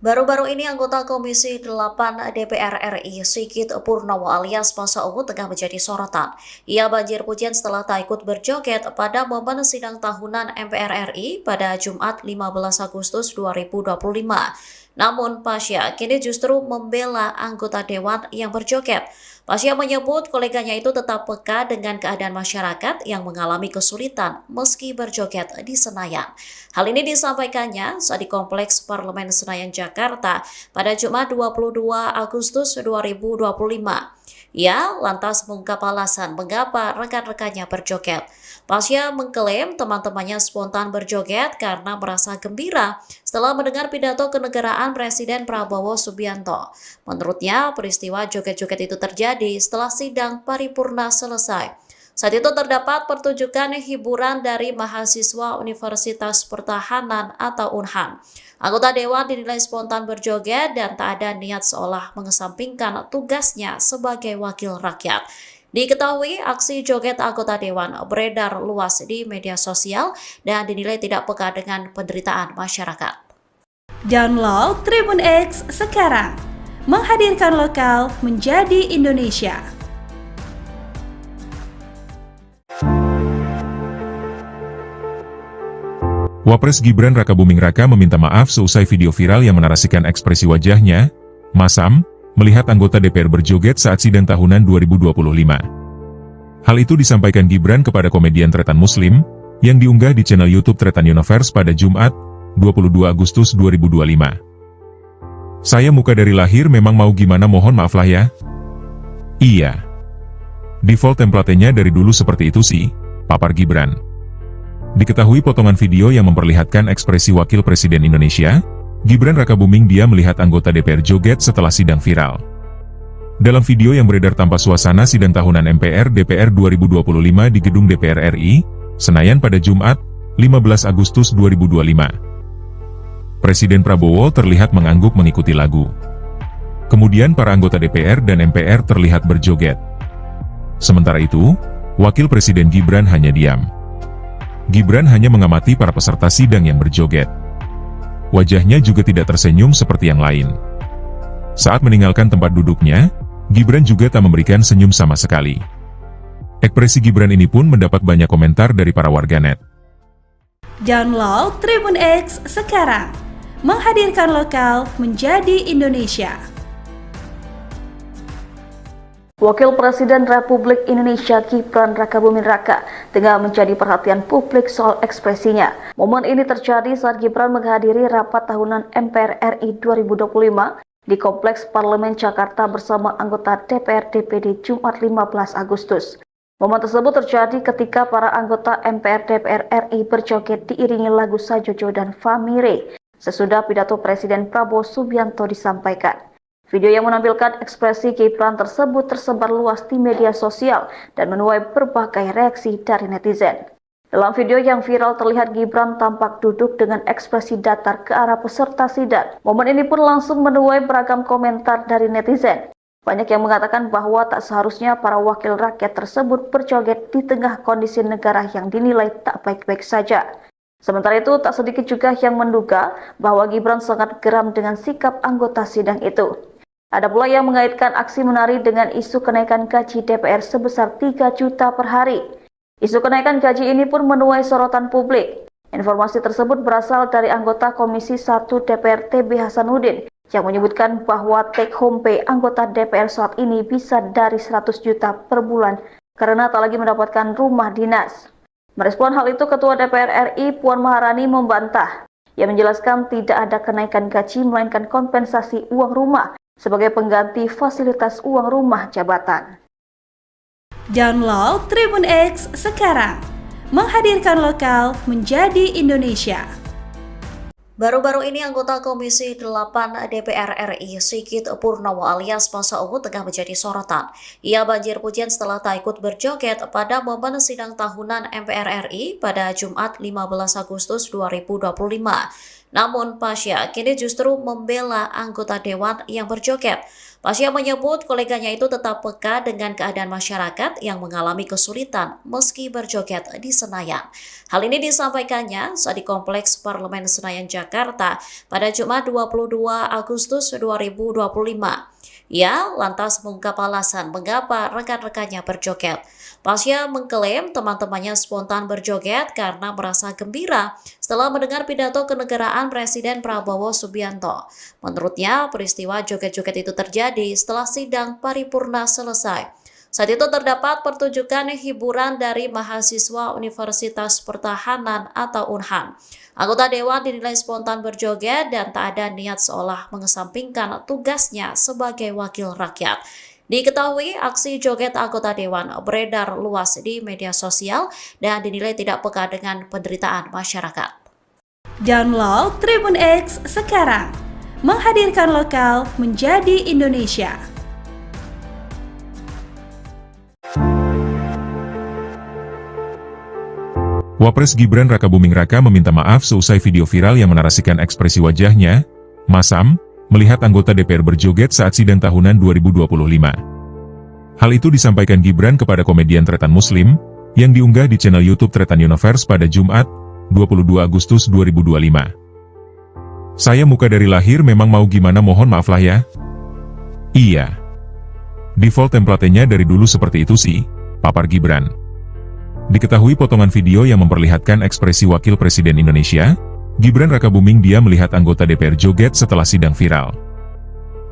Baru-baru ini anggota Komisi 8 DPR RI Sigit Purnomo alias Masa Ungu tengah menjadi sorotan. Ia banjir pujian setelah tak ikut berjoget pada momen sidang tahunan MPR RI pada Jumat 15 Agustus 2025. Namun Pasha kini justru membela anggota dewan yang berjoget. Pasha menyebut koleganya itu tetap peka dengan keadaan masyarakat yang mengalami kesulitan meski berjoget di Senayan. Hal ini disampaikannya saat di Kompleks Parlemen Senayan, Jakarta pada Jumat 22 Agustus 2025. Ia lantas mengungkap alasan mengapa rekan-rekannya berjoget. Pasha mengklaim teman-temannya spontan berjoget karena merasa gembira setelah mendengar pidato kenegaraan Presiden Prabowo Subianto. Menurutnya, peristiwa joget-joget itu terjadi setelah sidang paripurna selesai. Saat itu terdapat pertunjukan hiburan dari mahasiswa Universitas Pertahanan atau UNHAN. Anggota dewan dinilai spontan berjoget dan tak ada niat seolah mengesampingkan tugasnya sebagai wakil rakyat. Diketahui aksi joget anggota dewan beredar luas di media sosial dan dinilai tidak peka dengan penderitaan masyarakat. Download Tribun X sekarang, menghadirkan lokal menjadi Indonesia. Wapres Gibran Rakabuming Raka meminta maaf seusai video viral yang menarasikan ekspresi wajahnya, masam, melihat anggota DPR berjoget saat sidang tahunan 2025. Hal itu disampaikan Gibran kepada komedian Tretan Muslim, yang diunggah di channel YouTube Tretan Universe pada Jumat, 22 Agustus 2025. Saya muka dari lahir memang mau gimana mohon maaf lah ya. Iya. Default template-nya dari dulu seperti itu sih, papar Gibran. Diketahui potongan video yang memperlihatkan ekspresi Wakil Presiden Indonesia, Gibran Rakabuming dia melihat anggota DPR joget setelah sidang viral. Dalam video yang beredar tanpa suasana sidang tahunan MPR DPR 2025 di Gedung DPR RI, Senayan pada Jumat, 15 Agustus 2025. Presiden Prabowo terlihat mengangguk mengikuti lagu. Kemudian para anggota DPR dan MPR terlihat berjoget. Sementara itu, Wakil Presiden Gibran hanya diam. Gibran hanya mengamati para peserta sidang yang berjoget. Wajahnya juga tidak tersenyum seperti yang lain. Saat meninggalkan tempat duduknya, Gibran juga tak memberikan senyum sama sekali. Ekspresi Gibran ini pun mendapat banyak komentar dari para warganet. Download Tribun X sekarang, menghadirkan lokal menjadi Indonesia. Wakil Presiden Republik Indonesia Gibran Rakabuming Raka tengah menjadi perhatian publik soal ekspresinya. Momen ini terjadi saat Gibran menghadiri rapat tahunan MPR RI 2025 di Kompleks Parlemen Jakarta bersama anggota DPR DPD Jumat 15 Agustus. Momen tersebut terjadi ketika para anggota MPR DPR RI berjoget diiringi lagu Sajojo dan Famire sesudah pidato Presiden Prabowo Subianto disampaikan. Video yang menampilkan ekspresi Gibran tersebut tersebar luas di media sosial dan menuai berbagai reaksi dari netizen. Dalam video yang viral terlihat Gibran tampak duduk dengan ekspresi datar ke arah peserta sidang. Momen ini pun langsung menuai beragam komentar dari netizen. Banyak yang mengatakan bahwa tak seharusnya para wakil rakyat tersebut berjoget di tengah kondisi negara yang dinilai tak baik-baik saja. Sementara itu, tak sedikit juga yang menduga bahwa Gibran sangat geram dengan sikap anggota sidang itu. Ada pula yang mengaitkan aksi menari dengan isu kenaikan gaji DPR sebesar 3 juta per hari. Isu kenaikan gaji ini pun menuai sorotan publik. Informasi tersebut berasal dari anggota Komisi 1 DPR TB Hasanuddin yang menyebutkan bahwa take home pay anggota DPR saat ini bisa dari 100 juta per bulan karena tak lagi mendapatkan rumah dinas. Merespon hal itu, Ketua DPR RI Puan Maharani membantah. Ia menjelaskan tidak ada kenaikan gaji melainkan kompensasi uang rumah sebagai pengganti fasilitas uang rumah jabatan. Download Tribun X sekarang, menghadirkan lokal menjadi Indonesia. Baru-baru ini anggota Komisi 8 DPR RI Sigit Purnomo alias Masa Ungu tengah menjadi sorotan. Ia banjir pujian setelah tak ikut berjoget pada momen sidang tahunan MPR RI pada Jumat 15 Agustus 2025. Namun Pasha kini justru membela anggota dewan yang berjoget. Pasya menyebut koleganya itu tetap peka dengan keadaan masyarakat yang mengalami kesulitan meski berjoget di Senayan. Hal ini disampaikannya saat di Kompleks Parlemen Senayan, Jakarta pada Jumat 22 Agustus 2025. Ia lantas mengungkap alasan mengapa rekan-rekannya berjoget. Pasya mengklaim teman-temannya spontan berjoget karena merasa gembira setelah mendengar pidato kenegaraan Presiden Prabowo Subianto. Menurutnya, peristiwa joget-joget itu terjadi setelah sidang paripurna selesai. Saat itu terdapat pertunjukan hiburan dari mahasiswa Universitas Pertahanan atau UNHAN. Anggota Dewan dinilai spontan berjoget dan tak ada niat seolah mengesampingkan tugasnya sebagai wakil rakyat. Diketahui aksi joget anggota Dewan beredar luas di media sosial dan dinilai tidak peka dengan penderitaan masyarakat. Download Tribun X sekarang, menghadirkan lokal menjadi Indonesia. Wapres Gibran Rakabuming Raka meminta maaf seusai video viral yang menarasikan ekspresi wajahnya, masam, melihat anggota DPR berjoget saat sidang tahunan 2025. Hal itu disampaikan Gibran kepada komedian Tretan Muslim, yang diunggah di channel YouTube Tretan Universe pada Jumat, 22 Agustus 2025. Saya muka dari lahir memang mau gimana mohon maaf lah ya. Iya. Default template-nya dari dulu seperti itu sih, papar Gibran. Diketahui potongan video yang memperlihatkan ekspresi Wakil Presiden Indonesia, Gibran Rakabuming dia melihat anggota DPR joget setelah sidang viral.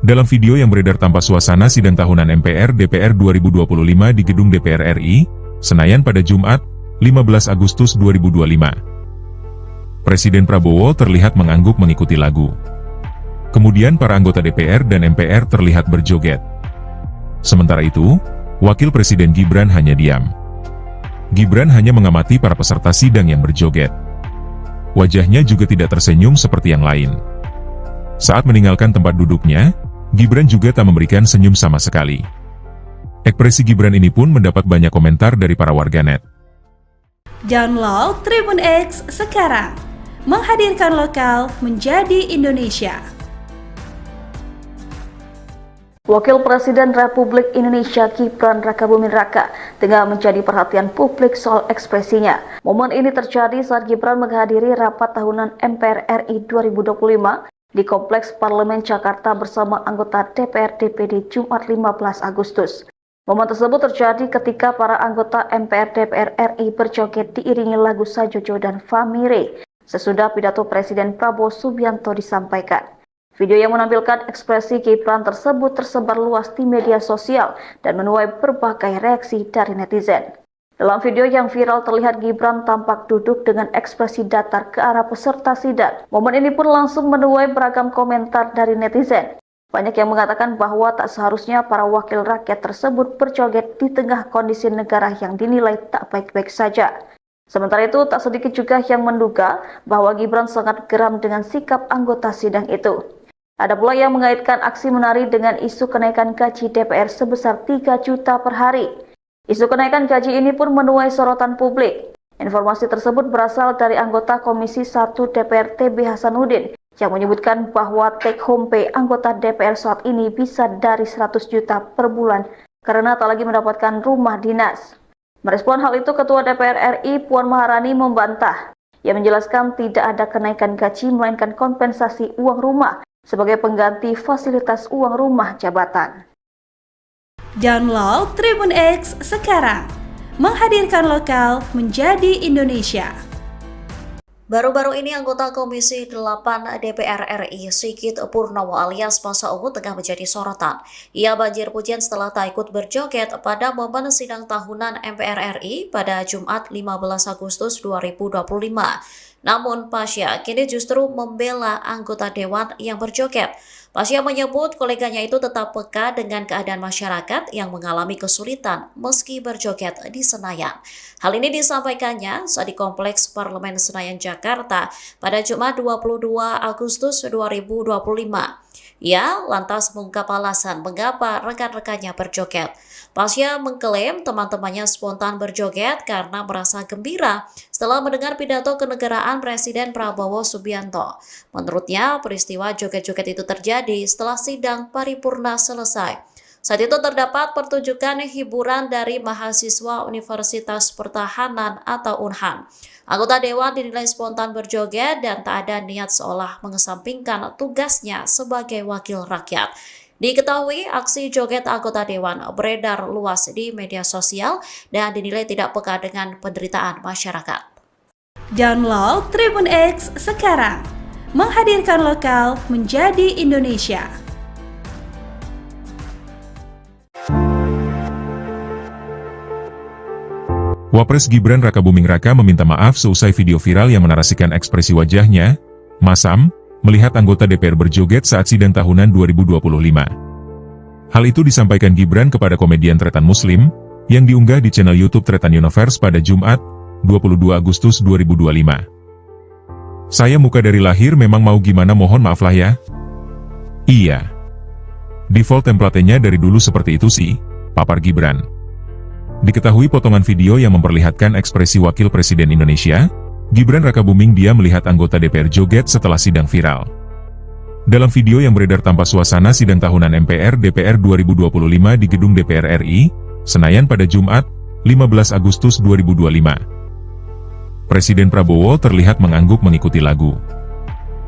Dalam video yang beredar tanpa suasana sidang tahunan MPR DPR 2025 di Gedung DPR RI, Senayan pada Jumat, 15 Agustus 2025. Presiden Prabowo terlihat mengangguk mengikuti lagu. Kemudian para anggota DPR dan MPR terlihat berjoget. Sementara itu, Wakil Presiden Gibran hanya diam. Gibran hanya mengamati para peserta sidang yang berjoget. Wajahnya juga tidak tersenyum seperti yang lain. Saat meninggalkan tempat duduknya, Gibran juga tak memberikan senyum sama sekali. Ekspresi Gibran ini pun mendapat banyak komentar dari para warganet. Download Tribun X sekarang, menghadirkan lokal menjadi Indonesia. Wakil Presiden Republik Indonesia Gibran Rakabuming Raka tengah menjadi perhatian publik soal ekspresinya. Momen ini terjadi saat Gibran menghadiri rapat tahunan MPR RI 2025 di Kompleks Parlemen Jakarta bersama anggota DPR DPD Jumat 15 Agustus. Momen tersebut terjadi ketika para anggota MPR DPR RI berjoget diiringi lagu Sajojo dan Famire sesudah pidato Presiden Prabowo Subianto disampaikan. Video yang menampilkan ekspresi Gibran tersebut tersebar luas di media sosial dan menuai berbagai reaksi dari netizen. Dalam video yang viral terlihat Gibran tampak duduk dengan ekspresi datar ke arah peserta sidang. Momen ini pun langsung menuai beragam komentar dari netizen. Banyak yang mengatakan bahwa tak seharusnya para wakil rakyat tersebut berjoget di tengah kondisi negara yang dinilai tak baik-baik saja. Sementara itu, tak sedikit juga yang menduga bahwa Gibran sangat geram dengan sikap anggota sidang itu. Ada pula yang mengaitkan aksi menari dengan isu kenaikan gaji DPR sebesar 3 juta per hari. Isu kenaikan gaji ini pun menuai sorotan publik. Informasi tersebut berasal dari anggota Komisi 1 DPR TB Hasanuddin yang menyebutkan bahwa take home pay anggota DPR saat ini bisa dari 100 juta per bulan karena tak lagi mendapatkan rumah dinas. Merespon hal itu, Ketua DPR RI Puan Maharani membantah. Ia menjelaskan tidak ada kenaikan gaji melainkan kompensasi uang rumah sebagai pengganti fasilitas uang rumah jabatan. Download Tribun X sekarang, menghadirkan lokal menjadi Indonesia. Baru-baru ini anggota Komisi 8 DPR RI Sigit Purnomo alias Masa Ungu tengah menjadi sorotan. Ia banjir pujian setelah tak ikut berjoget pada momen sidang tahunan MPR RI pada Jumat 15 Agustus 2025. Namun Pasya kini justru membela anggota dewan yang berjoget. Pasya menyebut koleganya itu tetap peka dengan keadaan masyarakat yang mengalami kesulitan meski berjoget di Senayan. Hal ini disampaikannya saat di Kompleks Parlemen Senayan, Jakarta pada Jumat 22 Agustus 2025. Ia lantas mengungkap alasan mengapa rekan-rekannya berjoget. Pasha mengklaim teman-temannya spontan berjoget karena merasa gembira setelah mendengar pidato kenegaraan Presiden Prabowo Subianto. Menurutnya, peristiwa joget-joget itu terjadi setelah sidang paripurna selesai. Saat itu terdapat pertunjukan hiburan dari mahasiswa Universitas Pertahanan atau UNHAN. Anggota Dewan dinilai spontan berjoget dan tak ada niat seolah mengesampingkan tugasnya sebagai wakil rakyat. Diketahui aksi joget anggota Dewan beredar luas di media sosial dan dinilai tidak peka dengan penderitaan masyarakat. Download Tribun X sekarang, menghadirkan lokal menjadi Indonesia. Wapres Gibran Rakabuming Raka meminta maaf seusai video viral yang menarasikan ekspresi wajahnya, masam, melihat anggota DPR berjoget saat sidang tahunan 2025. Hal itu disampaikan Gibran kepada komedian Tretan Muslim, yang diunggah di channel YouTube Tretan Universe pada Jumat, 22 Agustus 2025. Saya muka dari lahir memang mau gimana mohon maaf lah ya. Iya. Default template-nya dari dulu seperti itu sih, papar Gibran. Diketahui potongan video yang memperlihatkan ekspresi Wakil Presiden Indonesia, Gibran Rakabuming dia melihat anggota DPR joget setelah sidang viral. Dalam video yang beredar tanpa suasana sidang tahunan MPR DPR 2025 di Gedung DPR RI, Senayan pada Jumat, 15 Agustus 2025. Presiden Prabowo terlihat mengangguk mengikuti lagu.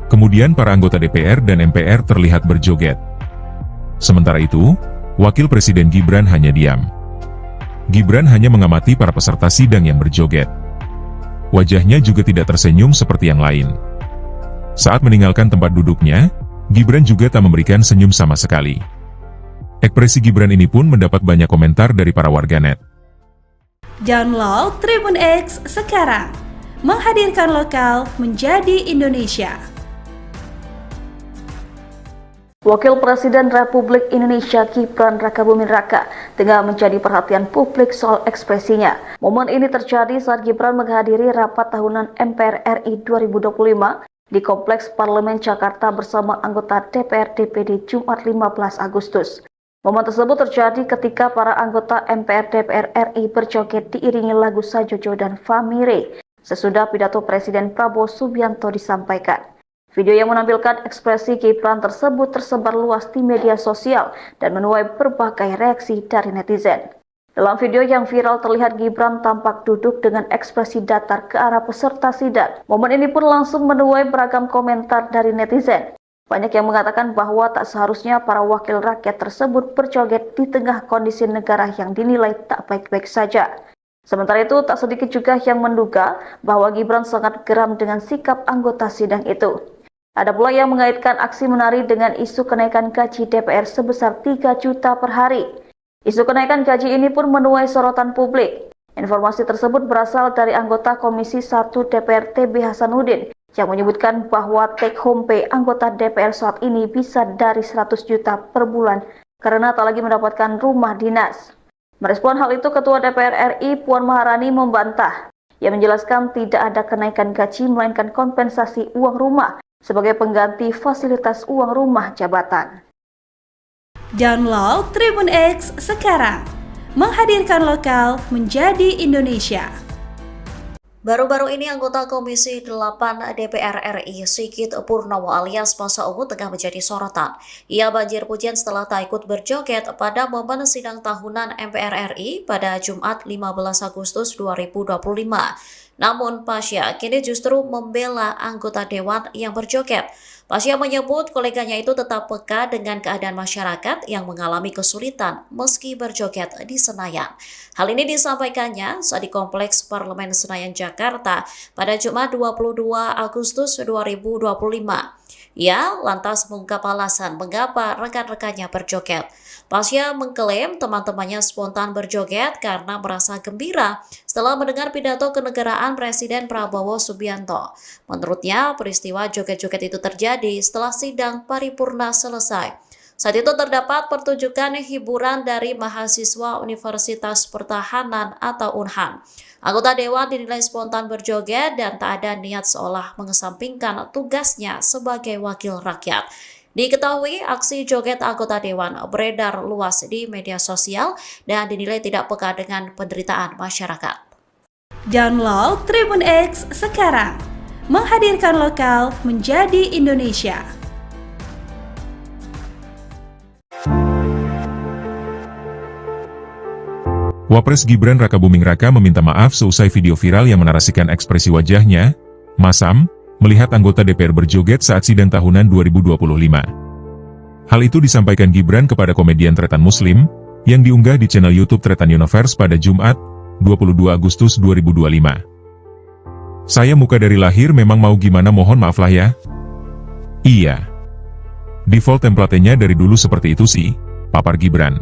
Kemudian para anggota DPR dan MPR terlihat berjoget. Sementara itu, Wakil Presiden Gibran hanya diam. Gibran hanya mengamati para peserta sidang yang berjoget. Wajahnya juga tidak tersenyum seperti yang lain. Saat meninggalkan tempat duduknya, Gibran juga tak memberikan senyum sama sekali. Ekspresi Gibran ini pun mendapat banyak komentar dari para warganet. Download Tribun X sekarang, menghadirkan lokal menjadi Indonesia. Wakil Presiden Republik Indonesia Gibran Rakabuming Raka tengah menjadi perhatian publik soal ekspresinya. Momen ini terjadi saat Gibran menghadiri rapat tahunan MPR RI 2025 di Kompleks Parlemen Jakarta bersama anggota DPR DPD Jumat 15 Agustus. Momen tersebut terjadi ketika para anggota MPR DPR RI berjoget diiringi lagu Sajojo dan Famire sesudah pidato Presiden Prabowo Subianto disampaikan. Video yang menampilkan ekspresi Gibran tersebut tersebar luas di media sosial dan menuai berbagai reaksi dari netizen. Dalam video yang viral terlihat Gibran tampak duduk dengan ekspresi datar ke arah peserta sidang. Momen ini pun langsung menuai beragam komentar dari netizen. Banyak yang mengatakan bahwa tak seharusnya para wakil rakyat tersebut berjoget di tengah kondisi negara yang dinilai tak baik-baik saja. Sementara itu, tak sedikit juga yang menduga bahwa Gibran sangat geram dengan sikap anggota sidang itu. Ada pula yang mengaitkan aksi menari dengan isu kenaikan gaji DPR sebesar 3 juta per hari. Isu kenaikan gaji ini pun menuai sorotan publik. Informasi tersebut berasal dari anggota Komisi 1 DPR TB Hasanuddin yang menyebutkan bahwa take home pay anggota DPR saat ini bisa dari 100 juta per bulan karena tak lagi mendapatkan rumah dinas. Merespon hal itu, Ketua DPR RI Puan Maharani membantah. Ia menjelaskan tidak ada kenaikan gaji melainkan kompensasi uang rumah sebagai pengganti fasilitas uang rumah jabatan. Download Tribun X sekarang, menghadirkan lokal menjadi Indonesia. Baru-baru ini anggota Komisi 8 DPR RI Sigit Purnomo alias Masa Ungu tengah menjadi sorotan. Ia banjir pujian setelah tak ikut berjoget pada momen sidang tahunan MPR RI pada Jumat 15 Agustus 2025. Namun Pasha kini justru membela anggota dewan yang berjoget. Pasha menyebut koleganya itu tetap peka dengan keadaan masyarakat yang mengalami kesulitan meski berjoget di Senayan. Hal ini disampaikannya saat di Kompleks Parlemen Senayan Jakarta pada Jumat 22 Agustus 2025. Ia lantas mengungkap alasan mengapa rekan-rekannya berjoget. Pasha mengklaim teman-temannya spontan berjoget karena merasa gembira setelah mendengar pidato kenegaraan Presiden Prabowo Subianto. Menurutnya, peristiwa joget-joget itu terjadi setelah sidang paripurna selesai. Saat itu terdapat pertunjukan hiburan dari mahasiswa Universitas Pertahanan atau UNHAN. Anggota dewan dinilai spontan berjoget dan tak ada niat seolah mengesampingkan tugasnya sebagai wakil rakyat. Diketahui aksi joget anggota Dewan beredar luas di media sosial dan dinilai tidak peka dengan penderitaan masyarakat. Download Tribun X sekarang, menghadirkan lokal menjadi Indonesia. Wapres Gibran Rakabuming Raka meminta maaf seusai video viral yang menarasikan ekspresi wajahnya, masam, melihat anggota DPR berjoget saat sidang tahunan 2025. Hal itu disampaikan Gibran kepada komedian Tretan Muslim, yang diunggah di channel YouTube Tretan Universe pada Jumat, 22 Agustus 2025. Saya muka dari lahir memang mau gimana mohon maaf lah ya. Iya. Default template-nya dari dulu seperti itu sih, papar Gibran.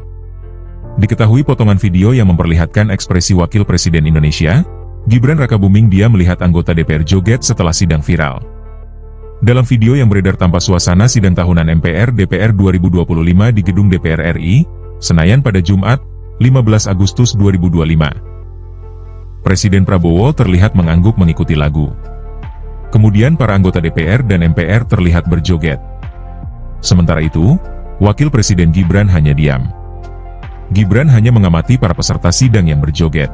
Diketahui potongan video yang memperlihatkan ekspresi Wakil Presiden Indonesia, Gibran Rakabuming dia melihat anggota DPR joget setelah sidang viral. Dalam video yang beredar tanpa suasana sidang tahunan MPR DPR 2025 di Gedung DPR RI, Senayan pada Jumat, 15 Agustus 2025. Presiden Prabowo terlihat mengangguk mengikuti lagu. Kemudian para anggota DPR dan MPR terlihat berjoget. Sementara itu, Wakil Presiden Gibran hanya diam. Gibran hanya mengamati para peserta sidang yang berjoget.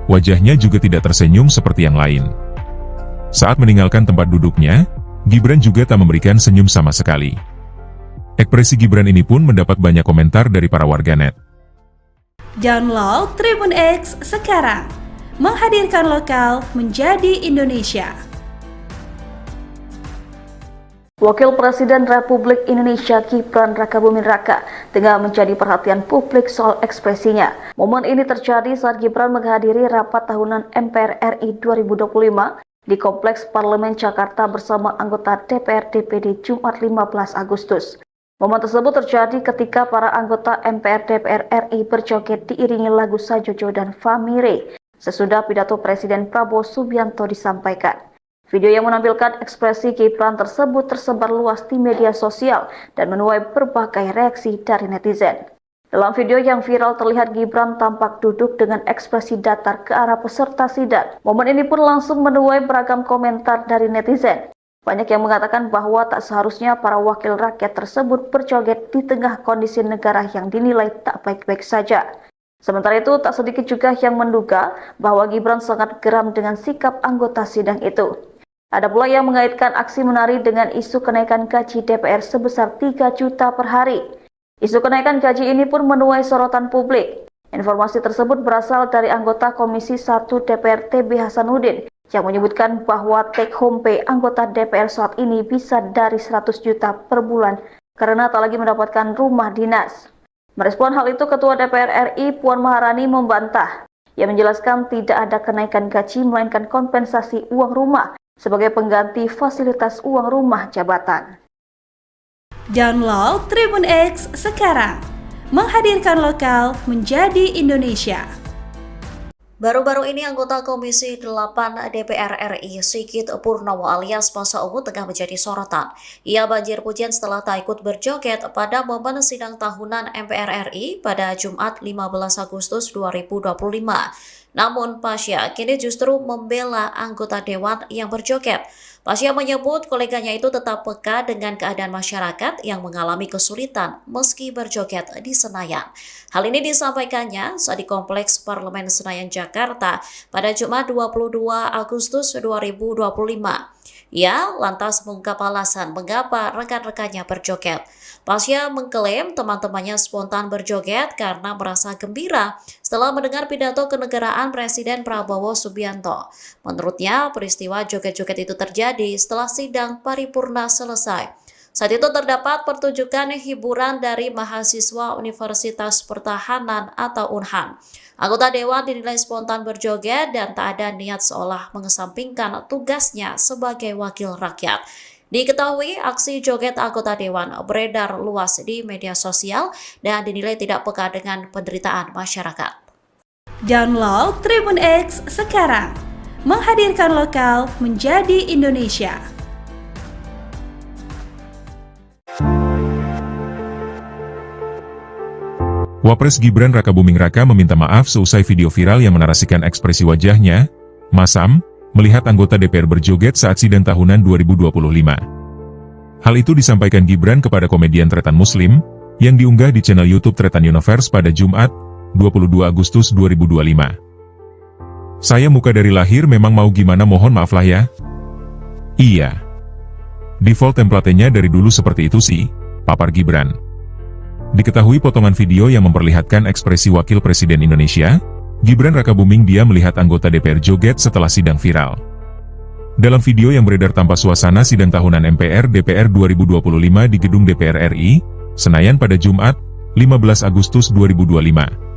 Wajahnya juga tidak tersenyum seperti yang lain. Saat meninggalkan tempat duduknya, Gibran juga tak memberikan senyum sama sekali. Ekspresi Gibran ini pun mendapat banyak komentar dari para warganet. Download Tribun X sekarang, menghadirkan lokal menjadi Indonesia. Wakil Presiden Republik Indonesia Gibran Rakabuming Raka tengah menjadi perhatian publik soal ekspresinya. Momen ini terjadi saat Gibran menghadiri rapat tahunan MPR RI 2025 di Kompleks Parlemen Jakarta bersama anggota DPR DPD Jumat 15 Agustus. Momen tersebut terjadi ketika para anggota MPR DPR RI berjoget diiringi lagu Sajojo dan Famire sesudah pidato Presiden Prabowo Subianto disampaikan. Video yang menampilkan ekspresi Gibran tersebut tersebar luas di media sosial dan menuai berbagai reaksi dari netizen. Dalam video yang viral terlihat Gibran tampak duduk dengan ekspresi datar ke arah peserta sidang. Momen ini pun langsung menuai beragam komentar dari netizen. Banyak yang mengatakan bahwa tak seharusnya para wakil rakyat tersebut berjoget di tengah kondisi negara yang dinilai tak baik-baik saja. Sementara itu, tak sedikit juga yang menduga bahwa Gibran sangat geram dengan sikap anggota sidang itu. Ada pula yang mengaitkan aksi menari dengan isu kenaikan gaji DPR sebesar 3 juta per hari. Isu kenaikan gaji ini pun menuai sorotan publik. Informasi tersebut berasal dari anggota Komisi 1 DPR TB Hasanuddin yang menyebutkan bahwa take home pay anggota DPR saat ini bisa dari 100 juta per bulan karena tak lagi mendapatkan rumah dinas. Merespon hal itu, Ketua DPR RI Puan Maharani membantah. Ia menjelaskan tidak ada kenaikan gaji melainkan kompensasi uang rumah sebagai pengganti fasilitas uang rumah jabatan. Download Tribun X sekarang, menghadirkan lokal menjadi Indonesia. Baru-baru ini anggota Komisi 8 DPR RI Sigit Purnomo alias Masa Ungu tengah menjadi sorotan. Ia banjir pujian setelah tak ikut berjoget pada momen sidang tahunan MPR RI pada Jumat 15 Agustus 2025. Namun Pasha kini justru membela anggota dewan yang berjoget. Pasha menyebut koleganya itu tetap peka dengan keadaan masyarakat yang mengalami kesulitan meski berjoget di Senayan. Hal ini disampaikannya saat di Kompleks Parlemen Senayan Jakarta pada Jumat 22 Agustus 2025. Ia lantas mengungkap alasan mengapa rekan-rekannya berjoget. Pasha mengklaim teman-temannya spontan berjoget karena merasa gembira setelah mendengar pidato kenegaraan Presiden Prabowo Subianto. Menurutnya, peristiwa joget-joget itu terjadi setelah sidang paripurna selesai. Saat itu terdapat pertunjukan hiburan dari mahasiswa Universitas Pertahanan atau UNHAN. Anggota dewan dinilai spontan berjoget dan tak ada niat seolah mengesampingkan tugasnya sebagai wakil rakyat. Diketahui aksi joget anggota dewan beredar luas di media sosial dan dinilai tidak peka dengan penderitaan masyarakat. Download Tribun X sekarang, menghadirkan lokal menjadi Indonesia. Wapres Gibran Rakabuming Raka meminta maaf seusai video viral yang menarasikan ekspresi wajahnya, masam, melihat anggota DPR berjoget saat sidang tahunan 2025. Hal itu disampaikan Gibran kepada komedian Tretan Muslim, yang diunggah di channel YouTube Tretan Universe pada Jumat, 22 Agustus 2025. Saya muka dari lahir memang mau gimana mohon maaf lah ya. Iya. Default template-nya dari dulu seperti itu sih, papar Gibran. Diketahui potongan video yang memperlihatkan ekspresi Wakil Presiden Indonesia, Gibran Rakabuming dia melihat anggota DPR joget setelah sidang viral. Dalam video yang beredar tanpa suasana sidang tahunan MPR DPR 2025 di gedung DPR RI, Senayan pada Jumat, 15 Agustus 2025.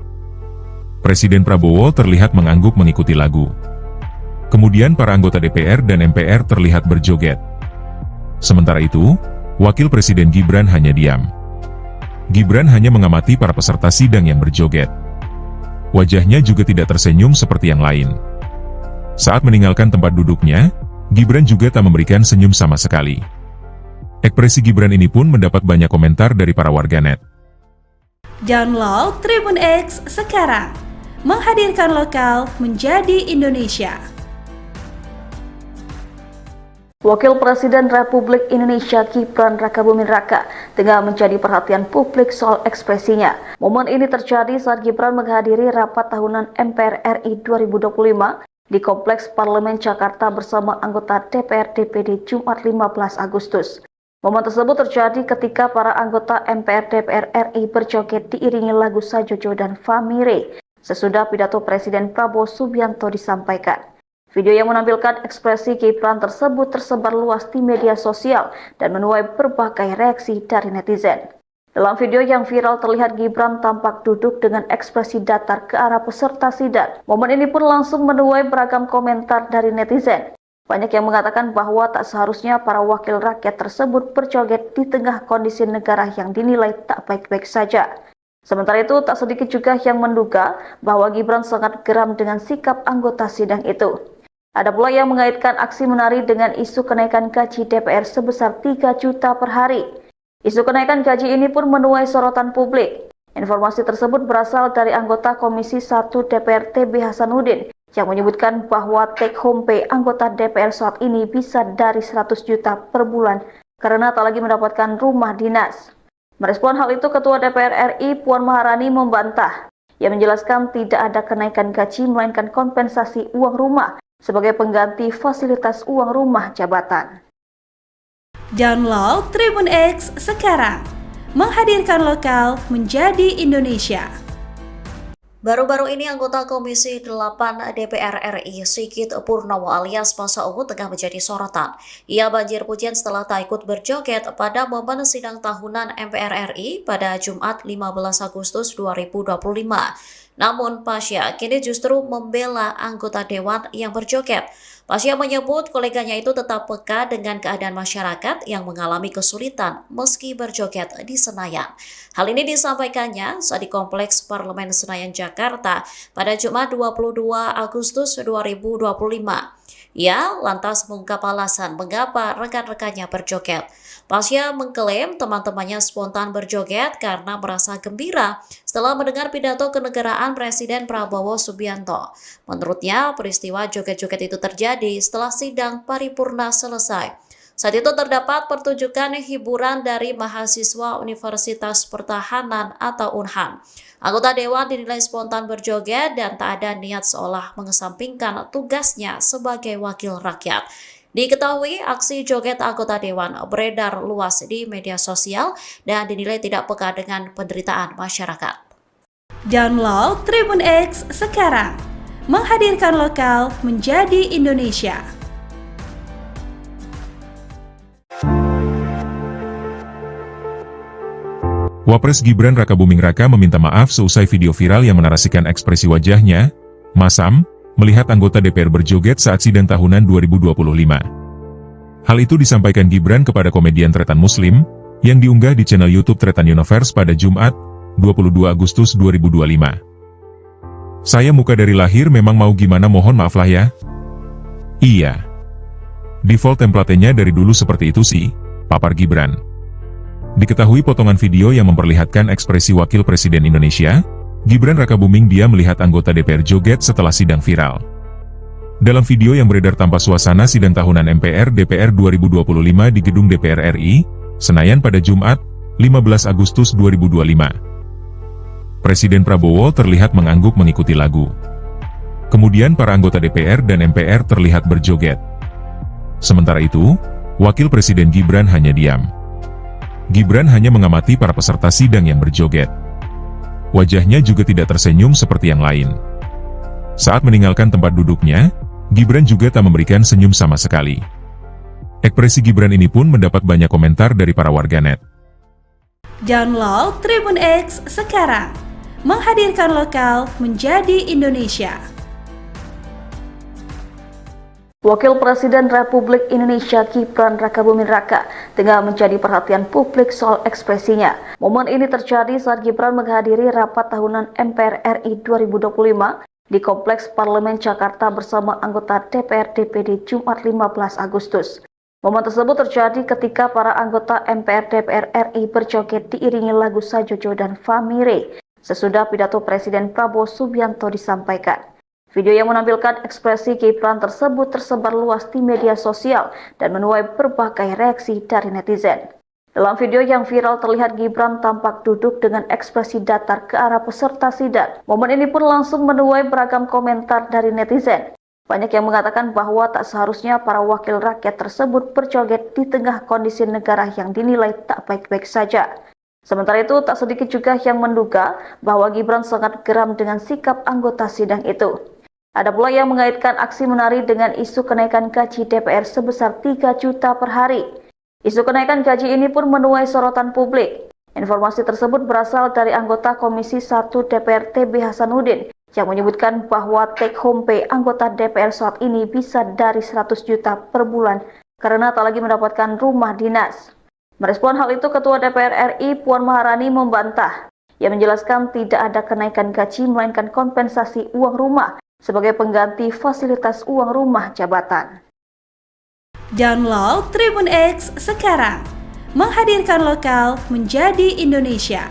Presiden Prabowo terlihat mengangguk mengikuti lagu. Kemudian para anggota DPR dan MPR terlihat berjoget. Sementara itu, Wakil Presiden Gibran hanya diam. Gibran hanya mengamati para peserta sidang yang berjoget. Wajahnya juga tidak tersenyum seperti yang lain. Saat meninggalkan tempat duduknya, Gibran juga tak memberikan senyum sama sekali. Ekspresi Gibran ini pun mendapat banyak komentar dari para warganet. Download Tribun X sekarang, menghadirkan lokal menjadi Indonesia. Wakil Presiden Republik Indonesia Gibran Rakabuming Raka tengah menjadi perhatian publik soal ekspresinya. Momen ini terjadi saat Gibran menghadiri rapat tahunan MPR RI 2025 di Kompleks Parlemen Jakarta bersama anggota DPR DPD Jumat 15 Agustus. Momen tersebut terjadi ketika para anggota MPR DPR RI berjoget diiringi lagu Sajojo dan Famire sesudah pidato Presiden Prabowo Subianto disampaikan. Video yang menampilkan ekspresi Gibran tersebut tersebar luas di media sosial dan menuai berbagai reaksi dari netizen. Dalam video yang viral terlihat Gibran tampak duduk dengan ekspresi datar ke arah peserta sidang. Momen ini pun langsung menuai beragam komentar dari netizen. Banyak yang mengatakan bahwa tak seharusnya para wakil rakyat tersebut berjoget di tengah kondisi negara yang dinilai tak baik-baik saja. Sementara itu, tak sedikit juga yang menduga bahwa Gibran sangat geram dengan sikap anggota sidang itu. Ada pula yang mengaitkan aksi menari dengan isu kenaikan gaji DPR sebesar 3 juta per hari. Isu kenaikan gaji ini pun menuai sorotan publik. Informasi tersebut berasal dari anggota Komisi 1 DPR TB Hasanuddin yang menyebutkan bahwa take home pay anggota DPR saat ini bisa dari 100 juta per bulan karena tak lagi mendapatkan rumah dinas. Merespon hal itu, Ketua DPR RI Puan Maharani membantah. Ia menjelaskan tidak ada kenaikan gaji melainkan kompensasi uang rumah sebagai pengganti fasilitas uang rumah jabatan. Download Tribun X sekarang, menghadirkan lokal menjadi Indonesia. Baru-baru ini anggota Komisi 8 DPR RI Sigit Purnomo alias Masa Ungu tengah menjadi sorotan. Ia banjir pujian setelah tak ikut berjoget pada momen sidang tahunan MPR RI pada Jumat 15 Agustus 2025. Namun Pasha kini justru membela anggota dewan yang berjoget. Pasha menyebut koleganya itu tetap peka dengan keadaan masyarakat yang mengalami kesulitan meski berjoget di Senayan. Hal ini disampaikannya saat di Kompleks Parlemen Senayan Jakarta pada Jumat 22 Agustus 2025. Ia lantas mengungkap alasan mengapa rekan-rekannya berjoget. Pasha mengklaim teman-temannya spontan berjoget karena merasa gembira setelah mendengar pidato kenegaraan Presiden Prabowo Subianto. Menurutnya, peristiwa joget-joget itu terjadi setelah sidang paripurna selesai. Saat itu terdapat pertunjukan hiburan dari mahasiswa Universitas Pertahanan atau UNHAN. Anggota dewan dinilai spontan berjoget dan tak ada niat seolah mengesampingkan tugasnya sebagai wakil rakyat. Diketahui aksi joget anggota dewan beredar luas di media sosial dan dinilai tidak peka dengan penderitaan masyarakat. Download Tribun X sekarang, menghadirkan lokal menjadi Indonesia. Wapres Gibran Rakabuming Raka meminta maaf seusai video viral yang menarasikan ekspresi wajahnya, masam, melihat anggota DPR berjoget saat sidang tahunan 2025. Hal itu disampaikan Gibran kepada komedian Tretan Muslim, yang diunggah di channel YouTube Tretan Universe pada Jumat, 22 Agustus 2025. Saya muka dari lahir memang mau gimana mohon maaf lah ya. Iya. Default template-nya dari dulu seperti itu sih, papar Gibran. Diketahui potongan video yang memperlihatkan ekspresi Wakil Presiden Indonesia, Gibran Rakabuming dia melihat anggota DPR joget setelah sidang viral. Dalam video yang beredar tanpa suasana sidang tahunan MPR/DPR 2025 di Gedung DPR RI, Senayan pada Jumat, 15 Agustus 2025. Presiden Prabowo terlihat mengangguk mengikuti lagu. Kemudian para anggota DPR dan MPR terlihat berjoget. Sementara itu, Wakil Presiden Gibran hanya diam. Gibran hanya mengamati para peserta sidang yang berjoget. Wajahnya juga tidak tersenyum seperti yang lain. Saat meninggalkan tempat duduknya, Gibran juga tak memberikan senyum sama sekali. Ekspresi Gibran ini pun mendapat banyak komentar dari para warganet. Download Tribun X sekarang, menghadirkan lokal menjadi Indonesia. Wakil Presiden Republik Indonesia Gibran Rakabuming Raka tengah menjadi perhatian publik soal ekspresinya. Momen ini terjadi saat Gibran menghadiri rapat tahunan MPR RI 2025 di Kompleks Parlemen Jakarta bersama anggota DPR DPD Jumat 15 Agustus. Momen tersebut terjadi ketika para anggota MPR DPR RI berjoget diiringi lagu Sajojo dan Famire sesudah pidato Presiden Prabowo Subianto disampaikan. Video yang menampilkan ekspresi Gibran tersebut tersebar luas di media sosial dan menuai berbagai reaksi dari netizen. Dalam video yang viral terlihat Gibran tampak duduk dengan ekspresi datar ke arah peserta sidang. Momen ini pun langsung menuai beragam komentar dari netizen. Banyak yang mengatakan bahwa tak seharusnya para wakil rakyat tersebut berjoget di tengah kondisi negara yang dinilai tak baik-baik saja. Sementara itu, tak sedikit juga yang menduga bahwa Gibran sangat geram dengan sikap anggota sidang itu. Ada pula yang mengaitkan aksi menari dengan isu kenaikan gaji DPR sebesar 3 juta per hari. Isu kenaikan gaji ini pun menuai sorotan publik. Informasi tersebut berasal dari anggota Komisi 1 DPR TB Hasanuddin yang menyebutkan bahwa take home pay anggota DPR saat ini bisa dari 100 juta per bulan karena tak lagi mendapatkan rumah dinas. Merespon hal itu, Ketua DPR RI Puan Maharani membantah. Ia menjelaskan tidak ada kenaikan gaji melainkan kompensasi uang rumah sebagai pengganti fasilitas uang rumah jabatan. Download Tribun X sekarang, menghadirkan lokal menjadi Indonesia.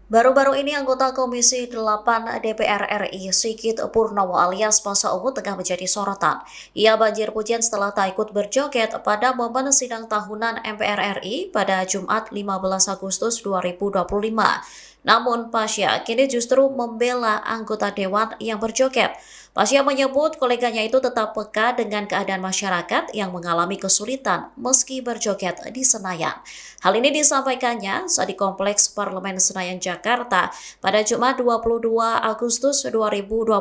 Baru-baru ini anggota Komisi 8 DPR RI Sigit Purnomo alias Masa Ungu tengah menjadi sorotan. Ia banjir pujian setelah tak ikut berjoget pada momen sidang tahunan MPR RI pada Jumat 15 Agustus 2025. Namun Pasha kini justru membela anggota dewan yang berjoget. Pasha menyebut koleganya itu tetap peka dengan keadaan masyarakat yang mengalami kesulitan meski berjoget di Senayan. Hal ini disampaikannya saat di Kompleks Parlemen Senayan Jakarta pada Jumat 22 Agustus 2025.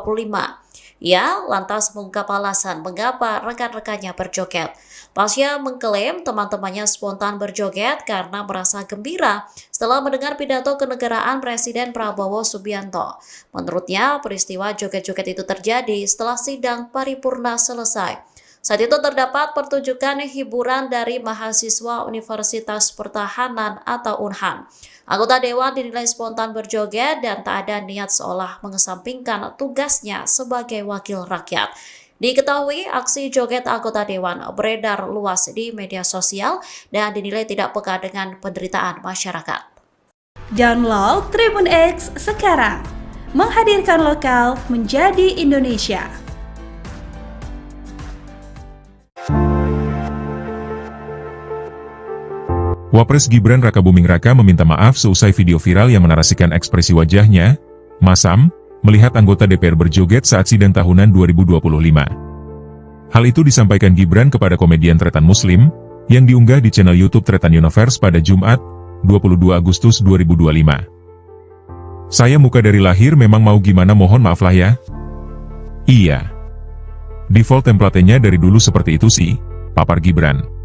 Ia lantas mengungkap alasan mengapa rekan-rekannya berjoget. Pasha mengklaim teman-temannya spontan berjoget karena merasa gembira setelah mendengar pidato kenegaraan Presiden Prabowo Subianto. Menurutnya, peristiwa joget-joget itu terjadi setelah sidang paripurna selesai. Saat itu terdapat pertunjukan hiburan dari mahasiswa Universitas Pertahanan atau UNHAN. Anggota dewan dinilai spontan berjoget dan tak ada niat seolah mengesampingkan tugasnya sebagai wakil rakyat. Diketahui aksi joget anggota dewan beredar luas di media sosial dan dinilai tidak peka dengan penderitaan masyarakat. Download Tribun X sekarang, menghadirkan lokal menjadi Indonesia. Wapres Gibran Rakabuming Raka meminta maaf seusai video viral yang menarasikan ekspresi wajahnya, masam, melihat anggota DPR berjoget saat sidang tahunan 2025. Hal itu disampaikan Gibran kepada komedian Tretan Muslim, yang diunggah di channel YouTube Tretan Universe pada Jumat, 22 Agustus 2025. Saya muka dari lahir memang mau gimana mohon maaf lah ya. Iya. Default template-nya dari dulu seperti itu sih, papar Gibran.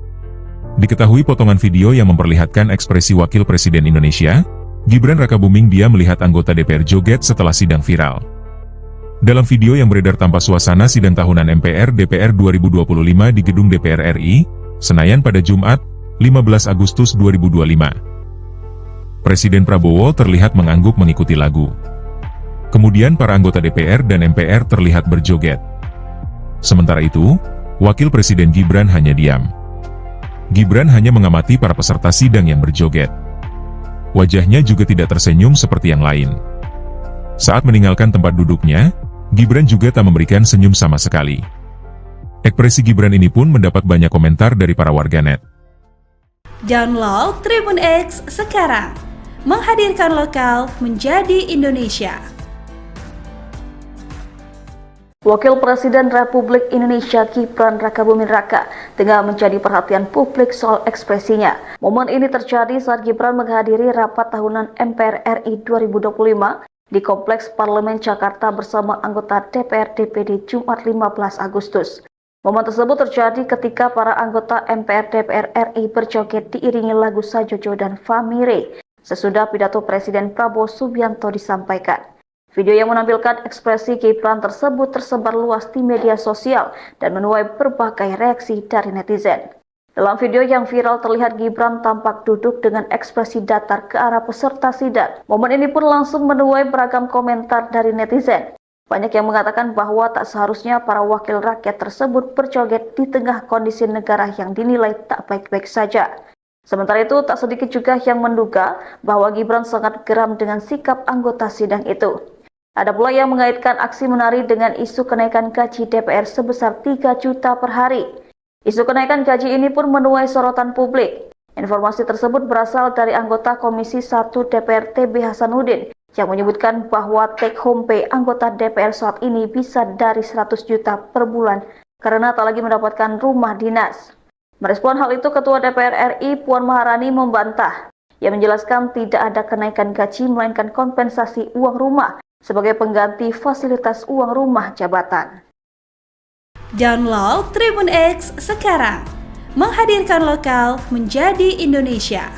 Diketahui potongan video yang memperlihatkan ekspresi Wakil Presiden Indonesia, Gibran Rakabuming dia melihat anggota DPR joget setelah sidang viral. Dalam video yang beredar tanpa suasana sidang tahunan MPR/DPR 2025 di Gedung DPR RI, Senayan pada Jumat, 15 Agustus 2025. Presiden Prabowo terlihat mengangguk mengikuti lagu. Kemudian para anggota DPR dan MPR terlihat berjoget. Sementara itu, Wakil Presiden Gibran hanya diam. Gibran hanya mengamati para peserta sidang yang berjoget. Wajahnya juga tidak tersenyum seperti yang lain. Saat meninggalkan tempat duduknya, Gibran juga tak memberikan senyum sama sekali. Ekspresi Gibran ini pun mendapat banyak komentar dari para warganet. Download Tribun X sekarang, menghadirkan lokal menjadi Indonesia. Wakil Presiden Republik Indonesia Gibran Rakabuming Raka tengah menjadi perhatian publik soal ekspresinya. Momen ini terjadi saat Gibran menghadiri rapat tahunan MPR RI 2025 di Kompleks Parlemen Jakarta bersama anggota DPR DPD Jumat 15 Agustus. Momen tersebut terjadi ketika para anggota MPR DPR RI berjoget diiringi lagu Sajojo dan Famire sesudah pidato Presiden Prabowo Subianto disampaikan. Video yang menampilkan ekspresi Gibran tersebut tersebar luas di media sosial dan menuai berbagai reaksi dari netizen. Dalam video yang viral terlihat Gibran tampak duduk dengan ekspresi datar ke arah peserta sidang. Momen ini pun langsung menuai beragam komentar dari netizen. Banyak yang mengatakan bahwa tak seharusnya para wakil rakyat tersebut berjoget di tengah kondisi negara yang dinilai tak baik-baik saja. Sementara itu, tak sedikit juga yang menduga bahwa Gibran sangat geram dengan sikap anggota sidang itu. Ada pula yang mengaitkan aksi menari dengan isu kenaikan gaji DPR sebesar 3 juta per hari. Isu kenaikan gaji ini pun menuai sorotan publik. Informasi tersebut berasal dari anggota Komisi 1 DPR TB Hasanuddin yang menyebutkan bahwa take home pay anggota DPR saat ini bisa dari 100 juta per bulan karena tak lagi mendapatkan rumah dinas. Merespon hal itu, Ketua DPR RI Puan Maharani membantah. Ia menjelaskan tidak ada kenaikan gaji melainkan kompensasi uang rumah sebagai pengganti fasilitas uang rumah jabatan. Download Tribun X sekarang, menghadirkan lokal menjadi Indonesia.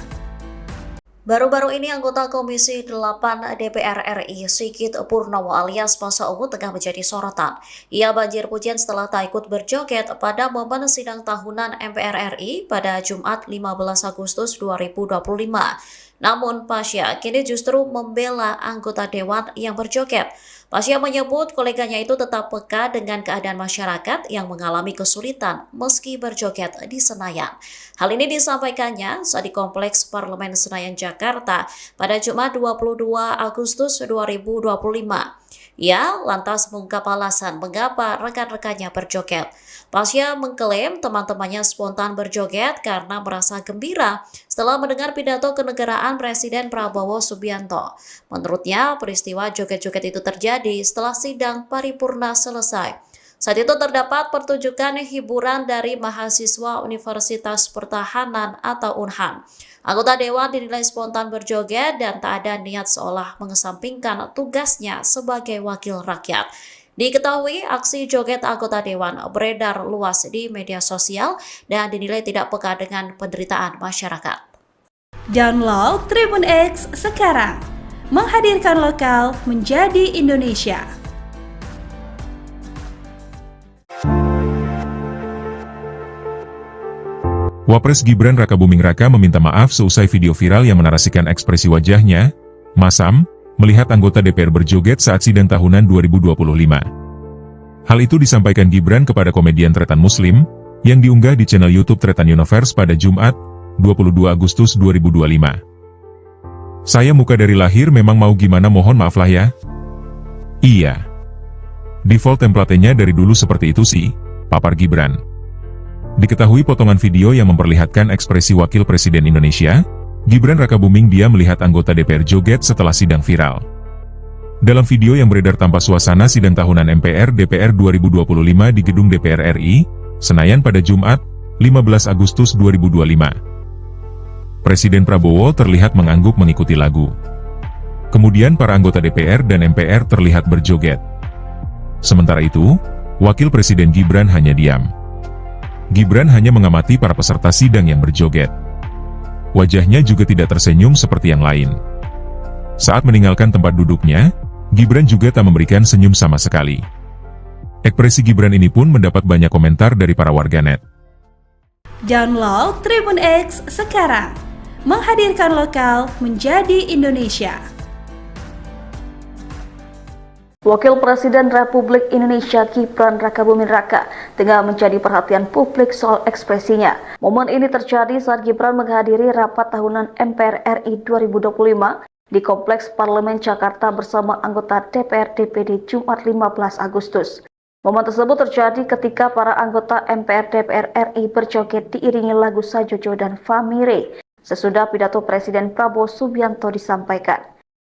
Baru-baru ini anggota Komisi 8 DPR RI Sigit Purnomo alias Masa Ungu tengah menjadi sorotan. Ia banjir pujian setelah tak ikut berjoget pada momen sidang tahunan MPR RI pada Jumat 15 Agustus 2025. Namun Pasha kini justru membela anggota dewan yang berjoget. Pasha menyebut koleganya itu tetap peka dengan keadaan masyarakat yang mengalami kesulitan meski berjoget di Senayan. Hal ini disampaikannya saat di Kompleks Parlemen Senayan Jakarta pada Jumat 22 Agustus 2025. Ia lantas mengungkap alasan mengapa rekan-rekannya berjoget. Pasha mengklaim teman-temannya spontan berjoget karena merasa gembira setelah mendengar pidato kenegaraan Presiden Prabowo Subianto. Menurutnya, peristiwa joget-joget itu terjadi setelah sidang paripurna selesai. Saat itu terdapat pertunjukan hiburan dari mahasiswa Universitas Pertahanan atau UNHAN. Anggota dewan dinilai spontan berjoget dan tak ada niat seolah mengesampingkan tugasnya sebagai wakil rakyat. Diketahui aksi joget anggota dewan beredar luas di media sosial dan dinilai tidak peka dengan penderitaan masyarakat. Download Tribun X sekarang, menghadirkan lokal menjadi Indonesia. Wapres Gibran Rakabuming Raka meminta maaf seusai video viral yang menarasikan ekspresi wajahnya, masam, melihat anggota DPR berjoget saat sidang tahunan 2025. Hal itu disampaikan Gibran kepada komedian Tretan Muslim, yang diunggah di channel YouTube Tretan Universe pada Jumat, 22 Agustus 2025. Saya muka dari lahir memang mau gimana mohon maaf lah ya. Iya. Default template-nya dari dulu seperti itu sih, papar Gibran. Diketahui potongan video yang memperlihatkan ekspresi Wakil Presiden Indonesia, Gibran Rakabuming dia melihat anggota DPR joget setelah sidang viral. Dalam video yang beredar tanpa suasana sidang tahunan MPR DPR 2025 di Gedung DPR RI, Senayan pada Jumat, 15 Agustus 2025. Presiden Prabowo terlihat mengangguk mengikuti lagu. Kemudian para anggota DPR dan MPR terlihat berjoget. Sementara itu, Wakil Presiden Gibran hanya diam. Gibran hanya mengamati para peserta sidang yang berjoget. Wajahnya juga tidak tersenyum seperti yang lain. Saat meninggalkan tempat duduknya, Gibran juga tak memberikan senyum sama sekali. Ekspresi Gibran ini pun mendapat banyak komentar dari para warganet. Download Tribun X sekarang, menghadirkan lokal menjadi Indonesia. Wakil Presiden Republik Indonesia Gibran Rakabuming Raka tengah menjadi perhatian publik soal ekspresinya. Momen ini terjadi saat Gibran menghadiri rapat tahunan MPR RI 2025 di Kompleks Parlemen Jakarta bersama anggota DPR DPD Jumat 15 Agustus. Momen tersebut terjadi ketika para anggota MPR DPR RI berjoget diiringi lagu Sajojo dan Famire sesudah pidato Presiden Prabowo Subianto disampaikan.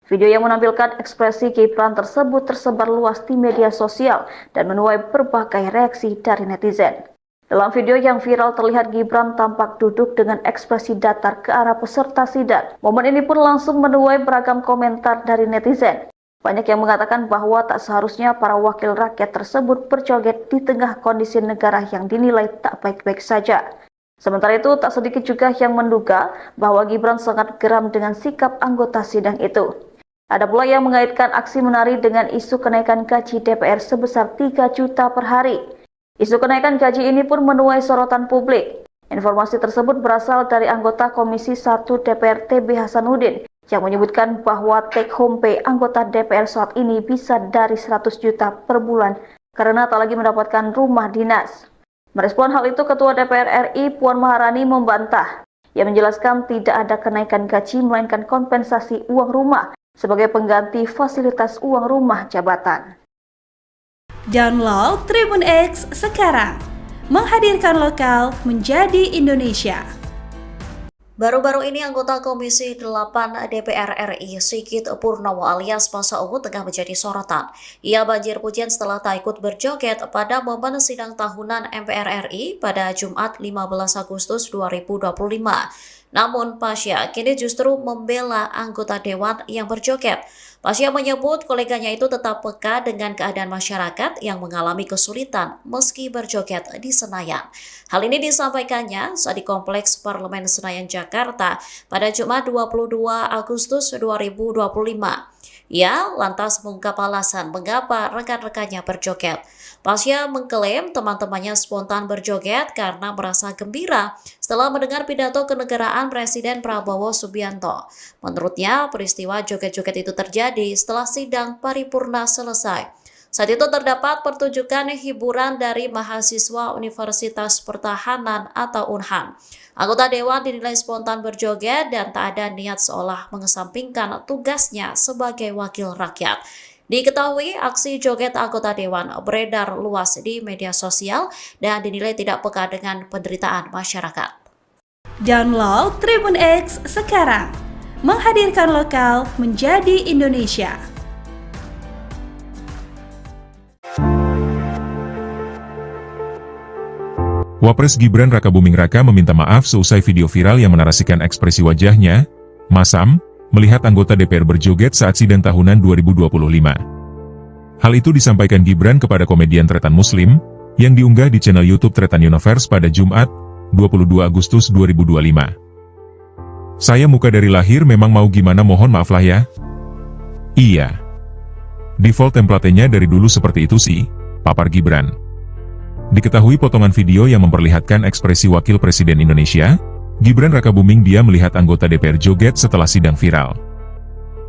Video yang menampilkan ekspresi Gibran tersebut tersebar luas di media sosial dan menuai berbagai reaksi dari netizen. Dalam video yang viral terlihat Gibran tampak duduk dengan ekspresi datar ke arah peserta sidang. Momen ini pun langsung menuai beragam komentar dari netizen. Banyak yang mengatakan bahwa tak seharusnya para wakil rakyat tersebut berjoget di tengah kondisi negara yang dinilai tak baik-baik saja. Sementara itu, tak sedikit juga yang menduga bahwa Gibran sangat geram dengan sikap anggota sidang itu. Ada pula yang mengaitkan aksi menari dengan isu kenaikan gaji DPR sebesar 3 juta per hari. Isu kenaikan gaji ini pun menuai sorotan publik. Informasi tersebut berasal dari anggota Komisi 1 DPR TB Hasanuddin yang menyebutkan bahwa take home pay anggota DPR saat ini bisa dari 100 juta per bulan karena tak lagi mendapatkan rumah dinas. Merespon hal itu, Ketua DPR RI Puan Maharani membantah. Ia menjelaskan tidak ada kenaikan gaji melainkan kompensasi uang rumah sebagai pengganti fasilitas uang rumah jabatan. Download Tribun X sekarang, menghadirkan lokal menjadi Indonesia. Baru-baru ini anggota Komisi 8 DPR RI Sigit Purnomo alias Masa Ungu tengah menjadi sorotan. Ia banjir pujian setelah tak ikut berjoget pada momen sidang tahunan MPR RI pada Jumat 15 Agustus 2025. Namun Pasha kini justru membela anggota dewan yang berjoget. Pasha menyebut koleganya itu tetap peka dengan keadaan masyarakat yang mengalami kesulitan meski berjoget di Senayan. Hal ini disampaikannya saat di Kompleks Parlemen Senayan Jakarta pada Jumat 22 Agustus 2025. Ia lantas mengungkap alasan mengapa rekan-rekannya berjoget. Pasha mengklaim teman-temannya spontan berjoget karena merasa gembira setelah mendengar pidato kenegaraan Presiden Prabowo Subianto. Menurutnya, peristiwa joget-joget itu terjadi setelah sidang paripurna selesai. Saat itu terdapat pertunjukan hiburan dari mahasiswa Universitas Pertahanan atau UNHAN. Anggota dewan dinilai spontan berjoget dan tak ada niat seolah mengesampingkan tugasnya sebagai wakil rakyat. Diketahui aksi joget anggota dewan beredar luas di media sosial dan dinilai tidak peka dengan penderitaan masyarakat. Download Tribun X sekarang, menghadirkan lokal menjadi Indonesia. Wapres Gibran Rakabuming Raka meminta maaf seusai video viral yang menarasikan ekspresi wajahnya, masam, melihat anggota DPR berjoget saat sidang tahunan 2025. Hal itu disampaikan Gibran kepada komedian Tretan Muslim, yang diunggah di channel YouTube Tretan Universe pada Jumat, 22 Agustus 2025. Saya muka dari lahir memang mau gimana mohon maaf lah ya. Iya. Default template-nya dari dulu seperti itu sih, papar Gibran. Diketahui potongan video yang memperlihatkan ekspresi Wakil Presiden Indonesia, Gibran Rakabuming dia melihat anggota DPR joget setelah sidang viral.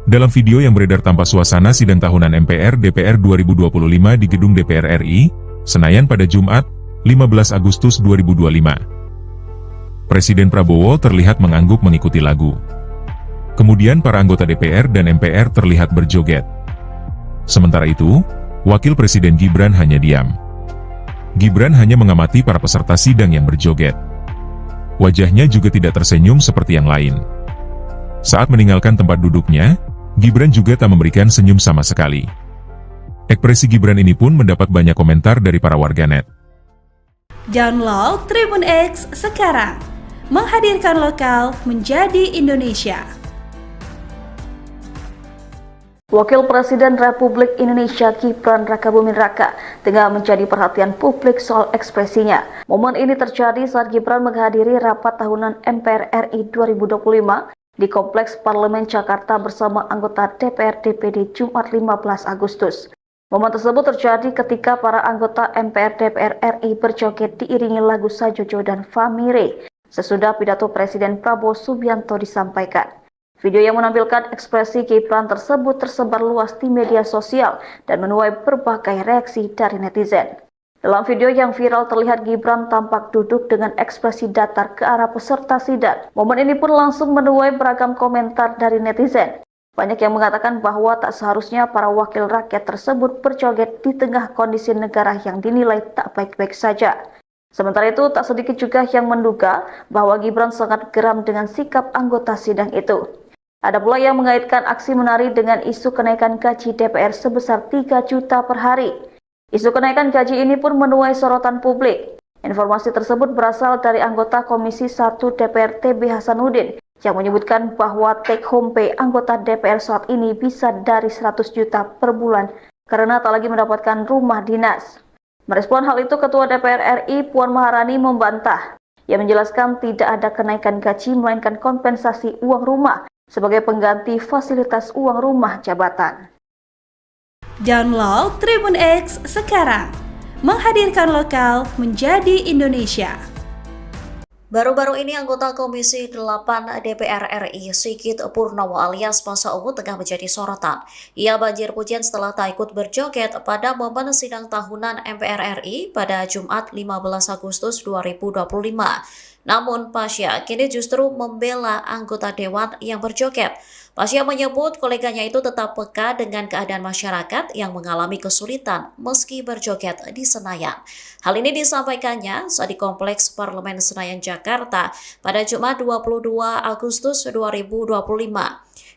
Dalam video yang beredar tanpa suasana sidang tahunan MPR DPR 2025 di gedung DPR RI, Senayan pada Jumat, 15 Agustus 2025. Presiden Prabowo terlihat mengangguk mengikuti lagu. Kemudian para anggota DPR dan MPR terlihat berjoget. Sementara itu, Wakil Presiden Gibran hanya diam. Gibran hanya mengamati para peserta sidang yang berjoget. Wajahnya juga tidak tersenyum seperti yang lain. Saat meninggalkan tempat duduknya, Gibran juga tak memberikan senyum sama sekali. Ekspresi Gibran ini pun mendapat banyak komentar dari para warganet. Download Tribun X sekarang, menghadirkan lokal menjadi Indonesia. Wakil Presiden Republik Indonesia Gibran Rakabuming Raka tengah menjadi perhatian publik soal ekspresinya. Momen ini terjadi saat Gibran menghadiri rapat tahunan MPR RI 2025 di Kompleks Parlemen Jakarta bersama anggota DPR DPD Jumat 15 Agustus. Momen tersebut terjadi ketika para anggota MPR DPR RI berjoget diiringi lagu Sajojo dan Famire sesudah pidato Presiden Prabowo Subianto disampaikan. Video yang menampilkan ekspresi Gibran tersebut tersebar luas di media sosial dan menuai berbagai reaksi dari netizen. Dalam video yang viral terlihat Gibran tampak duduk dengan ekspresi datar ke arah peserta sidang. Momen ini pun langsung menuai beragam komentar dari netizen. Banyak yang mengatakan bahwa tak seharusnya para wakil rakyat tersebut berjoget di tengah kondisi negara yang dinilai tak baik-baik saja. Sementara itu, tak sedikit juga yang menduga bahwa Gibran sangat geram dengan sikap anggota sidang itu. Ada pula yang mengaitkan aksi menari dengan isu kenaikan gaji DPR sebesar 3 juta per hari. Isu kenaikan gaji ini pun menuai sorotan publik. Informasi tersebut berasal dari anggota Komisi 1 DPR TB Hasanuddin yang menyebutkan bahwa take home pay anggota DPR saat ini bisa dari 100 juta per bulan karena tak lagi mendapatkan rumah dinas. Merespon hal itu, Ketua DPR RI Puan Maharani membantah. Ia menjelaskan tidak ada kenaikan gaji melainkan kompensasi uang rumah sebagai pengganti fasilitas uang rumah jabatan. Download Tribun X sekarang, menghadirkan lokal menjadi Indonesia. Baru-baru ini anggota Komisi 8 DPR RI Sigit Purnomo alias Masa Ungu tengah menjadi sorotan. Ia banjir pujian setelah tak ikut berjoget pada momen sidang tahunan MPR RI pada Jumat 15 Agustus 2025. Namun Pasha kini justru membela anggota dewan yang berjoget. Pasha menyebut koleganya itu tetap peka dengan keadaan masyarakat yang mengalami kesulitan meski berjoget di Senayan. Hal ini disampaikannya saat di Kompleks Parlemen Senayan, Jakarta pada Jumat 22 Agustus 2025.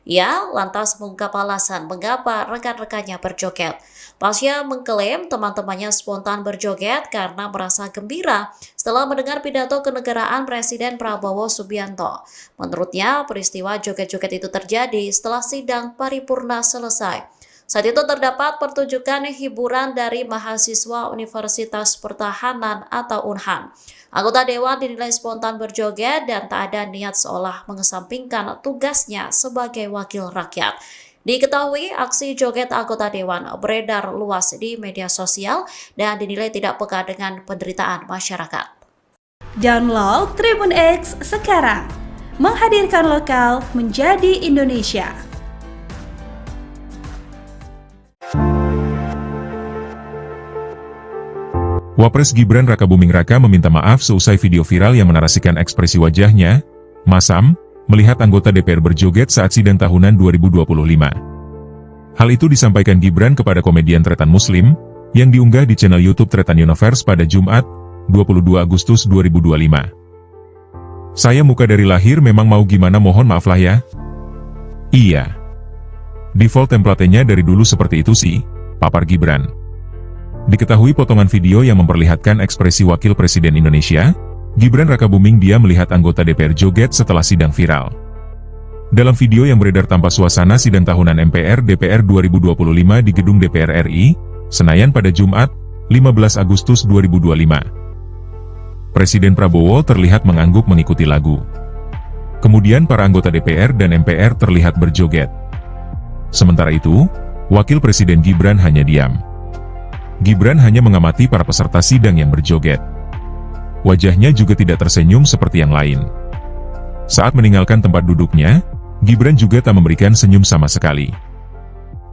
Ia lantas mengungkap alasan mengapa rekan-rekannya berjoget. Pasha mengklaim teman-temannya spontan berjoget karena merasa gembira setelah mendengar pidato kenegaraan Presiden Prabowo Subianto. Menurutnya, peristiwa joget-joget itu terjadi setelah sidang paripurna selesai. Saat itu terdapat pertunjukan hiburan dari mahasiswa Universitas Pertahanan atau UNHAN. Anggota dewan dinilai spontan berjoget dan tak ada niat seolah mengesampingkan tugasnya sebagai wakil rakyat. Diketahui aksi joget anggota dewan beredar luas di media sosial dan dinilai tidak peka dengan penderitaan masyarakat. Download Tribun X sekarang, menghadirkan lokal menjadi Indonesia. Wapres Gibran Rakabuming Raka meminta maaf seusai video viral yang menarasikan ekspresi wajahnya, masam, melihat anggota DPR berjoget saat sidang tahunan 2025. Hal itu disampaikan Gibran kepada komedian Tretan Muslim, yang diunggah di channel YouTube Tretan Universe pada Jumat, 22 Agustus 2025. Saya muka dari lahir memang mau gimana mohon maaf lah ya. Iya. Default template-nya dari dulu seperti itu sih, papar Gibran. Diketahui potongan video yang memperlihatkan ekspresi Wakil Presiden Indonesia, Gibran Rakabuming dia melihat anggota DPR joget setelah sidang viral. Dalam video yang beredar tanpa suasana sidang tahunan MPR DPR 2025 di gedung DPR RI, Senayan pada Jumat, 15 Agustus 2025. Presiden Prabowo terlihat mengangguk mengikuti lagu. Kemudian para anggota DPR dan MPR terlihat berjoget. Sementara itu, Wakil Presiden Gibran hanya diam. Gibran hanya mengamati para peserta sidang yang berjoget. Wajahnya juga tidak tersenyum seperti yang lain. Saat meninggalkan tempat duduknya, Gibran juga tak memberikan senyum sama sekali.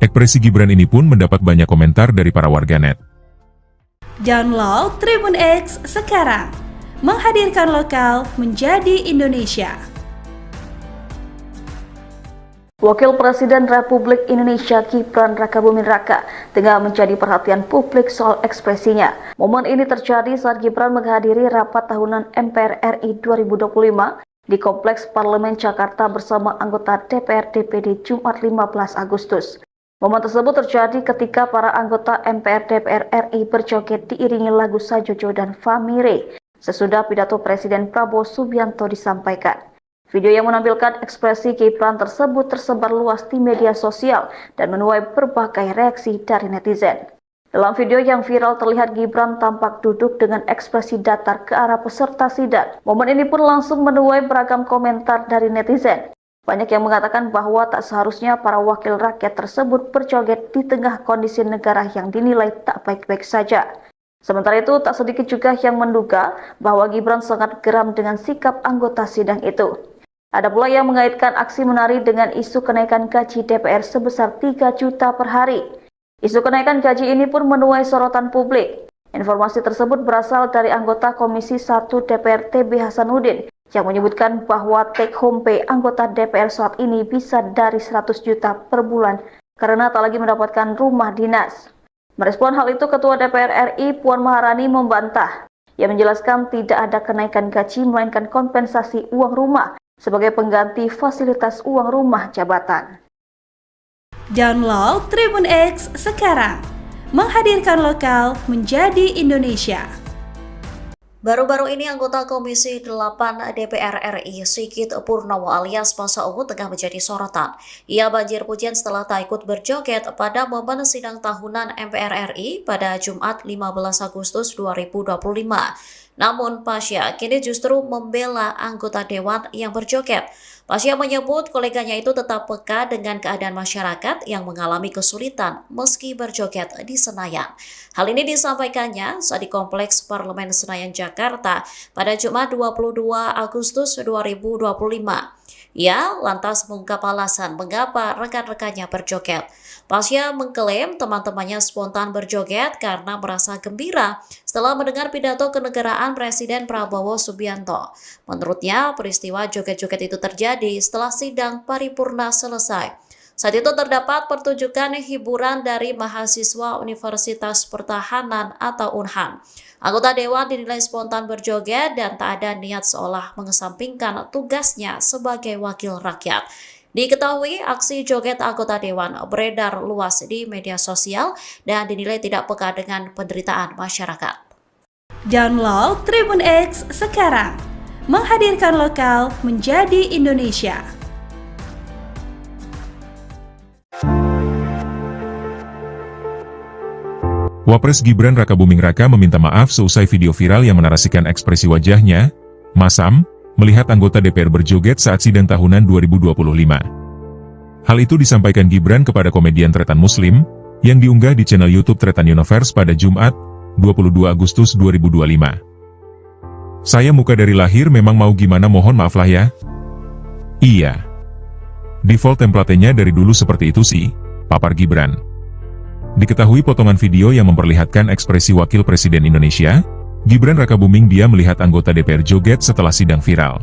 Ekspresi Gibran ini pun mendapat banyak komentar dari para warganet. Download Tribun X sekarang, menghadirkan lokal menjadi Indonesia. Wakil Presiden Republik Indonesia Gibran Rakabuming Raka tengah menjadi perhatian publik soal ekspresinya. Momen ini terjadi saat Gibran menghadiri rapat tahunan MPR RI 2025 di Kompleks Parlemen Jakarta bersama anggota DPR DPD Jumat 15 Agustus. Momen tersebut terjadi ketika para anggota MPR DPR RI berjoget diiringi lagu Sajojo dan Famire sesudah pidato Presiden Prabowo Subianto disampaikan. Video yang menampilkan ekspresi Gibran tersebut tersebar luas di media sosial dan menuai berbagai reaksi dari netizen. Dalam video yang viral terlihat Gibran tampak duduk dengan ekspresi datar ke arah peserta sidang. Momen ini pun langsung menuai beragam komentar dari netizen. Banyak yang mengatakan bahwa tak seharusnya para wakil rakyat tersebut berjoget di tengah kondisi negara yang dinilai tak baik-baik saja. Sementara itu, tak sedikit juga yang menduga bahwa Gibran sangat geram dengan sikap anggota sidang itu. Ada pula yang mengaitkan aksi menari dengan isu kenaikan gaji DPR sebesar 3 juta per hari. Isu kenaikan gaji ini pun menuai sorotan publik. Informasi tersebut berasal dari anggota Komisi 1 DPR TB Hasanuddin yang menyebutkan bahwa take home pay anggota DPR saat ini bisa dari 100 juta per bulan karena tak lagi mendapatkan rumah dinas. Merespon hal itu, Ketua DPR RI Puan Maharani membantah. Ia menjelaskan tidak ada kenaikan gaji melainkan kompensasi uang rumah sebagai pengganti fasilitas uang rumah jabatan. Download Tribun X sekarang, menghadirkan lokal menjadi Indonesia. Baru-baru ini anggota Komisi 8 DPR RI Sigit Purnomo alias Masa Ungu tengah menjadi sorotan. Ia banjir pujian setelah tak ikut berjoget pada momen sidang tahunan MPR RI pada Jumat 15 Agustus 2025. Namun Pasha kini justru membela anggota dewan yang berjoget. Pasha menyebut koleganya itu tetap peka dengan keadaan masyarakat yang mengalami kesulitan meski berjoget di Senayan. Hal ini disampaikannya saat di Kompleks Parlemen Senayan, Jakarta pada Jumat 22 Agustus 2025. Ia lantas mengungkap alasan mengapa rekan-rekannya berjoget. Pasha mengklaim teman-temannya spontan berjoget karena merasa gembira setelah mendengar pidato kenegaraan Presiden Prabowo Subianto. Menurutnya, peristiwa joget-joget itu terjadi setelah sidang paripurna selesai. Saat itu terdapat pertunjukan hiburan dari mahasiswa Universitas Pertahanan atau UNHAN. Anggota dewan dinilai spontan berjoget dan tak ada niat seolah mengesampingkan tugasnya sebagai wakil rakyat. Diketahui aksi joget anggota dewan beredar luas di media sosial dan dinilai tidak peka dengan penderitaan masyarakat. Download Tribun X sekarang, menghadirkan lokal menjadi Indonesia. Wapres Gibran Rakabuming Raka meminta maaf seusai video viral yang menarasikan ekspresi wajahnya, masam, melihat anggota DPR berjoget saat sidang tahunan 2025. Hal itu disampaikan Gibran kepada komedian Tretan Muslim, yang diunggah di channel YouTube Tretan Universe pada Jumat, 22 Agustus 2025. Saya muka dari lahir memang mau gimana mohon maaf lah ya. Iya. Default templatenya dari dulu seperti itu sih, papar Gibran. Diketahui potongan video yang memperlihatkan ekspresi Wakil Presiden Indonesia, Gibran Rakabuming dia melihat anggota DPR joget setelah sidang viral.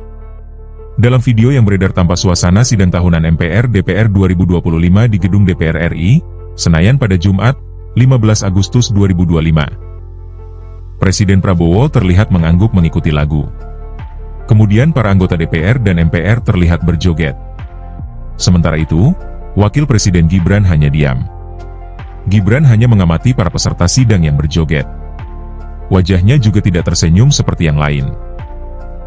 Dalam video yang beredar tanpa suasana sidang tahunan MPR DPR 2025 di gedung DPR RI, Senayan pada Jumat, 15 Agustus 2025. Presiden Prabowo terlihat mengangguk mengikuti lagu. Kemudian para anggota DPR dan MPR terlihat berjoget. Sementara itu, Wakil Presiden Gibran hanya diam. Gibran hanya mengamati para peserta sidang yang berjoget. Wajahnya juga tidak tersenyum seperti yang lain.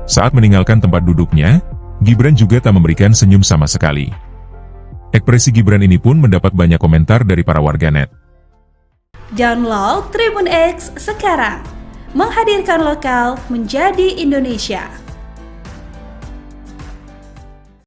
Saat meninggalkan tempat duduknya, Gibran juga tak memberikan senyum sama sekali. Ekspresi Gibran ini pun mendapat banyak komentar dari para warganet. Download Tribun X sekarang, menghadirkan lokal menjadi Indonesia.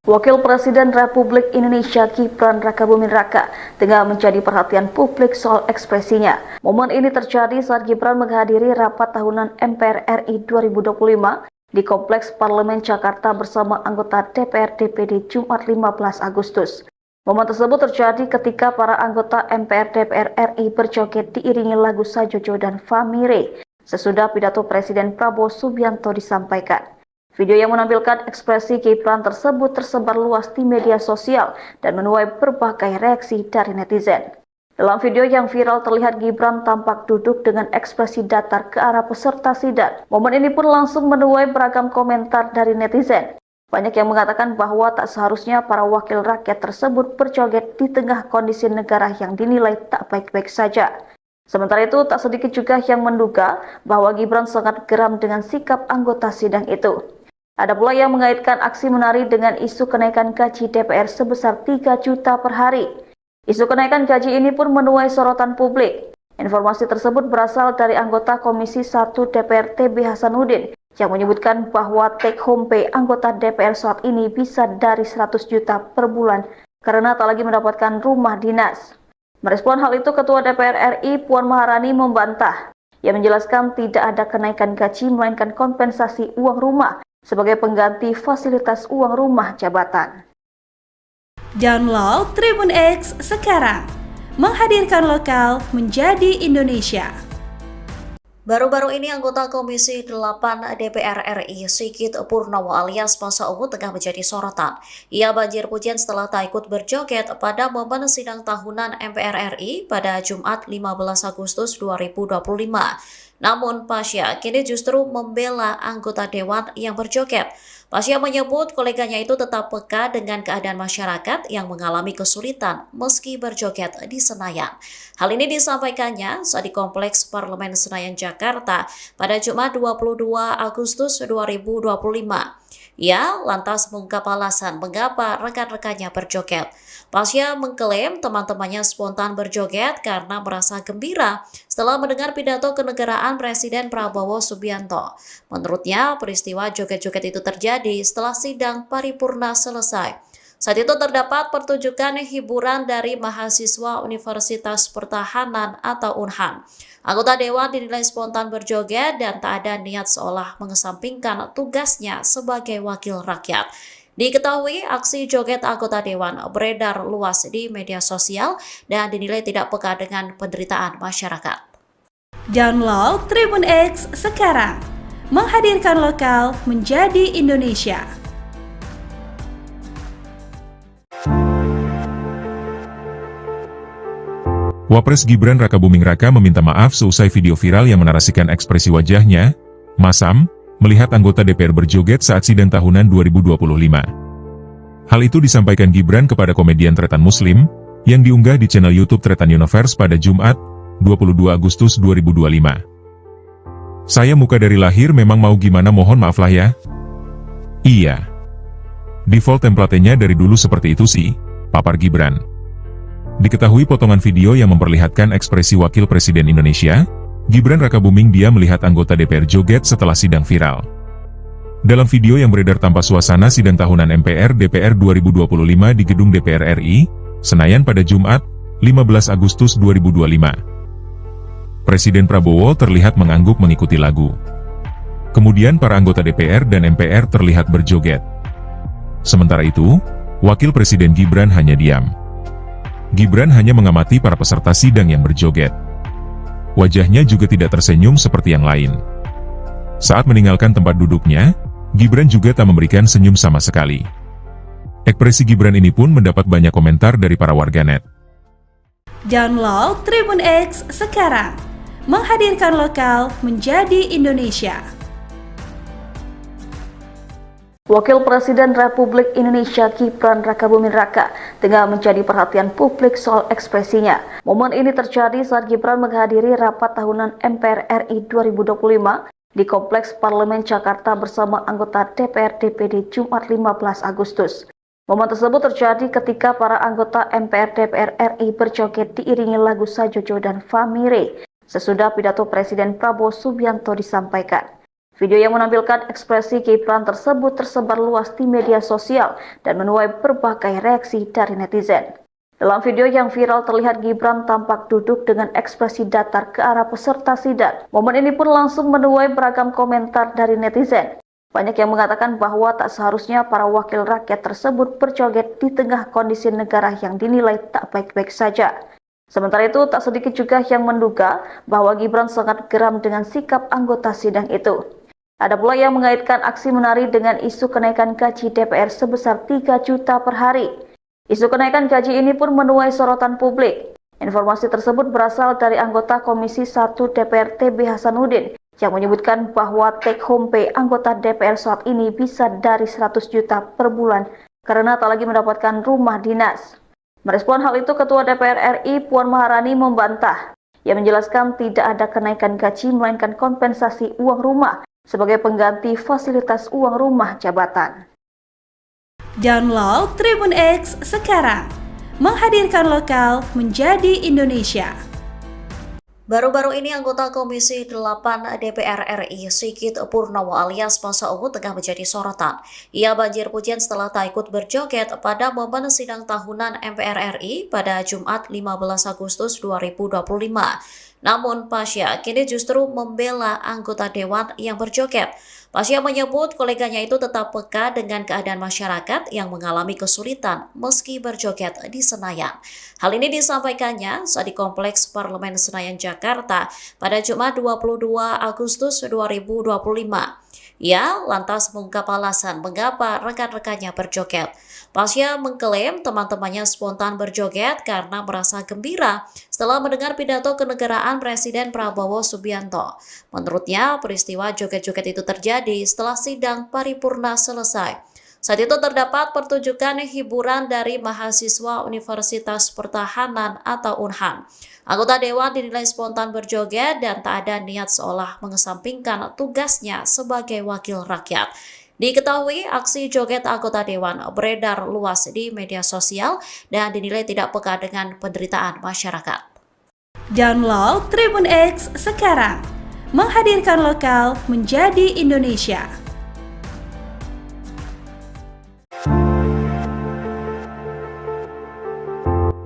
Wakil Presiden Republik Indonesia Gibran Rakabuming Raka tengah menjadi perhatian publik soal ekspresinya. Momen ini terjadi saat Gibran menghadiri rapat tahunan MPR RI 2025 di Kompleks Parlemen Jakarta bersama anggota DPR DPD Jumat 15 Agustus. Momen tersebut terjadi ketika para anggota MPR DPR RI berjoget diiringi lagu Sajojo dan Famire sesudah pidato Presiden Prabowo Subianto disampaikan. Video yang menampilkan ekspresi Gibran tersebut tersebar luas di media sosial dan menuai berbagai reaksi dari netizen. Dalam video yang viral terlihat Gibran tampak duduk dengan ekspresi datar ke arah peserta sidang. Momen ini pun langsung menuai beragam komentar dari netizen. Banyak yang mengatakan bahwa tak seharusnya para wakil rakyat tersebut berjoget di tengah kondisi negara yang dinilai tak baik-baik saja. Sementara itu, tak sedikit juga yang menduga bahwa Gibran sangat geram dengan sikap anggota sidang itu. Ada pula yang mengaitkan aksi menari dengan isu kenaikan gaji DPR sebesar 3 juta per hari. Isu kenaikan gaji ini pun menuai sorotan publik. Informasi tersebut berasal dari anggota Komisi 1 DPR TB Hasanuddin yang menyebutkan bahwa take home pay anggota DPR saat ini bisa dari 100 juta per bulan karena tak lagi mendapatkan rumah dinas. Merespon hal itu, Ketua DPR RI Puan Maharani membantah. Ia menjelaskan tidak ada kenaikan gaji melainkan kompensasi uang rumah sebagai pengganti fasilitas uang rumah jabatan. Download Tribun X sekarang, menghadirkan lokal menjadi Indonesia. Baru-baru ini anggota Komisi 8 DPR RI Sigit Purnomo alias Masa Ungu tengah menjadi sorotan. Ia banjir pujian setelah tak ikut berjoget pada momen sidang tahunan MPR RI pada Jumat 15 Agustus 2025. Namun Pasha kini justru membela anggota dewan yang berjoget. Pasha menyebut koleganya itu tetap peka dengan keadaan masyarakat yang mengalami kesulitan meski berjoget di Senayan. Hal ini disampaikannya saat di Kompleks Parlemen Senayan, Jakarta pada Jumat 22 Agustus 2025. Ia lantas mengungkap alasan mengapa rekan-rekannya berjoget. Pasha mengklaim teman-temannya spontan berjoget karena merasa gembira setelah mendengar pidato kenegaraan Presiden Prabowo Subianto. Menurutnya, peristiwa joget-joget itu terjadi setelah sidang paripurna selesai. Saat itu terdapat pertunjukan hiburan dari mahasiswa Universitas Pertahanan atau UNHAN. Anggota dewan dinilai spontan berjoget dan tak ada niat seolah mengesampingkan tugasnya sebagai wakil rakyat. Diketahui aksi joget anggota dewan beredar luas di media sosial dan dinilai tidak peka dengan penderitaan masyarakat. Download Tribun X sekarang, menghadirkan lokal menjadi Indonesia. Wapres Gibran Rakabuming Raka meminta maaf seusai video viral yang menarasikan ekspresi wajahnya, masam, melihat anggota DPR berjoget saat sidang tahunan 2025. Hal itu disampaikan Gibran kepada komedian Tretan Muslim, yang diunggah di channel YouTube Tretan Universe pada Jumat, 22 Agustus 2025. Saya muka dari lahir memang mau gimana mohon maaf lah ya. Iya. Default template-nya dari dulu seperti itu sih, papar Gibran. Diketahui potongan video yang memperlihatkan ekspresi Wakil Presiden Indonesia, Gibran Rakabuming dia melihat anggota DPR joget setelah sidang viral. Dalam video yang beredar tanpa suasana sidang tahunan MPR DPR 2025 di gedung DPR RI, Senayan pada Jumat, 15 Agustus 2025. Presiden Prabowo terlihat mengangguk mengikuti lagu. Kemudian para anggota DPR dan MPR terlihat berjoget. Sementara itu, Wakil Presiden Gibran hanya diam. Gibran hanya mengamati para peserta sidang yang berjoget. Wajahnya juga tidak tersenyum seperti yang lain. Saat meninggalkan tempat duduknya, Gibran juga tak memberikan senyum sama sekali. Ekspresi Gibran ini pun mendapat banyak komentar dari para warganet. Download Tribun X sekarang, menghadirkan lokal menjadi Indonesia. Wakil Presiden Republik Indonesia Gibran Rakabuming Raka tengah menjadi perhatian publik soal ekspresinya. Momen ini terjadi saat Gibran menghadiri rapat tahunan MPR RI 2025 di Kompleks Parlemen Jakarta bersama anggota DPR DPD Jumat 15 Agustus. Momen tersebut terjadi ketika para anggota MPR DPR RI berjoget diiringi lagu Sajojo dan Famire sesudah pidato Presiden Prabowo Subianto disampaikan. Video yang menampilkan ekspresi Gibran tersebut tersebar luas di media sosial dan menuai berbagai reaksi dari netizen. Dalam video yang viral terlihat Gibran tampak duduk dengan ekspresi datar ke arah peserta sidang. Momen ini pun langsung menuai beragam komentar dari netizen. Banyak yang mengatakan bahwa tak seharusnya para wakil rakyat tersebut berjoget di tengah kondisi negara yang dinilai tak baik-baik saja. Sementara itu, tak sedikit juga yang menduga bahwa Gibran sangat geram dengan sikap anggota sidang itu. Ada pula yang mengaitkan aksi menari dengan isu kenaikan gaji DPR sebesar 3 juta per hari. Isu kenaikan gaji ini pun menuai sorotan publik. Informasi tersebut berasal dari anggota Komisi 1 DPR TB Hasanuddin yang menyebutkan bahwa take home pay anggota DPR saat ini bisa dari 100 juta per bulan karena tak lagi mendapatkan rumah dinas. Merespon hal itu, Ketua DPR RI Puan Maharani membantah. Ia menjelaskan tidak ada kenaikan gaji melainkan kompensasi uang rumah sebagai pengganti fasilitas uang rumah jabatan. Download Tribun X sekarang, menghadirkan lokal menjadi Indonesia. Baru-baru ini anggota Komisi 8 DPR RI Sigit Purnomo alias Masa Ungu tengah menjadi sorotan. Ia banjir pujian setelah tak ikut berjoget pada momen sidang tahunan MPR RI pada Jumat 15 Agustus 2025. Namun Pasha kini justru membela anggota dewan yang berjoget. Pasha menyebut koleganya itu tetap peka dengan keadaan masyarakat yang mengalami kesulitan meski berjoget di Senayan. Hal ini disampaikannya saat di Kompleks Parlemen Senayan, Jakarta pada Jumat 22 Agustus 2025. Ia lantas mengungkap alasan mengapa rekan-rekannya berjoget. Pasha mengklaim teman-temannya spontan berjoget karena merasa gembira setelah mendengar pidato kenegaraan Presiden Prabowo Subianto. Menurutnya, peristiwa joget-joget itu terjadi setelah sidang paripurna selesai. Saat itu terdapat pertunjukan hiburan dari mahasiswa Universitas Pertahanan atau UNHAN. Anggota dewan dinilai spontan berjoget dan tak ada niat seolah mengesampingkan tugasnya sebagai wakil rakyat. Diketahui aksi joget anggota dewan beredar luas di media sosial dan dinilai tidak peka dengan penderitaan masyarakat. Download Tribun X sekarang, menghadirkan lokal menjadi Indonesia.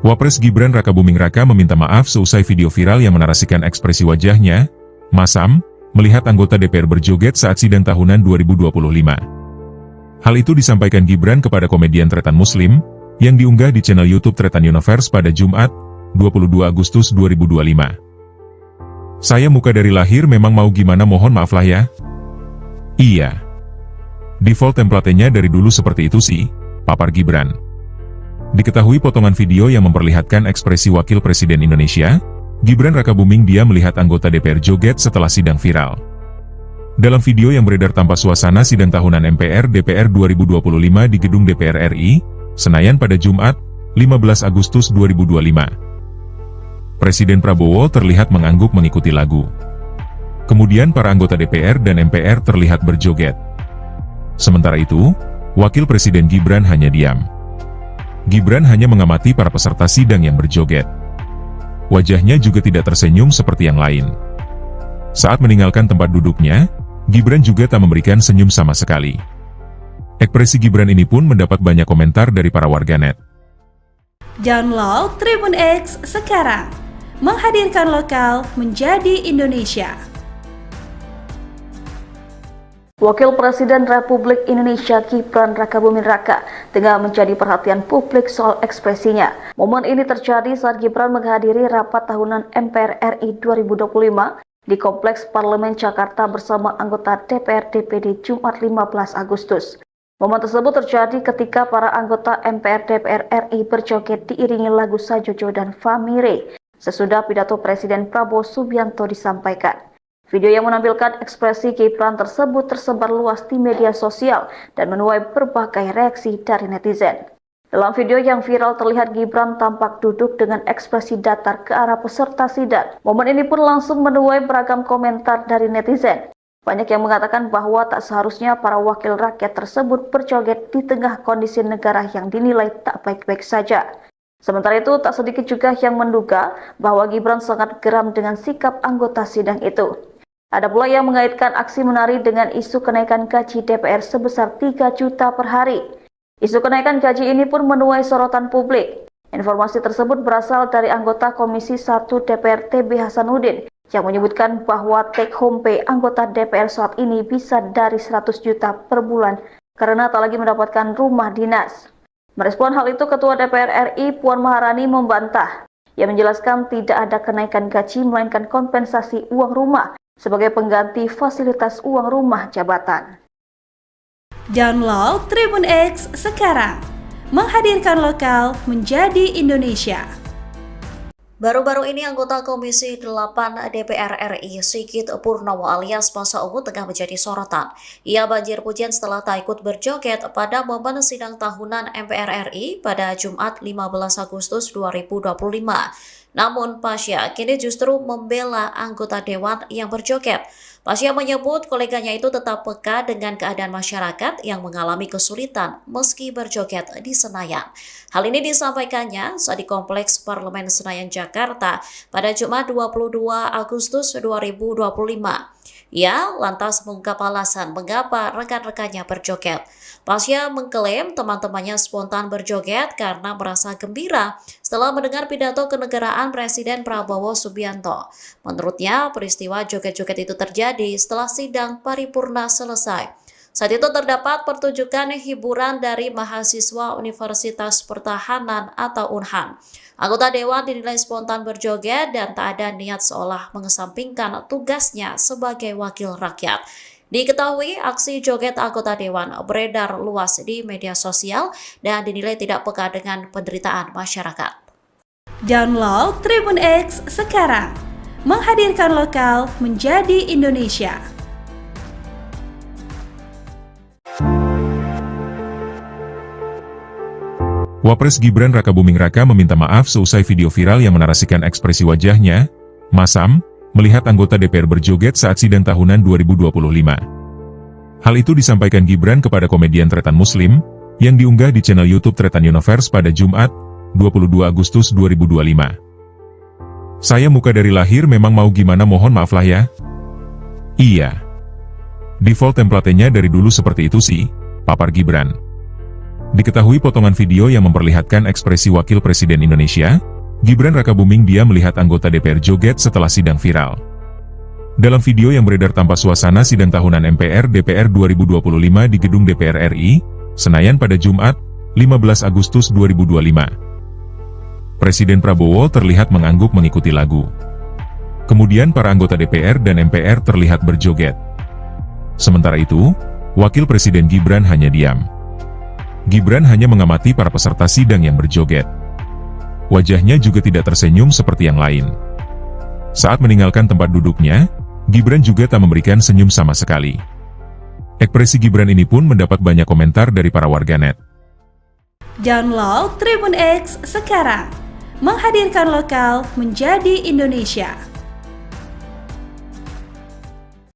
Wapres Gibran Rakabuming Raka meminta maaf seusai video viral yang menarasikan ekspresi wajahnya, masam, melihat anggota DPR berjoget saat sidang tahunan 2025. Hal itu disampaikan Gibran kepada komedian Tretan Muslim, yang diunggah di channel YouTube Tretan Universe pada Jumat, 22 Agustus 2025. Saya muka dari lahir memang mau gimana mohon maaf lah ya. Iya. Default template-nya dari dulu seperti itu sih, papar Gibran. Diketahui potongan video yang memperlihatkan ekspresi Wakil Presiden Indonesia, Gibran Rakabuming dia melihat anggota DPR joget setelah sidang viral. Dalam video yang beredar tanpa suasana sidang tahunan MPR DPR 2025 di Gedung DPR RI, Senayan pada Jumat, 15 Agustus 2025. Presiden Prabowo terlihat mengangguk mengikuti lagu. Kemudian para anggota DPR dan MPR terlihat berjoget. Sementara itu, Wakil Presiden Gibran hanya diam. Gibran hanya mengamati para peserta sidang yang berjoget. Wajahnya juga tidak tersenyum seperti yang lain. Saat meninggalkan tempat duduknya, Gibran juga tak memberikan senyum sama sekali. Ekspresi Gibran ini pun mendapat banyak komentar dari para warganet. Download Tribun X sekarang, menghadirkan lokal menjadi Indonesia. Wakil Presiden Republik Indonesia Gibran Rakabuming Raka tengah menjadi perhatian publik soal ekspresinya. Momen ini terjadi saat Gibran menghadiri rapat tahunan MPR RI 2025 di Kompleks Parlemen Jakarta bersama anggota DPR DPD Jumat 15 Agustus. Momen tersebut terjadi ketika para anggota MPR DPR RI berjoget diiringi lagu Sajojo dan Famire sesudah pidato Presiden Prabowo Subianto disampaikan. Video yang menampilkan ekspresi Gibran tersebut tersebar luas di media sosial dan menuai berbagai reaksi dari netizen. Dalam video yang viral terlihat Gibran tampak duduk dengan ekspresi datar ke arah peserta sidang. Momen ini pun langsung menuai beragam komentar dari netizen. Banyak yang mengatakan bahwa tak seharusnya para wakil rakyat tersebut berjoget di tengah kondisi negara yang dinilai tak baik-baik saja. Sementara itu, tak sedikit juga yang menduga bahwa Gibran sangat geram dengan sikap anggota sidang itu. Ada pula yang mengaitkan aksi menari dengan isu kenaikan gaji DPR sebesar 3 juta per hari. Isu kenaikan gaji ini pun menuai sorotan publik. Informasi tersebut berasal dari anggota Komisi 1 DPR TB Hasanuddin yang menyebutkan bahwa take home pay anggota DPR saat ini bisa dari 100 juta per bulan karena tak lagi mendapatkan rumah dinas. Merespon hal itu, Ketua DPR RI Puan Maharani membantah. Ia menjelaskan tidak ada kenaikan gaji melainkan kompensasi uang rumah sebagai pengganti fasilitas uang rumah jabatan. Download Tribun X sekarang, menghadirkan lokal menjadi Indonesia. Baru-baru ini anggota Komisi 8 DPR RI Sigit Purnomo alias Masa Ungu tengah menjadi sorotan. Ia banjir pujian setelah tak ikut berjoget pada momen sidang tahunan MPR RI pada Jumat 15 Agustus 2025. Namun Pasha kini justru membela anggota dewan yang berjoget. Pasha menyebut koleganya itu tetap peka dengan keadaan masyarakat yang mengalami kesulitan meski berjoget di Senayan. Hal ini disampaikannya saat di Kompleks Parlemen Senayan, Jakarta pada Jumat 22 Agustus 2025. Ia lantas mengungkap alasan mengapa rekan-rekannya berjoget. Pasha mengklaim teman-temannya spontan berjoget karena merasa gembira setelah mendengar pidato kenegaraan Presiden Prabowo Subianto. Menurutnya, peristiwa joget-joget itu terjadi setelah sidang paripurna selesai. Saat itu terdapat pertunjukan hiburan dari mahasiswa Universitas Pertahanan atau UNHAN. Anggota Dewan dinilai spontan berjoget dan tak ada niat seolah mengesampingkan tugasnya sebagai wakil rakyat. Diketahui aksi joget anggota Dewan beredar luas di media sosial dan dinilai tidak peka dengan penderitaan masyarakat. Download Tribun X sekarang, menghadirkan lokal menjadi Indonesia. Wapres Gibran Rakabuming Raka meminta maaf seusai video viral yang menarasikan ekspresi wajahnya, masam, melihat anggota DPR berjoget saat sidang tahunan 2025. Hal itu disampaikan Gibran kepada komedian Tretan Muslim, yang diunggah di channel YouTube Tretan Universe pada Jumat, 22 Agustus 2025. Saya muka dari lahir memang mau gimana mohon maaf lah ya. Iya. Default templatenya dari dulu seperti itu sih, papar Gibran. Diketahui potongan video yang memperlihatkan ekspresi Wakil Presiden Indonesia, Gibran Rakabuming dia melihat anggota DPR joget setelah sidang viral. Dalam video yang beredar tanpa suasana sidang tahunan MPR DPR 2025 di Gedung DPR RI, Senayan pada Jumat, 15 Agustus 2025. Presiden Prabowo terlihat mengangguk mengikuti lagu. Kemudian para anggota DPR dan MPR terlihat berjoget. Sementara itu, Wakil Presiden Gibran hanya diam. Gibran hanya mengamati para peserta sidang yang berjoget. Wajahnya juga tidak tersenyum seperti yang lain. Saat meninggalkan tempat duduknya, Gibran juga tak memberikan senyum sama sekali. Ekspresi Gibran ini pun mendapat banyak komentar dari para warganet. Download Tribun X sekarang, menghadirkan lokal menjadi Indonesia.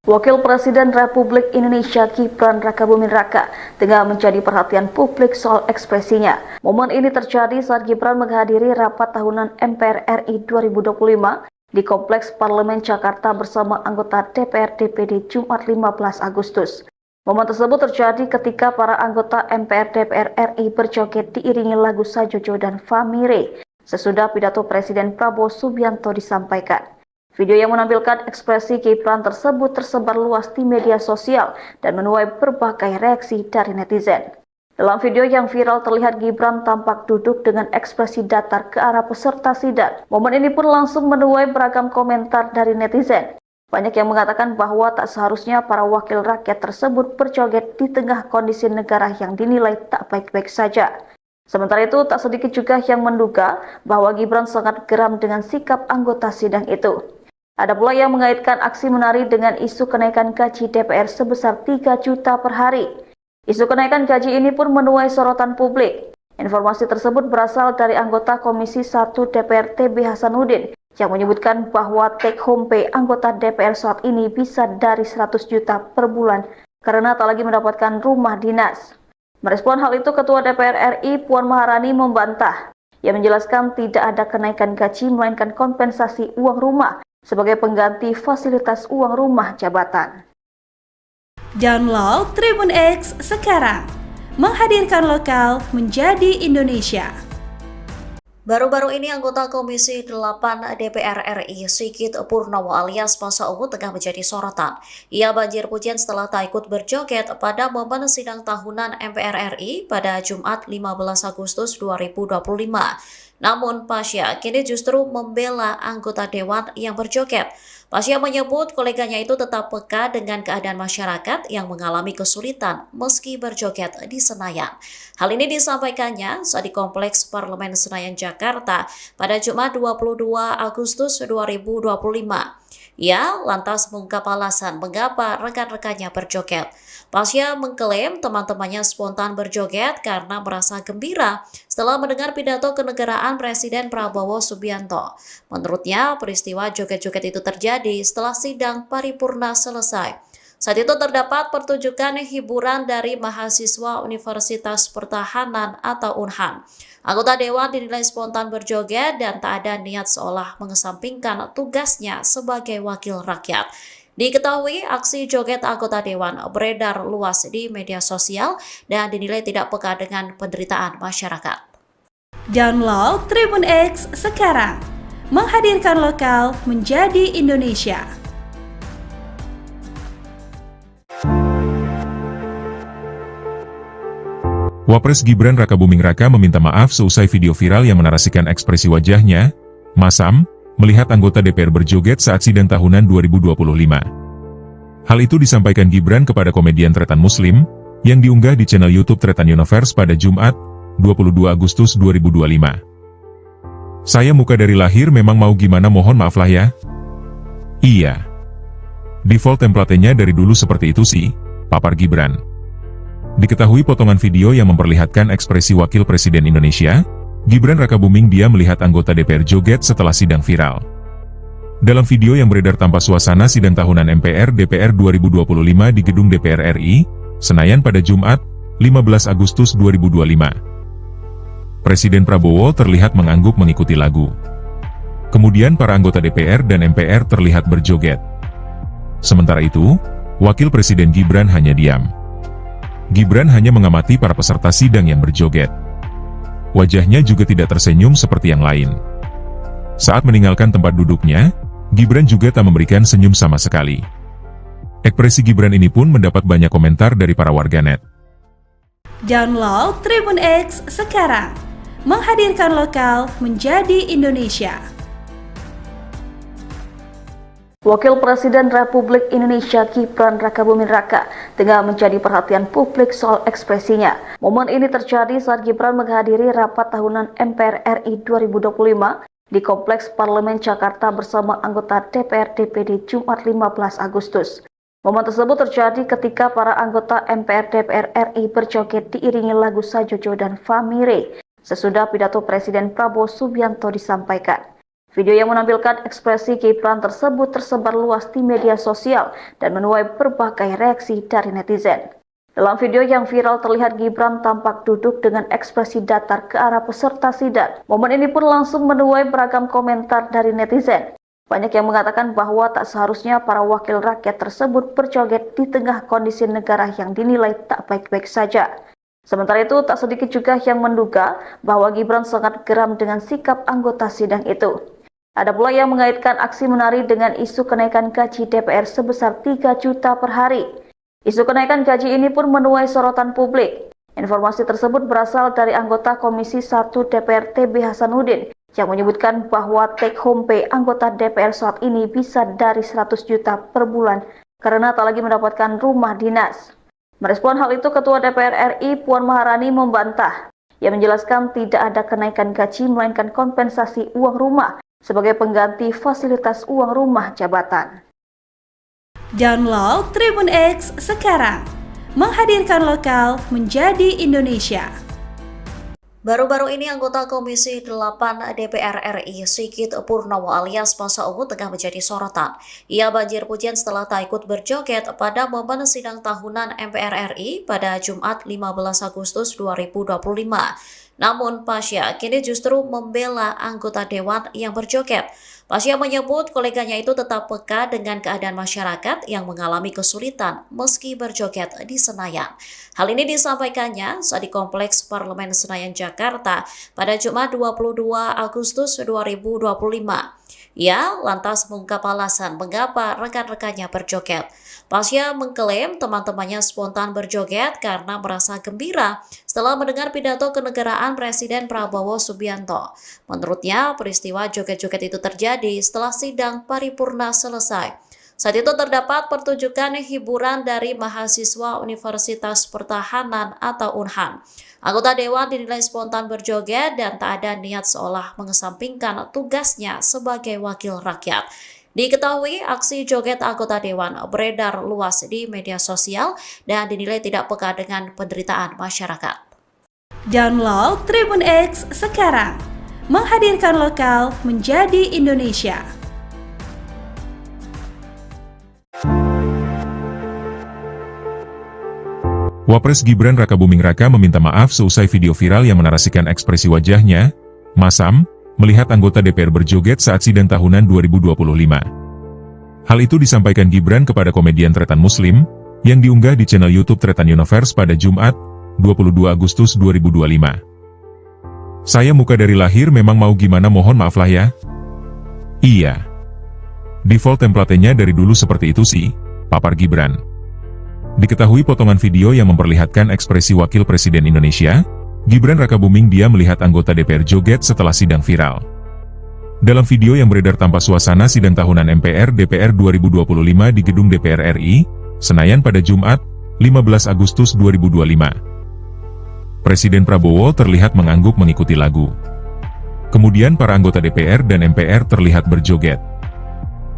Wakil Presiden Republik Indonesia Gibran Rakabuming Raka tengah menjadi perhatian publik soal ekspresinya. Momen ini terjadi saat Gibran menghadiri rapat tahunan MPR RI 2025 di Kompleks Parlemen Jakarta bersama anggota DPR DPD Jumat 15 Agustus. Momen tersebut terjadi ketika para anggota MPR DPR RI berjoget diiringi lagu Sajojo dan Famire sesudah pidato Presiden Prabowo Subianto disampaikan. Video yang menampilkan ekspresi Gibran tersebut tersebar luas di media sosial dan menuai berbagai reaksi dari netizen. Dalam video yang viral terlihat Gibran tampak duduk dengan ekspresi datar ke arah peserta sidang. Momen ini pun langsung menuai beragam komentar dari netizen. Banyak yang mengatakan bahwa tak seharusnya para wakil rakyat tersebut berjoget di tengah kondisi negara yang dinilai tak baik-baik saja. Sementara itu, tak sedikit juga yang menduga bahwa Gibran sangat geram dengan sikap anggota sidang itu. Ada pula yang mengaitkan aksi menari dengan isu kenaikan gaji DPR sebesar 3 juta per hari. Isu kenaikan gaji ini pun menuai sorotan publik. Informasi tersebut berasal dari anggota Komisi 1 DPR TB Hasanuddin yang menyebutkan bahwa take home pay anggota DPR saat ini bisa dari 100 juta per bulan karena tak lagi mendapatkan rumah dinas. Merespon hal itu, Ketua DPR RI Puan Maharani membantah. Ia menjelaskan tidak ada kenaikan gaji melainkan kompensasi uang rumah sebagai pengganti fasilitas uang rumah jabatan. Download Tribun X sekarang, menghadirkan lokal menjadi Indonesia. Baru-baru ini anggota Komisi 8 DPR RI Sigit Purnomo alias Masa Ungu tengah menjadi sorotan. Ia banjir pujian setelah tak ikut berjoget pada momen sidang tahunan MPR RI pada Jumat 15 Agustus 2025. Namun Pasha kini justru membela anggota dewan yang berjoget. Pasha menyebut koleganya itu tetap peka dengan keadaan masyarakat yang mengalami kesulitan meski berjoget di Senayan. Hal ini disampaikannya saat di Kompleks Parlemen Senayan Jakarta pada Jumat 22 Agustus 2025. Ia lantas mengungkap alasan mengapa rekan-rekannya berjoget. Pasha mengklaim teman-temannya spontan berjoget karena merasa gembira setelah mendengar pidato kenegaraan Presiden Prabowo Subianto. Menurutnya, peristiwa joget-joget itu terjadi setelah sidang paripurna selesai. Saat itu terdapat pertunjukan hiburan dari mahasiswa Universitas Pertahanan atau UNHAN. Anggota dewan dinilai spontan berjoget dan tak ada niat seolah mengesampingkan tugasnya sebagai wakil rakyat. Diketahui aksi joget anggota Dewan beredar luas di media sosial dan dinilai tidak peka dengan penderitaan masyarakat. Download Tribun X sekarang, menghadirkan lokal menjadi Indonesia. Wapres Gibran Rakabuming Raka meminta maaf seusai video viral yang menarasikan ekspresi wajahnya masam melihat anggota DPR berjoget saat sidang tahunan 2025. Hal itu disampaikan Gibran kepada komedian Tretan Muslim, yang diunggah di channel YouTube Tretan Universe pada Jumat, 22 Agustus 2025. Saya muka dari lahir memang mau gimana mohon maaf lah ya. Iya. Default template-nya dari dulu seperti itu sih, papar Gibran. Diketahui potongan video yang memperlihatkan ekspresi Wakil Presiden Indonesia, Gibran Rakabuming dia melihat anggota DPR joget setelah sidang viral. Dalam video yang beredar tanpa suasana sidang tahunan MPR DPR 2025 di Gedung DPR RI, Senayan pada Jumat, 15 Agustus 2025. Presiden Prabowo terlihat mengangguk mengikuti lagu. Kemudian para anggota DPR dan MPR terlihat berjoget. Sementara itu, Wakil Presiden Gibran hanya diam. Gibran hanya mengamati para peserta sidang yang berjoget. Wajahnya juga tidak tersenyum seperti yang lain. Saat meninggalkan tempat duduknya, Gibran juga tak memberikan senyum sama sekali. Ekspresi Gibran ini pun mendapat banyak komentar dari para warganet. Download Tribun X sekarang, menghadirkan lokal menjadi Indonesia. Wakil Presiden Republik Indonesia Gibran Rakabuming Raka tengah menjadi perhatian publik soal ekspresinya. Momen ini terjadi saat Gibran menghadiri rapat tahunan MPR RI 2025 di Kompleks Parlemen Jakarta bersama anggota DPR DPD Jumat 15 Agustus. Momen tersebut terjadi ketika para anggota MPR DPR RI berjoget diiringi lagu Sajojo dan Famire sesudah pidato Presiden Prabowo Subianto disampaikan. Video yang menampilkan ekspresi Gibran tersebut tersebar luas di media sosial dan menuai berbagai reaksi dari netizen. Dalam video yang viral terlihat Gibran tampak duduk dengan ekspresi datar ke arah peserta sidang. Momen ini pun langsung menuai beragam komentar dari netizen. Banyak yang mengatakan bahwa tak seharusnya para wakil rakyat tersebut berjoget di tengah kondisi negara yang dinilai tak baik-baik saja. Sementara itu, tak sedikit juga yang menduga bahwa Gibran sangat geram dengan sikap anggota sidang itu. Ada pula yang mengaitkan aksi menari dengan isu kenaikan gaji DPR sebesar 3 juta per hari. Isu kenaikan gaji ini pun menuai sorotan publik. Informasi tersebut berasal dari anggota Komisi 1 DPR TB Hasanuddin yang menyebutkan bahwa take home pay anggota DPR saat ini bisa dari 100 juta per bulan karena tak lagi mendapatkan rumah dinas. Merespon hal itu, Ketua DPR RI Puan Maharani membantah. Ia menjelaskan tidak ada kenaikan gaji melainkan kompensasi uang rumah sebagai pengganti fasilitas uang rumah jabatan. Download Tribun X sekarang, menghadirkan lokal menjadi Indonesia. Baru-baru ini anggota Komisi 8 DPR RI Sigit Purnomo alias Masa Ungu tengah menjadi sorotan. Ia banjir pujian setelah tak ikut berjoget pada momen sidang tahunan MPR RI pada Jumat 15 Agustus 2025. Namun Pasya kini justru membela anggota dewan yang berjoget. Pasya menyebut koleganya itu tetap peka dengan keadaan masyarakat yang mengalami kesulitan meski berjoget di Senayan. Hal ini disampaikannya saat di Kompleks Parlemen Senayan Jakarta pada Jumat 22 Agustus 2025. Ia lantas mengungkap alasan mengapa rekan-rekannya berjoget. Pasya mengklaim teman-temannya spontan berjoget karena merasa gembira setelah mendengar pidato kenegaraan Presiden Prabowo Subianto. Menurutnya, peristiwa joget-joget itu terjadi setelah sidang paripurna selesai. Saat itu terdapat pertunjukan hiburan dari mahasiswa Universitas Pertahanan atau UNHAN. Anggota dewan dinilai spontan berjoget dan tak ada niat seolah mengesampingkan tugasnya sebagai wakil rakyat. Diketahui aksi joget anggota dewan beredar luas di media sosial dan dinilai tidak peka dengan penderitaan masyarakat. Download Tribun X sekarang, menghadirkan lokal menjadi Indonesia. Wapres Gibran Rakabuming Raka meminta maaf seusai video viral yang menarasikan ekspresi wajahnya masam melihat anggota DPR berjoget saat sidang tahunan 2025. Hal itu disampaikan Gibran kepada komedian Tretan Muslim, yang diunggah di channel YouTube Tretan Universe pada Jumat, 22 Agustus 2025. Saya muka dari lahir memang mau gimana mohon maaf lah ya. Iya. Default template-nya dari dulu seperti itu sih, papar Gibran. Diketahui potongan video yang memperlihatkan ekspresi Wakil Presiden Indonesia, Gibran Rakabuming dia melihat anggota DPR joget setelah sidang viral. Dalam video yang beredar tampak suasana sidang tahunan MPR DPR 2025 di gedung DPR RI, Senayan pada Jumat, 15 Agustus 2025. Presiden Prabowo terlihat mengangguk mengikuti lagu. Kemudian para anggota DPR dan MPR terlihat berjoget.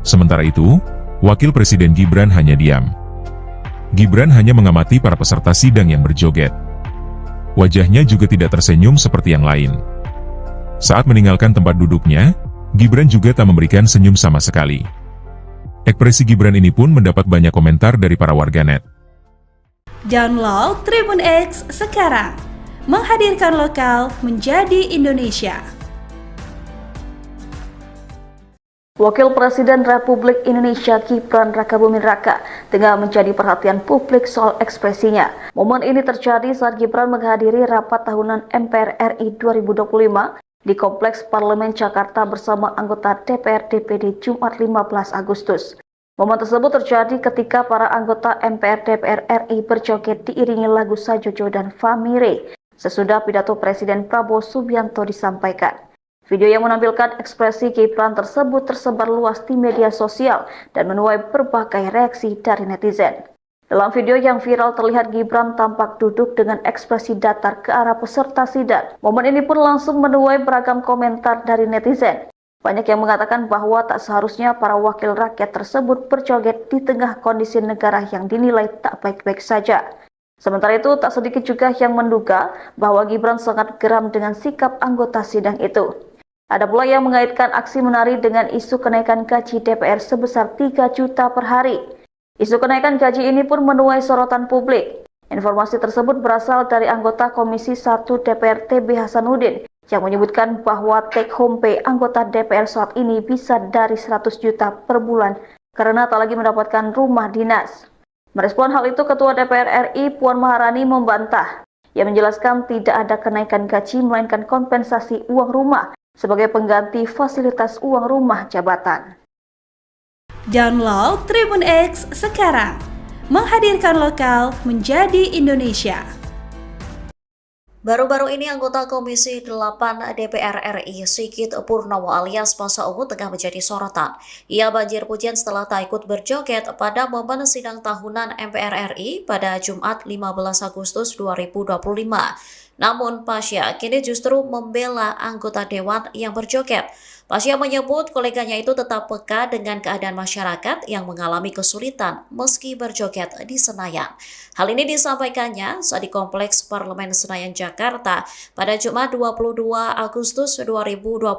Sementara itu, Wakil Presiden Gibran hanya diam. Gibran hanya mengamati para peserta sidang yang berjoget. Wajahnya juga tidak tersenyum seperti yang lain. Saat meninggalkan tempat duduknya, Gibran juga tak memberikan senyum sama sekali. Ekspresi Gibran ini pun mendapat banyak komentar dari para warganet. Download Tribun X sekarang, menghadirkan lokal menjadi Indonesia. Wakil Presiden Republik Indonesia Gibran Rakabuming Raka tengah menjadi perhatian publik soal ekspresinya. Momen ini terjadi saat Gibran menghadiri rapat tahunan MPR RI 2025 di Kompleks Parlemen Jakarta bersama anggota DPR DPD Jumat 15 Agustus. Momen tersebut terjadi ketika para anggota MPR DPR RI berjoget diiringi lagu Sajojo dan Famire sesudah pidato Presiden Prabowo Subianto disampaikan. Video yang menampilkan ekspresi Gibran tersebut tersebar luas di media sosial dan menuai berbagai reaksi dari netizen. Dalam video yang viral terlihat Gibran tampak duduk dengan ekspresi datar ke arah peserta sidang. Momen ini pun langsung menuai beragam komentar dari netizen. Banyak yang mengatakan bahwa tak seharusnya para wakil rakyat tersebut berjoget di tengah kondisi negara yang dinilai tak baik-baik saja. Sementara itu, tak sedikit juga yang menduga bahwa Gibran sangat geram dengan sikap anggota sidang itu. Ada pula yang mengaitkan aksi menari dengan isu kenaikan gaji DPR sebesar 3 juta per hari. Isu kenaikan gaji ini pun menuai sorotan publik. Informasi tersebut berasal dari anggota Komisi 1 DPR TB Hasanuddin yang menyebutkan bahwa take home pay anggota DPR saat ini bisa dari 100 juta per bulan karena tak lagi mendapatkan rumah dinas. Merespon hal itu, Ketua DPR RI Puan Maharani membantah. Ia menjelaskan tidak ada kenaikan gaji melainkan kompensasi uang rumah sebagai pengganti fasilitas uang rumah jabatan. Download Tribun X sekarang, menghadirkan lokal menjadi Indonesia. Baru-baru ini anggota Komisi 8 DPR RI Sigit Purnomo alias Masa Ungu tengah menjadi sorotan. Ia banjir pujian setelah tak ikut berjoget pada momen sidang tahunan MPR RI pada Jumat 15 Agustus 2025. Namun Pasha kini justru membela anggota dewan yang berjoget. Pasha menyebut koleganya itu tetap peka dengan keadaan masyarakat yang mengalami kesulitan meski berjoget di Senayan. Hal ini disampaikannya saat di Kompleks Parlemen Senayan Jakarta pada Jumat 22 Agustus 2025.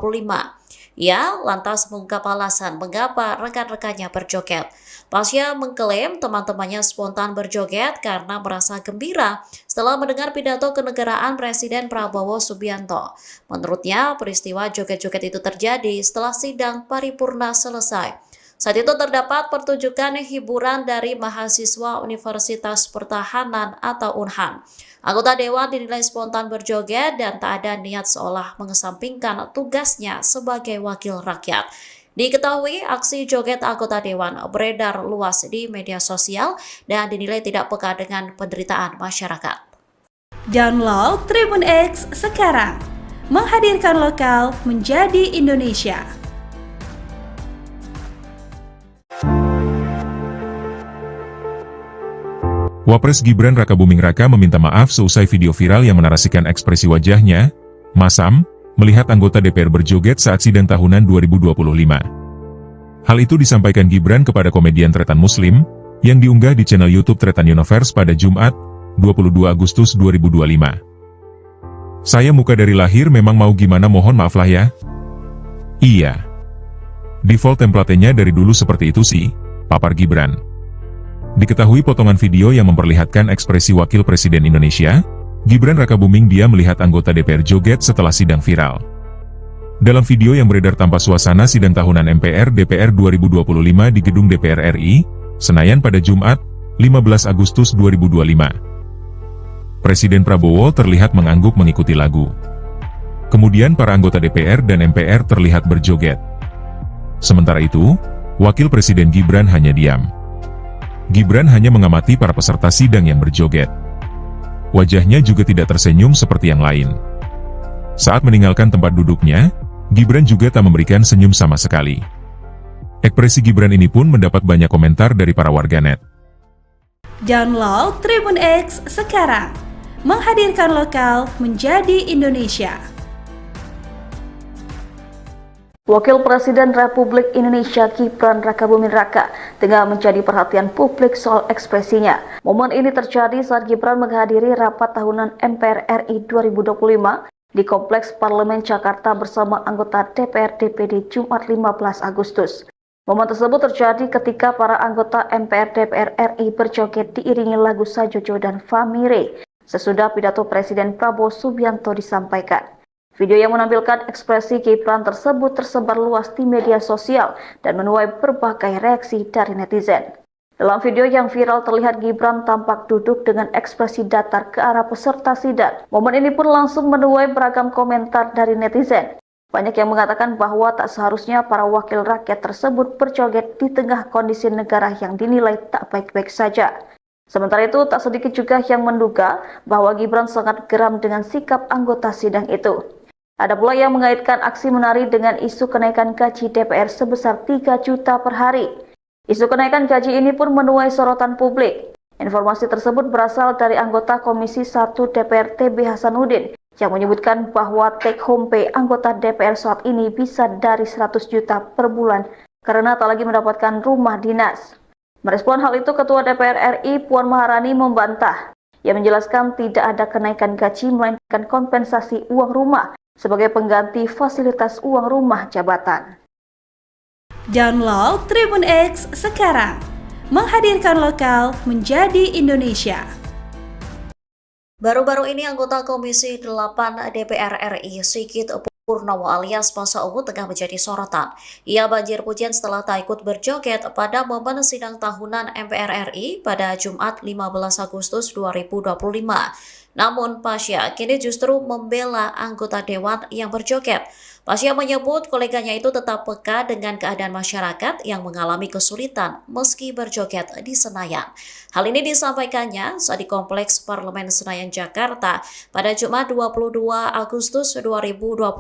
Ia lantas mengungkap alasan mengapa rekan-rekannya berjoget. Pasha mengklaim teman-temannya spontan berjoget karena merasa gembira setelah mendengar pidato kenegaraan Presiden Prabowo Subianto. Menurutnya, peristiwa joget-joget itu terjadi setelah sidang paripurna selesai. Saat itu terdapat pertunjukan hiburan dari mahasiswa Universitas Pertahanan atau UNHAN. Anggota dewan dinilai spontan berjoget dan tak ada niat seolah mengesampingkan tugasnya sebagai wakil rakyat. Diketahui aksi joget anggota dewan beredar luas di media sosial dan dinilai tidak peka dengan penderitaan masyarakat. Download Tribun X sekarang, menghadirkan lokal menjadi Indonesia. Wapres Gibran Rakabuming Raka meminta maaf seusai video viral yang menarasikan ekspresi wajahnya, masam, melihat anggota DPR berjoget saat sidang tahunan 2025. Hal itu disampaikan Gibran kepada komedian Tretan Muslim, yang diunggah di channel YouTube Tretan Universe pada Jumat, 22 Agustus 2025. Saya muka dari lahir memang mau gimana mohon maaf lah ya. Iya. Default template-nya dari dulu seperti itu sih, papar Gibran. Diketahui potongan video yang memperlihatkan ekspresi Wakil Presiden Indonesia, Gibran Rakabuming dia melihat anggota DPR joget setelah sidang viral. Dalam video yang beredar tanpa suasana sidang tahunan MPR/DPR 2025 di gedung DPR RI, Senayan pada Jumat, 15 Agustus 2025. Presiden Prabowo terlihat mengangguk mengikuti lagu. Kemudian para anggota DPR dan MPR terlihat berjoget. Sementara itu, Wakil Presiden Gibran hanya diam. Gibran hanya mengamati para peserta sidang yang berjoget. Wajahnya juga tidak tersenyum seperti yang lain. Saat meninggalkan tempat duduknya, Gibran juga tak memberikan senyum sama sekali. Ekspresi Gibran ini pun mendapat banyak komentar dari para warganet. Download Tribun X sekarang, menghadirkan lokal menjadi Indonesia. Wakil Presiden Republik Indonesia Gibran Rakabuming Raka tengah menjadi perhatian publik soal ekspresinya. Momen ini terjadi saat Gibran menghadiri rapat tahunan MPR RI 2025 di Kompleks Parlemen Jakarta bersama anggota DPR DPD Jumat 15 Agustus. Momen tersebut terjadi ketika para anggota MPR DPR RI berjoget diiringi lagu Sajojo dan Famire sesudah pidato Presiden Prabowo Subianto disampaikan. Video yang menampilkan ekspresi Gibran tersebut tersebar luas di media sosial dan menuai berbagai reaksi dari netizen. Dalam video yang viral terlihat Gibran tampak duduk dengan ekspresi datar ke arah peserta sidang. Momen ini pun langsung menuai beragam komentar dari netizen. Banyak yang mengatakan bahwa tak seharusnya para wakil rakyat tersebut berjoget di tengah kondisi negara yang dinilai tak baik-baik saja. Sementara itu, tak sedikit juga yang menduga bahwa Gibran sangat geram dengan sikap anggota sidang itu. Ada pula yang mengaitkan aksi menari dengan isu kenaikan gaji DPR sebesar 3 juta per hari. Isu kenaikan gaji ini pun menuai sorotan publik. Informasi tersebut berasal dari anggota Komisi 1 DPR TB Hasanuddin yang menyebutkan bahwa take home pay anggota DPR saat ini bisa dari 100 juta per bulan karena tak lagi mendapatkan rumah dinas. Merespon hal itu, Ketua DPR RI Puan Maharani membantah. Ia menjelaskan tidak ada kenaikan gaji melainkan kompensasi uang rumah sebagai pengganti fasilitas uang rumah jabatan. Download Tribun X sekarang, menghadirkan lokal menjadi Indonesia. Baru-baru ini anggota Komisi 8 DPR RI Sigit Purnomo alias Masa Ungu tengah menjadi sorotan. Ia banjir pujian setelah tak ikut berjoget pada momen sidang tahunan MPR RI pada Jumat 15 Agustus 2025. Namun Pasha kini justru membela anggota dewan yang berjoget. Pasha menyebut koleganya itu tetap peka dengan keadaan masyarakat yang mengalami kesulitan meski berjoget di Senayan. Hal ini disampaikannya saat di Kompleks Parlemen Senayan, Jakarta pada Jumat 22 Agustus 2025.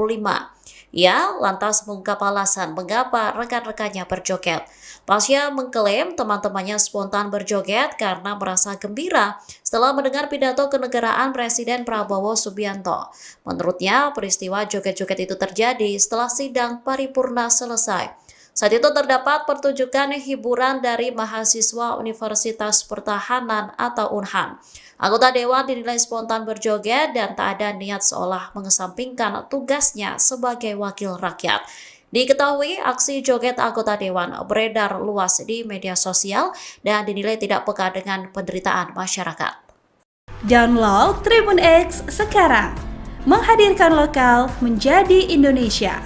Ia lantas mengungkap alasan mengapa rekan-rekannya berjoget. Pasha mengklaim teman-temannya spontan berjoget karena merasa gembira setelah mendengar pidato kenegaraan Presiden Prabowo Subianto. Menurutnya, peristiwa joget-joget itu terjadi setelah sidang paripurna selesai. Saat itu terdapat pertunjukan hiburan dari mahasiswa Universitas Pertahanan atau UNHAN. Anggota dewan dinilai spontan berjoget dan tak ada niat seolah mengesampingkan tugasnya sebagai wakil rakyat. Diketahui aksi joget anggota dewan beredar luas di media sosial dan dinilai tidak peka dengan penderitaan masyarakat. Download Tribun X sekarang, menghadirkan lokal menjadi Indonesia.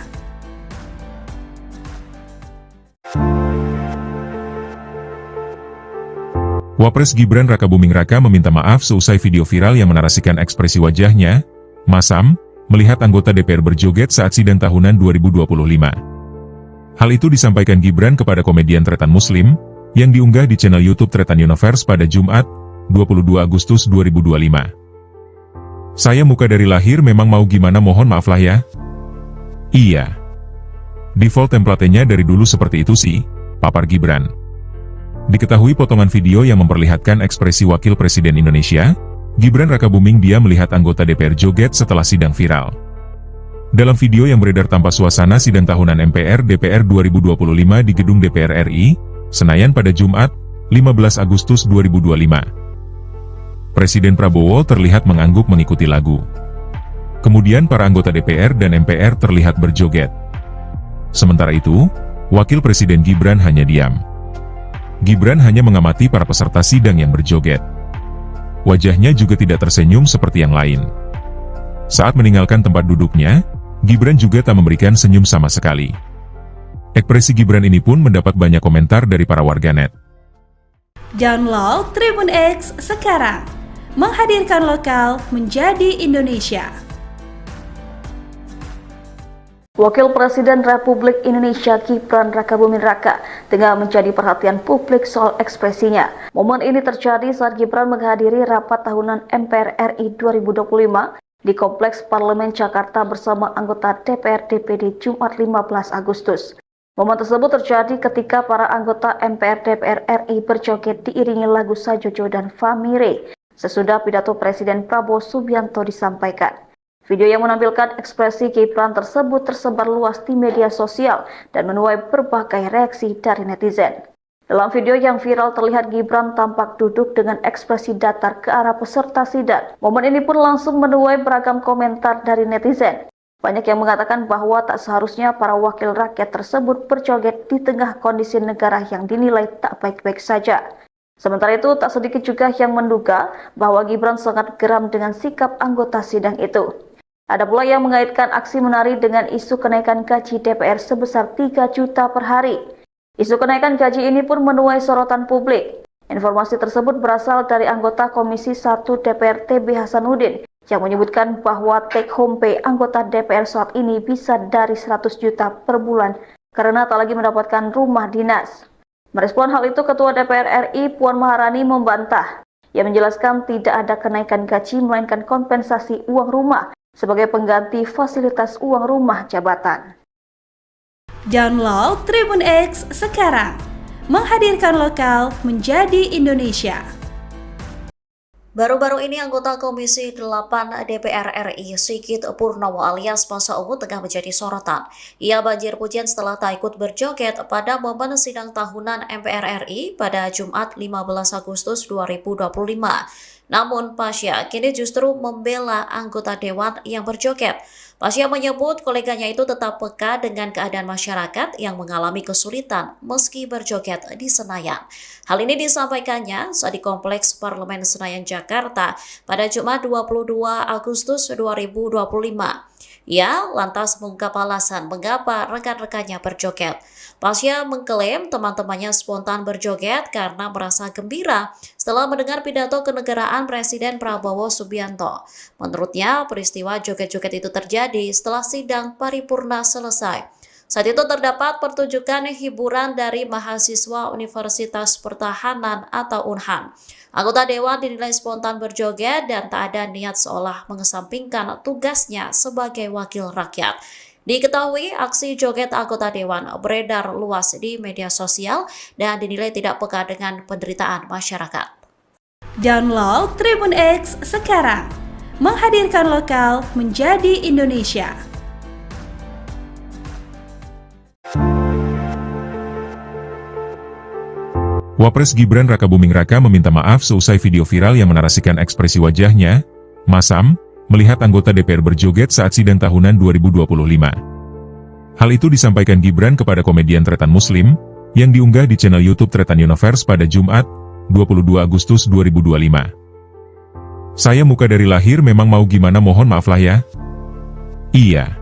Wapres Gibran Rakabuming Raka meminta maaf seusai video viral yang menarasikan ekspresi wajahnya, masam, melihat anggota DPR berjoget saat sidang tahunan 2025. Hal itu disampaikan Gibran kepada komedian Tretan Muslim, yang diunggah di channel YouTube Tretan Universe pada Jumat, 22 Agustus 2025. Saya muka dari lahir memang mau gimana mohon maaf lah ya. Iya. Default template-nya dari dulu seperti itu sih, papar Gibran. Diketahui potongan video yang memperlihatkan ekspresi Wakil Presiden Indonesia, Gibran Rakabuming dia melihat anggota DPR joget setelah sidang viral. Dalam video yang beredar tanpa suasana sidang tahunan MPR/DPR 2025 di gedung DPR RI, Senayan pada Jumat, 15 Agustus 2025. Presiden Prabowo terlihat mengangguk mengikuti lagu. Kemudian para anggota DPR dan MPR terlihat berjoget. Sementara itu, Wakil Presiden Gibran hanya diam. Gibran hanya mengamati para peserta sidang yang berjoget. Wajahnya juga tidak tersenyum seperti yang lain. Saat meninggalkan tempat duduknya, Gibran juga tak memberikan senyum sama sekali. Ekspresi Gibran ini pun mendapat banyak komentar dari para warganet. Download Tribun X sekarang, menghadirkan lokal menjadi Indonesia. Wakil Presiden Republik Indonesia Gibran Rakabuming Raka tengah menjadi perhatian publik soal ekspresinya. Momen ini terjadi saat Gibran menghadiri rapat tahunan MPR RI 2025 di Kompleks Parlemen Jakarta bersama anggota DPR DPD Jumat 15 Agustus. Momen tersebut terjadi ketika para anggota MPR DPR RI berjoget diiringi lagu Sajojo dan Famire sesudah pidato Presiden Prabowo Subianto disampaikan. Video yang menampilkan ekspresi Gibran tersebut tersebar luas di media sosial dan menuai berbagai reaksi dari netizen. Dalam video yang viral terlihat Gibran tampak duduk dengan ekspresi datar ke arah peserta sidang. Momen ini pun langsung menuai beragam komentar dari netizen. Banyak yang mengatakan bahwa tak seharusnya para wakil rakyat tersebut berjoget di tengah kondisi negara yang dinilai tak baik-baik saja. Sementara itu, tak sedikit juga yang menduga bahwa Gibran sangat geram dengan sikap anggota sidang itu. Ada pula yang mengaitkan aksi menari dengan isu kenaikan gaji DPR sebesar 3 juta per hari. Isu kenaikan gaji ini pun menuai sorotan publik. Informasi tersebut berasal dari anggota Komisi 1 DPR TB Hasanuddin yang menyebutkan bahwa take home pay anggota DPR saat ini bisa dari 100 juta per bulan karena tak lagi mendapatkan rumah dinas. Merespon hal itu, Ketua DPR RI Puan Maharani membantah. Ia menjelaskan tidak ada kenaikan gaji melainkan kompensasi uang rumah sebagai pengganti fasilitas uang rumah jabatan. Download Tribun X sekarang, menghadirkan lokal menjadi Indonesia. Baru-baru ini anggota Komisi 8 DPR RI Sigit Purnomo alias Masa Ungu tengah menjadi sorotan. Ia banjir pujian setelah tak ikut berjoget pada momen sidang tahunan MPR RI pada Jumat 15 Agustus 2025. Namun Pasha kini justru membela anggota dewan yang berjoget. Pasha menyebut koleganya itu tetap peka dengan keadaan masyarakat yang mengalami kesulitan meski berjoget di Senayan. Hal ini disampaikannya saat di Kompleks Parlemen Senayan Jakarta pada Jumat 22 Agustus 2025. Ia lantas mengungkap alasan mengapa rekan-rekannya berjoget. Pasha mengklaim teman-temannya spontan berjoget karena merasa gembira setelah mendengar pidato kenegaraan Presiden Prabowo Subianto. Menurutnya, peristiwa joget-joget itu terjadi setelah sidang paripurna selesai. Saat itu terdapat pertunjukan hiburan dari mahasiswa Universitas Pertahanan atau UNHAN. Anggota dewan dinilai spontan berjoget dan tak ada niat seolah mengesampingkan tugasnya sebagai wakil rakyat. Diketahui aksi joget anggota dewan beredar luas di media sosial dan dinilai tidak peka dengan penderitaan masyarakat. Download Tribun X sekarang, menghadirkan lokal menjadi Indonesia. Wapres Gibran Rakabuming Raka meminta maaf seusai video viral yang menarasikan ekspresi wajahnya, masam, melihat anggota DPR berjoget saat sidang tahunan 2025. Hal itu disampaikan Gibran kepada komedian Tretan Muslim, yang diunggah di channel YouTube Tretan Universe pada Jumat, 22 Agustus 2025. Saya muka dari lahir memang mau gimana mohon maaf lah ya. Iya.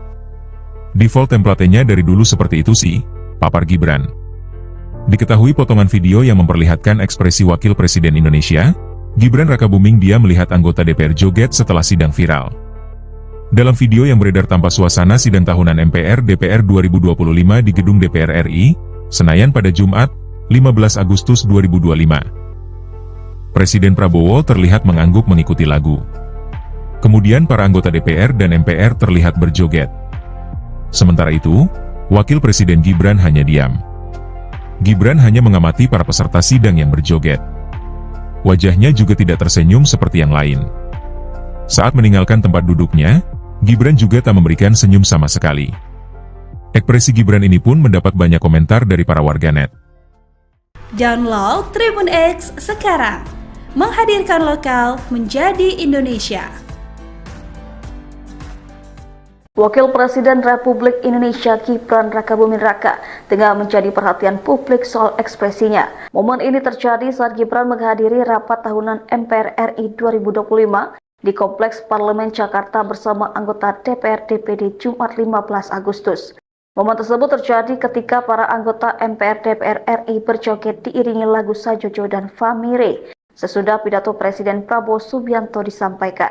Default template-nya dari dulu seperti itu sih, papar Gibran. Diketahui potongan video yang memperlihatkan ekspresi Wakil Presiden Indonesia, Gibran Rakabuming dia melihat anggota DPR joget setelah sidang viral. Dalam video yang beredar tanpa suasana sidang tahunan MPR DPR 2025 di gedung DPR RI, Senayan pada Jumat, 15 Agustus 2025. Presiden Prabowo terlihat mengangguk mengikuti lagu. Kemudian para anggota DPR dan MPR terlihat berjoget. Sementara itu, Wakil Presiden Gibran hanya diam. Gibran hanya mengamati para peserta sidang yang berjoget. Wajahnya juga tidak tersenyum seperti yang lain. Saat meninggalkan tempat duduknya, Gibran juga tak memberikan senyum sama sekali. Ekspresi Gibran ini pun mendapat banyak komentar dari para warganet. Download Tribun X sekarang, menghadirkan lokal menjadi Indonesia. Wakil Presiden Republik Indonesia Gibran Rakabuming Raka tengah menjadi perhatian publik soal ekspresinya. Momen ini terjadi saat Gibran menghadiri rapat tahunan MPR RI 2025 di Kompleks Parlemen Jakarta bersama anggota DPR DPD Jumat 15 Agustus. Momen tersebut terjadi ketika para anggota MPR DPR RI berjoget diiringi lagu Sajojo dan Famire sesudah pidato Presiden Prabowo Subianto disampaikan.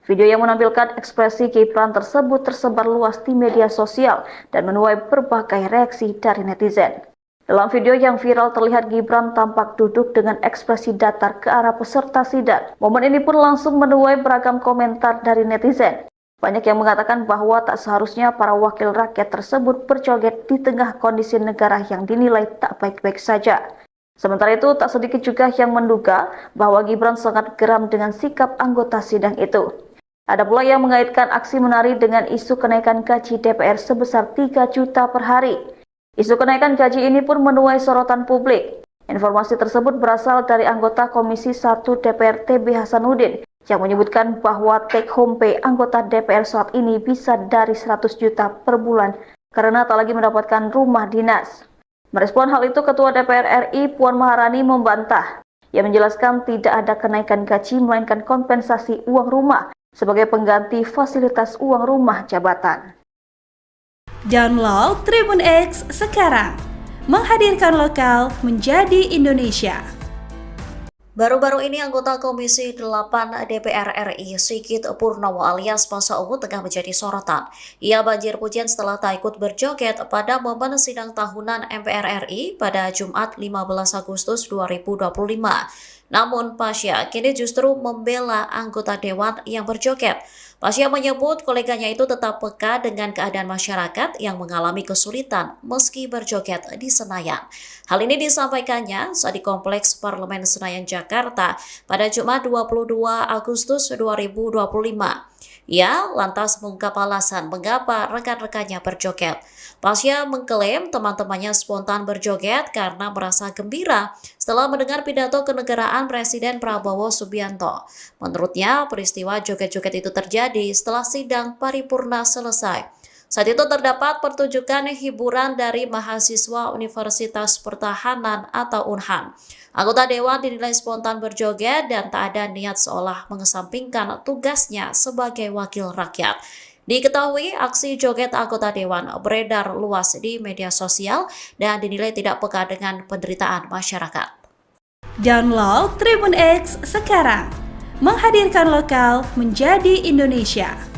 Video yang menampilkan ekspresi Gibran tersebut tersebar luas di media sosial dan menuai berbagai reaksi dari netizen. Dalam video yang viral terlihat Gibran tampak duduk dengan ekspresi datar ke arah peserta sidang. Momen ini pun langsung menuai beragam komentar dari netizen. Banyak yang mengatakan bahwa tak seharusnya para wakil rakyat tersebut berjoget di tengah kondisi negara yang dinilai tak baik-baik saja. Sementara itu, tak sedikit juga yang menduga bahwa Gibran sangat geram dengan sikap anggota sidang itu. Ada pula yang mengaitkan aksi menari dengan isu kenaikan gaji DPR sebesar 3 juta per hari. Isu kenaikan gaji ini pun menuai sorotan publik. Informasi tersebut berasal dari anggota Komisi 1 DPR TB Hasanuddin yang menyebutkan bahwa take home pay anggota DPR saat ini bisa dari 100 juta per bulan karena tak lagi mendapatkan rumah dinas. Merespon hal itu, Ketua DPR RI Puan Maharani membantah. Ia menjelaskan tidak ada kenaikan gaji melainkan kompensasi uang rumah sebagai pengganti fasilitas uang rumah jabatan. Download Tribun X sekarang, menghadirkan lokal menjadi Indonesia. Baru-baru ini anggota Komisi 8 DPR RI Sigit Purnomo alias Masa Ungu tengah menjadi sorotan. Ia banjir pujian setelah tak ikut berjoget pada momen sidang tahunan MPR RI pada Jumat 15 Agustus 2025. Namun Pasha kini justru membela anggota dewan yang berjoget. Pasha menyebut koleganya itu tetap peka dengan keadaan masyarakat yang mengalami kesulitan meski berjoget di Senayan. Hal ini disampaikannya saat di Kompleks Parlemen Senayan Jakarta pada Jumat 22 Agustus 2025. Ia lantas mengungkap alasan mengapa rekan-rekannya berjoget. Pasha mengklaim teman-temannya spontan berjoget karena merasa gembira setelah mendengar pidato kenegaraan Presiden Prabowo Subianto. Menurutnya, peristiwa joget-joget itu terjadi setelah sidang paripurna selesai. Saat itu terdapat pertunjukan hiburan dari mahasiswa Universitas Pertahanan atau UNHAN. Anggota dewan dinilai spontan berjoget dan tak ada niat seolah mengesampingkan tugasnya sebagai wakil rakyat. Diketahui aksi joget anggota dewan beredar luas di media sosial dan dinilai tidak peka dengan penderitaan masyarakat. Download Tribun X sekarang, menghadirkan lokal menjadi Indonesia.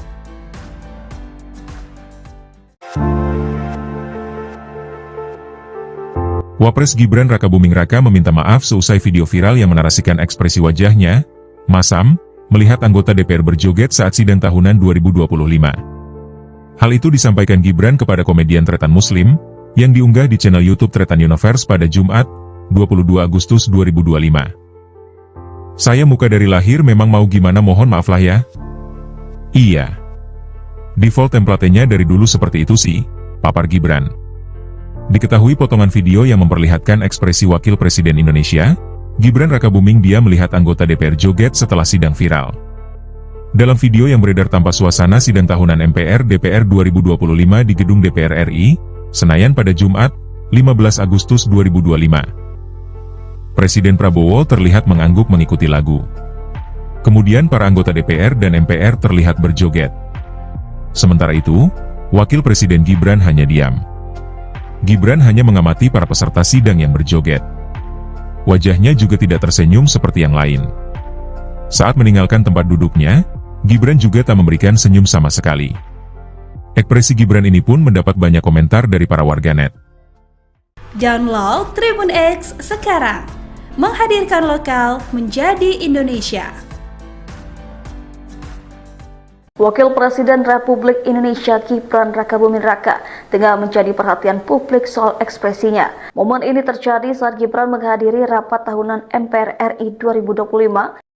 Wapres Gibran Rakabuming Raka meminta maaf seusai video viral yang menarasikan ekspresi wajahnya, masam, melihat anggota DPR berjoget saat sidang tahunan 2025. Hal itu disampaikan Gibran kepada komedian Tretan Muslim, yang diunggah di channel YouTube Tretan Universe pada Jumat, 22 Agustus 2025. Saya muka dari lahir memang mau gimana mohon maaf lah ya. Iya. Default template-nya dari dulu seperti itu sih, papar Gibran. Diketahui potongan video yang memperlihatkan ekspresi Wakil Presiden Indonesia, Gibran Rakabuming dia melihat anggota DPR joget setelah sidang viral. Dalam video yang beredar tanpa suasana sidang tahunan MPR DPR 2025 di Gedung DPR RI, Senayan pada Jumat, 15 Agustus 2025. Presiden Prabowo terlihat mengangguk mengikuti lagu. Kemudian para anggota DPR dan MPR terlihat berjoget. Sementara itu, Wakil Presiden Gibran hanya diam. Gibran hanya mengamati para peserta sidang yang berjoget. Wajahnya juga tidak tersenyum seperti yang lain. Saat meninggalkan tempat duduknya, Gibran juga tak memberikan senyum sama sekali. Ekspresi Gibran ini pun mendapat banyak komentar dari para warganet. Download Tribun X sekarang, menghadirkan lokal menjadi Indonesia. Wakil Presiden Republik Indonesia Gibran Rakabuming Raka tengah menjadi perhatian publik soal ekspresinya. Momen ini terjadi saat Gibran menghadiri rapat tahunan MPR RI 2025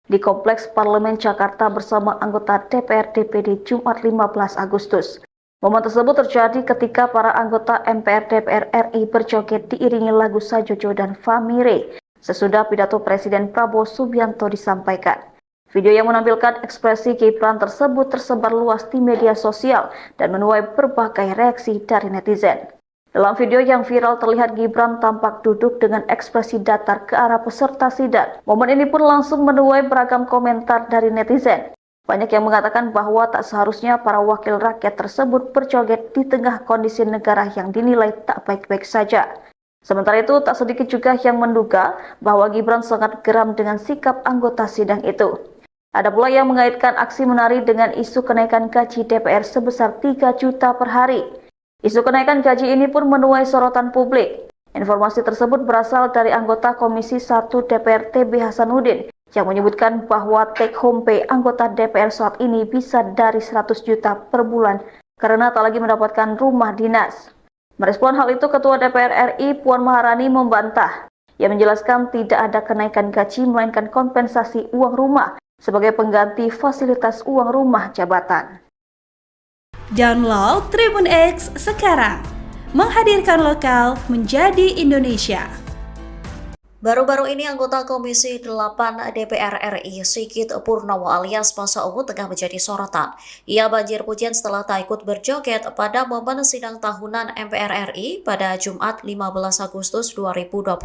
di Kompleks Parlemen Jakarta bersama anggota DPR DPD Jumat 15 Agustus. Momen tersebut terjadi ketika para anggota MPR DPR RI berjoget diiringi lagu Sajojo dan Famire sesudah pidato Presiden Prabowo Subianto disampaikan. Video yang menampilkan ekspresi Gibran tersebut tersebar luas di media sosial dan menuai berbagai reaksi dari netizen. Dalam video yang viral terlihat Gibran tampak duduk dengan ekspresi datar ke arah peserta sidang. Momen ini pun langsung menuai beragam komentar dari netizen. Banyak yang mengatakan bahwa tak seharusnya para wakil rakyat tersebut berjoget di tengah kondisi negara yang dinilai tak baik-baik saja. Sementara itu, tak sedikit juga yang menduga bahwa Gibran sangat geram dengan sikap anggota sidang itu. Ada pula yang mengaitkan aksi menari dengan isu kenaikan gaji DPR sebesar 3 juta per hari. Isu kenaikan gaji ini pun menuai sorotan publik. Informasi tersebut berasal dari anggota Komisi 1 DPR TB Hasanuddin yang menyebutkan bahwa take home pay anggota DPR saat ini bisa dari 100 juta per bulan karena tak lagi mendapatkan rumah dinas. Merespon hal itu, Ketua DPR RI Puan Maharani membantah. Ia menjelaskan tidak ada kenaikan gaji melainkan kompensasi uang rumah sebagai pengganti fasilitas uang rumah jabatan. Download Tribun X sekarang, menghadirkan lokal menjadi Indonesia. Baru-baru ini anggota Komisi 8 DPR RI Sigit Purnomo alias Masa Ungu tengah menjadi sorotan. Ia banjir pujian setelah tak ikut berjoget pada momen sidang tahunan MPR RI pada Jumat 15 Agustus 2025.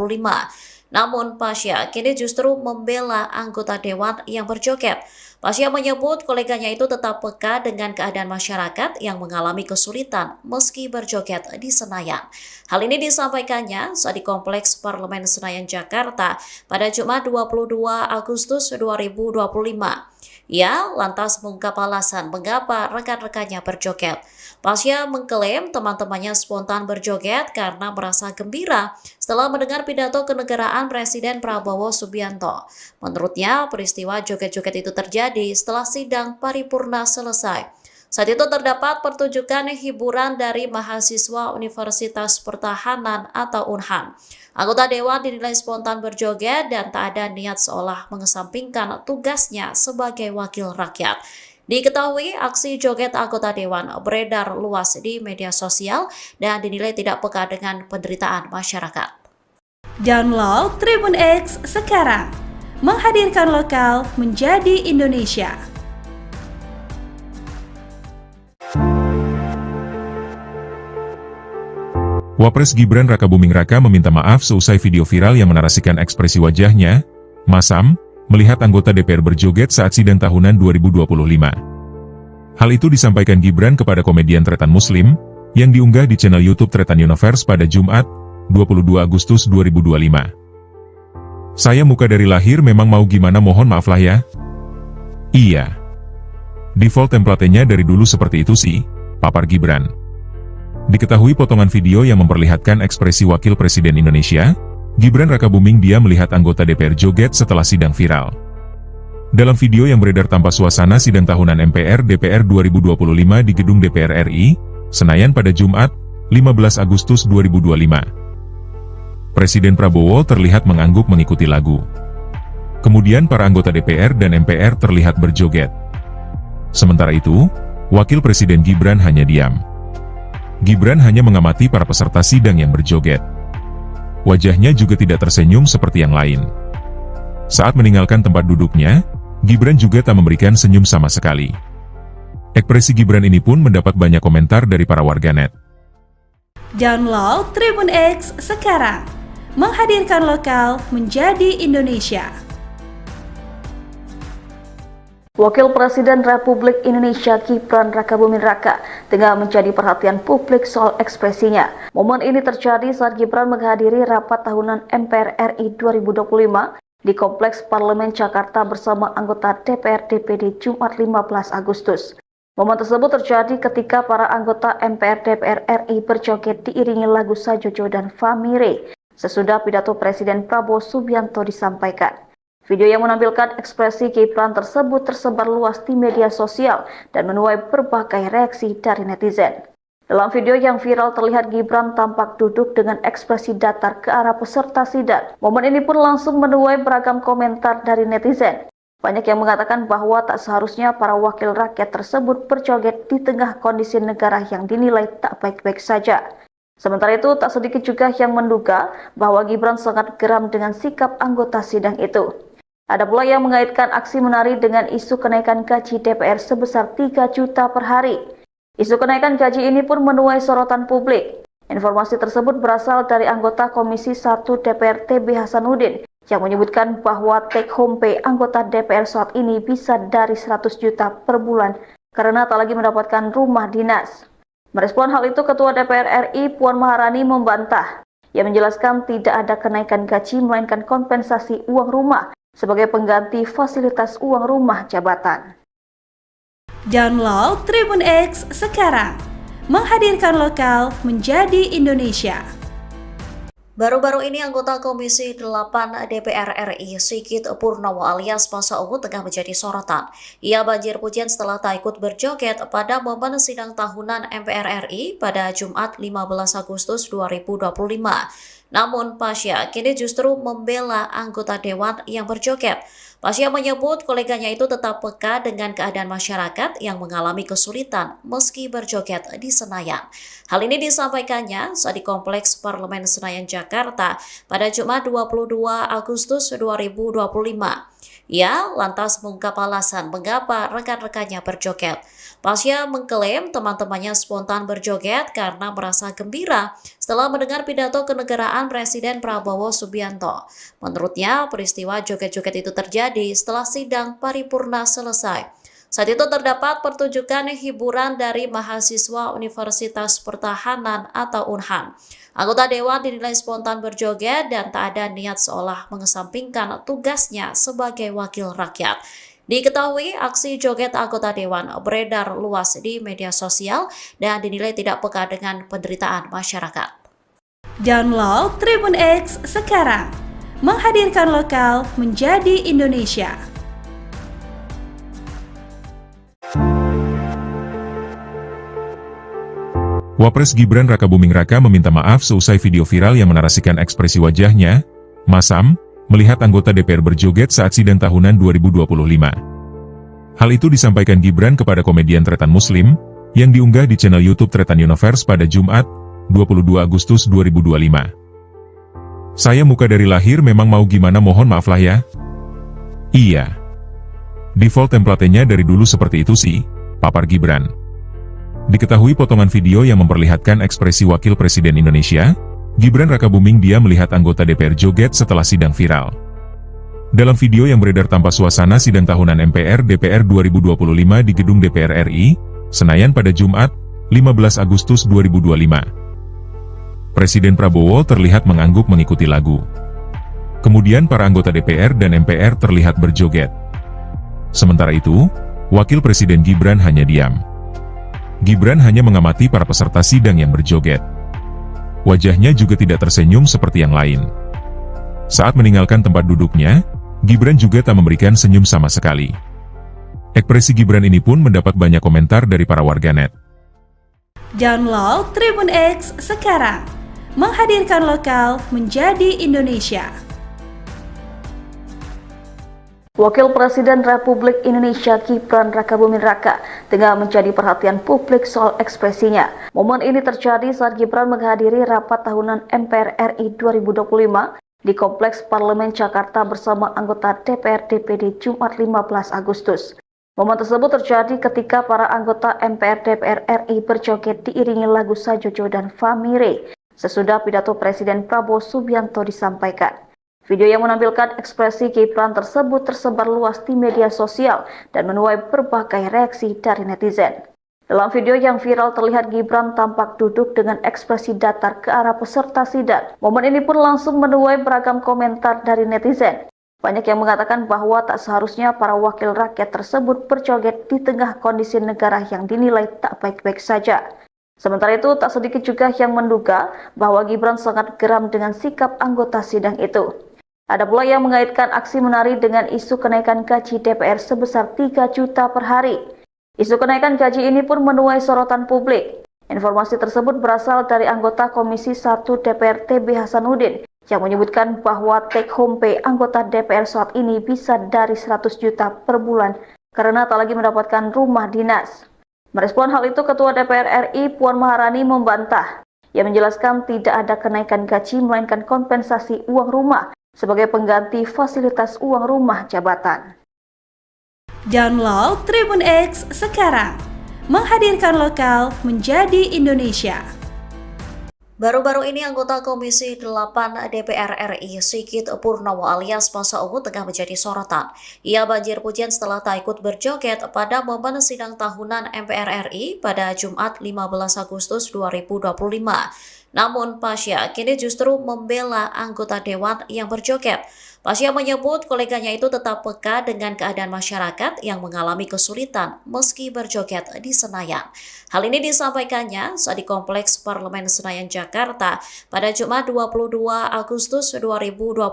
Namun Pasha kini justru membela anggota dewan yang berjoget. Pasha menyebut koleganya itu tetap peka dengan keadaan masyarakat yang mengalami kesulitan meski berjoget di Senayan. Hal ini disampaikannya saat di Kompleks Parlemen Senayan, Jakarta pada Jumat 22 Agustus 2025. Ia lantas mengungkap alasan mengapa rekan-rekannya berjoget. Pasha mengklaim teman-temannya spontan berjoget karena merasa gembira setelah mendengar pidato kenegaraan Presiden Prabowo Subianto. Menurutnya, peristiwa joget-joget itu terjadi setelah sidang paripurna selesai. Saat itu terdapat pertunjukan hiburan dari mahasiswa Universitas Pertahanan atau UNHAN. Anggota dewan dinilai spontan berjoget dan tak ada niat seolah mengesampingkan tugasnya sebagai wakil rakyat. Diketahui aksi joget anggota dewan beredar luas di media sosial dan dinilai tidak peka dengan penderitaan masyarakat. Download Tribun X sekarang, menghadirkan lokal menjadi Indonesia. Wapres Gibran Rakabuming Raka meminta maaf seusai video viral yang menarasikan ekspresi wajahnya, masam, melihat anggota DPR berjoget saat sidang tahunan 2025. Hal itu disampaikan Gibran kepada komedian Tretan Muslim, yang diunggah di channel YouTube Tretan Universe pada Jumat, 22 Agustus 2025. Saya muka dari lahir memang mau gimana mohon maaf lah ya. Iya. Default template-nya dari dulu seperti itu sih, papar Gibran. Diketahui potongan video yang memperlihatkan ekspresi Wakil Presiden Indonesia, Gibran Rakabuming dia melihat anggota DPR joget setelah sidang viral. Dalam video yang beredar tanpa suasana sidang tahunan MPR DPR 2025 di Gedung DPR RI, Senayan pada Jumat, 15 Agustus 2025. Presiden Prabowo terlihat mengangguk mengikuti lagu. Kemudian para anggota DPR dan MPR terlihat berjoget. Sementara itu, Wakil Presiden Gibran hanya diam. Gibran hanya mengamati para peserta sidang yang berjoget. Wajahnya juga tidak tersenyum seperti yang lain. Saat meninggalkan tempat duduknya, Gibran juga tak memberikan senyum sama sekali. Ekspresi Gibran ini pun mendapat banyak komentar dari para warganet. Download Tribun X sekarang, menghadirkan lokal menjadi Indonesia. Wakil Presiden Republik Indonesia Gibran Rakabuming Raka tengah menjadi perhatian publik soal ekspresinya. Momen ini terjadi saat Gibran menghadiri rapat tahunan MPR RI 2025 di Kompleks Parlemen Jakarta bersama anggota DPR DPD Jumat 15 Agustus. Momen tersebut terjadi ketika para anggota MPR DPR RI berjoget diiringi lagu Sajojo dan Famire sesudah pidato Presiden Prabowo Subianto disampaikan. Video yang menampilkan ekspresi Gibran tersebut tersebar luas di media sosial dan menuai berbagai reaksi dari netizen. Dalam video yang viral terlihat Gibran tampak duduk dengan ekspresi datar ke arah peserta sidang. Momen ini pun langsung menuai beragam komentar dari netizen. Banyak yang mengatakan bahwa tak seharusnya para wakil rakyat tersebut berjoget di tengah kondisi negara yang dinilai tak baik-baik saja. Sementara itu, tak sedikit juga yang menduga bahwa Gibran sangat geram dengan sikap anggota sidang itu. Ada pula yang mengaitkan aksi menari dengan isu kenaikan gaji DPR sebesar 3 juta per hari. Isu kenaikan gaji ini pun menuai sorotan publik. Informasi tersebut berasal dari anggota Komisi 1 DPR TB Hasanuddin yang menyebutkan bahwa take home pay anggota DPR saat ini bisa dari 100 juta per bulan karena tak lagi mendapatkan rumah dinas. Merespon hal itu, Ketua DPR RI Puan Maharani membantah. Ia menjelaskan tidak ada kenaikan gaji melainkan kompensasi uang rumah sebagai pengganti fasilitas uang rumah jabatan. Download Tribun X sekarang, menghadirkan lokal menjadi Indonesia. Baru-baru ini anggota Komisi 8 DPR RI Sigit Purnomo alias Masa Ungu tengah menjadi sorotan. Ia banjir pujian setelah tak ikut berjoget pada momen sidang tahunan MPR RI pada Jumat 15 Agustus 2025. Namun Pasha kini justru membela anggota dewan yang berjoget. Pasha menyebut koleganya itu tetap peka dengan keadaan masyarakat yang mengalami kesulitan meski berjoget di Senayan. Hal ini disampaikannya saat di Kompleks Parlemen Senayan, Jakarta pada Jumat 22 Agustus 2025. Ia lantas mengungkap alasan mengapa rekan-rekannya berjoget. Pasha mengklaim teman-temannya spontan berjoget karena merasa gembira setelah mendengar pidato kenegaraan Presiden Prabowo Subianto. Menurutnya, peristiwa joget-joget itu terjadi setelah sidang paripurna selesai. Saat itu terdapat pertunjukan hiburan dari mahasiswa Universitas Pertahanan atau UNHAN. Anggota dewan dinilai spontan berjoget dan tak ada niat seolah mengesampingkan tugasnya sebagai wakil rakyat. Diketahui aksi joget anggota dewan beredar luas di media sosial dan dinilai tidak peka dengan penderitaan masyarakat. Download Tribun X sekarang, menghadirkan lokal menjadi Indonesia. Wapres Gibran Rakabuming Raka meminta maaf seusai video viral yang menarasikan ekspresi wajahnya, masam, melihat anggota DPR berjoget saat sidang tahunan 2025. Hal itu disampaikan Gibran kepada komedian Tretan Muslim, yang diunggah di channel YouTube Tretan Universe pada Jumat, 22 Agustus 2025. Saya muka dari lahir memang mau gimana mohon maaf lah ya. Iya. Default template-nya dari dulu seperti itu sih, papar Gibran. Diketahui potongan video yang memperlihatkan ekspresi Wakil Presiden Indonesia, Gibran Rakabuming dia melihat anggota DPR joget setelah sidang viral. Dalam video yang beredar tanpa suasana sidang tahunan MPR DPR 2025 di Gedung DPR RI, Senayan pada Jumat, 15 Agustus 2025. Presiden Prabowo terlihat mengangguk mengikuti lagu. Kemudian para anggota DPR dan MPR terlihat berjoget. Sementara itu, Wakil Presiden Gibran hanya diam. Gibran hanya mengamati para peserta sidang yang berjoget. Wajahnya juga tidak tersenyum seperti yang lain. Saat meninggalkan tempat duduknya, Gibran juga tak memberikan senyum sama sekali. Ekspresi Gibran ini pun mendapat banyak komentar dari para warganet. Download Tribun X sekarang, menghadirkan lokal menjadi Indonesia. Wakil Presiden Republik Indonesia Gibran Rakabuming Raka tengah menjadi perhatian publik soal ekspresinya. Momen ini terjadi saat Gibran menghadiri rapat tahunan MPR RI 2025 di Kompleks Parlemen Jakarta bersama anggota DPR DPD Jumat 15 Agustus. Momen tersebut terjadi ketika para anggota MPR DPR RI berjoget diiringi lagu Sajojo dan Famire sesudah pidato Presiden Prabowo Subianto disampaikan. Video yang menampilkan ekspresi Gibran tersebut tersebar luas di media sosial dan menuai berbagai reaksi dari netizen. Dalam video yang viral terlihat Gibran tampak duduk dengan ekspresi datar ke arah peserta sidang. Momen ini pun langsung menuai beragam komentar dari netizen. Banyak yang mengatakan bahwa tak seharusnya para wakil rakyat tersebut berjoget di tengah kondisi negara yang dinilai tak baik-baik saja. Sementara itu, tak sedikit juga yang menduga bahwa Gibran sangat geram dengan sikap anggota sidang itu. Ada pula yang mengaitkan aksi menari dengan isu kenaikan gaji DPR sebesar 3 juta per hari. Isu kenaikan gaji ini pun menuai sorotan publik. Informasi tersebut berasal dari anggota Komisi 1 DPR TB Hasanuddin yang menyebutkan bahwa take home pay anggota DPR saat ini bisa dari 100 juta per bulan karena tak lagi mendapatkan rumah dinas. Merespon hal itu, Ketua DPR RI Puan Maharani membantah. Ia menjelaskan tidak ada kenaikan gaji melainkan kompensasi uang rumah sebagai pengganti fasilitas uang rumah jabatan. Download Tribun X sekarang, menghadirkan lokal menjadi Indonesia. Baru-baru ini anggota Komisi 8 DPR RI Sigit Purnomo alias Masa Ungu tengah menjadi sorotan. Ia banjir pujian setelah tak ikut berjoget pada momen sidang tahunan MPR RI pada Jumat 15 Agustus 2025. Namun Pasha kini justru membela anggota dewan yang berjoget. Pasha menyebut koleganya itu tetap peka dengan keadaan masyarakat yang mengalami kesulitan meski berjoget di Senayan. Hal ini disampaikannya saat di Kompleks Parlemen Senayan, Jakarta pada Jumat 22 Agustus 2025.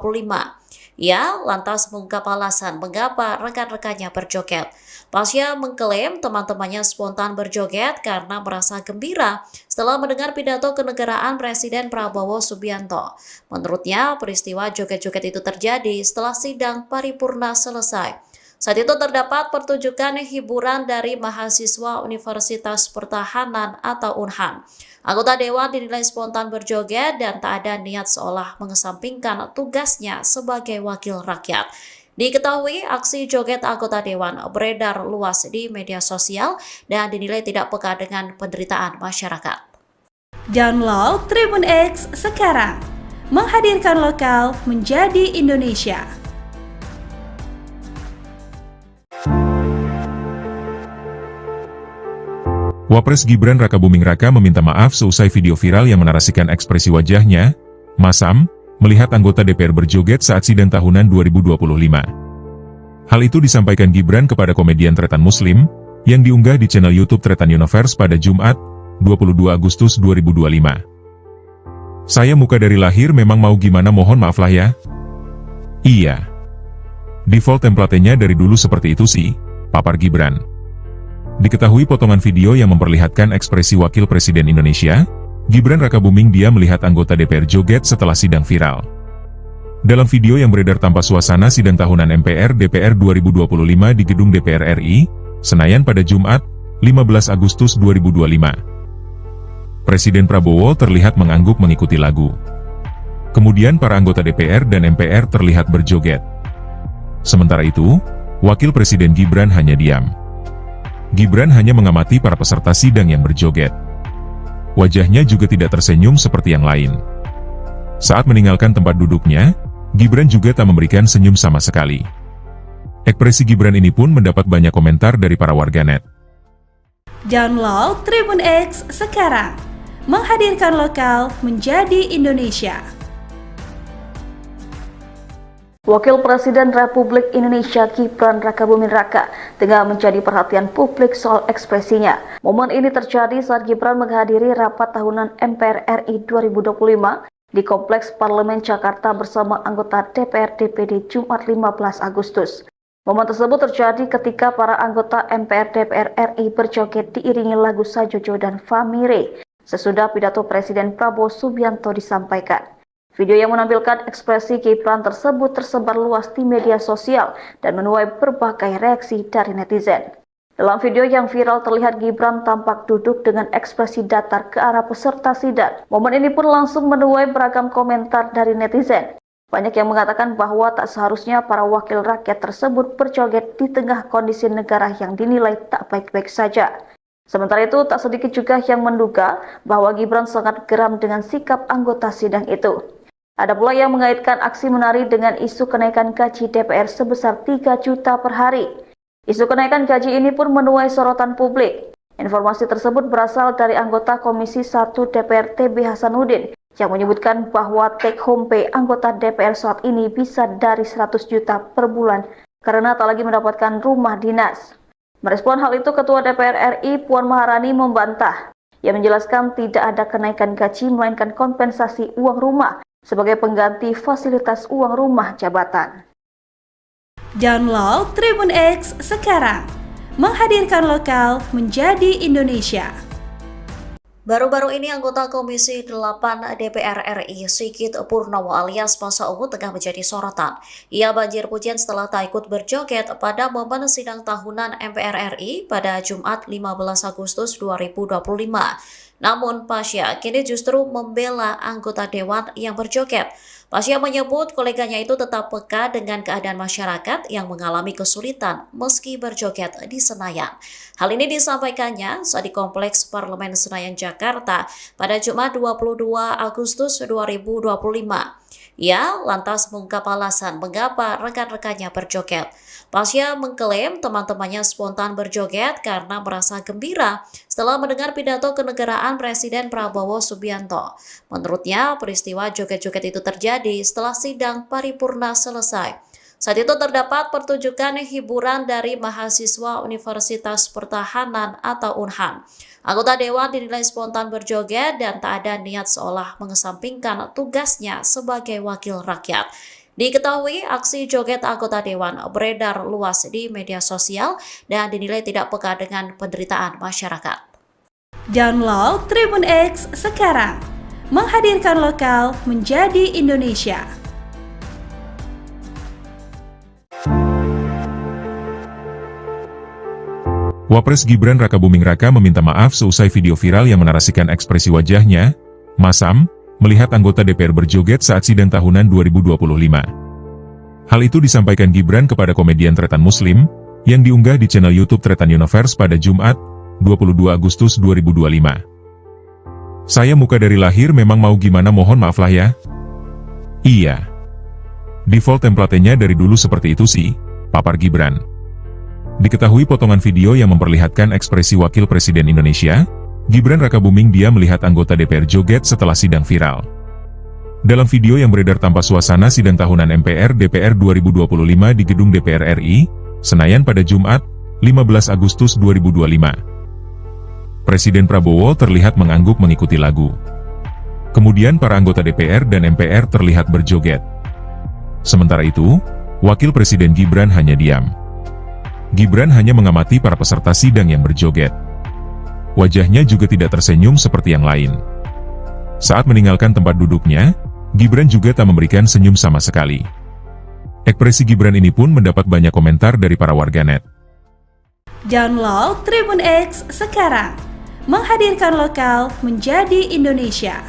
Ia lantas mengungkap alasan mengapa rekan-rekannya berjoget. Pasha mengklaim teman-temannya spontan berjoget karena merasa gembira setelah mendengar pidato kenegaraan Presiden Prabowo Subianto. Menurutnya, peristiwa joget-joget itu terjadi setelah sidang paripurna selesai. Saat itu terdapat pertunjukan hiburan dari mahasiswa Universitas Pertahanan atau UNHAN. Anggota dewan dinilai spontan berjoget dan tak ada niat seolah mengesampingkan tugasnya sebagai wakil rakyat. Diketahui aksi joget anggota dewan beredar luas di media sosial dan dinilai tidak peka dengan penderitaan masyarakat. Download Tribun X sekarang, menghadirkan lokal menjadi Indonesia. Wapres Gibran Rakabuming Raka meminta maaf seusai video viral yang menarasikan ekspresi wajahnya, masam, melihat anggota DPR berjoget saat sidang tahunan 2025. Hal itu disampaikan Gibran kepada komedian Tretan Muslim, yang diunggah di channel YouTube Tretan Universe pada Jumat, 22 Agustus 2025. Saya muka dari lahir memang mau gimana mohon maaf lah ya. Iya. Default template-nya dari dulu seperti itu sih, papar Gibran. Diketahui potongan video yang memperlihatkan ekspresi Wakil Presiden Indonesia, Gibran Rakabuming dia melihat anggota DPR joget setelah sidang viral. Dalam video yang beredar tanpa suasana sidang tahunan MPR DPR 2025 di Gedung DPR RI, Senayan pada Jumat, 15 Agustus 2025. Presiden Prabowo terlihat mengangguk mengikuti lagu. Kemudian para anggota DPR dan MPR terlihat berjoget. Sementara itu, Wakil Presiden Gibran hanya diam. Gibran hanya mengamati para peserta sidang yang berjoget. Wajahnya juga tidak tersenyum seperti yang lain. Saat meninggalkan tempat duduknya, Gibran juga tak memberikan senyum sama sekali. Ekspresi Gibran ini pun mendapat banyak komentar dari para warganet. Download Tribun X sekarang, menghadirkan lokal menjadi Indonesia. Wakil Presiden Republik Indonesia Gibran Rakabuming Raka tengah menjadi perhatian publik soal ekspresinya. Momen ini terjadi saat Gibran menghadiri rapat tahunan MPR RI 2025 di Kompleks Parlemen Jakarta bersama anggota DPR DPD Jumat 15 Agustus. Momen tersebut terjadi ketika para anggota MPR DPR RI berjoget diiringi lagu Sajojo dan Famire sesudah pidato Presiden Prabowo Subianto disampaikan. Video yang menampilkan ekspresi Gibran tersebut tersebar luas di media sosial dan menuai berbagai reaksi dari netizen. Dalam video yang viral terlihat Gibran tampak duduk dengan ekspresi datar ke arah peserta sidang. Momen ini pun langsung menuai beragam komentar dari netizen. Banyak yang mengatakan bahwa tak seharusnya para wakil rakyat tersebut berjoget di tengah kondisi negara yang dinilai tak baik-baik saja. Sementara itu, tak sedikit juga yang menduga bahwa Gibran sangat geram dengan sikap anggota sidang itu. Ada pula yang mengaitkan aksi menari dengan isu kenaikan gaji DPR sebesar 3 juta per hari. Isu kenaikan gaji ini pun menuai sorotan publik. Informasi tersebut berasal dari anggota Komisi 1 DPR TB Hasanuddin yang menyebutkan bahwa take home pay anggota DPR saat ini bisa dari 100 juta per bulan karena tak lagi mendapatkan rumah dinas. Merespon hal itu, Ketua DPR RI Puan Maharani membantah. Ia menjelaskan tidak ada kenaikan gaji melainkan kompensasi uang rumah sebagai pengganti fasilitas uang rumah jabatan. Download Tribun X sekarang, menghadirkan lokal menjadi Indonesia. Baru-baru ini anggota Komisi 8 DPR RI Sigit Purnomo alias Masa Ungu tengah menjadi sorotan. Ia banjir pujian setelah tak ikut berjoget pada momen sidang tahunan MPR RI pada Jumat 15 Agustus 2025. Namun Pasha kini justru membela anggota dewan yang berjoget. Pasya menyebut koleganya itu tetap peka dengan keadaan masyarakat yang mengalami kesulitan meski berjoget di Senayan. Hal ini disampaikannya saat di Kompleks Parlemen Senayan, Jakarta pada Jumat 22 Agustus 2025. Ia lantas mengungkap alasan mengapa rekan-rekannya berjoget. Pasya mengklaim teman-temannya spontan berjoget karena merasa gembira setelah mendengar pidato kenegaraan Presiden Prabowo Subianto. Menurutnya, peristiwa joget-joget itu terjadi setelah sidang paripurna selesai. Saat itu terdapat pertunjukan hiburan dari mahasiswa Universitas Pertahanan atau UNHAN. Anggota Dewan dinilai spontan berjoget dan tak ada niat seolah mengesampingkan tugasnya sebagai wakil rakyat. Diketahui aksi joget anggota Dewan beredar luas di media sosial dan dinilai tidak peka dengan penderitaan masyarakat. Download Tribun X sekarang, menghadirkan lokal menjadi Indonesia. Wapres Gibran Rakabuming Raka meminta maaf seusai video viral yang menarasikan ekspresi wajahnya, masam, melihat anggota DPR berjoget saat sidang tahunan 2025. Hal itu disampaikan Gibran kepada komedian Tretan Muslim, yang diunggah di channel YouTube Tretan Universe pada Jumat, 22 Agustus 2025. Saya muka dari lahir memang mau gimana mohon maaf lah ya. Iya. Default template-nya dari dulu seperti itu sih, papar Gibran. Diketahui potongan video yang memperlihatkan ekspresi Wakil Presiden Indonesia, Gibran Rakabuming dia melihat anggota DPR joget setelah sidang viral. Dalam video yang beredar tanpa suasana sidang tahunan MPR DPR 2025 di Gedung DPR RI, Senayan pada Jumat, 15 Agustus 2025. Presiden Prabowo terlihat mengangguk mengikuti lagu. Kemudian para anggota DPR dan MPR terlihat berjoget. Sementara itu, Wakil Presiden Gibran hanya diam. Gibran hanya mengamati para peserta sidang yang berjoget. Wajahnya juga tidak tersenyum seperti yang lain. Saat meninggalkan tempat duduknya, Gibran juga tak memberikan senyum sama sekali. Ekspresi Gibran ini pun mendapat banyak komentar dari para warganet. Download Tribun X sekarang, menghadirkan lokal menjadi Indonesia.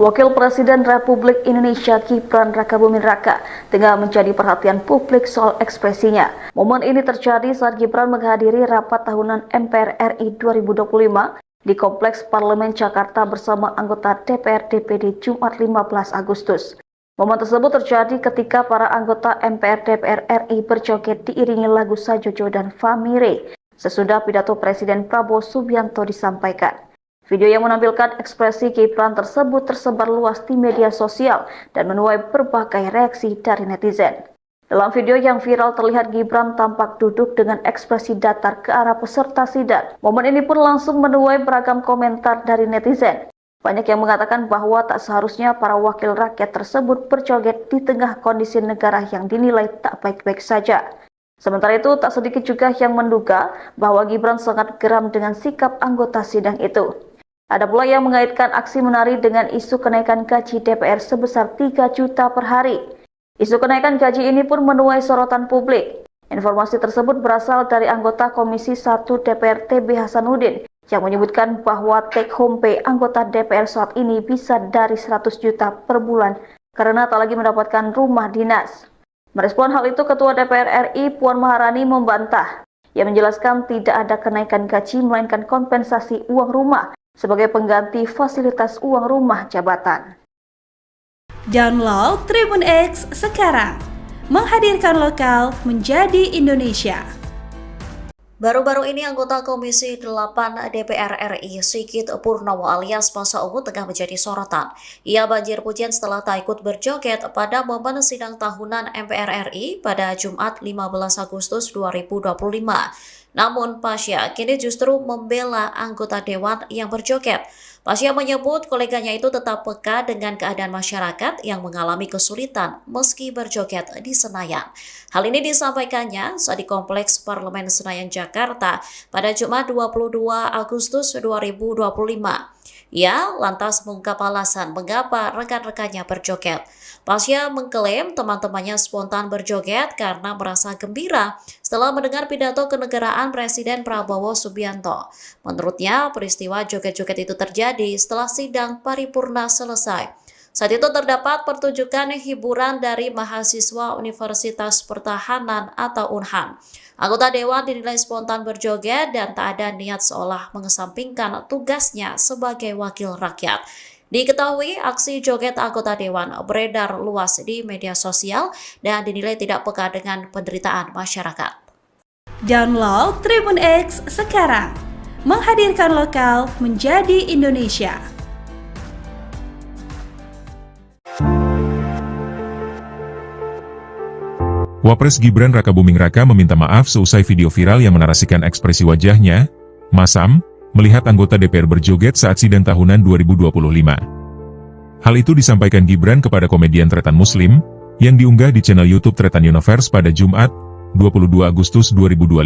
Wakil Presiden Republik Indonesia Gibran Rakabuming Raka tengah menjadi perhatian publik soal ekspresinya. Momen ini terjadi saat Gibran menghadiri rapat tahunan MPR RI 2025 di Kompleks Parlemen Jakarta bersama anggota DPR DPD Jumat 15 Agustus. Momen tersebut terjadi ketika para anggota MPR DPR RI berjoget diiringi lagu Sajojo dan Famire sesudah pidato Presiden Prabowo Subianto disampaikan. Video yang menampilkan ekspresi Gibran tersebut tersebar luas di media sosial dan menuai berbagai reaksi dari netizen. Dalam video yang viral terlihat Gibran tampak duduk dengan ekspresi datar ke arah peserta sidang. Momen ini pun langsung menuai beragam komentar dari netizen. Banyak yang mengatakan bahwa tak seharusnya para wakil rakyat tersebut berjoget di tengah kondisi negara yang dinilai tak baik-baik saja. Sementara itu, tak sedikit juga yang menduga bahwa Gibran sangat geram dengan sikap anggota sidang itu. Ada pula yang mengaitkan aksi menari dengan isu kenaikan gaji DPR sebesar 3 juta per hari. Isu kenaikan gaji ini pun menuai sorotan publik. Informasi tersebut berasal dari anggota Komisi 1 DPR TB Hasanuddin yang menyebutkan bahwa take home pay anggota DPR saat ini bisa dari 100 juta per bulan karena tak lagi mendapatkan rumah dinas. Merespon hal itu, Ketua DPR RI Puan Maharani membantah. Ia menjelaskan tidak ada kenaikan gaji melainkan kompensasi uang rumah sebagai pengganti fasilitas uang rumah jabatan. Download Tribun X sekarang, menghadirkan lokal menjadi Indonesia. Baru-baru ini anggota Komisi 8 DPR RI Sigit Purnomo alias Masa Ungu tengah menjadi sorotan. Ia banjir pujian setelah tak ikut berjoget pada momen sidang tahunan MPR RI pada Jumat 15 Agustus 2025. Namun Pasya kini justru membela anggota dewan yang berjoget. Pasya menyebut koleganya itu tetap peka dengan keadaan masyarakat yang mengalami kesulitan meski berjoget di Senayan. Hal ini disampaikannya saat di Kompleks Parlemen Senayan, Jakarta pada Jumat 22 Agustus 2025. Ia lantas mengungkap alasan mengapa rekan-rekannya berjoget. Pasya mengklaim teman-temannya spontan berjoget karena merasa gembira setelah mendengar pidato kenegaraan Presiden Prabowo Subianto. Menurutnya, peristiwa joget-joget itu terjadi setelah sidang paripurna selesai. Saat itu terdapat pertunjukan hiburan dari mahasiswa Universitas Pertahanan atau UNHAN. Anggota Dewan dinilai spontan berjoget dan tak ada niat seolah mengesampingkan tugasnya sebagai wakil rakyat. Diketahui aksi joget anggota Dewan beredar luas di media sosial dan dinilai tidak peka dengan penderitaan masyarakat. Download Tribun X sekarang, menghadirkan lokal menjadi Indonesia. Wapres Gibran Rakabuming Raka meminta maaf seusai video viral yang menarasikan ekspresi wajahnya, masam, melihat anggota DPR berjoget saat sidang tahunan 2025. Hal itu disampaikan Gibran kepada komedian Tretan Muslim, yang diunggah di channel YouTube Tretan Universe pada Jumat, 22 Agustus 2025.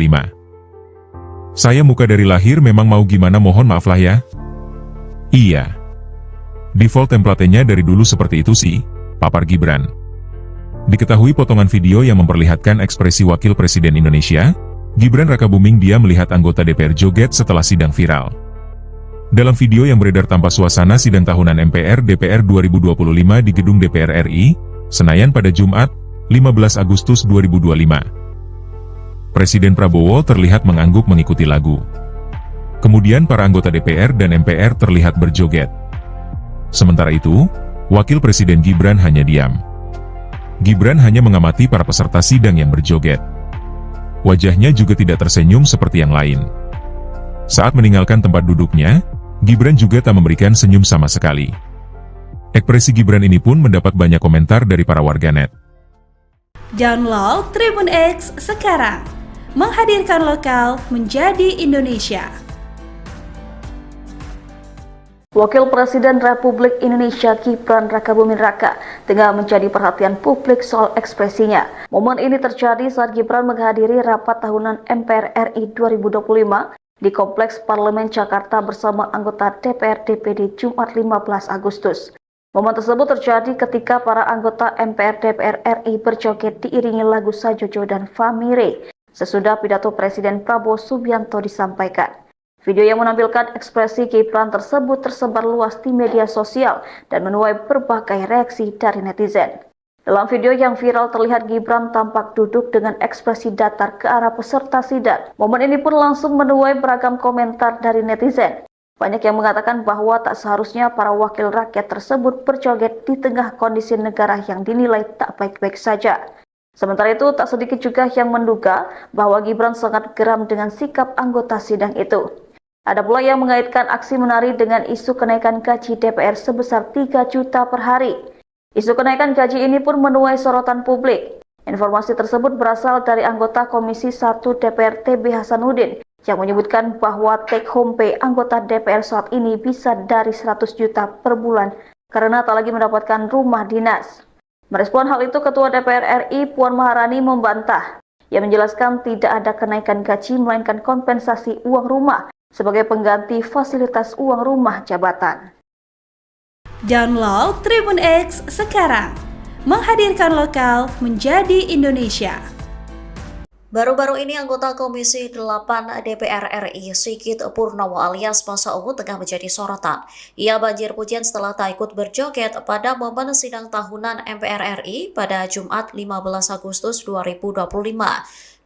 Saya muka dari lahir memang mau gimana mohon maaf lah ya. Iya. Default template-nya dari dulu seperti itu sih, papar Gibran. Diketahui potongan video yang memperlihatkan ekspresi Wakil Presiden Indonesia, Gibran Rakabuming dia melihat anggota DPR joget setelah sidang viral. Dalam video yang beredar tanpa suasana sidang tahunan MPR DPR 2025 di Gedung DPR RI, Senayan pada Jumat, 15 Agustus 2025. Presiden Prabowo terlihat mengangguk mengikuti lagu. Kemudian para anggota DPR dan MPR terlihat berjoget. Sementara itu, Wakil Presiden Gibran hanya diam. Gibran hanya mengamati para peserta sidang yang berjoget. Wajahnya juga tidak tersenyum seperti yang lain. Saat meninggalkan tempat duduknya, Gibran juga tak memberikan senyum sama sekali. Ekspresi Gibran ini pun mendapat banyak komentar dari para warganet. Download Tribun X sekarang, menghadirkan lokal menjadi Indonesia. Wakil Presiden Republik Indonesia Gibran Rakabuming Raka tengah menjadi perhatian publik soal ekspresinya. Momen ini terjadi saat Gibran menghadiri rapat tahunan MPR RI 2025 di Kompleks Parlemen Jakarta bersama anggota DPR DPD Jumat 15 Agustus. Momen tersebut terjadi ketika para anggota MPR DPR RI berjoget diiringi lagu Sajojo dan Famire sesudah pidato Presiden Prabowo Subianto disampaikan. Video yang menampilkan ekspresi Gibran tersebut tersebar luas di media sosial dan menuai berbagai reaksi dari netizen. Dalam video yang viral terlihat Gibran tampak duduk dengan ekspresi datar ke arah peserta sidang. Momen ini pun langsung menuai beragam komentar dari netizen. Banyak yang mengatakan bahwa tak seharusnya para wakil rakyat tersebut berjoget di tengah kondisi negara yang dinilai tak baik-baik saja. Sementara itu, tak sedikit juga yang menduga bahwa Gibran sangat geram dengan sikap anggota sidang itu. Ada pula yang mengaitkan aksi menari dengan isu kenaikan gaji DPR sebesar 3 juta per hari. Isu kenaikan gaji ini pun menuai sorotan publik. Informasi tersebut berasal dari anggota Komisi 1 DPR TB Hasanuddin yang menyebutkan bahwa take home pay anggota DPR saat ini bisa dari 100 juta per bulan karena tak lagi mendapatkan rumah dinas. Merespon hal itu, Ketua DPR RI Puan Maharani membantah. Ia menjelaskan tidak ada kenaikan gaji melainkan kompensasi uang rumah sebagai pengganti fasilitas uang rumah jabatan. Download Tribun X sekarang, menghadirkan lokal menjadi Indonesia. Baru-baru ini anggota Komisi 8 DPR RI Sigit Purnomo alias Masa Ungu tengah menjadi sorotan. Ia banjir pujian setelah tak ikut berjoget pada momen sidang tahunan MPR RI pada Jumat 15 Agustus 2025.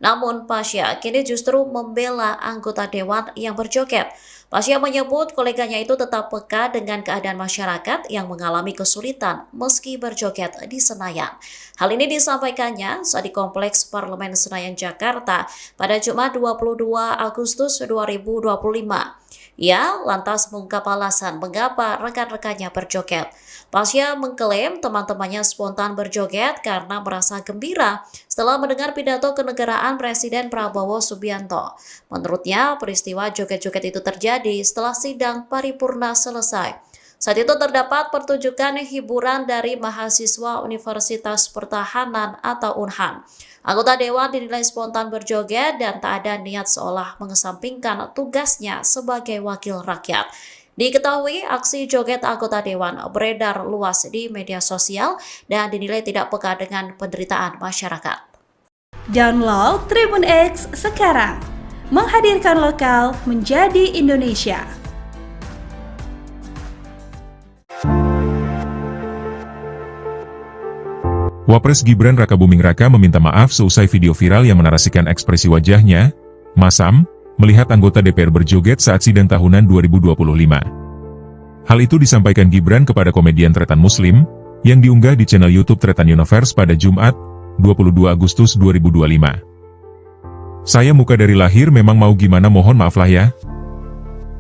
Namun Pasya kini justru membela anggota dewan yang berjoget. Pasya menyebut koleganya itu tetap peka dengan keadaan masyarakat yang mengalami kesulitan meski berjoget di Senayan. Hal ini disampaikannya saat di Kompleks Parlemen Senayan Jakarta pada Jumat 22 Agustus 2025. Ia lantas mengungkap alasan mengapa rekan-rekannya berjoget. Pasya mengklaim teman-temannya spontan berjoget karena merasa gembira setelah mendengar pidato kenegaraan Presiden Prabowo Subianto. Menurutnya, peristiwa joget-joget itu terjadi setelah sidang paripurna selesai. Saat itu terdapat pertunjukan hiburan dari mahasiswa Universitas Pertahanan atau UNHAN. Anggota Dewan dinilai spontan berjoget dan tak ada niat seolah mengesampingkan tugasnya sebagai wakil rakyat. Diketahui aksi joget anggota Dewan beredar luas di media sosial dan dinilai tidak peka dengan penderitaan masyarakat. Download Tribun X sekarang, menghadirkan lokal menjadi Indonesia. Wapres Gibran Rakabuming Raka meminta maaf seusai video viral yang menarasikan ekspresi wajahnya masam melihat anggota DPR berjoget saat sidang tahunan 2025. Hal itu disampaikan Gibran kepada komedian Tretan Muslim yang diunggah di channel YouTube Tretan Universe pada Jumat, 22 Agustus 2025. "Saya muka dari lahir memang mau gimana, mohon maaf lah ya."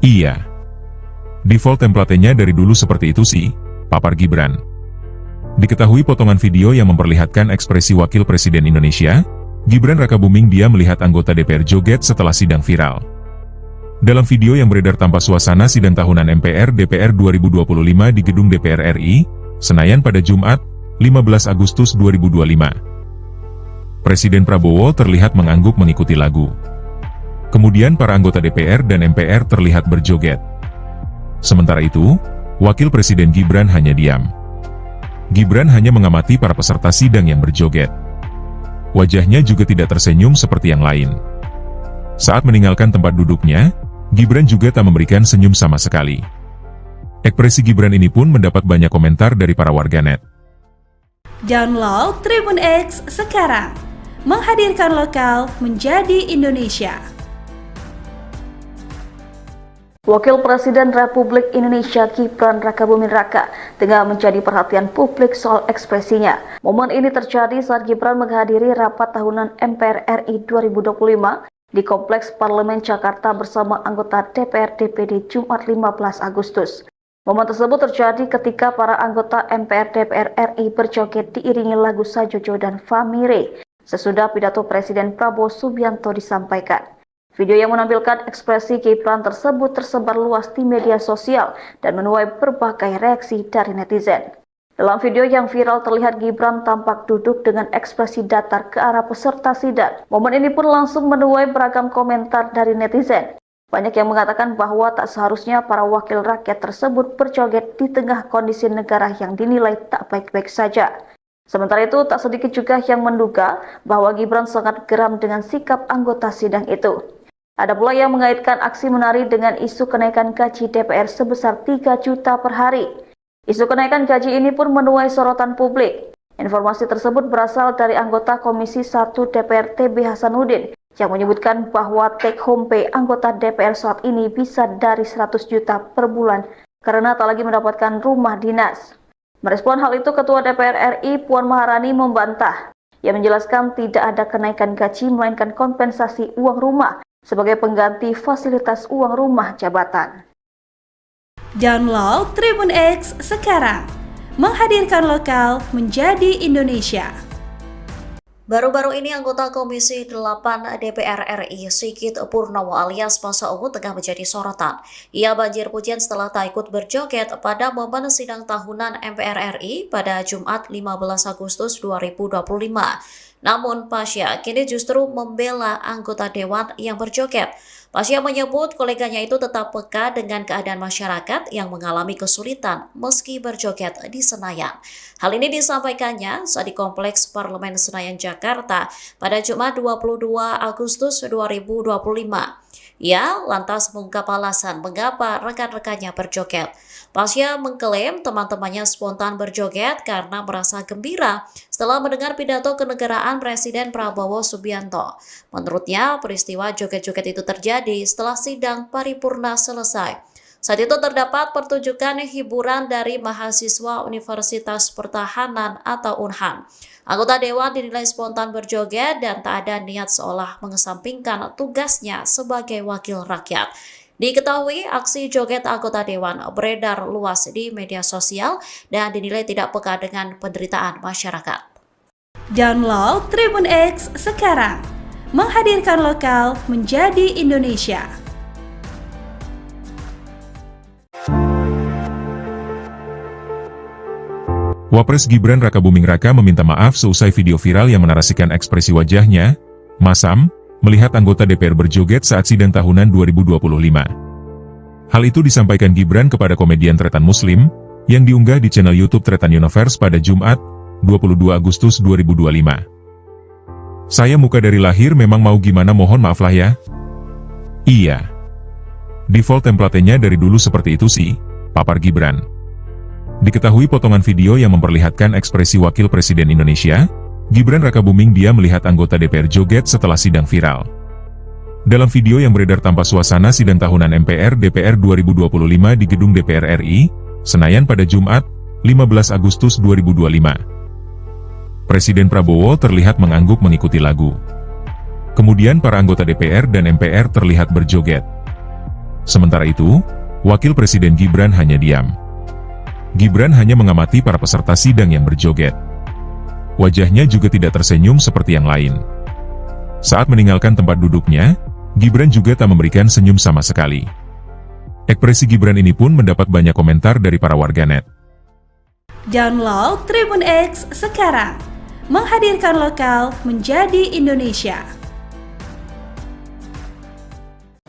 "Iya. Default template-nya dari dulu seperti itu sih," papar Gibran. Diketahui potongan video yang memperlihatkan ekspresi Wakil Presiden Indonesia, Gibran Rakabuming dia melihat anggota DPR joget setelah sidang viral. Dalam video yang beredar tanpa suasana sidang tahunan MPR DPR 2025 di Gedung DPR RI, Senayan pada Jumat, 15 Agustus 2025. Presiden Prabowo terlihat mengangguk mengikuti lagu. Kemudian para anggota DPR dan MPR terlihat berjoget. Sementara itu, Wakil Presiden Gibran hanya diam. Gibran hanya mengamati para peserta sidang yang berjoget. Wajahnya juga tidak tersenyum seperti yang lain. Saat meninggalkan tempat duduknya, Gibran juga tak memberikan senyum sama sekali. Ekspresi Gibran ini pun mendapat banyak komentar dari para warganet. Download Tribun X sekarang, menghadirkan lokal menjadi Indonesia. Wakil Presiden Republik Indonesia Gibran Rakabuming Raka tengah menjadi perhatian publik soal ekspresinya. Momen ini terjadi saat Gibran menghadiri rapat tahunan MPR RI 2025 di Kompleks Parlemen Jakarta bersama anggota DPR DPD Jumat 15 Agustus. Momen tersebut terjadi ketika para anggota MPR DPR RI berjoget diiringi lagu Sajojo dan Famire sesudah pidato Presiden Prabowo Subianto disampaikan. Video yang menampilkan ekspresi Gibran tersebut tersebar luas di media sosial dan menuai berbagai reaksi dari netizen. Dalam video yang viral terlihat Gibran tampak duduk dengan ekspresi datar ke arah peserta sidang. Momen ini pun langsung menuai beragam komentar dari netizen. Banyak yang mengatakan bahwa tak seharusnya para wakil rakyat tersebut berjoget di tengah kondisi negara yang dinilai tak baik-baik saja. Sementara itu, tak sedikit juga yang menduga bahwa Gibran sangat geram dengan sikap anggota sidang itu. Ada pula yang mengaitkan aksi menari dengan isu kenaikan gaji DPR sebesar 3 juta per hari. Isu kenaikan gaji ini pun menuai sorotan publik. Informasi tersebut berasal dari anggota Komisi 1 DPR TB Hasanuddin yang menyebutkan bahwa take home pay anggota DPR saat ini bisa dari 100 juta per bulan karena tak lagi mendapatkan rumah dinas. Merespon hal itu, Ketua DPR RI Puan Maharani membantah. Ia menjelaskan tidak ada kenaikan gaji melainkan kompensasi uang rumah sebagai pengganti fasilitas uang rumah jabatan. Download Tribun X sekarang, menghadirkan lokal menjadi Indonesia. Baru-baru ini anggota Komisi 8 DPR RI Sigit Purnomo alias Masa Ungu tengah menjadi sorotan. Ia banjir pujian setelah tak ikut berjoget pada momen sidang tahunan MPR RI pada Jumat 15 Agustus 2025. Namun Pasya kini justru membela anggota dewan yang berjoget. Pasya menyebut koleganya itu tetap peka dengan keadaan masyarakat yang mengalami kesulitan meski berjoget di Senayan. Hal ini disampaikannya saat di Kompleks Parlemen Senayan, Jakarta pada Jumat 22 Agustus 2025. Ia lantas mengungkap alasan mengapa rekan-rekannya berjoget. Pasya mengklaim teman-temannya spontan berjoget karena merasa gembira setelah mendengar pidato kenegaraan Presiden Prabowo Subianto. Menurutnya, peristiwa joget-joget itu terjadi setelah sidang paripurna selesai. Saat itu terdapat pertunjukan hiburan dari mahasiswa Universitas Pertahanan atau UNHAN. Anggota dewan dinilai spontan berjoget dan tak ada niat seolah mengesampingkan tugasnya sebagai wakil rakyat. Diketahui aksi joget anggota dewan beredar luas di media sosial dan dinilai tidak peka dengan penderitaan masyarakat. Download Tribun X sekarang, menghadirkan lokal menjadi Indonesia. Wapres Gibran Rakabuming Raka meminta maaf seusai video viral yang menarasikan ekspresi wajahnya masam melihat anggota DPR berjoget saat sidang tahunan 2025. Hal itu disampaikan Gibran kepada komedian Tretan Muslim, yang diunggah di channel YouTube Tretan Universe pada Jumat, 22 Agustus 2025. Saya muka dari lahir memang mau gimana mohon maaf lah ya. Iya. Default template-nya dari dulu seperti itu sih, papar Gibran. Diketahui potongan video yang memperlihatkan ekspresi Wakil Presiden Indonesia, Gibran Rakabuming dia melihat anggota DPR joget setelah sidang viral. Dalam video yang beredar tanpa suasana sidang tahunan MPR DPR 2025 di gedung DPR RI, Senayan pada Jumat, 15 Agustus 2025. Presiden Prabowo terlihat mengangguk mengikuti lagu. Kemudian para anggota DPR dan MPR terlihat berjoget. Sementara itu, Wakil Presiden Gibran hanya diam. Gibran hanya mengamati para peserta sidang yang berjoget. Wajahnya juga tidak tersenyum seperti yang lain. Saat meninggalkan tempat duduknya, Gibran juga tak memberikan senyum sama sekali. Ekspresi Gibran ini pun mendapat banyak komentar dari para warganet. Download Tribun X sekarang, menghadirkan lokal menjadi Indonesia.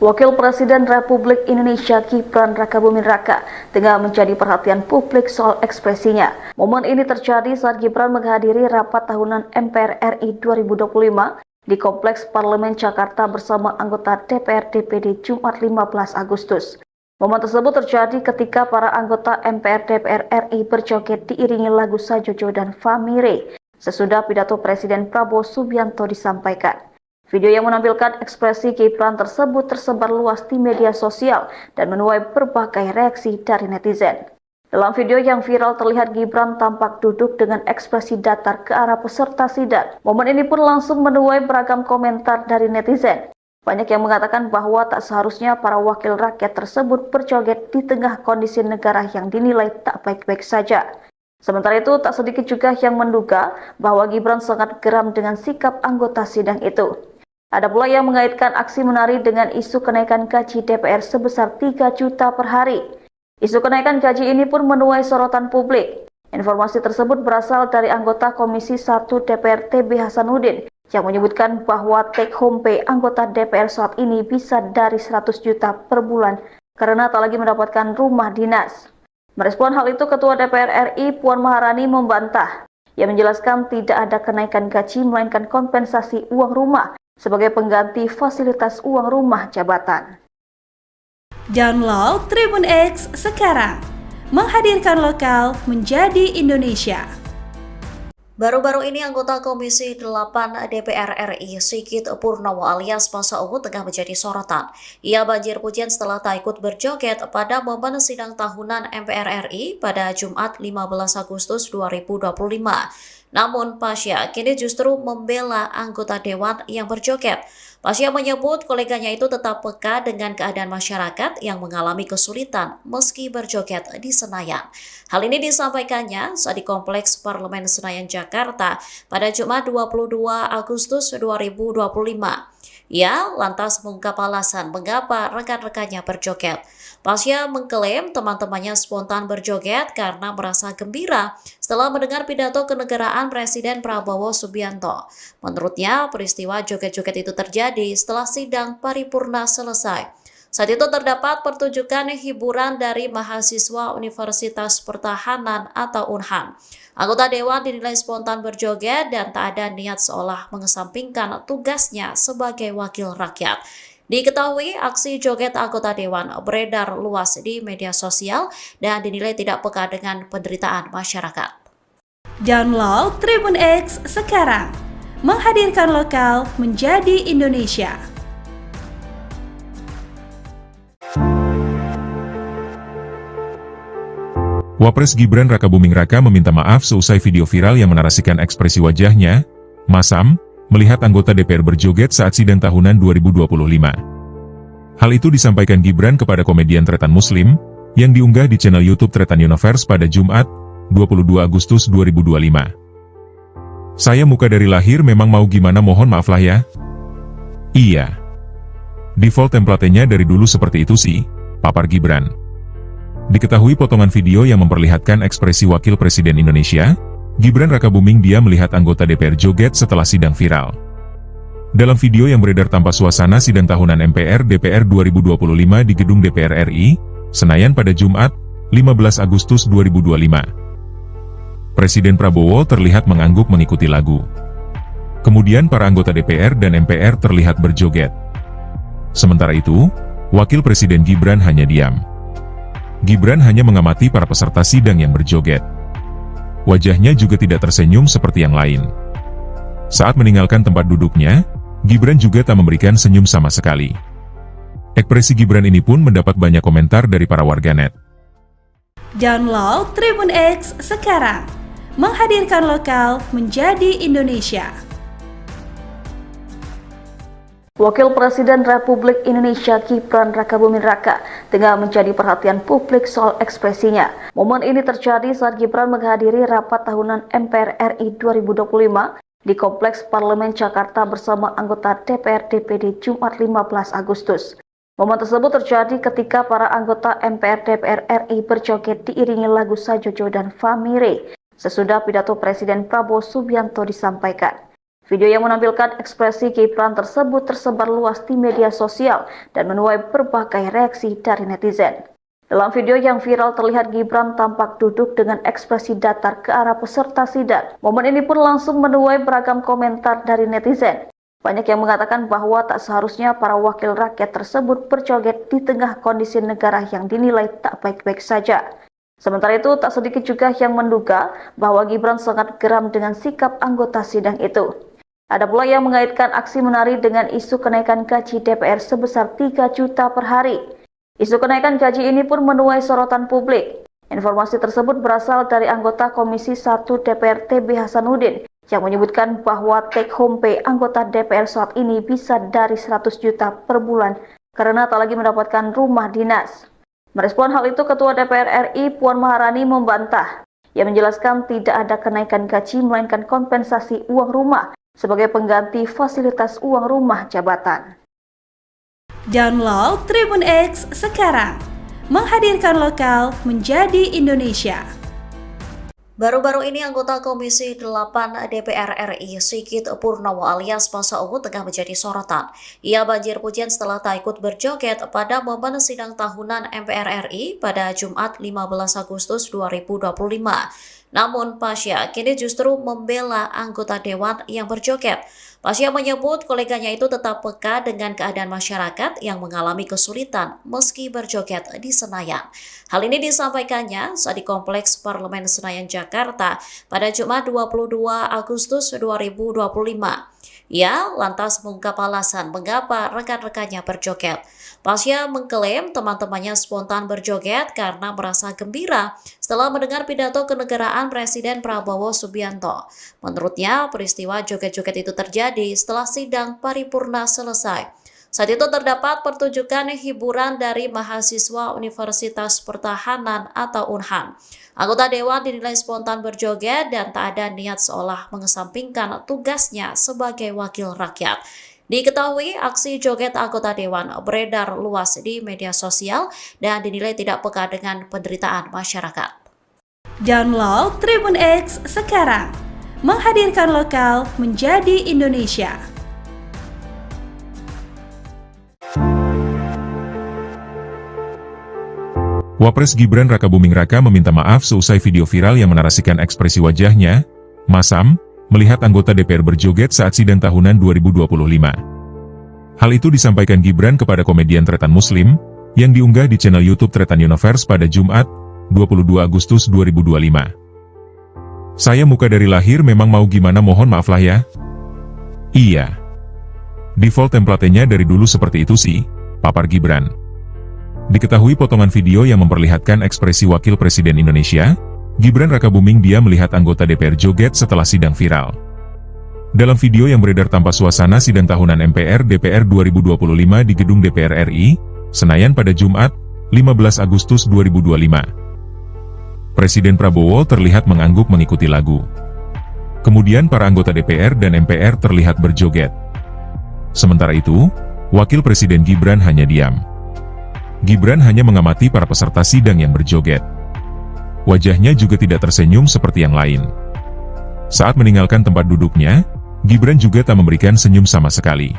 Wakil Presiden Republik Indonesia Gibran Rakabuming Raka tengah menjadi perhatian publik soal ekspresinya. Momen ini terjadi saat Gibran menghadiri rapat tahunan MPR RI 2025 di Kompleks Parlemen Jakarta bersama anggota DPR DPD Jumat 15 Agustus. Momen tersebut terjadi ketika para anggota MPR DPR RI berjoget diiringi lagu Sajojo dan Famire sesudah pidato Presiden Prabowo Subianto disampaikan. Video yang menampilkan ekspresi Gibran tersebut tersebar luas di media sosial dan menuai berbagai reaksi dari netizen. Dalam video yang viral terlihat Gibran tampak duduk dengan ekspresi datar ke arah peserta sidang. Momen ini pun langsung menuai beragam komentar dari netizen. Banyak yang mengatakan bahwa tak seharusnya para wakil rakyat tersebut berjoget di tengah kondisi negara yang dinilai tak baik-baik saja. Sementara itu, tak sedikit juga yang menduga bahwa Gibran sangat geram dengan sikap anggota sidang itu. Ada pula yang mengaitkan aksi menari dengan isu kenaikan gaji DPR sebesar 3 juta per hari. Isu kenaikan gaji ini pun menuai sorotan publik. Informasi tersebut berasal dari anggota Komisi 1 DPR TB Hasanuddin yang menyebutkan bahwa take home pay anggota DPR saat ini bisa dari 100 juta per bulan karena tak lagi mendapatkan rumah dinas. Merespon hal itu, Ketua DPR RI Puan Maharani membantah. Ia menjelaskan tidak ada kenaikan gaji melainkan kompensasi uang rumah sebagai pengganti fasilitas uang rumah jabatan. Download Tribun X sekarang, menghadirkan lokal menjadi Indonesia. Baru-baru ini anggota Komisi 8 DPR RI Sigit Purnomo alias Masa Ungu tengah menjadi sorotan. Ia banjir pujian setelah tak ikut berjoget pada momen sidang tahunan MPR RI pada Jumat 15 Agustus 2025. Namun Pasha kini justru membela anggota dewan yang berjoget. Pasha menyebut koleganya itu tetap peka dengan keadaan masyarakat yang mengalami kesulitan meski berjoget di Senayan. Hal ini disampaikannya saat di Kompleks Parlemen Senayan Jakarta pada Jumat 22 Agustus 2025. Ia lantas mengungkap alasan mengapa rekan-rekannya berjoget. Pasha mengklaim teman-temannya spontan berjoget karena merasa gembira setelah mendengar pidato kenegaraan Presiden Prabowo Subianto. Menurutnya, peristiwa joget-joget itu terjadi setelah sidang paripurna selesai. Saat itu terdapat pertunjukan hiburan dari mahasiswa Universitas Pertahanan atau UNHAN. Anggota dewan dinilai spontan berjoget dan tak ada niat seolah mengesampingkan tugasnya sebagai wakil rakyat. Diketahui aksi joget anggota dewan beredar luas di media sosial dan dinilai tidak peka dengan penderitaan masyarakat. Download Tribun X sekarang, menghadirkan lokal menjadi Indonesia. Wapres Gibran Rakabuming Raka meminta maaf seusai video viral yang menarasikan ekspresi wajahnya, masam, melihat anggota DPR berjoget saat sidang tahunan 2025. Hal itu disampaikan Gibran kepada komedian Tretan Muslim, yang diunggah di channel YouTube Tretan Universe pada Jumat, 22 Agustus 2025. Saya muka dari lahir memang mau gimana mohon maaf lah ya. Iya. Default template-nya dari dulu seperti itu sih, papar Gibran. Diketahui potongan video yang memperlihatkan ekspresi Wakil Presiden Indonesia, Gibran Rakabuming dia melihat anggota DPR joget setelah sidang viral. Dalam video yang beredar tanpa suasana sidang tahunan MPR DPR 2025 di gedung DPR RI, Senayan pada Jumat, 15 Agustus 2025. Presiden Prabowo terlihat mengangguk mengikuti lagu. Kemudian para anggota DPR dan MPR terlihat berjoget. Sementara itu, Wakil Presiden Gibran hanya diam. Gibran hanya mengamati para peserta sidang yang berjoget. Wajahnya juga tidak tersenyum seperti yang lain. Saat meninggalkan tempat duduknya, Gibran juga tak memberikan senyum sama sekali. Ekspresi Gibran ini pun mendapat banyak komentar dari para warganet. Download Tribun X sekarang, menghadirkan lokal menjadi Indonesia. Wakil Presiden Republik Indonesia Gibran Rakabuming Raka tengah menjadi perhatian publik soal ekspresinya. Momen ini terjadi saat Gibran menghadiri rapat tahunan MPR RI 2025 di Kompleks Parlemen Jakarta bersama anggota DPR DPD Jumat 15 Agustus. Momen tersebut terjadi ketika para anggota MPR DPR RI berjoget diiringi lagu Sajojo dan Famire sesudah pidato Presiden Prabowo Subianto disampaikan. Video yang menampilkan ekspresi Gibran tersebut tersebar luas di media sosial dan menuai berbagai reaksi dari netizen. Dalam video yang viral terlihat Gibran tampak duduk dengan ekspresi datar ke arah peserta sidang. Momen ini pun langsung menuai beragam komentar dari netizen. Banyak yang mengatakan bahwa tak seharusnya para wakil rakyat tersebut berjoget di tengah kondisi negara yang dinilai tak baik-baik saja. Sementara itu, tak sedikit juga yang menduga bahwa Gibran sangat geram dengan sikap anggota sidang itu. Ada pula yang mengaitkan aksi menari dengan isu kenaikan gaji DPR sebesar 3 juta per hari. Isu kenaikan gaji ini pun menuai sorotan publik. Informasi tersebut berasal dari anggota Komisi 1 DPR TB Hasanuddin yang menyebutkan bahwa take home pay anggota DPR saat ini bisa dari 100 juta per bulan karena tak lagi mendapatkan rumah dinas. Merespon hal itu, Ketua DPR RI Puan Maharani membantah. Ia menjelaskan tidak ada kenaikan gaji melainkan kompensasi uang rumah sebagai pengganti fasilitas uang rumah jabatan. Download Tribun X sekarang, menghadirkan lokal menjadi Indonesia. Baru-baru ini anggota Komisi 8 DPR RI Sigit Purnomo alias Masa Ungu tengah menjadi sorotan. Ia banjir pujian setelah tak ikut berjoget pada momen sidang tahunan MPR RI pada Jumat 15 Agustus 2025. Namun Pasha kini justru membela anggota dewan yang berjoget. Pasha menyebut koleganya itu tetap peka dengan keadaan masyarakat yang mengalami kesulitan meski berjoget di Senayan. Hal ini disampaikannya saat di Kompleks Parlemen Senayan Jakarta pada Jumat 22 Agustus 2025. Ia lantas mengungkap alasan mengapa rekan-rekannya berjoget. Pasha mengklaim teman-temannya spontan berjoget karena merasa gembira setelah mendengar pidato kenegaraan Presiden Prabowo Subianto. Menurutnya, peristiwa joget-joget itu terjadi setelah sidang paripurna selesai. Saat itu terdapat pertunjukan hiburan dari mahasiswa Universitas Pertahanan atau UNHAN. Anggota dewan dinilai spontan berjoget dan tak ada niat seolah mengesampingkan tugasnya sebagai wakil rakyat. Diketahui aksi joget anggota dewan beredar luas di media sosial dan dinilai tidak peka dengan penderitaan masyarakat. Download Tribun X sekarang, menghadirkan lokal menjadi Indonesia. Wapres Gibran Rakabuming Raka meminta maaf seusai video viral yang menarasikan ekspresi wajahnya masam melihat anggota DPR berjoget saat sidang tahunan 2025. Hal itu disampaikan Gibran kepada komedian Tretan Muslim yang diunggah di channel YouTube Tretan Universe pada Jumat, 22 Agustus 2025. Saya muka dari lahir memang mau gimana mohon maaf lah ya. Iya. Default template-nya dari dulu seperti itu sih, papar Gibran. Diketahui potongan video yang memperlihatkan ekspresi Wakil Presiden Indonesia, Gibran Rakabuming dia melihat anggota DPR joget setelah sidang viral. Dalam video yang beredar tanpa suasana sidang tahunan MPR DPR 2025 di gedung DPR RI, Senayan pada Jumat, 15 Agustus 2025. Presiden Prabowo terlihat mengangguk mengikuti lagu. Kemudian para anggota DPR dan MPR terlihat berjoget. Sementara itu, Wakil Presiden Gibran hanya diam. Gibran hanya mengamati para peserta sidang yang berjoget. Wajahnya juga tidak tersenyum seperti yang lain. Saat meninggalkan tempat duduknya, Gibran juga tak memberikan senyum sama sekali.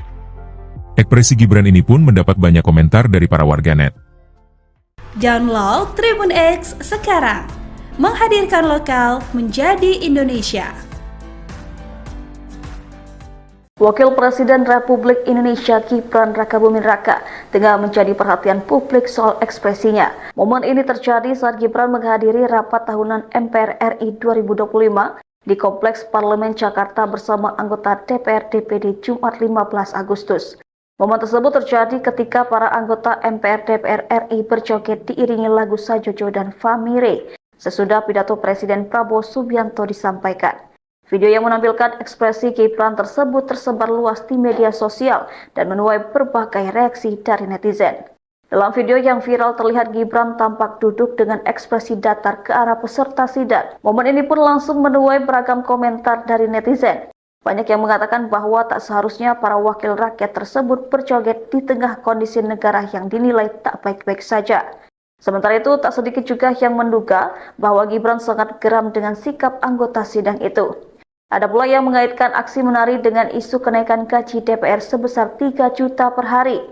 Ekspresi Gibran ini pun mendapat banyak komentar dari para warganet. Download Tribun X sekarang, menghadirkan lokal menjadi Indonesia. Wakil Presiden Republik Indonesia Gibran Rakabuming Raka tengah menjadi perhatian publik soal ekspresinya. Momen ini terjadi saat Gibran menghadiri rapat tahunan MPR RI 2025 di Kompleks Parlemen Jakarta bersama anggota DPR DPD Jumat 15 Agustus. Momen tersebut terjadi ketika para anggota MPR DPR RI berjoget diiringi lagu Sajojo dan Famire sesudah pidato Presiden Prabowo Subianto disampaikan. Video yang menampilkan ekspresi Gibran tersebut tersebar luas di media sosial dan menuai berbagai reaksi dari netizen. Dalam video yang viral terlihat Gibran tampak duduk dengan ekspresi datar ke arah peserta sidang. Momen ini pun langsung menuai beragam komentar dari netizen. Banyak yang mengatakan bahwa tak seharusnya para wakil rakyat tersebut berjoget di tengah kondisi negara yang dinilai tak baik-baik saja. Sementara itu, tak sedikit juga yang menduga bahwa Gibran sangat geram dengan sikap anggota sidang itu. Ada pula yang mengaitkan aksi menari dengan isu kenaikan gaji DPR sebesar 3 juta per hari.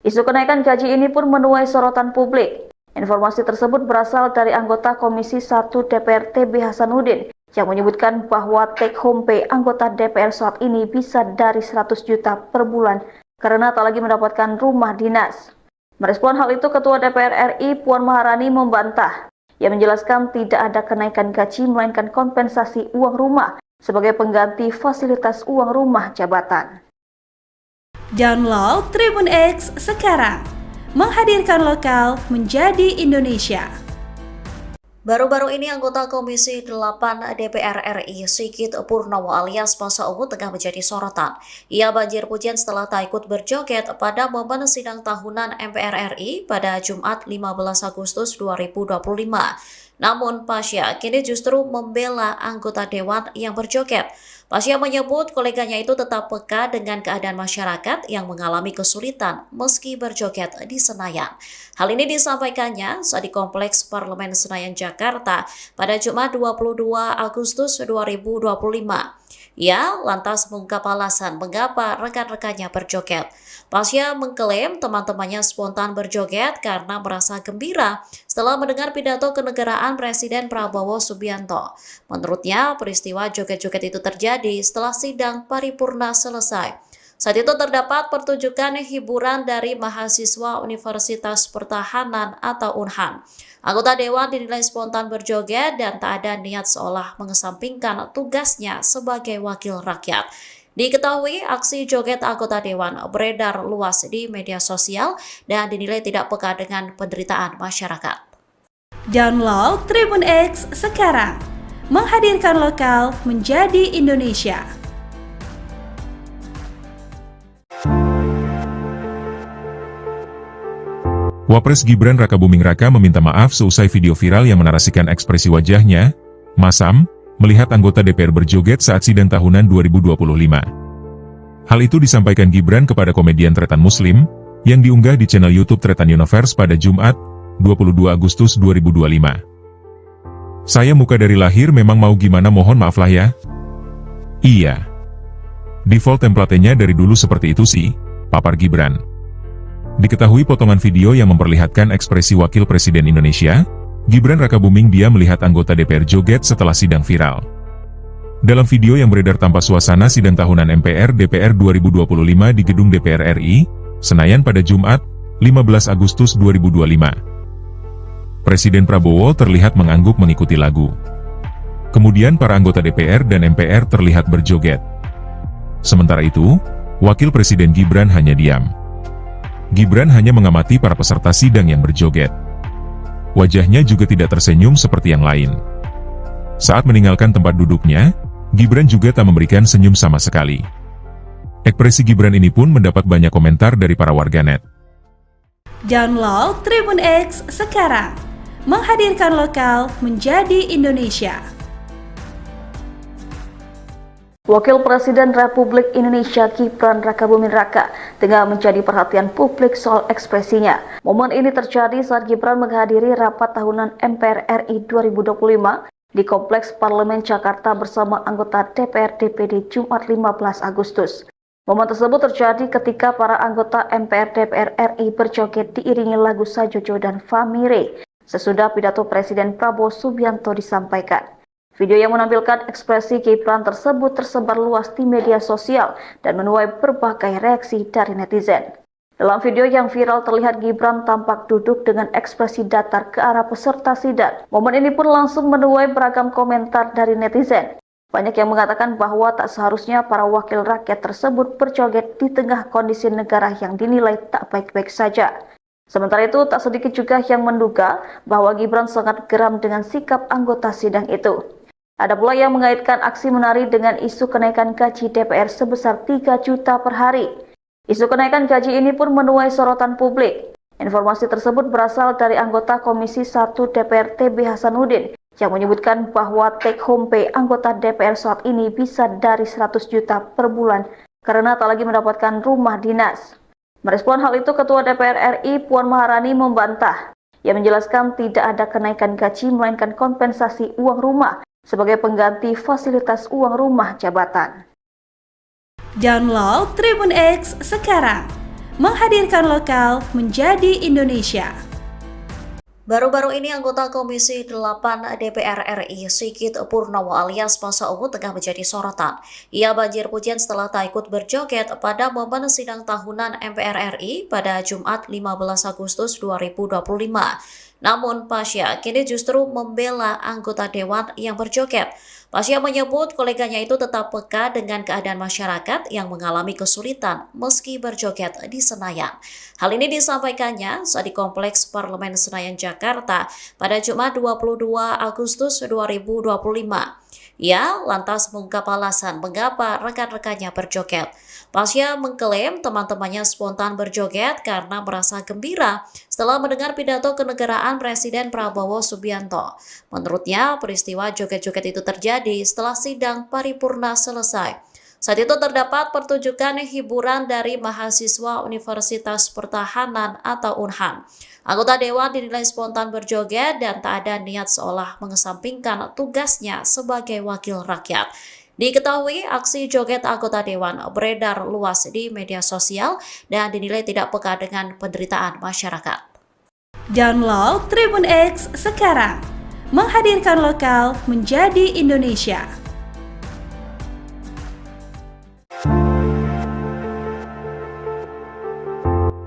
Isu kenaikan gaji ini pun menuai sorotan publik. Informasi tersebut berasal dari anggota Komisi 1 DPR TB Hasanuddin yang menyebutkan bahwa take home pay anggota DPR saat ini bisa dari 100 juta per bulan karena tak lagi mendapatkan rumah dinas. Merespon hal itu, Ketua DPR RI Puan Maharani membantah. Ia menjelaskan tidak ada kenaikan gaji melainkan kompensasi uang rumah sebagai pengganti fasilitas uang rumah jabatan. Download Tribun X sekarang, menghadirkan lokal menjadi Indonesia. Baru-baru ini anggota Komisi 8 DPR RI Sigit Purnomo alias Masa Ungu tengah menjadi sorotan. Ia banjir pujian setelah tak ikut berjoget pada momen sidang tahunan MPR RI pada Jumat 15 Agustus 2025. Namun Pasya kini justru membela anggota dewan yang berjoget. Pasya menyebut koleganya itu tetap peka dengan keadaan masyarakat yang mengalami kesulitan meski berjoget di Senayan. Hal ini disampaikannya saat di Kompleks Parlemen Senayan, Jakarta pada Jumat 22 Agustus 2025. Ia lantas mengungkap alasan mengapa rekan-rekannya berjoget. Pasya mengklaim teman-temannya spontan berjoget karena merasa gembira setelah mendengar pidato kenegaraan Presiden Prabowo Subianto. Menurutnya, peristiwa joget-joget itu terjadi setelah sidang paripurna selesai. Saat itu terdapat pertunjukan hiburan dari mahasiswa Universitas Pertahanan atau UNHAN. Anggota dewan dinilai spontan berjoget dan tak ada niat seolah mengesampingkan tugasnya sebagai wakil rakyat. Diketahui aksi joget anggota dewan beredar luas di media sosial dan dinilai tidak peka dengan penderitaan masyarakat. Download Tribun X sekarang, menghadirkan lokal menjadi Indonesia. Wapres Gibran Rakabuming Raka meminta maaf seusai video viral yang menarasikan ekspresi wajahnya, masam, melihat anggota DPR berjoget saat sidang tahunan 2025. Hal itu disampaikan Gibran kepada komedian Tretan Muslim, yang diunggah di channel YouTube Tretan Universe pada Jumat, 22 Agustus 2025. Saya muka dari lahir memang mau gimana mohon maaf lah ya. Iya. Default template-nya dari dulu seperti itu sih, papar Gibran. Diketahui potongan video yang memperlihatkan ekspresi Wakil Presiden Indonesia, Gibran Rakabuming dia melihat anggota DPR joget setelah sidang viral. Dalam video yang beredar tanpa suasana sidang tahunan MPR DPR 2025 di gedung DPR RI, Senayan pada Jumat, 15 Agustus 2025. Presiden Prabowo terlihat mengangguk mengikuti lagu. Kemudian para anggota DPR dan MPR terlihat berjoget. Sementara itu, Wakil Presiden Gibran hanya diam. Gibran hanya mengamati para peserta sidang yang berjoget. Wajahnya juga tidak tersenyum seperti yang lain. Saat meninggalkan tempat duduknya, Gibran juga tak memberikan senyum sama sekali. Ekspresi Gibran ini pun mendapat banyak komentar dari para warganet. Download Tribun X sekarang, menghadirkan lokal menjadi Indonesia. Wakil Presiden Republik Indonesia Gibran Rakabuming Raka tengah menjadi perhatian publik soal ekspresinya. Momen ini terjadi saat Gibran menghadiri rapat tahunan MPR RI 2025 di Kompleks Parlemen Jakarta bersama anggota DPR DPD Jumat 15 Agustus. Momen tersebut terjadi ketika para anggota MPR DPR RI berjoget diiringi lagu Sajojo dan Famire sesudah pidato Presiden Prabowo Subianto disampaikan. Video yang menampilkan ekspresi Gibran tersebut tersebar luas di media sosial dan menuai berbagai reaksi dari netizen. Dalam video yang viral terlihat Gibran tampak duduk dengan ekspresi datar ke arah peserta sidang. Momen ini pun langsung menuai beragam komentar dari netizen. Banyak yang mengatakan bahwa tak seharusnya para wakil rakyat tersebut berjoget di tengah kondisi negara yang dinilai tak baik-baik saja. Sementara itu, tak sedikit juga yang menduga bahwa Gibran sangat geram dengan sikap anggota sidang itu. Ada pula yang mengaitkan aksi menari dengan isu kenaikan gaji DPR sebesar 3 juta per hari. Isu kenaikan gaji ini pun menuai sorotan publik. Informasi tersebut berasal dari anggota Komisi 1 DPR TB Hasanuddin yang menyebutkan bahwa take home pay anggota DPR saat ini bisa dari 100 juta per bulan karena tak lagi mendapatkan rumah dinas. Merespon hal itu, Ketua DPR RI Puan Maharani membantah. Ia menjelaskan tidak ada kenaikan gaji melainkan kompensasi uang rumah sebagai pengganti fasilitas uang rumah jabatan. Download Tribun X sekarang, menghadirkan lokal menjadi Indonesia. Baru-baru ini anggota Komisi 8 DPR RI Sigit Purnomo alias Masa Ungu tengah menjadi sorotan. Ia banjir pujian setelah tak ikut berjoget pada momen sidang tahunan MPR RI pada Jumat 15 Agustus 2025. Namun Pasha kini justru membela anggota dewan yang berjoget. Pasha menyebut koleganya itu tetap peka dengan keadaan masyarakat yang mengalami kesulitan meski berjoget di Senayan. Hal ini disampaikannya saat di Kompleks Parlemen Senayan, Jakarta pada Jumat 22 Agustus 2025. Ia lantas mengungkap alasan mengapa rekan-rekannya berjoget. Pasha mengklaim teman-temannya spontan berjoget karena merasa gembira setelah mendengar pidato kenegaraan Presiden Prabowo Subianto. Menurutnya, peristiwa joget-joget itu terjadi setelah sidang paripurna selesai. Saat itu terdapat pertunjukan hiburan dari mahasiswa Universitas Pertahanan atau UNHAN. Anggota dewan dinilai spontan berjoget dan tak ada niat seolah mengesampingkan tugasnya sebagai wakil rakyat. Diketahui aksi joget anggota dewan beredar luas di media sosial dan dinilai tidak peka dengan penderitaan masyarakat. Download Tribun X sekarang, menghadirkan lokal menjadi Indonesia.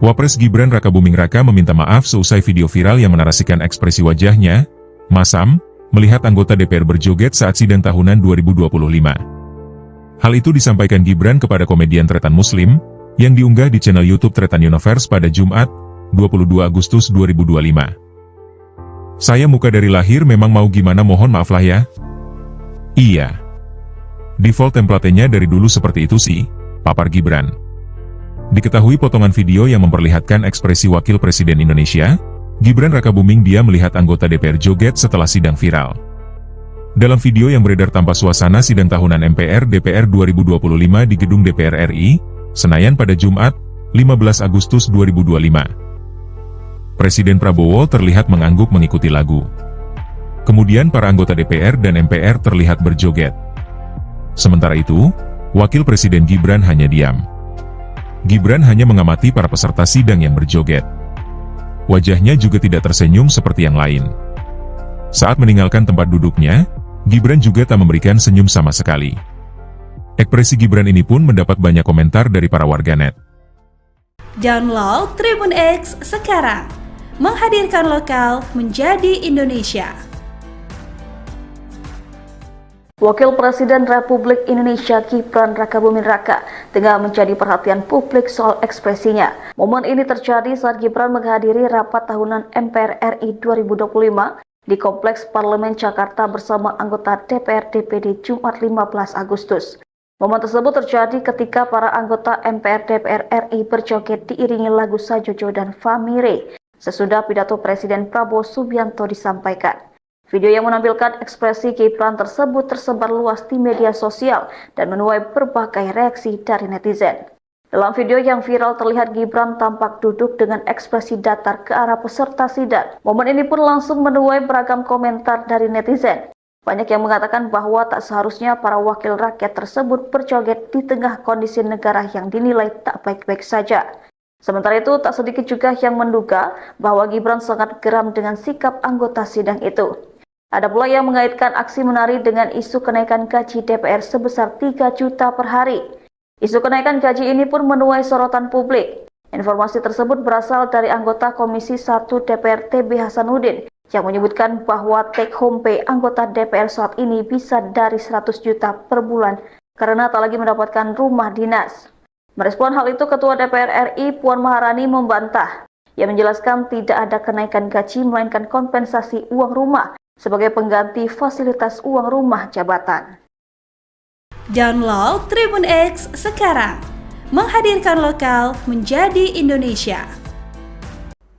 Wapres Gibran Rakabuming Raka meminta maaf seusai video viral yang menarasikan ekspresi wajahnya, masam, melihat anggota DPR berjoget saat sidang tahunan 2025. Hal itu disampaikan Gibran kepada komedian Tretan Muslim, yang diunggah di channel YouTube Tretan Universe pada Jumat, 22 Agustus 2025. Saya muka dari lahir memang mau gimana mohon maaf lah ya. Iya. Default template-nya dari dulu seperti itu sih, papar Gibran. Diketahui potongan video yang memperlihatkan ekspresi Wakil Presiden Indonesia, Gibran Rakabuming dia melihat anggota DPR joget setelah sidang viral. Dalam video yang beredar tanpa suasana sidang tahunan MPR DPR 2025 di gedung DPR RI, Senayan pada Jumat, 15 Agustus 2025. Presiden Prabowo terlihat mengangguk mengikuti lagu. Kemudian para anggota DPR dan MPR terlihat berjoget. Sementara itu, Wakil Presiden Gibran hanya diam. Gibran hanya mengamati para peserta sidang yang berjoget. Wajahnya juga tidak tersenyum seperti yang lain. Saat meninggalkan tempat duduknya, Gibran juga tak memberikan senyum sama sekali. Ekspresi Gibran ini pun mendapat banyak komentar dari para warganet. Download Tribun X sekarang, menghadirkan lokal menjadi Indonesia. Wakil Presiden Republik Indonesia Gibran Rakabuming Raka tengah menjadi perhatian publik soal ekspresinya. Momen ini terjadi saat Gibran menghadiri rapat tahunan MPR RI 2025 di Kompleks Parlemen Jakarta bersama anggota DPR DPD Jumat 15 Agustus. Momen tersebut terjadi ketika para anggota MPR DPR RI berjoget diiringi lagu Sajojo dan Famire sesudah pidato Presiden Prabowo Subianto disampaikan. Video yang menampilkan ekspresi Gibran tersebut tersebar luas di media sosial dan menuai berbagai reaksi dari netizen. Dalam video yang viral terlihat Gibran tampak duduk dengan ekspresi datar ke arah peserta sidang. Momen ini pun langsung menuai beragam komentar dari netizen. Banyak yang mengatakan bahwa tak seharusnya para wakil rakyat tersebut berjoget di tengah kondisi negara yang dinilai tak baik-baik saja. Sementara itu, tak sedikit juga yang menduga bahwa Gibran sangat geram dengan sikap anggota sidang itu. Ada pula yang mengaitkan aksi menari dengan isu kenaikan gaji DPR sebesar 3 juta per hari. Isu kenaikan gaji ini pun menuai sorotan publik. Informasi tersebut berasal dari anggota Komisi 1 DPR TB Hasanuddin yang menyebutkan bahwa take home pay anggota DPR saat ini bisa dari 100 juta per bulan karena tak lagi mendapatkan rumah dinas. Merespon hal itu, Ketua DPR RI Puan Maharani membantah. Ia menjelaskan tidak ada kenaikan gaji melainkan kompensasi uang rumah sebagai pengganti fasilitas uang rumah jabatan. Download Tribun X sekarang, menghadirkan lokal menjadi Indonesia.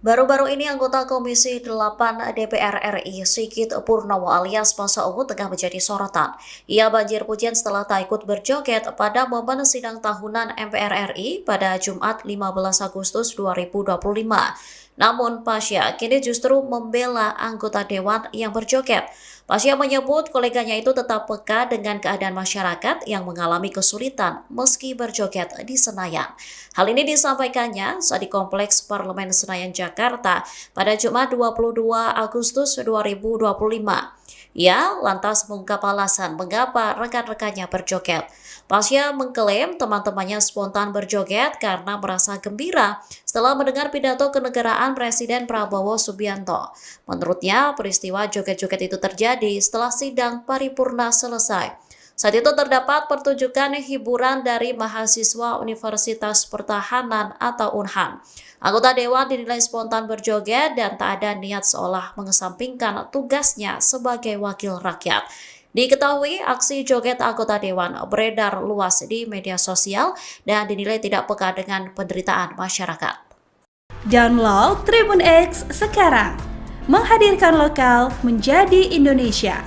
Baru-baru ini anggota Komisi 8 DPR RI Sigit Purnomo alias Masa Ungu tengah menjadi sorotan. Ia banjir pujian setelah tak ikut berjoget pada momen sidang tahunan MPR RI pada Jumat 15 Agustus 2025. Namun Pasha kini justru membela anggota dewan yang berjoget. Pasha menyebut koleganya itu tetap peka dengan keadaan masyarakat yang mengalami kesulitan meski berjoget di Senayan. Hal ini disampaikannya saat di Kompleks Parlemen Senayan, Jakarta pada Jumat 22 Agustus 2025. Ia lantas mengungkap alasan mengapa rekan-rekannya berjoget. Pasha mengklaim teman-temannya spontan berjoget karena merasa gembira setelah mendengar pidato kenegaraan Presiden Prabowo Subianto. Menurutnya, peristiwa joget-joget itu terjadi setelah sidang paripurna selesai. Saat itu terdapat pertunjukan hiburan dari mahasiswa Universitas Pertahanan atau UNHAN. Anggota dewan dinilai spontan berjoget dan tak ada niat seolah mengesampingkan tugasnya sebagai wakil rakyat. Diketahui aksi joget anggota dewan beredar luas di media sosial dan dinilai tidak peka dengan penderitaan masyarakat. Download Tribun X sekarang, menghadirkan lokal menjadi Indonesia.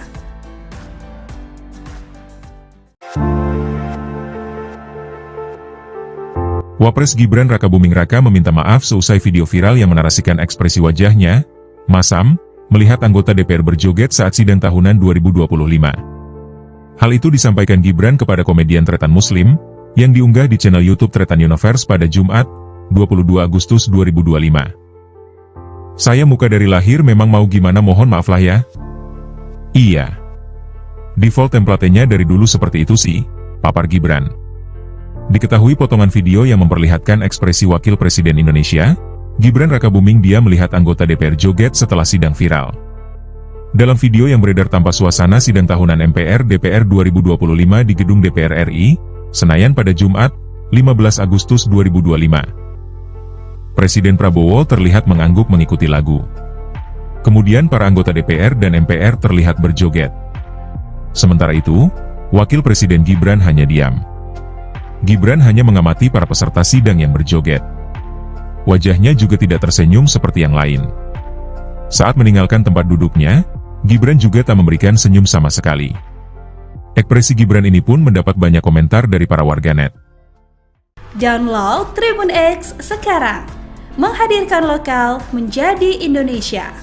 Wapres Gibran Rakabuming Raka meminta maaf seusai video viral yang menarasikan ekspresi wajahnya, masam, melihat anggota DPR berjoget saat sidang tahunan 2025. Hal itu disampaikan Gibran kepada komedian Tretan Muslim, yang diunggah di channel YouTube Tretan Universe pada Jumat, 22 Agustus 2025. Saya muka dari lahir memang mau gimana mohon maaf lah ya. Iya. Default template-nya dari dulu seperti itu sih, papar Gibran. Diketahui potongan video yang memperlihatkan ekspresi Wakil Presiden Indonesia, Gibran Rakabuming dia melihat anggota DPR joget setelah sidang viral. Dalam video yang beredar tanpa suasana sidang tahunan MPR DPR 2025 di gedung DPR RI, Senayan pada Jumat, 15 Agustus 2025. Presiden Prabowo terlihat mengangguk mengikuti lagu. Kemudian para anggota DPR dan MPR terlihat berjoget. Sementara itu, Wakil Presiden Gibran hanya diam. Gibran hanya mengamati para peserta sidang yang berjoget. Wajahnya juga tidak tersenyum seperti yang lain. Saat meninggalkan tempat duduknya, Gibran juga tak memberikan senyum sama sekali. Ekspresi Gibran ini pun mendapat banyak komentar dari para warganet. Download Tribun X sekarang, menghadirkan lokal menjadi Indonesia.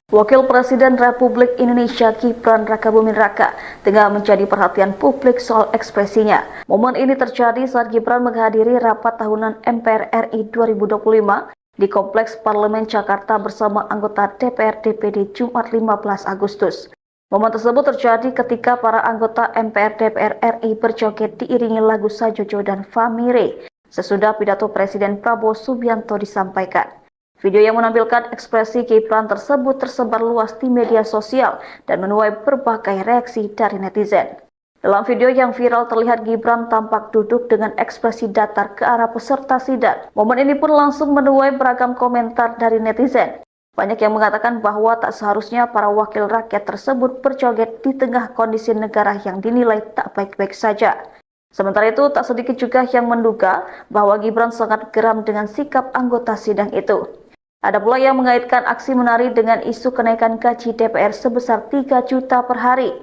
Wakil Presiden Republik Indonesia Gibran Rakabuming Raka tengah menjadi perhatian publik soal ekspresinya. Momen ini terjadi saat Gibran menghadiri rapat tahunan MPR RI 2025 di Kompleks Parlemen Jakarta bersama anggota DPR DPD Jumat 15 Agustus. Momen tersebut terjadi ketika para anggota MPR DPR RI berjoget diiringi lagu Sajojo dan Famire sesudah pidato Presiden Prabowo Subianto disampaikan. Video yang menampilkan ekspresi Gibran tersebut tersebar luas di media sosial dan menuai berbagai reaksi dari netizen. Dalam video yang viral terlihat Gibran tampak duduk dengan ekspresi datar ke arah peserta sidang. Momen ini pun langsung menuai beragam komentar dari netizen. Banyak yang mengatakan bahwa tak seharusnya para wakil rakyat tersebut berjoget di tengah kondisi negara yang dinilai tak baik-baik saja. Sementara itu, tak sedikit juga yang menduga bahwa Gibran sangat geram dengan sikap anggota sidang itu. Ada pula yang mengaitkan aksi menari dengan isu kenaikan gaji DPR sebesar 3 juta per hari.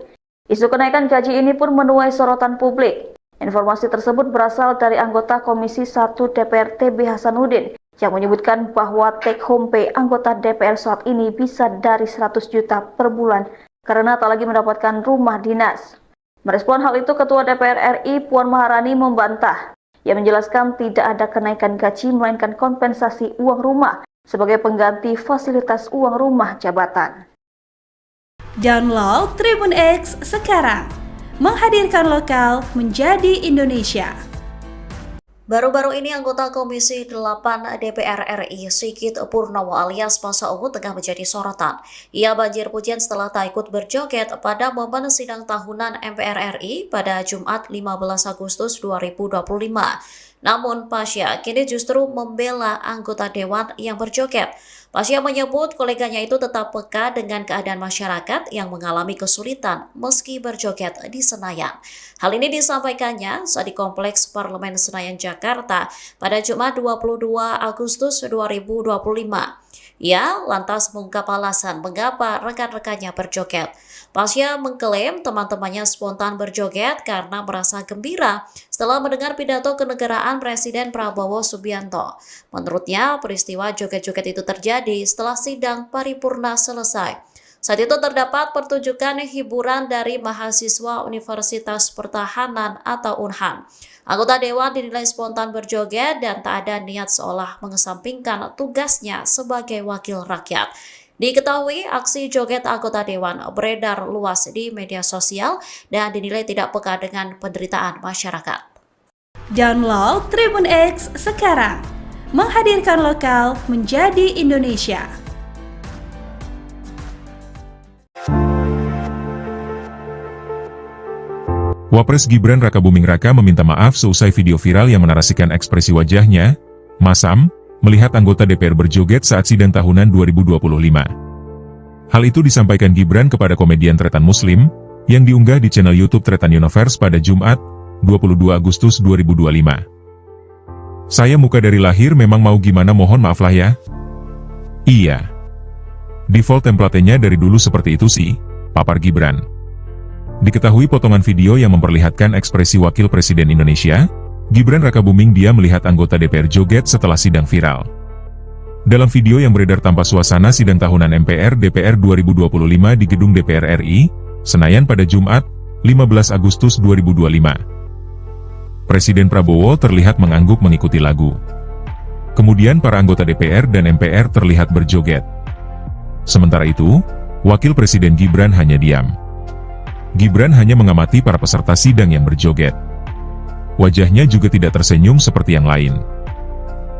Isu kenaikan gaji ini pun menuai sorotan publik. Informasi tersebut berasal dari anggota Komisi 1 DPR TB Hasanuddin yang menyebutkan bahwa take home pay anggota DPR saat ini bisa dari 100 juta per bulan karena tak lagi mendapatkan rumah dinas. Merespon hal itu, Ketua DPR RI Puan Maharani membantah. Ia menjelaskan tidak ada kenaikan gaji melainkan kompensasi uang rumah sebagai pengganti fasilitas uang rumah jabatan. Download Tribun X sekarang, menghadirkan lokal menjadi Indonesia. Baru-baru ini anggota Komisi 8 DPR RI Sigit Purnomo alias Masa Ungu tengah menjadi sorotan. Ia banjir pujian setelah tak ikut berjoget pada momen sidang tahunan MPR RI pada Jumat 15 Agustus 2025. Namun Pasha kini justru membela anggota dewan yang berjoget. Pasha menyebut koleganya itu tetap peka dengan keadaan masyarakat yang mengalami kesulitan meski berjoget di Senayan. Hal ini disampaikannya saat di Kompleks Parlemen Senayan, Jakarta pada Jumat 22 Agustus 2025. Ia lantas mengungkap alasan mengapa rekan-rekannya berjoget. Pasha mengklaim teman-temannya spontan berjoget karena merasa gembira setelah mendengar pidato kenegaraan Presiden Prabowo Subianto. Menurutnya, peristiwa joget-joget itu terjadi setelah sidang paripurna selesai. Saat itu terdapat pertunjukan hiburan dari mahasiswa Universitas Pertahanan atau UNHAN. Anggota dewan dinilai spontan berjoget dan tak ada niat seolah mengesampingkan tugasnya sebagai wakil rakyat. Diketahui aksi joget anggota dewan beredar luas di media sosial dan dinilai tidak peka dengan penderitaan masyarakat. Download Tribun X sekarang, menghadirkan lokal menjadi Indonesia. Wapres Gibran Rakabuming Raka meminta maaf seusai video viral yang menarasikan ekspresi wajahnya, masam, melihat anggota DPR berjoget saat sidang tahunan 2025. Hal itu disampaikan Gibran kepada komedian Tretan Muslim, yang diunggah di channel YouTube Tretan Universe pada Jumat, 22 Agustus 2025. Saya muka dari lahir memang mau gimana mohon maaf lah ya. Iya. Default template-nya dari dulu seperti itu sih, papar Gibran. Diketahui potongan video yang memperlihatkan ekspresi Wakil Presiden Indonesia, Gibran Rakabuming dia melihat anggota DPR joget setelah sidang viral. Dalam video yang beredar tanpa suasana sidang tahunan MPR DPR 2025 di gedung DPR RI, Senayan pada Jumat, 15 Agustus 2025. Presiden Prabowo terlihat mengangguk mengikuti lagu. Kemudian para anggota DPR dan MPR terlihat berjoget. Sementara itu, Wakil Presiden Gibran hanya diam. Gibran hanya mengamati para peserta sidang yang berjoget. Wajahnya juga tidak tersenyum seperti yang lain.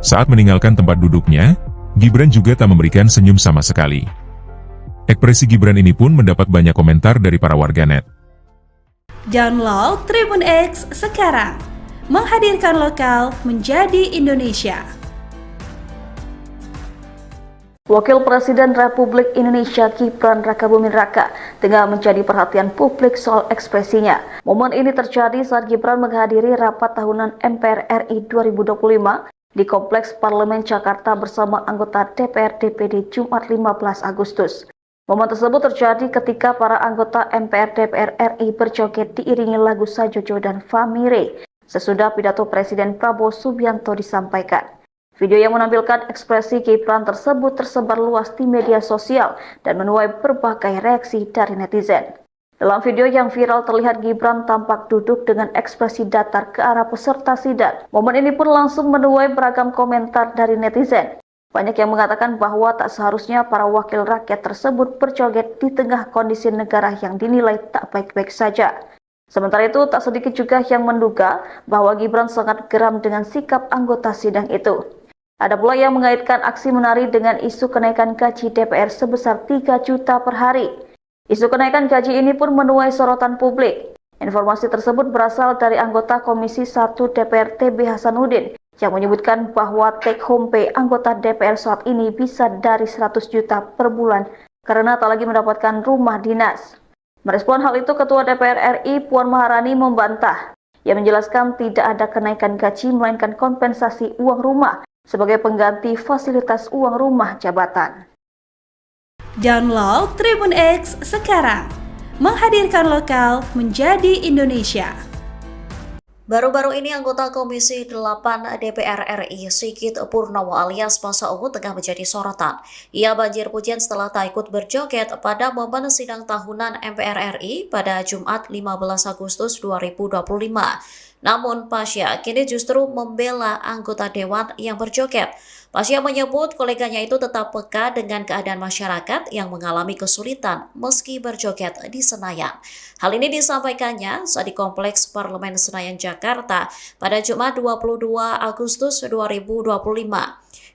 Saat meninggalkan tempat duduknya, Gibran juga tak memberikan senyum sama sekali. Ekspresi Gibran ini pun mendapat banyak komentar dari para warganet. Download Tribun X sekarang, menghadirkan lokal menjadi Indonesia. Wakil Presiden Republik Indonesia Gibran Rakabuming Raka tengah menjadi perhatian publik soal ekspresinya. Momen ini terjadi saat Gibran menghadiri rapat tahunan MPR RI 2025 di Kompleks Parlemen Jakarta bersama anggota DPR DPD Jumat 15 Agustus. Momen tersebut terjadi ketika para anggota MPR DPR RI berjoget diiringi lagu Sajojo dan Famire sesudah pidato Presiden Prabowo Subianto disampaikan. Video yang menampilkan ekspresi Gibran tersebut tersebar luas di media sosial dan menuai berbagai reaksi dari netizen. Dalam video yang viral terlihat Gibran tampak duduk dengan ekspresi datar ke arah peserta sidang. Momen ini pun langsung menuai beragam komentar dari netizen. Banyak yang mengatakan bahwa tak seharusnya para wakil rakyat tersebut berjoget di tengah kondisi negara yang dinilai tak baik-baik saja. Sementara itu, tak sedikit juga yang menduga bahwa Gibran sangat geram dengan sikap anggota sidang itu. Ada pula yang mengaitkan aksi menari dengan isu kenaikan gaji DPR sebesar 3 juta per hari. Isu kenaikan gaji ini pun menuai sorotan publik. Informasi tersebut berasal dari anggota Komisi 1 DPR TB Hasanuddin yang menyebutkan bahwa take home pay anggota DPR saat ini bisa dari 100 juta per bulan karena tak lagi mendapatkan rumah dinas. Merespon hal itu, Ketua DPR RI Puan Maharani membantah. Ia menjelaskan tidak ada kenaikan gaji melainkan kompensasi uang rumah sebagai pengganti fasilitas uang rumah jabatan. Download Tribun X sekarang, menghadirkan lokal menjadi Indonesia. Baru-baru ini anggota Komisi 8 DPR RI Sigit Purnomo alias Masa Ungu tengah menjadi sorotan. Ia banjir pujian setelah tak ikut berjoget pada momen sidang tahunan MPR RI pada Jumat 15 Agustus 2025. Namun Pasha kini justru membela anggota dewan yang berjoget. Pasha menyebut koleganya itu tetap peka dengan keadaan masyarakat yang mengalami kesulitan meski berjoget di Senayan. Hal ini disampaikannya saat di Kompleks Parlemen Senayan, Jakarta pada Jumat 22 Agustus 2025.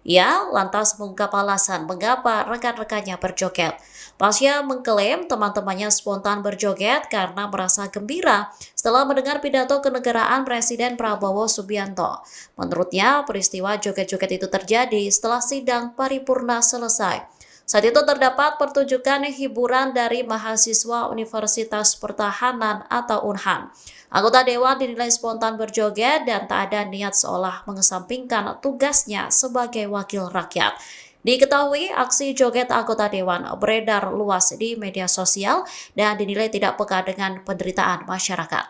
Ia lantas mengungkap alasan mengapa rekan-rekannya berjoget. Pasha mengklaim teman-temannya spontan berjoget karena merasa gembira setelah mendengar pidato kenegaraan Presiden Prabowo Subianto. Menurutnya, peristiwa joget-joget itu terjadi setelah sidang paripurna selesai. Saat itu terdapat pertunjukan hiburan dari mahasiswa Universitas Pertahanan atau UNHAN. Anggota dewan dinilai spontan berjoget dan tak ada niat seolah mengesampingkan tugasnya sebagai wakil rakyat. Diketahui aksi joget anggota dewan beredar luas di media sosial dan dinilai tidak peka dengan penderitaan masyarakat.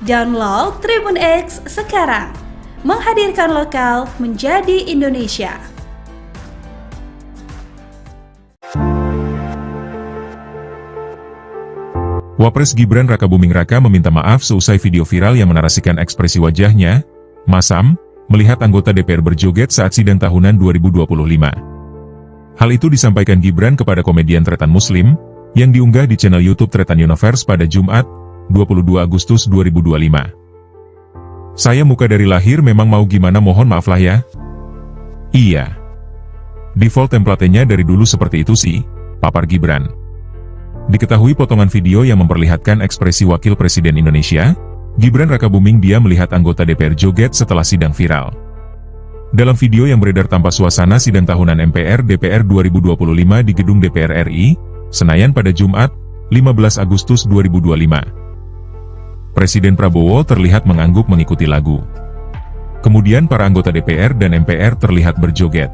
Download Tribun X sekarang, menghadirkan lokal menjadi Indonesia. Wapres Gibran Rakabuming Raka meminta maaf seusai video viral yang menarasikan ekspresi wajahnya, masam, melihat anggota DPR berjoget saat sidang tahunan 2025. Hal itu disampaikan Gibran kepada komedian Tretan Muslim, yang diunggah di channel YouTube Tretan Universe pada Jumat, 22 Agustus 2025. Saya muka dari lahir memang mau gimana mohon maaf lah ya. Iya. Default template-nya dari dulu seperti itu sih, papar Gibran. Diketahui potongan video yang memperlihatkan ekspresi Wakil Presiden Indonesia, Gibran Rakabuming dia melihat anggota DPR joget setelah sidang viral. Dalam video yang beredar tanpa suasana sidang tahunan MPR DPR 2025 di Gedung DPR RI, Senayan pada Jumat, 15 Agustus 2025. Presiden Prabowo terlihat mengangguk mengikuti lagu. Kemudian para anggota DPR dan MPR terlihat berjoget.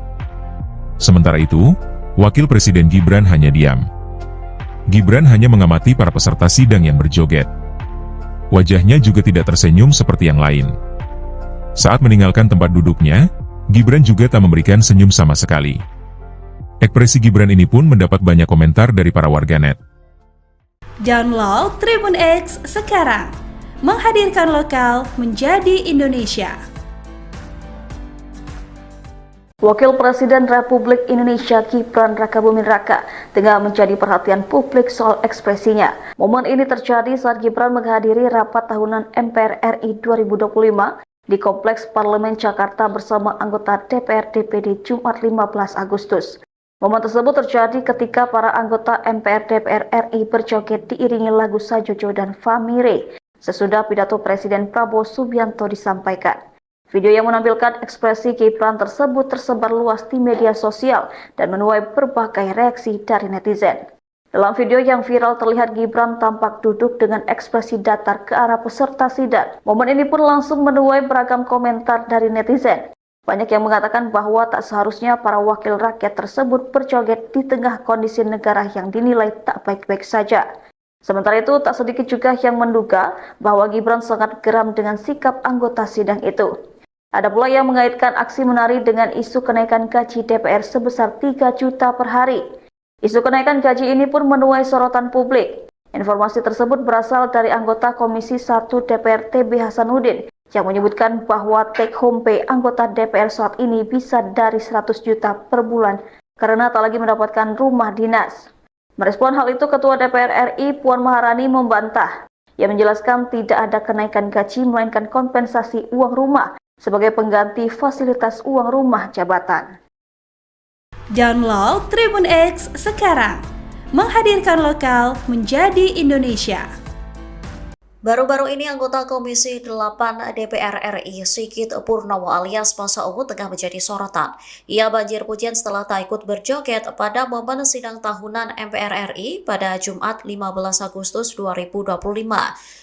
Sementara itu, Wakil Presiden Gibran hanya diam. Gibran hanya mengamati para peserta sidang yang berjoget. Wajahnya juga tidak tersenyum seperti yang lain. Saat meninggalkan tempat duduknya, Gibran juga tak memberikan senyum sama sekali. Ekspresi Gibran ini pun mendapat banyak komentar dari para warganet. Download Tribun X sekarang, menghadirkan lokal menjadi Indonesia. Wakil Presiden Republik Indonesia Gibran Rakabuming Raka tengah menjadi perhatian publik soal ekspresinya. Momen ini terjadi saat Gibran menghadiri rapat tahunan MPR RI 2025 di Kompleks Parlemen Jakarta bersama anggota DPR DPD Jumat 15 Agustus. Momen tersebut terjadi ketika para anggota MPR DPR RI berjoget diiringi lagu Sajojo dan Famire sesudah pidato Presiden Prabowo Subianto disampaikan. Video yang menampilkan ekspresi Gibran tersebut tersebar luas di media sosial dan menuai berbagai reaksi dari netizen. Dalam video yang viral terlihat Gibran tampak duduk dengan ekspresi datar ke arah peserta sidang. Momen ini pun langsung menuai beragam komentar dari netizen. Banyak yang mengatakan bahwa tak seharusnya para wakil rakyat tersebut berjoget di tengah kondisi negara yang dinilai tak baik-baik saja. Sementara itu, tak sedikit juga yang menduga bahwa Gibran sangat geram dengan sikap anggota sidang itu. Ada pula yang mengaitkan aksi menari dengan isu kenaikan gaji DPR sebesar 3 juta per hari. Isu kenaikan gaji ini pun menuai sorotan publik. Informasi tersebut berasal dari anggota Komisi 1 DPR TB Hasanuddin yang menyebutkan bahwa take home pay anggota DPR saat ini bisa dari 100 juta per bulan karena tak lagi mendapatkan rumah dinas. Merespon hal itu, Ketua DPR RI Puan Maharani membantah. Ia menjelaskan tidak ada kenaikan gaji melainkan kompensasi uang rumah sebagai pengganti fasilitas uang rumah jabatan. Download Tribun X sekarang, menghadirkan lokal menjadi Indonesia. Baru-baru ini anggota Komisi 8 DPR RI Sigit Purnomo alias Masa Ungu tengah menjadi sorotan. Ia banjir pujian setelah tak ikut berjoget pada momen sidang tahunan MPR RI pada Jumat 15 Agustus 2025.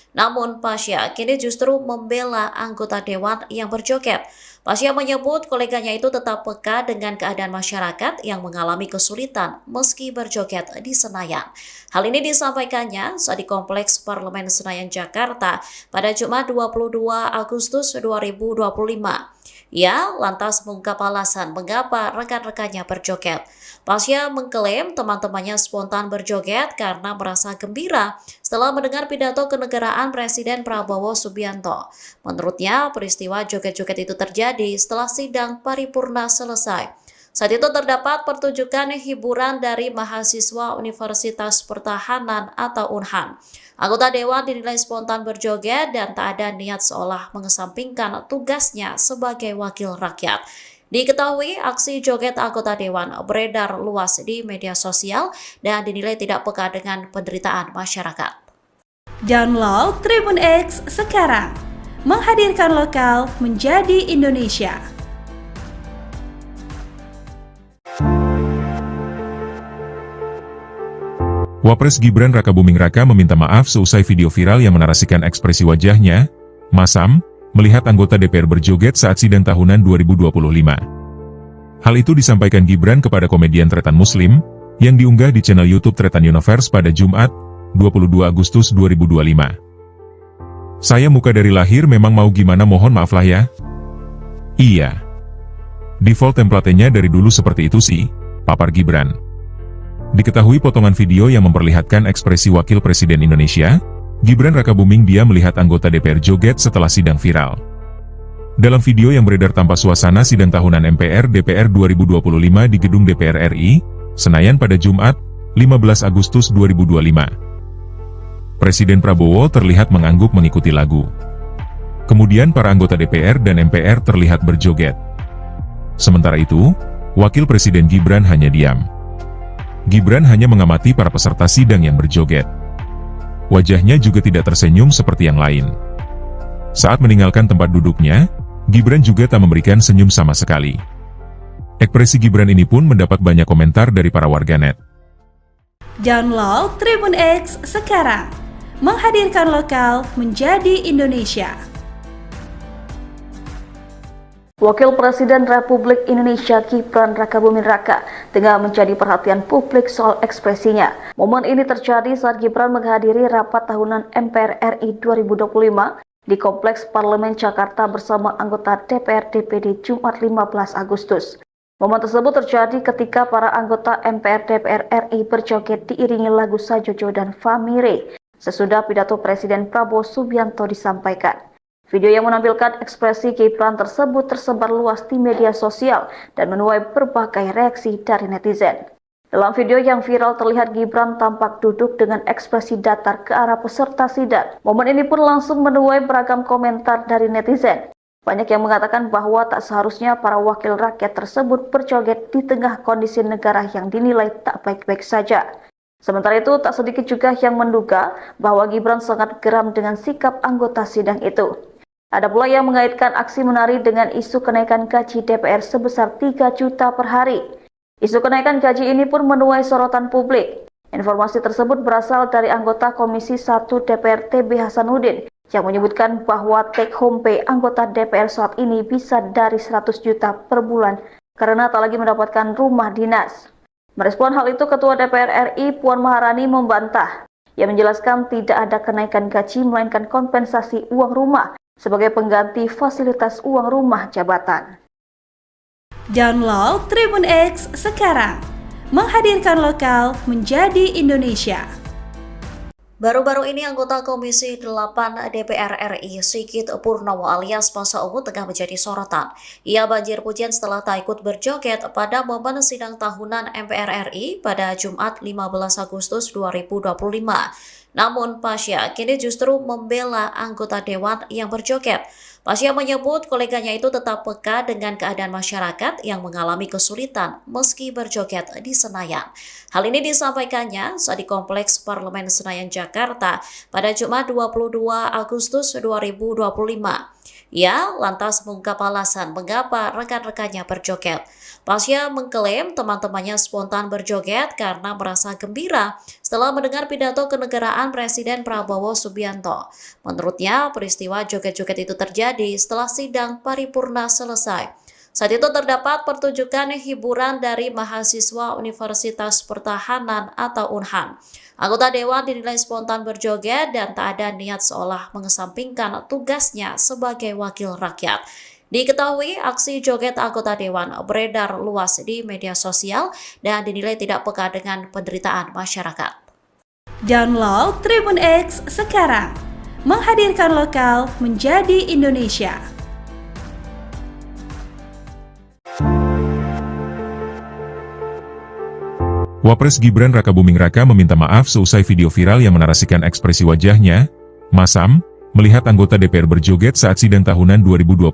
Namun Pasha kini justru membela anggota dewan yang berjoget. Pasya menyebut koleganya itu tetap peka dengan keadaan masyarakat yang mengalami kesulitan meski berjoget di Senayan. Hal ini disampaikannya saat di Kompleks Parlemen Senayan, Jakarta pada Jumat 22 Agustus 2025. Ia lantas mengungkap alasan mengapa rekan-rekannya berjoget. Pasya mengklaim teman-temannya spontan berjoget karena merasa gembira setelah mendengar pidato kenegaraan Presiden Prabowo Subianto. Menurutnya, peristiwa joget-joget itu terjadi setelah sidang paripurna selesai. Saat itu terdapat pertunjukan hiburan dari mahasiswa Universitas Pertahanan atau UNHAN. Anggota Dewan dinilai spontan berjoget dan tak ada niat seolah mengesampingkan tugasnya sebagai wakil rakyat. Diketahui aksi joget anggota Dewan beredar luas di media sosial dan dinilai tidak peka dengan penderitaan masyarakat. Download Tribun X sekarang, menghadirkan lokal menjadi Indonesia. Wapres Gibran Rakabuming Raka meminta maaf seusai video viral yang menarasikan ekspresi wajahnya, masam, melihat anggota DPR berjoget saat sidang tahunan 2025. Hal itu disampaikan Gibran kepada komedian Tretan Muslim, yang diunggah di channel YouTube Tretan Universe pada Jumat, 22 Agustus 2025. Saya muka dari lahir memang mau gimana mohon maaf lah ya. Iya. Default template-nya dari dulu seperti itu sih, papar Gibran. Diketahui potongan video yang memperlihatkan ekspresi Wakil Presiden Indonesia, Gibran Rakabuming dia melihat anggota DPR joget setelah sidang viral. Dalam video yang beredar tanpa suasana sidang tahunan MPR DPR 2025 di Gedung DPR RI, Senayan pada Jumat, 15 Agustus 2025. Presiden Prabowo terlihat mengangguk mengikuti lagu. Kemudian para anggota DPR dan MPR terlihat berjoget. Sementara itu, Wakil Presiden Gibran hanya diam. Gibran hanya mengamati para peserta sidang yang berjoget. Wajahnya juga tidak tersenyum seperti yang lain. Saat meninggalkan tempat duduknya, Gibran juga tak memberikan senyum sama sekali. Ekspresi Gibran ini pun mendapat banyak komentar dari para warganet. Download Tribun X sekarang, menghadirkan lokal menjadi Indonesia. Wakil Presiden Republik Indonesia Gibran Rakabuming Raka tengah menjadi perhatian publik soal ekspresinya. Momen ini terjadi saat Gibran menghadiri rapat tahunan MPR RI 2025 di Kompleks Parlemen Jakarta bersama anggota DPR DPD Jumat 15 Agustus. Momen tersebut terjadi ketika para anggota MPR DPR RI berjoget diiringi lagu Sajojo dan Famire sesudah pidato Presiden Prabowo Subianto disampaikan. Video yang menampilkan ekspresi Gibran tersebut tersebar luas di media sosial dan menuai berbagai reaksi dari netizen. Dalam video yang viral terlihat Gibran tampak duduk dengan ekspresi datar ke arah peserta sidang. Momen ini pun langsung menuai beragam komentar dari netizen. Banyak yang mengatakan bahwa tak seharusnya para wakil rakyat tersebut berjoget di tengah kondisi negara yang dinilai tak baik-baik saja. Sementara itu, tak sedikit juga yang menduga bahwa Gibran sangat geram dengan sikap anggota sidang itu. Ada pula yang mengaitkan aksi menari dengan isu kenaikan gaji DPR sebesar 3 juta per hari. Isu kenaikan gaji ini pun menuai sorotan publik. Informasi tersebut berasal dari anggota Komisi 1 DPR TB Hasanuddin yang menyebutkan bahwa take home pay anggota DPR saat ini bisa dari 100 juta per bulan karena tak lagi mendapatkan rumah dinas. Merespon hal itu, Ketua DPR RI Puan Maharani membantah. Ia menjelaskan tidak ada kenaikan gaji melainkan kompensasi uang rumah sebagai pengganti fasilitas uang rumah jabatan. Download Tribun X sekarang, menghadirkan lokal menjadi Indonesia. Baru-baru ini anggota Komisi 8 DPR RI Sigit Purnomo alias Masa Ungu tengah menjadi sorotan. Ia banjir pujian setelah tak ikut berjoget pada momen sidang tahunan MPR RI pada Jumat 15 Agustus 2025. Namun Pasya kini justru membela anggota dewan yang berjoget. Pasya menyebut koleganya itu tetap peka dengan keadaan masyarakat yang mengalami kesulitan meski berjoget di Senayan. Hal ini disampaikannya saat di Kompleks Parlemen Senayan, Jakarta pada Jumat 22 Agustus 2025. Ia lantas mengungkap alasan mengapa rekan-rekannya berjoget. Pasya mengklaim teman-temannya spontan berjoget karena merasa gembira setelah mendengar pidato kenegaraan Presiden Prabowo Subianto. Menurutnya, peristiwa joget-joget itu terjadi setelah sidang paripurna selesai. Saat itu terdapat pertunjukan hiburan dari mahasiswa Universitas Pertahanan atau UNHAN. Anggota dewan dinilai spontan berjoget dan tak ada niat seolah mengesampingkan tugasnya sebagai wakil rakyat. Diketahui aksi joget anggota dewan beredar luas di media sosial dan dinilai tidak peka dengan penderitaan masyarakat. Download Tribun X sekarang, menghadirkan lokal menjadi Indonesia. Wapres Gibran Rakabuming Raka meminta maaf seusai video viral yang menarasikan ekspresi wajahnya, masam, melihat anggota DPR berjoget saat sidang tahunan 2025.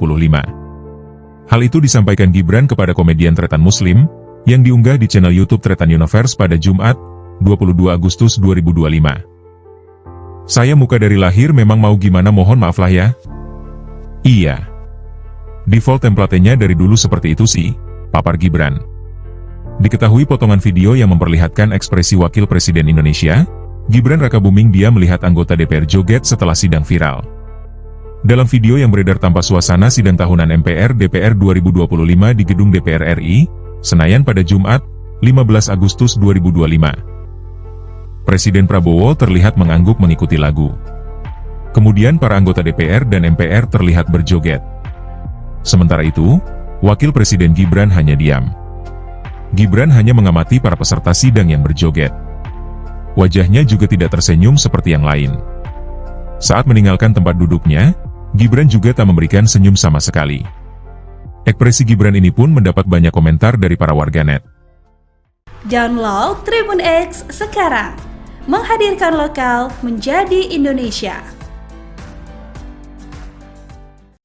Hal itu disampaikan Gibran kepada komedian Tretan Muslim, yang diunggah di channel YouTube Tretan Universe pada Jumat, 22 Agustus 2025. Saya muka dari lahir memang mau gimana mohon maaf lah ya. Iya. Default template-nya dari dulu seperti itu sih, papar Gibran. Diketahui potongan video yang memperlihatkan ekspresi Wakil Presiden Indonesia, Gibran Rakabuming dia melihat anggota DPR joget setelah sidang viral. Dalam video yang beredar tanpa suasana sidang tahunan MPR DPR 2025 di Gedung DPR RI, Senayan pada Jumat, 15 Agustus 2025. Presiden Prabowo terlihat mengangguk mengikuti lagu. Kemudian para anggota DPR dan MPR terlihat berjoget. Sementara itu, Wakil Presiden Gibran hanya diam. Gibran hanya mengamati para peserta sidang yang berjoget. Wajahnya juga tidak tersenyum seperti yang lain. Saat meninggalkan tempat duduknya, Gibran juga tak memberikan senyum sama sekali. Ekspresi Gibran ini pun mendapat banyak komentar dari para warganet. Download Tribun X sekarang, menghadirkan lokal menjadi Indonesia.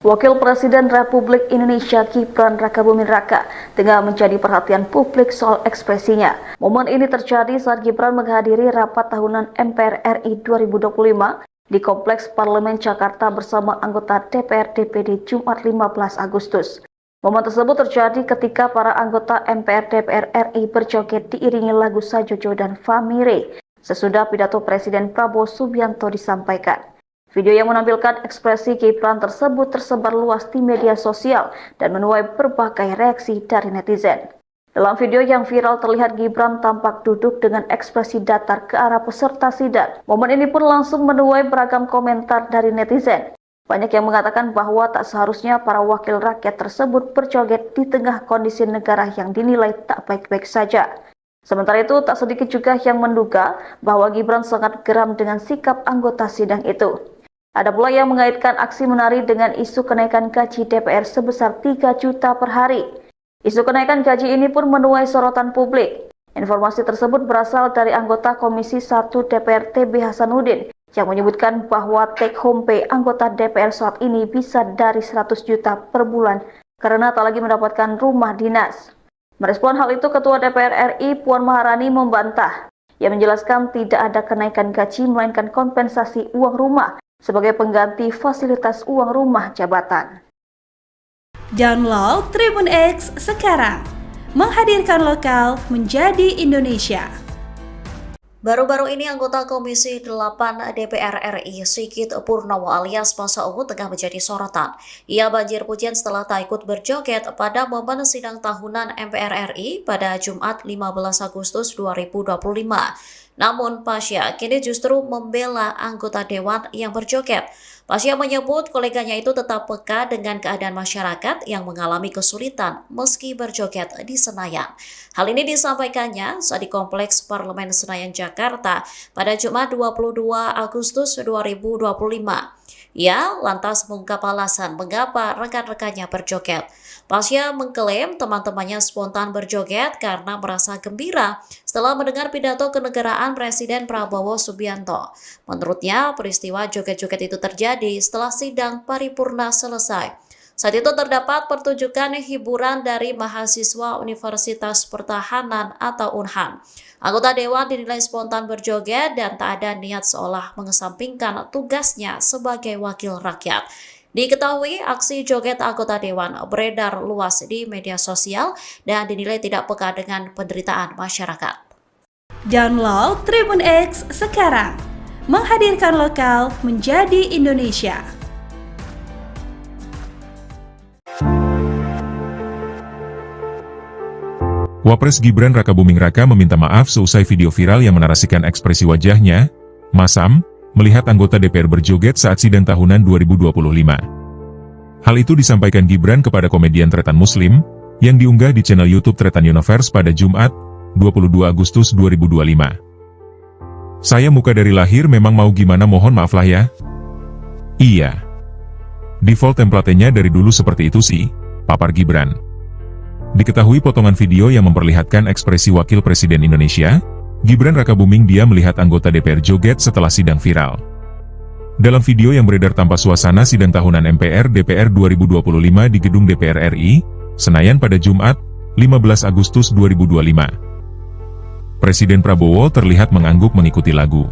Wakil Presiden Republik Indonesia Gibran Rakabuming Raka tengah menjadi perhatian publik soal ekspresinya. Momen ini terjadi saat Gibran menghadiri rapat tahunan MPR RI 2025 di Kompleks Parlemen Jakarta bersama anggota DPR DPD Jumat 15 Agustus. Momen tersebut terjadi ketika para anggota MPR DPR RI berjoget diiringi lagu Sajojo dan Famire sesudah pidato Presiden Prabowo Subianto disampaikan. Video yang menampilkan ekspresi Gibran tersebut tersebar luas di media sosial dan menuai berbagai reaksi dari netizen. Dalam video yang viral terlihat Gibran tampak duduk dengan ekspresi datar ke arah peserta sidang. Momen ini pun langsung menuai beragam komentar dari netizen. Banyak yang mengatakan bahwa tak seharusnya para wakil rakyat tersebut berjoget di tengah kondisi negara yang dinilai tak baik-baik saja. Sementara itu, tak sedikit juga yang menduga bahwa Gibran sangat geram dengan sikap anggota sidang itu. Ada pula yang mengaitkan aksi menari dengan isu kenaikan gaji DPR sebesar 3 juta per hari. Isu kenaikan gaji ini pun menuai sorotan publik. Informasi tersebut berasal dari anggota Komisi 1 DPR TB Hasanuddin yang menyebutkan bahwa take home pay anggota DPR saat ini bisa dari 100 juta per bulan karena tak lagi mendapatkan rumah dinas. Merespon hal itu, Ketua DPR RI Puan Maharani membantah. Ia menjelaskan tidak ada kenaikan gaji melainkan kompensasi uang rumah sebagai pengganti fasilitas uang rumah jabatan. Download Tribun X sekarang, menghadirkan lokal menjadi Indonesia. Baru-baru ini anggota Komisi 8 DPR RI Sigit Purnomo alias Masa Ungu tengah menjadi sorotan. Ia banjir pujian setelah tak ikut berjoget pada momen sidang tahunan MPR RI pada Jumat 15 Agustus 2025. Namun Pasya kini justru membela anggota dewan yang berjoget. Pasya menyebut koleganya itu tetap peka dengan keadaan masyarakat yang mengalami kesulitan meski berjoget di Senayan. Hal ini disampaikannya saat di Kompleks Parlemen Senayan Jakarta pada Jumat 22 Agustus 2025. Ia lantas mengungkap alasan mengapa rekan-rekannya berjoget. Pasya mengklaim teman-temannya spontan berjoget karena merasa gembira setelah mendengar pidato kenegaraan Presiden Prabowo Subianto. Menurutnya, peristiwa joget-joget itu terjadi setelah sidang paripurna selesai. Saat itu terdapat pertunjukan hiburan dari mahasiswa Universitas Pertahanan atau UNHAN. Anggota dewan dinilai spontan berjoget dan tak ada niat seolah mengesampingkan tugasnya sebagai wakil rakyat. Diketahui aksi joget anggota dewan beredar luas di media sosial dan dinilai tidak peka dengan penderitaan masyarakat. Download Tribun X sekarang, menghadirkan lokal menjadi Indonesia. Wapres Gibran Rakabuming Raka meminta maaf seusai video viral yang menarasikan ekspresi wajahnya, masam, melihat anggota DPR berjoget saat sidang tahunan 2025. Hal itu disampaikan Gibran kepada komedian Tretan Muslim, yang diunggah di channel YouTube Tretan Universe pada Jumat, 22 Agustus 2025. Saya muka dari lahir memang mau gimana mohon maaf lah ya. Iya. Default template-nya dari dulu seperti itu sih, papar Gibran. Diketahui potongan video yang memperlihatkan ekspresi Wakil Presiden Indonesia, Gibran Rakabuming dia melihat anggota DPR joget setelah sidang viral. Dalam video yang beredar tanpa suasana sidang tahunan MPR DPR 2025 di Gedung DPR RI, Senayan pada Jumat, 15 Agustus 2025. Presiden Prabowo terlihat mengangguk mengikuti lagu.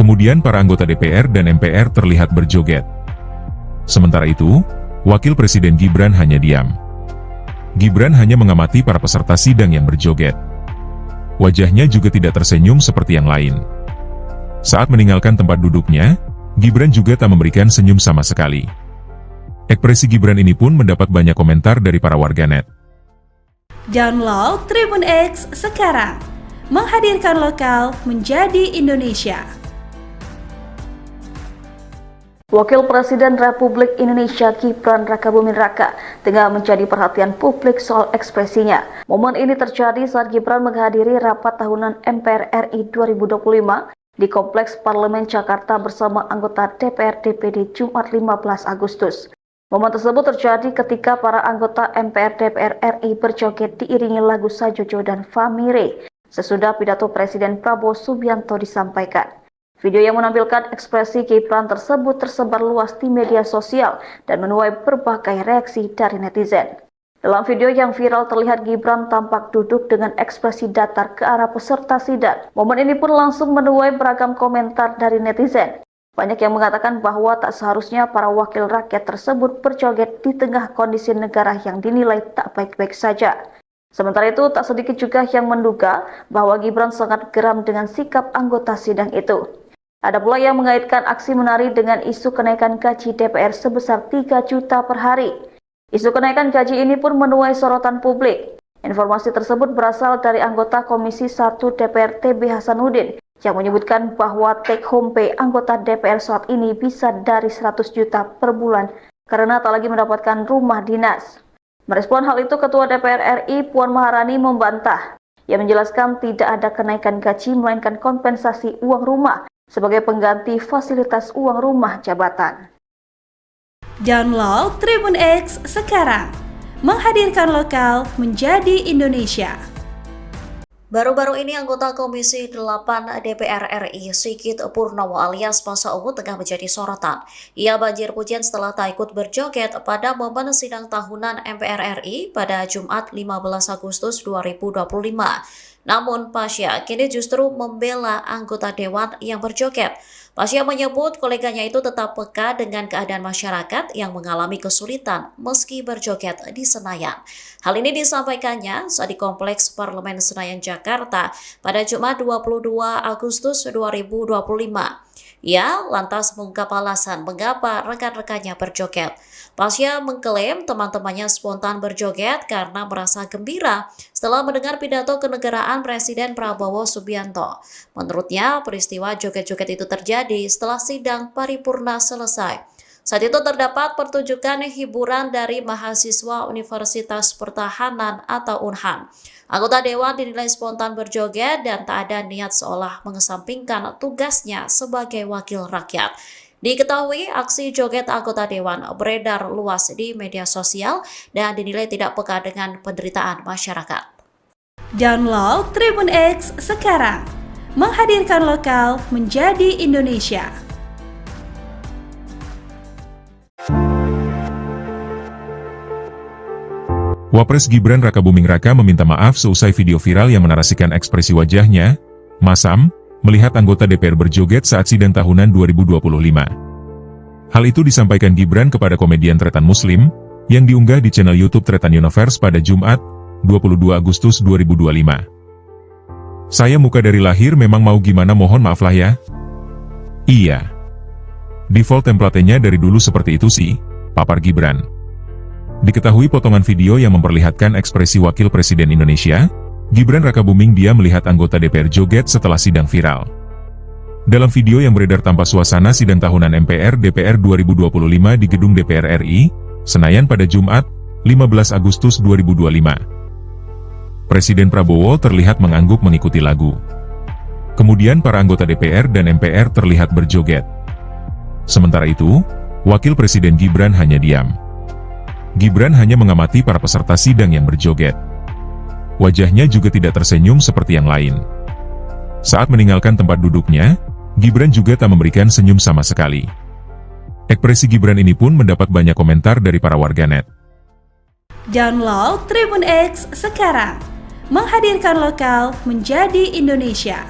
Kemudian para anggota DPR dan MPR terlihat berjoget. Sementara itu, Wakil Presiden Gibran hanya diam. Gibran hanya mengamati para peserta sidang yang berjoget. Wajahnya juga tidak tersenyum seperti yang lain. Saat meninggalkan tempat duduknya, Gibran juga tak memberikan senyum sama sekali. Ekspresi Gibran ini pun mendapat banyak komentar dari para warganet. Download Tribun X sekarang, menghadirkan lokal menjadi Indonesia. Wakil Presiden Republik Indonesia Gibran Rakabuming Raka tengah menjadi perhatian publik soal ekspresinya. Momen ini terjadi saat Gibran menghadiri rapat tahunan MPR RI 2025 di Kompleks Parlemen Jakarta bersama anggota DPR DPD Jumat 15 Agustus. Momen tersebut terjadi ketika para anggota MPR DPR RI berjoget diiringi lagu Sajojo dan Famire sesudah pidato Presiden Prabowo Subianto disampaikan. Video yang menampilkan ekspresi Gibran tersebut tersebar luas di media sosial dan menuai berbagai reaksi dari netizen. Dalam video yang viral terlihat Gibran tampak duduk dengan ekspresi datar ke arah peserta sidang. Momen ini pun langsung menuai beragam komentar dari netizen. Banyak yang mengatakan bahwa tak seharusnya para wakil rakyat tersebut berjoget di tengah kondisi negara yang dinilai tak baik-baik saja. Sementara itu, tak sedikit juga yang menduga bahwa Gibran sangat geram dengan sikap anggota sidang itu. Ada pula yang mengaitkan aksi menari dengan isu kenaikan gaji DPR sebesar 3 juta per hari. Isu kenaikan gaji ini pun menuai sorotan publik. Informasi tersebut berasal dari anggota Komisi 1 DPR TB Hasanuddin yang menyebutkan bahwa take home pay anggota DPR saat ini bisa dari 100 juta per bulan karena tak lagi mendapatkan rumah dinas. Merespon hal itu, Ketua DPR RI Puan Maharani membantah. Ia menjelaskan tidak ada kenaikan gaji melainkan kompensasi uang rumah sebagai pengganti fasilitas uang rumah jabatan. Download Tribun X sekarang, menghadirkan lokal menjadi Indonesia. Baru-baru ini anggota Komisi 8 DPR RI Sigit Purnomo alias Masa Ungu tengah menjadi sorotan. Ia banjir pujian setelah tak ikut berjoget pada momen sidang tahunan MPR RI pada Jumat 15 Agustus 2025. Namun Pasha kini justru membela anggota dewan yang berjoget. Pasha menyebut koleganya itu tetap peka dengan keadaan masyarakat yang mengalami kesulitan meski berjoget di Senayan. Hal ini disampaikannya saat di Kompleks Parlemen Senayan Jakarta pada Jumat 22 Agustus 2025. Ia lantas mengungkap alasan mengapa rekan-rekannya berjoget. Pasha mengklaim teman-temannya spontan berjoget karena merasa gembira setelah mendengar pidato kenegaraan Presiden Prabowo Subianto. Menurutnya, peristiwa joget-joget itu terjadi setelah sidang paripurna selesai. Saat itu terdapat pertunjukan hiburan dari mahasiswa Universitas Pertahanan atau UNHAN. Anggota dewan dinilai spontan berjoget dan tak ada niat seolah mengesampingkan tugasnya sebagai wakil rakyat. Diketahui aksi joget anggota dewan beredar luas di media sosial dan dinilai tidak peka dengan penderitaan masyarakat. Download Tribun X sekarang, menghadirkan lokal menjadi Indonesia. Wapres Gibran Rakabuming Raka meminta maaf seusai video viral yang menarasikan ekspresi wajahnya, masam, melihat anggota DPR berjoget saat sidang tahunan 2025. Hal itu disampaikan Gibran kepada komedian Tretan Muslim, yang diunggah di channel YouTube Tretan Universe pada Jumat, 22 Agustus 2025. Saya muka dari lahir memang mau gimana mohon maaf lah ya. Iya. Default template-nya dari dulu seperti itu sih, papar Gibran. Diketahui potongan video yang memperlihatkan ekspresi Wakil Presiden Indonesia, Gibran Rakabuming dia melihat anggota DPR joget setelah sidang viral. Dalam video yang beredar tanpa suasana sidang tahunan MPR DPR 2025 di gedung DPR RI, Senayan pada Jumat, 15 Agustus 2025. Presiden Prabowo terlihat mengangguk mengikuti lagu. Kemudian para anggota DPR dan MPR terlihat berjoget. Sementara itu, Wakil Presiden Gibran hanya diam. Gibran hanya mengamati para peserta sidang yang berjoget. Wajahnya juga tidak tersenyum seperti yang lain. Saat meninggalkan tempat duduknya, Gibran juga tak memberikan senyum sama sekali. Ekspresi Gibran ini pun mendapat banyak komentar dari para warganet. Download Tribun X sekarang, menghadirkan lokal menjadi Indonesia.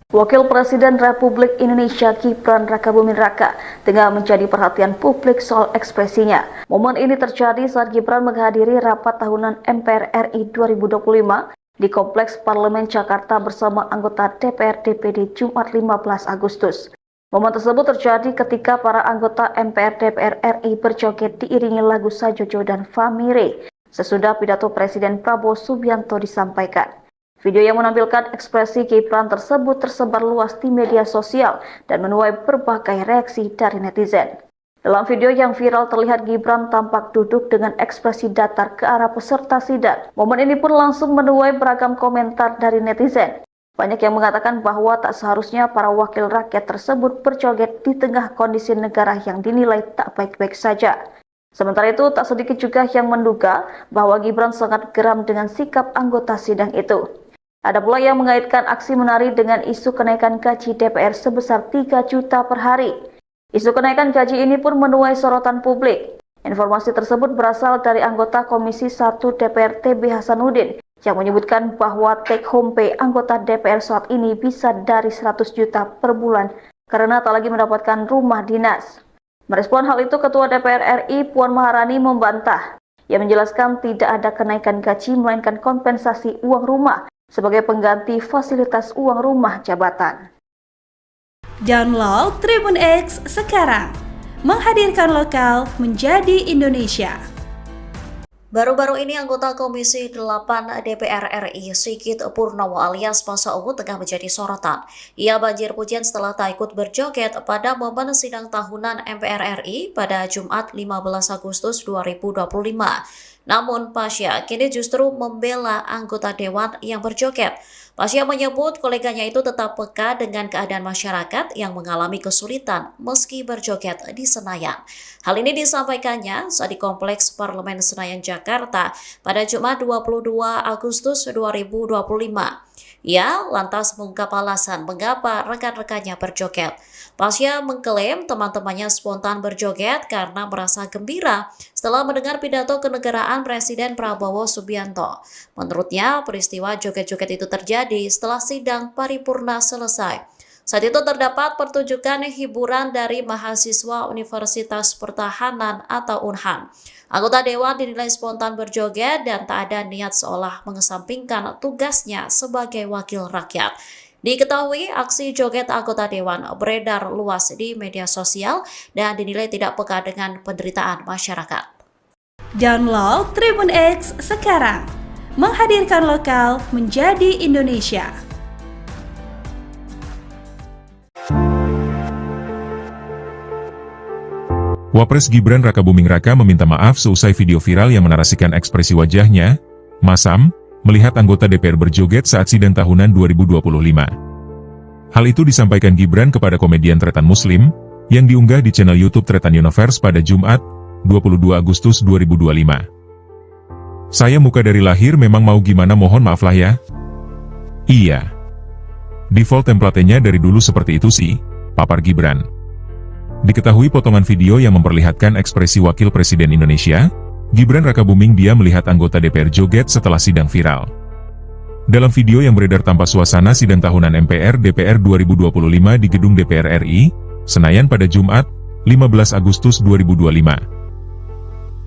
Wakil Presiden Republik Indonesia Gibran Rakabuming Raka tengah menjadi perhatian publik soal ekspresinya. Momen ini terjadi saat Gibran menghadiri rapat tahunan MPR RI 2025 di Kompleks Parlemen Jakarta bersama anggota DPR DPD Jumat 15 Agustus. Momen tersebut terjadi ketika para anggota MPR DPR RI berjoget diiringi lagu Sajojo dan Famire sesudah pidato Presiden Prabowo Subianto disampaikan. Video yang menampilkan ekspresi Gibran tersebut tersebar luas di media sosial dan menuai berbagai reaksi dari netizen. Dalam video yang viral terlihat Gibran tampak duduk dengan ekspresi datar ke arah peserta sidang. Momen ini pun langsung menuai beragam komentar dari netizen. Banyak yang mengatakan bahwa tak seharusnya para wakil rakyat tersebut berjoget di tengah kondisi negara yang dinilai tak baik-baik saja. Sementara itu, tak sedikit juga yang menduga bahwa Gibran sangat geram dengan sikap anggota sidang itu. Ada pula yang mengaitkan aksi menari dengan isu kenaikan gaji DPR sebesar 3 juta per hari. Isu kenaikan gaji ini pun menuai sorotan publik. Informasi tersebut berasal dari anggota Komisi 1 DPR TB Hasanuddin yang menyebutkan bahwa take home pay anggota DPR saat ini bisa dari 100 juta per bulan karena tak lagi mendapatkan rumah dinas. Merespon hal itu, Ketua DPR RI Puan Maharani membantah. Ia menjelaskan tidak ada kenaikan gaji melainkan kompensasi uang rumah sebagai pengganti fasilitas uang rumah jabatan. Download Tribun X sekarang, menghadirkan lokal menjadi Indonesia. Baru-baru ini anggota Komisi 8 DPR RI Sigit Purnomo alias Masa Ungu tengah menjadi sorotan. Ia banjir pujian setelah tak ikut berjoget pada momen sidang tahunan MPR RI pada Jumat 15 Agustus 2025. Namun Pasha kini justru membela anggota dewan yang berjoget. Pasha menyebut koleganya itu tetap peka dengan keadaan masyarakat yang mengalami kesulitan meski berjoget di Senayan. Hal ini disampaikannya saat di Kompleks Parlemen Senayan Jakarta pada Jumat 22 Agustus 2025. Ia lantas mengungkap alasan mengapa rekan-rekannya berjoget. Pasha mengklaim teman-temannya spontan berjoget karena merasa gembira setelah mendengar pidato kenegaraan Presiden Prabowo Subianto. Menurutnya, peristiwa joget-joget itu terjadi setelah sidang paripurna selesai. Saat itu terdapat pertunjukan hiburan dari mahasiswa Universitas Pertahanan atau UNHAN. Anggota dewan dinilai spontan berjoget dan tak ada niat seolah mengesampingkan tugasnya sebagai wakil rakyat. Diketahui aksi joget anggota dewan beredar luas di media sosial dan dinilai tidak peka dengan penderitaan masyarakat. Download Tribun X sekarang, menghadirkan lokal menjadi Indonesia. Wapres Gibran Rakabuming Raka meminta maaf seusai video viral yang menarasikan ekspresi wajahnya, masam, melihat anggota DPR berjoget saat sidang tahunan 2025. Hal itu disampaikan Gibran kepada komedian Tretan Muslim, yang diunggah di channel YouTube Tretan Universe pada Jumat, 22 Agustus 2025. Saya muka dari lahir memang mau gimana mohon maaf lah ya. Iya. Default template-nya dari dulu seperti itu sih, papar Gibran. Diketahui potongan video yang memperlihatkan ekspresi Wakil Presiden Indonesia, Gibran Rakabuming dia melihat anggota DPR joget setelah sidang viral. Dalam video yang beredar tanpa suasana sidang tahunan MPR/DPR 2025 di gedung DPR RI, Senayan pada Jumat, 15 Agustus 2025.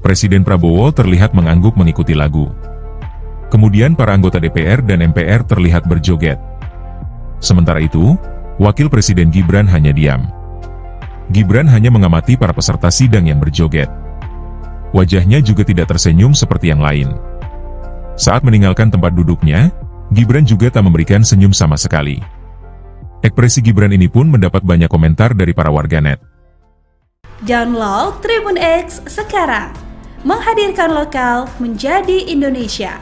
Presiden Prabowo terlihat mengangguk mengikuti lagu. Kemudian para anggota DPR dan MPR terlihat berjoget. Sementara itu, Wakil Presiden Gibran hanya diam. Gibran hanya mengamati para peserta sidang yang berjoget. Wajahnya juga tidak tersenyum seperti yang lain. Saat meninggalkan tempat duduknya, Gibran juga tak memberikan senyum sama sekali. Ekspresi Gibran ini pun mendapat banyak komentar dari para warganet. Download Tribun X sekarang, menghadirkan lokal menjadi Indonesia.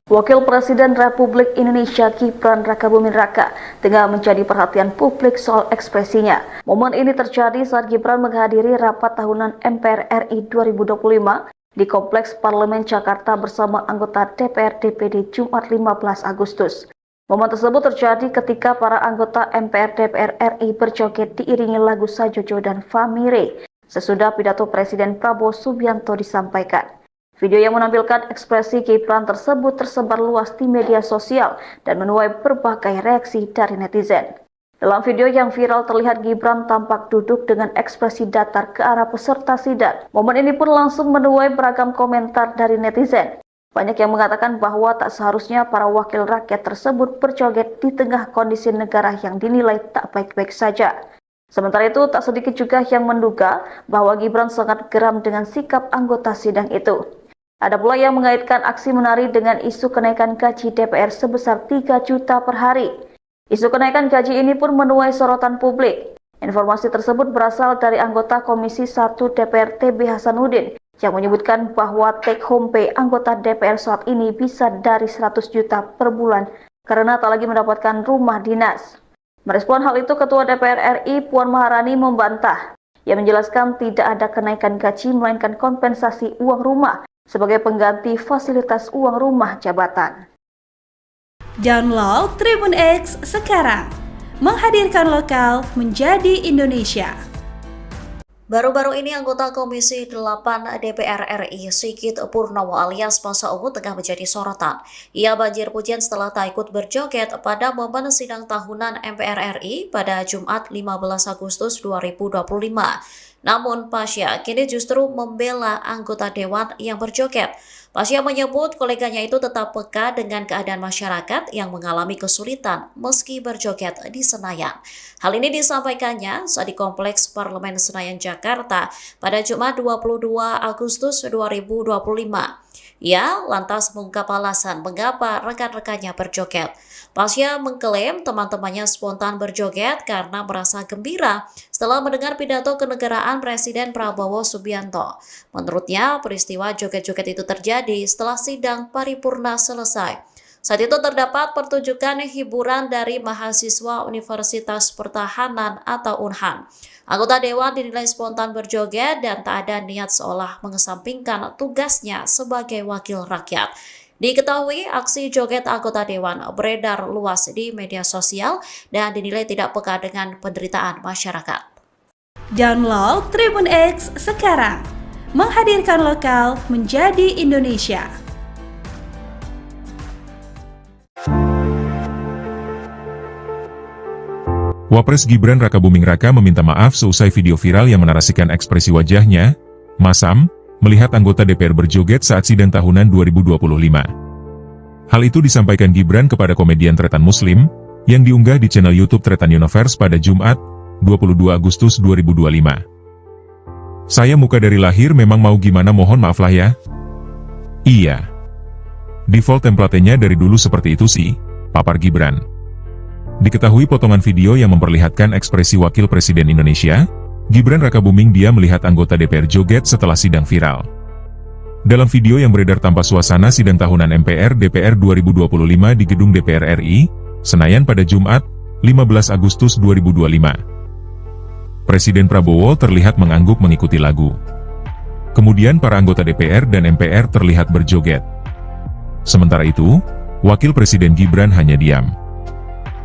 Wakil Presiden Republik Indonesia Gibran Rakabuming Raka tengah menjadi perhatian publik soal ekspresinya. Momen ini terjadi saat Gibran menghadiri rapat tahunan MPR RI 2025 di Kompleks Parlemen Jakarta bersama anggota DPR DPD Jumat 15 Agustus. Momen tersebut terjadi ketika para anggota MPR DPR RI berjoget diiringi lagu Sajojo dan Famire sesudah pidato Presiden Prabowo Subianto disampaikan. Video yang menampilkan ekspresi Gibran tersebut tersebar luas di media sosial dan menuai berbagai reaksi dari netizen. Dalam video yang viral terlihat Gibran tampak duduk dengan ekspresi datar ke arah peserta sidang. Momen ini pun langsung menuai beragam komentar dari netizen. Banyak yang mengatakan bahwa tak seharusnya para wakil rakyat tersebut berjoget di tengah kondisi negara yang dinilai tak baik-baik saja. Sementara itu, tak sedikit juga yang menduga bahwa Gibran sangat geram dengan sikap anggota sidang itu. Ada pula yang mengaitkan aksi menari dengan isu kenaikan gaji DPR sebesar 3 juta per hari. Isu kenaikan gaji ini pun menuai sorotan publik. Informasi tersebut berasal dari anggota Komisi 1 DPR TB Hasanuddin yang menyebutkan bahwa take home pay anggota DPR saat ini bisa dari 100 juta per bulan karena tak lagi mendapatkan rumah dinas. Merespon hal itu, Ketua DPR RI Puan Maharani membantah. Ia menjelaskan tidak ada kenaikan gaji melainkan kompensasi uang rumah sebagai pengganti fasilitas uang rumah jabatan. Download Tribun X sekarang, menghadirkan lokal menjadi Indonesia. Baru-baru ini anggota Komisi 8 DPR RI Sigit Purnomo alias Masa Ungu tengah menjadi sorotan. Ia banjir pujian setelah tak ikut berjoget pada momen sidang tahunan MPR RI pada Jumat 15 Agustus 2025. Namun Pasha kini justru membela anggota dewan yang berjoget. Pasha menyebut koleganya itu tetap peka dengan keadaan masyarakat yang mengalami kesulitan meski berjoget di Senayan. Hal ini disampaikannya saat di Kompleks Parlemen Senayan Jakarta pada Jumat 22 Agustus 2025. Ia lantas mengungkap alasan mengapa rekan-rekannya berjoget. Pasha mengklaim teman-temannya spontan berjoget karena merasa gembira setelah mendengar pidato kenegaraan Presiden Prabowo Subianto. Menurutnya, peristiwa joget-joget itu terjadi setelah sidang paripurna selesai. Saat itu terdapat pertunjukan hiburan dari mahasiswa Universitas Pertahanan atau UNHAN. Anggota dewan dinilai spontan berjoget dan tak ada niat seolah mengesampingkan tugasnya sebagai wakil rakyat. Diketahui aksi joget anggota dewan beredar luas di media sosial dan dinilai tidak peka dengan penderitaan masyarakat. Download Tribun X sekarang, menghadirkan lokal menjadi Indonesia. Wapres Gibran Rakabuming Raka meminta maaf seusai video viral yang menarasikan ekspresi wajahnya, masam, melihat anggota DPR berjoget saat sidang tahunan 2025. Hal itu disampaikan Gibran kepada komedian Tretan Muslim, yang diunggah di channel YouTube Tretan Universe pada Jumat, 22 Agustus 2025. Saya muka dari lahir memang mau gimana mohon maaf lah ya. Iya. Default template-nya dari dulu seperti itu sih, papar Gibran. Diketahui potongan video yang memperlihatkan ekspresi Wakil Presiden Indonesia, Gibran Rakabuming dia melihat anggota DPR joget setelah sidang viral. Dalam video yang beredar tanpa suasana sidang tahunan MPR DPR 2025 di gedung DPR RI, Senayan pada Jumat, 15 Agustus 2025. Presiden Prabowo terlihat mengangguk mengikuti lagu. Kemudian para anggota DPR dan MPR terlihat berjoget. Sementara itu, Wakil Presiden Gibran hanya diam.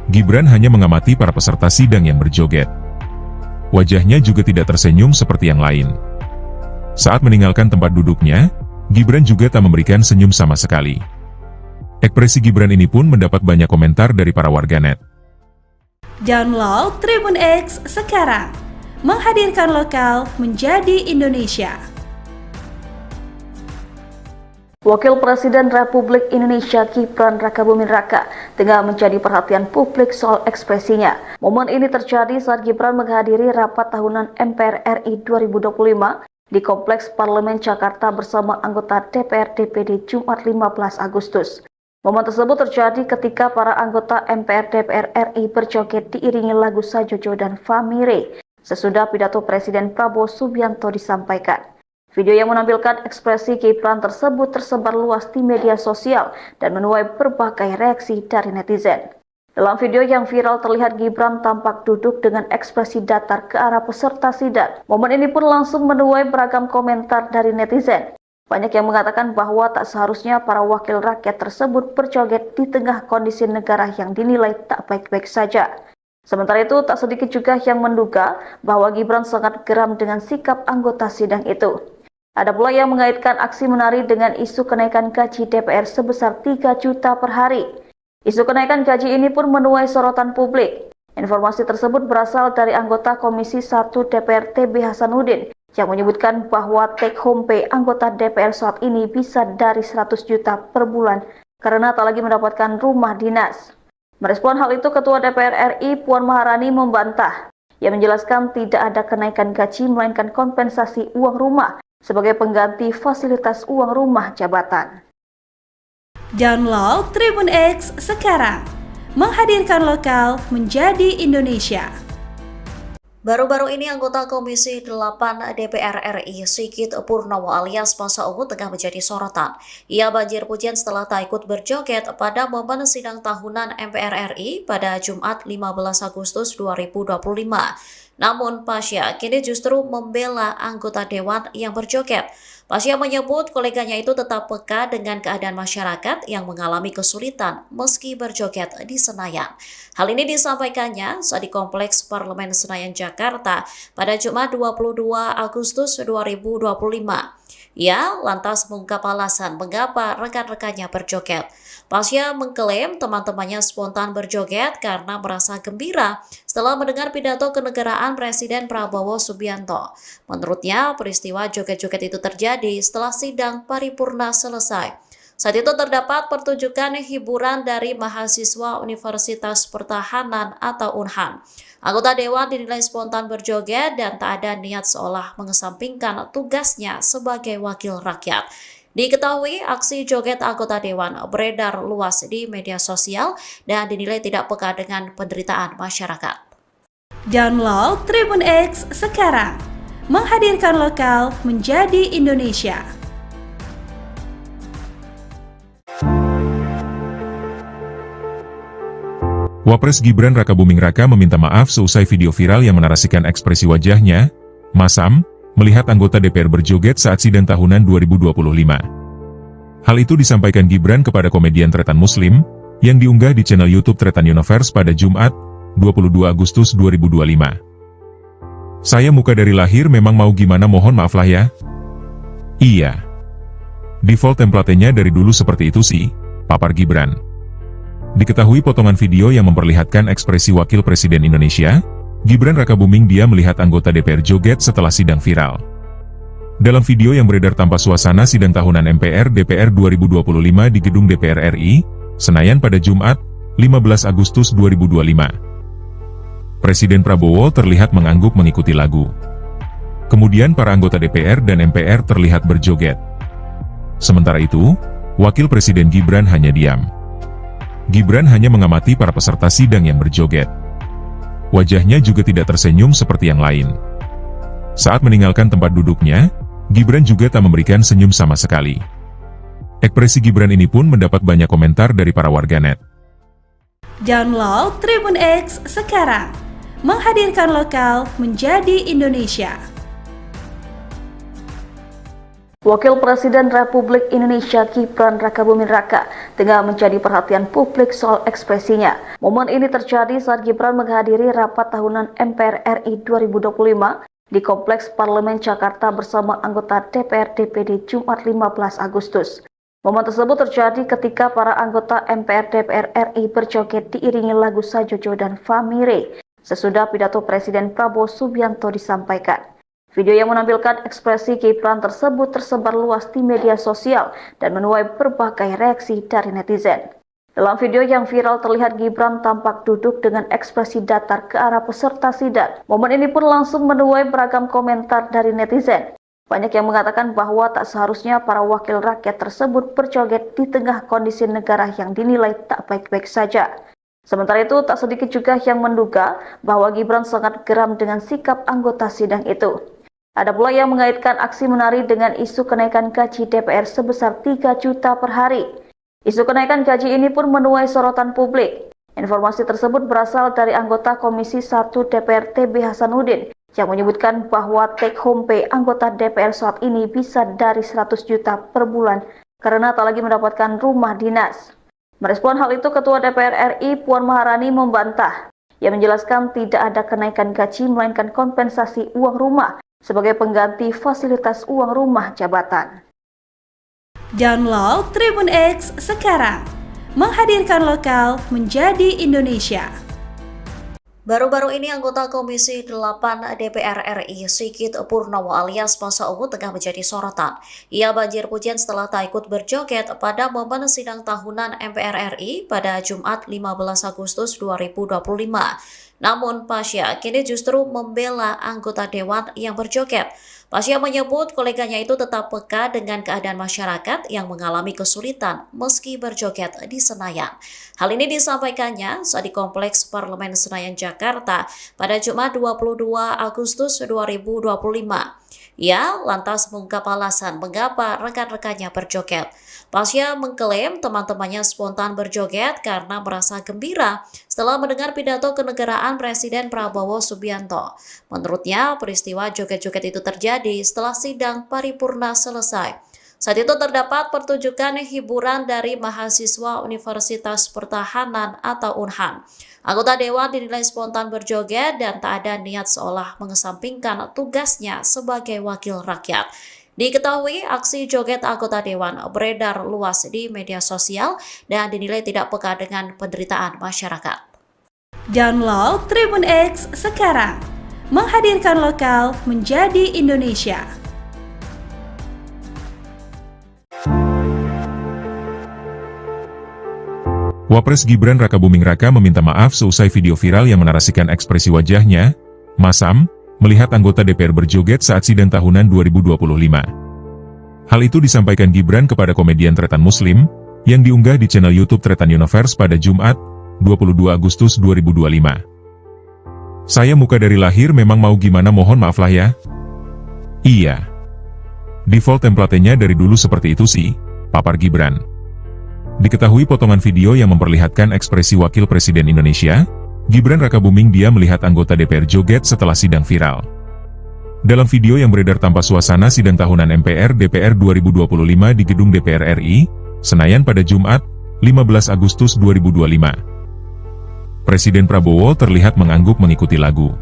Gibran hanya mengamati para peserta sidang yang berjoget. Wajahnya juga tidak tersenyum seperti yang lain. Saat meninggalkan tempat duduknya, Gibran juga tak memberikan senyum sama sekali. Ekspresi Gibran ini pun mendapat banyak komentar dari para warganet. Download Tribun X sekarang, menghadirkan lokal menjadi Indonesia. Wakil Presiden Republik Indonesia Gibran Rakabuming Raka tengah menjadi perhatian publik soal ekspresinya. Momen ini terjadi saat Gibran menghadiri rapat tahunan MPR RI 2025 di Kompleks Parlemen Jakarta bersama anggota DPR DPD Jumat 15 Agustus. Momen tersebut terjadi ketika para anggota MPR DPR RI berjoget diiringi lagu Sajojo dan Famire sesudah pidato Presiden Prabowo Subianto disampaikan. Video yang menampilkan ekspresi Gibran tersebut tersebar luas di media sosial dan menuai berbagai reaksi dari netizen. Dalam video yang viral terlihat Gibran tampak duduk dengan ekspresi datar ke arah peserta sidang. Momen ini pun langsung menuai beragam komentar dari netizen. Banyak yang mengatakan bahwa tak seharusnya para wakil rakyat tersebut berjoget di tengah kondisi negara yang dinilai tak baik-baik saja. Sementara itu, tak sedikit juga yang menduga bahwa Gibran sangat geram dengan sikap anggota sidang itu. Ada pula yang mengaitkan aksi menari dengan isu kenaikan gaji DPR sebesar 3 juta per hari. Isu kenaikan gaji ini pun menuai sorotan publik. Informasi tersebut berasal dari anggota Komisi 1 DPR TB Hasanuddin yang menyebutkan bahwa take home pay anggota DPR saat ini bisa dari 100 juta per bulan karena tak lagi mendapatkan rumah dinas. Merespon hal itu, Ketua DPR RI Puan Maharani membantah. Ia menjelaskan tidak ada kenaikan gaji melainkan kompensasi uang rumah sebagai pengganti fasilitas uang rumah jabatan. Download Tribun X sekarang, menghadirkan lokal menjadi Indonesia. Baru-baru ini anggota Komisi 8 DPR RI Sigit Purnomo alias Masa Ungu tengah menjadi sorotan. Ia banjir pujian setelah tak ikut berjoget pada momen sidang tahunan MPR RI pada Jumat 15 Agustus 2025. Namun Pasha kini justru membela anggota dewan yang berjoget. Pasha menyebut koleganya itu tetap peka dengan keadaan masyarakat yang mengalami kesulitan meski berjoget di Senayan. Hal ini disampaikannya saat di Kompleks Parlemen Senayan Jakarta pada Jumat 22 Agustus 2025. Ia lantas mengungkap alasan mengapa rekan-rekannya berjoget. Pasha mengklaim teman-temannya spontan berjoget karena merasa gembira setelah mendengar pidato kenegaraan Presiden Prabowo Subianto. Menurutnya, peristiwa joget-joget itu terjadi setelah sidang paripurna selesai. Saat itu terdapat pertunjukan hiburan dari mahasiswa Universitas Pertahanan atau UNHAN. Anggota dewan dinilai spontan berjoget dan tak ada niat seolah mengesampingkan tugasnya sebagai wakil rakyat. Diketahui aksi joget anggota dewan beredar luas di media sosial dan dinilai tidak peka dengan penderitaan masyarakat. Download Tribun X sekarang, menghadirkan lokal menjadi Indonesia. Wapres Gibran Rakabuming Raka meminta maaf seusai video viral yang menarasikan ekspresi wajahnya, masam, melihat anggota DPR berjoget saat sidang tahunan 2025. Hal itu disampaikan Gibran kepada komedian Tretan Muslim, yang diunggah di channel YouTube Tretan Universe pada Jumat, 22 Agustus 2025. Saya muka dari lahir memang mau gimana mohon maaf lah ya. Iya. Default template-nya dari dulu seperti itu sih, papar Gibran. Diketahui potongan video yang memperlihatkan ekspresi Wakil Presiden Indonesia, Gibran Rakabuming dia melihat anggota DPR joget setelah sidang viral. Dalam video yang beredar tanpa suasana sidang tahunan MPR DPR 2025 di gedung DPR RI, Senayan pada Jumat, 15 Agustus 2025. Presiden Prabowo terlihat mengangguk mengikuti lagu. Kemudian para anggota DPR dan MPR terlihat berjoget. Sementara itu, Wakil Presiden Gibran hanya diam. Gibran hanya mengamati para peserta sidang yang berjoget. Wajahnya juga tidak tersenyum seperti yang lain. Saat meninggalkan tempat duduknya, Gibran juga tak memberikan senyum sama sekali. Ekspresi Gibran ini pun mendapat banyak komentar dari para warganet. Download Tribun X sekarang, menghadirkan lokal menjadi Indonesia. Wakil Presiden Republik Indonesia Gibran Rakabuming Raka tengah menjadi perhatian publik soal ekspresinya. Momen ini terjadi saat Gibran menghadiri rapat tahunan MPR RI 2025 di Kompleks Parlemen Jakarta bersama anggota DPR DPD Jumat 15 Agustus. Momen tersebut terjadi ketika para anggota MPR DPR RI berjoget diiringi lagu Sajojo dan Famire sesudah pidato Presiden Prabowo Subianto disampaikan. Video yang menampilkan ekspresi Gibran tersebut tersebar luas di media sosial dan menuai berbagai reaksi dari netizen. Dalam video yang viral terlihat Gibran tampak duduk dengan ekspresi datar ke arah peserta sidang. Momen ini pun langsung menuai beragam komentar dari netizen. Banyak yang mengatakan bahwa tak seharusnya para wakil rakyat tersebut berjoget di tengah kondisi negara yang dinilai tak baik-baik saja. Sementara itu, tak sedikit juga yang menduga bahwa Gibran sangat geram dengan sikap anggota sidang itu. Ada pula yang mengaitkan aksi menari dengan isu kenaikan gaji DPR sebesar 3 juta per hari. Isu kenaikan gaji ini pun menuai sorotan publik. Informasi tersebut berasal dari anggota Komisi 1 DPR TB Hasanuddin yang menyebutkan bahwa take home pay anggota DPR saat ini bisa dari 100 juta per bulan karena tak lagi mendapatkan rumah dinas. Merespon hal itu, Ketua DPR RI Puan Maharani membantah. Ia menjelaskan tidak ada kenaikan gaji melainkan kompensasi uang rumah sebagai pengganti fasilitas uang rumah jabatan. Download Tribun X sekarang, menghadirkan lokal menjadi Indonesia. Baru-baru ini anggota Komisi 8 DPR RI Sigit Purnomo alias Masa Ungu tengah menjadi sorotan. Ia banjir pujian setelah tak ikut berjoget pada momen sidang tahunan MPR RI pada Jumat 15 Agustus 2025. Namun Pasha kini justru membela anggota dewan yang berjoget. Pasha menyebut koleganya itu tetap peka dengan keadaan masyarakat yang mengalami kesulitan meski berjoget di Senayan. Hal ini disampaikannya saat di Kompleks Parlemen Senayan Jakarta pada Jumat 22 Agustus 2025. Ia lantas mengungkap alasan mengapa rekan-rekannya berjoget. Pasha mengklaim teman-temannya spontan berjoget karena merasa gembira setelah mendengar pidato kenegaraan Presiden Prabowo Subianto. Menurutnya, peristiwa joget-joget itu terjadi setelah sidang paripurna selesai. Saat itu terdapat pertunjukan hiburan dari mahasiswa Universitas Pertahanan atau UNHAN. Anggota dewan dinilai spontan berjoget dan tak ada niat seolah mengesampingkan tugasnya sebagai wakil rakyat. Diketahui aksi joget anggota dewan beredar luas di media sosial dan dinilai tidak peka dengan penderitaan masyarakat. Download Tribun X sekarang, menghadirkan lokal menjadi Indonesia. Wapres Gibran Rakabuming Raka meminta maaf seusai video viral yang menarasikan ekspresi wajahnya, masam, melihat anggota DPR berjoget saat sidang tahunan 2025. Hal itu disampaikan Gibran kepada komedian Tretan Muslim, yang diunggah di channel YouTube Tretan Universe pada Jumat, 22 Agustus 2025. Saya muka dari lahir memang mau gimana mohon maaf lah ya. Iya. Default template-nya dari dulu seperti itu sih, papar Gibran. Diketahui potongan video yang memperlihatkan ekspresi Wakil Presiden Indonesia, Gibran Rakabuming dia melihat anggota DPR joget setelah sidang viral. Dalam video yang beredar tanpa suasana sidang tahunan MPR DPR 2025 di gedung DPR RI, Senayan pada Jumat, 15 Agustus 2025. Presiden Prabowo terlihat mengangguk mengikuti lagu.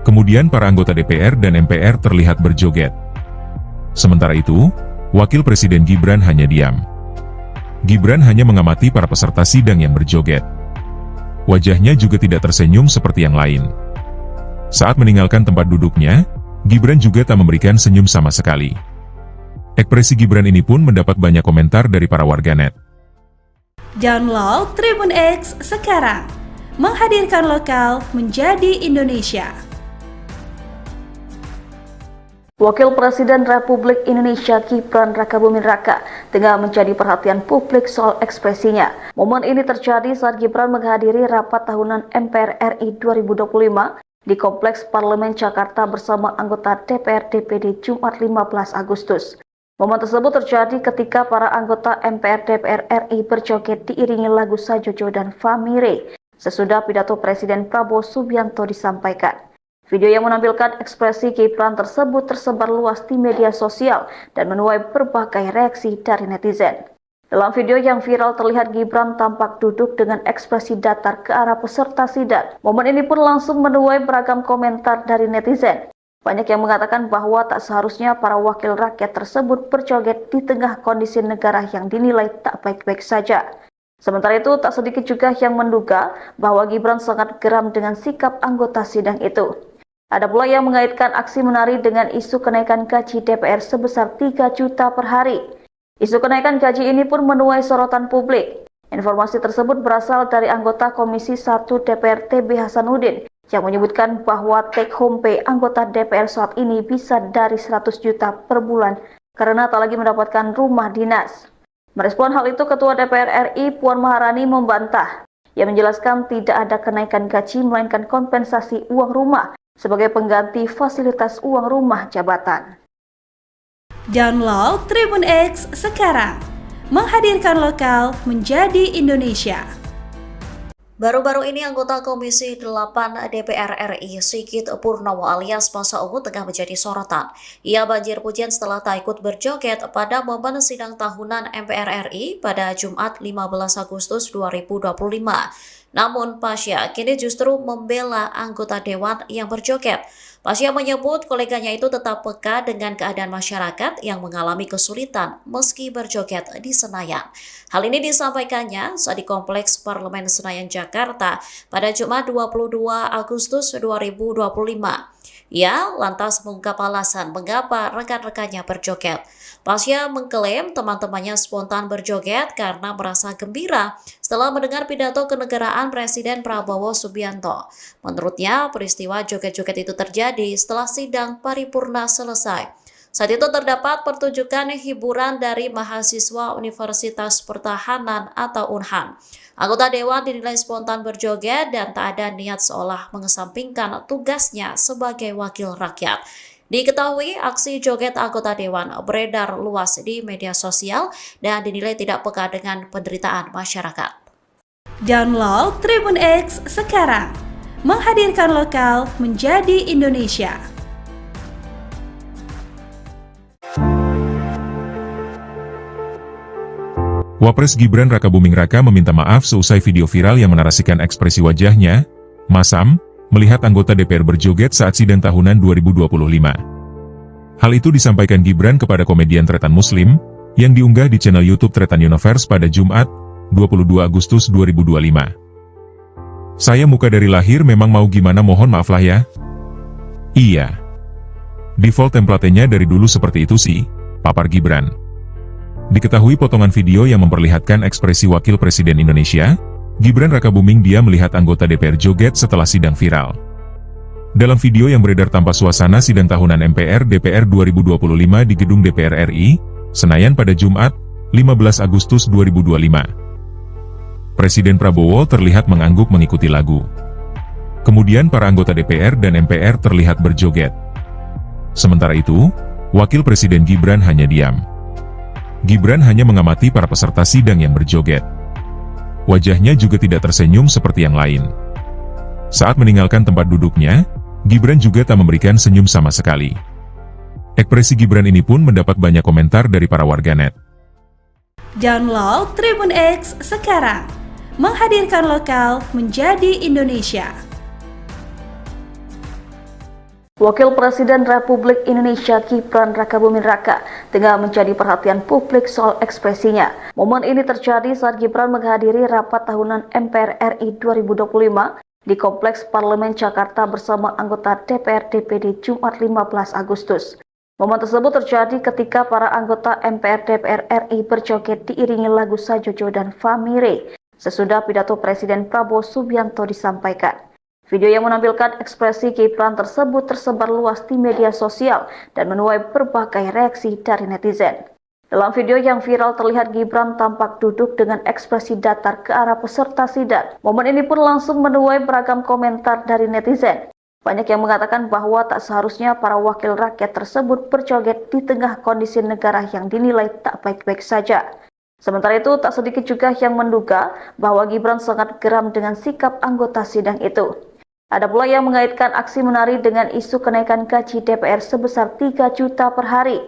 Kemudian para anggota DPR dan MPR terlihat berjoget. Sementara itu, Wakil Presiden Gibran hanya diam. Gibran hanya mengamati para peserta sidang yang berjoget. Wajahnya juga tidak tersenyum seperti yang lain. Saat meninggalkan tempat duduknya, Gibran juga tak memberikan senyum sama sekali. Ekspresi Gibran ini pun mendapat banyak komentar dari para warganet. Download Tribun X sekarang, menghadirkan lokal menjadi Indonesia. Wakil Presiden Republik Indonesia Gibran Rakabuming Raka tengah menjadi perhatian publik soal ekspresinya. Momen ini terjadi saat Gibran menghadiri rapat tahunan MPR RI 2025 di Kompleks Parlemen Jakarta bersama anggota DPR DPD Jumat 15 Agustus. Momen tersebut terjadi ketika para anggota MPR DPR RI berjoget diiringi lagu Sajojo dan Famire sesudah pidato Presiden Prabowo Subianto disampaikan. Video yang menampilkan ekspresi Gibran tersebut tersebar luas di media sosial dan menuai berbagai reaksi dari netizen. Dalam video yang viral terlihat Gibran tampak duduk dengan ekspresi datar ke arah peserta sidang. Momen ini pun langsung menuai beragam komentar dari netizen. Banyak yang mengatakan bahwa tak seharusnya para wakil rakyat tersebut berjoget di tengah kondisi negara yang dinilai tak baik-baik saja. Sementara itu, tak sedikit juga yang menduga bahwa Gibran sangat geram dengan sikap anggota sidang itu. Ada pula yang mengaitkan aksi menari dengan isu kenaikan gaji DPR sebesar 3 juta per hari. Isu kenaikan gaji ini pun menuai sorotan publik. Informasi tersebut berasal dari anggota Komisi 1 DPR TB Hasanuddin yang menyebutkan bahwa take home pay anggota DPR saat ini bisa dari 100 juta per bulan karena tak lagi mendapatkan rumah dinas. Merespon hal itu, Ketua DPR RI Puan Maharani membantah. Ia menjelaskan tidak ada kenaikan gaji melainkan kompensasi uang rumah sebagai pengganti fasilitas uang rumah jabatan. Download Tribun X sekarang, menghadirkan lokal menjadi Indonesia. Baru-baru ini anggota Komisi 8 DPR RI Sigit Purnomo alias Masa Ungu tengah menjadi sorotan. Ia banjir pujian setelah tak ikut berjoget pada momen sidang tahunan MPR RI pada Jumat 15 Agustus 2025. Namun Pasha kini justru membela anggota dewan yang berjoget. Pasha menyebut koleganya itu tetap peka dengan keadaan masyarakat yang mengalami kesulitan meski berjoget di Senayan. Hal ini disampaikannya saat di Kompleks Parlemen Senayan, Jakarta pada Jumat 22 Agustus 2025. Ia lantas mengungkap alasan mengapa rekan-rekannya berjoget. Pasha mengklaim teman-temannya spontan berjoget karena merasa gembira setelah mendengar pidato kenegaraan Presiden Prabowo Subianto. Menurutnya, peristiwa joget-joget itu terjadi setelah sidang paripurna selesai. Saat itu terdapat pertunjukan hiburan dari mahasiswa Universitas Pertahanan atau UNHAN. Anggota dewan dinilai spontan berjoget dan tak ada niat seolah mengesampingkan tugasnya sebagai wakil rakyat. Diketahui aksi joget anggota dewan beredar luas di media sosial dan dinilai tidak peka dengan penderitaan masyarakat. Download Tribun X sekarang, menghadirkan lokal menjadi Indonesia. Wapres Gibran Rakabuming Raka meminta maaf seusai video viral yang menarasikan ekspresi wajahnya, masam, melihat anggota DPR berjoget saat sidang tahunan 2025. Hal itu disampaikan Gibran kepada komedian Tretan Muslim, yang diunggah di channel YouTube Tretan Universe pada Jumat, 22 Agustus 2025. Saya muka dari lahir memang mau gimana mohon maaf lah ya. Iya. Default template-nya dari dulu seperti itu sih, papar Gibran. Diketahui potongan video yang memperlihatkan ekspresi Wakil Presiden Indonesia, Gibran Rakabuming dia melihat anggota DPR joget setelah sidang viral. Dalam video yang beredar tanpa suasana sidang tahunan MPR DPR 2025 di gedung DPR RI, Senayan pada Jumat, 15 Agustus 2025. Presiden Prabowo terlihat mengangguk mengikuti lagu. Kemudian para anggota DPR dan MPR terlihat berjoget. Sementara itu, Wakil Presiden Gibran hanya diam. Gibran hanya mengamati para peserta sidang yang berjoget. Wajahnya juga tidak tersenyum seperti yang lain. Saat meninggalkan tempat duduknya, Gibran juga tak memberikan senyum sama sekali. Ekspresi Gibran ini pun mendapat banyak komentar dari para warganet. Download Tribun X sekarang, menghadirkan lokal menjadi Indonesia. Wakil Presiden Republik Indonesia Gibran Rakabuming Raka tengah menjadi perhatian publik soal ekspresinya. Momen ini terjadi saat Gibran menghadiri rapat tahunan MPR RI 2025 di Kompleks Parlemen Jakarta bersama anggota DPR DPD Jumat 15 Agustus. Momen tersebut terjadi ketika para anggota MPR DPR RI berjoget diiringi lagu Sajojo dan Famire sesudah pidato Presiden Prabowo Subianto disampaikan. Video yang menampilkan ekspresi Gibran tersebut tersebar luas di media sosial dan menuai berbagai reaksi dari netizen. Dalam video yang viral terlihat Gibran tampak duduk dengan ekspresi datar ke arah peserta sidang. Momen ini pun langsung menuai beragam komentar dari netizen. Banyak yang mengatakan bahwa tak seharusnya para wakil rakyat tersebut berjoget di tengah kondisi negara yang dinilai tak baik-baik saja. Sementara itu, tak sedikit juga yang menduga bahwa Gibran sangat geram dengan sikap anggota sidang itu. Ada pula yang mengaitkan aksi menari dengan isu kenaikan gaji DPR sebesar 3 juta per hari.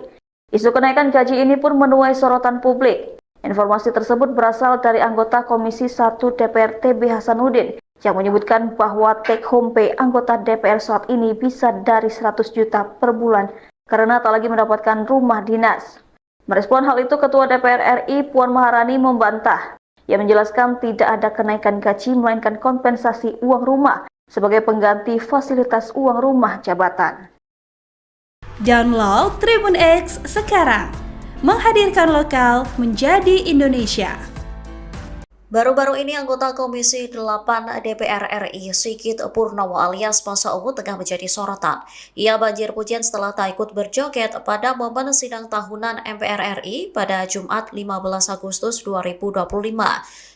Isu kenaikan gaji ini pun menuai sorotan publik. Informasi tersebut berasal dari anggota Komisi 1 DPR TB Hasanuddin yang menyebutkan bahwa take home pay anggota DPR saat ini bisa dari 100 juta per bulan karena tak lagi mendapatkan rumah dinas. Merespon hal itu, Ketua DPR RI Puan Maharani membantah. Ia menjelaskan tidak ada kenaikan gaji melainkan kompensasi uang rumah sebagai pengganti fasilitas uang rumah jabatan. Download Tribun X sekarang, menghadirkan lokal menjadi Indonesia. Baru-baru ini anggota Komisi 8 DPR RI Sigit Purnomo alias Masa Ungu tengah menjadi sorotan. Ia banjir pujian setelah tak ikut berjoget pada momen sidang tahunan MPR RI pada Jumat 15 Agustus 2025.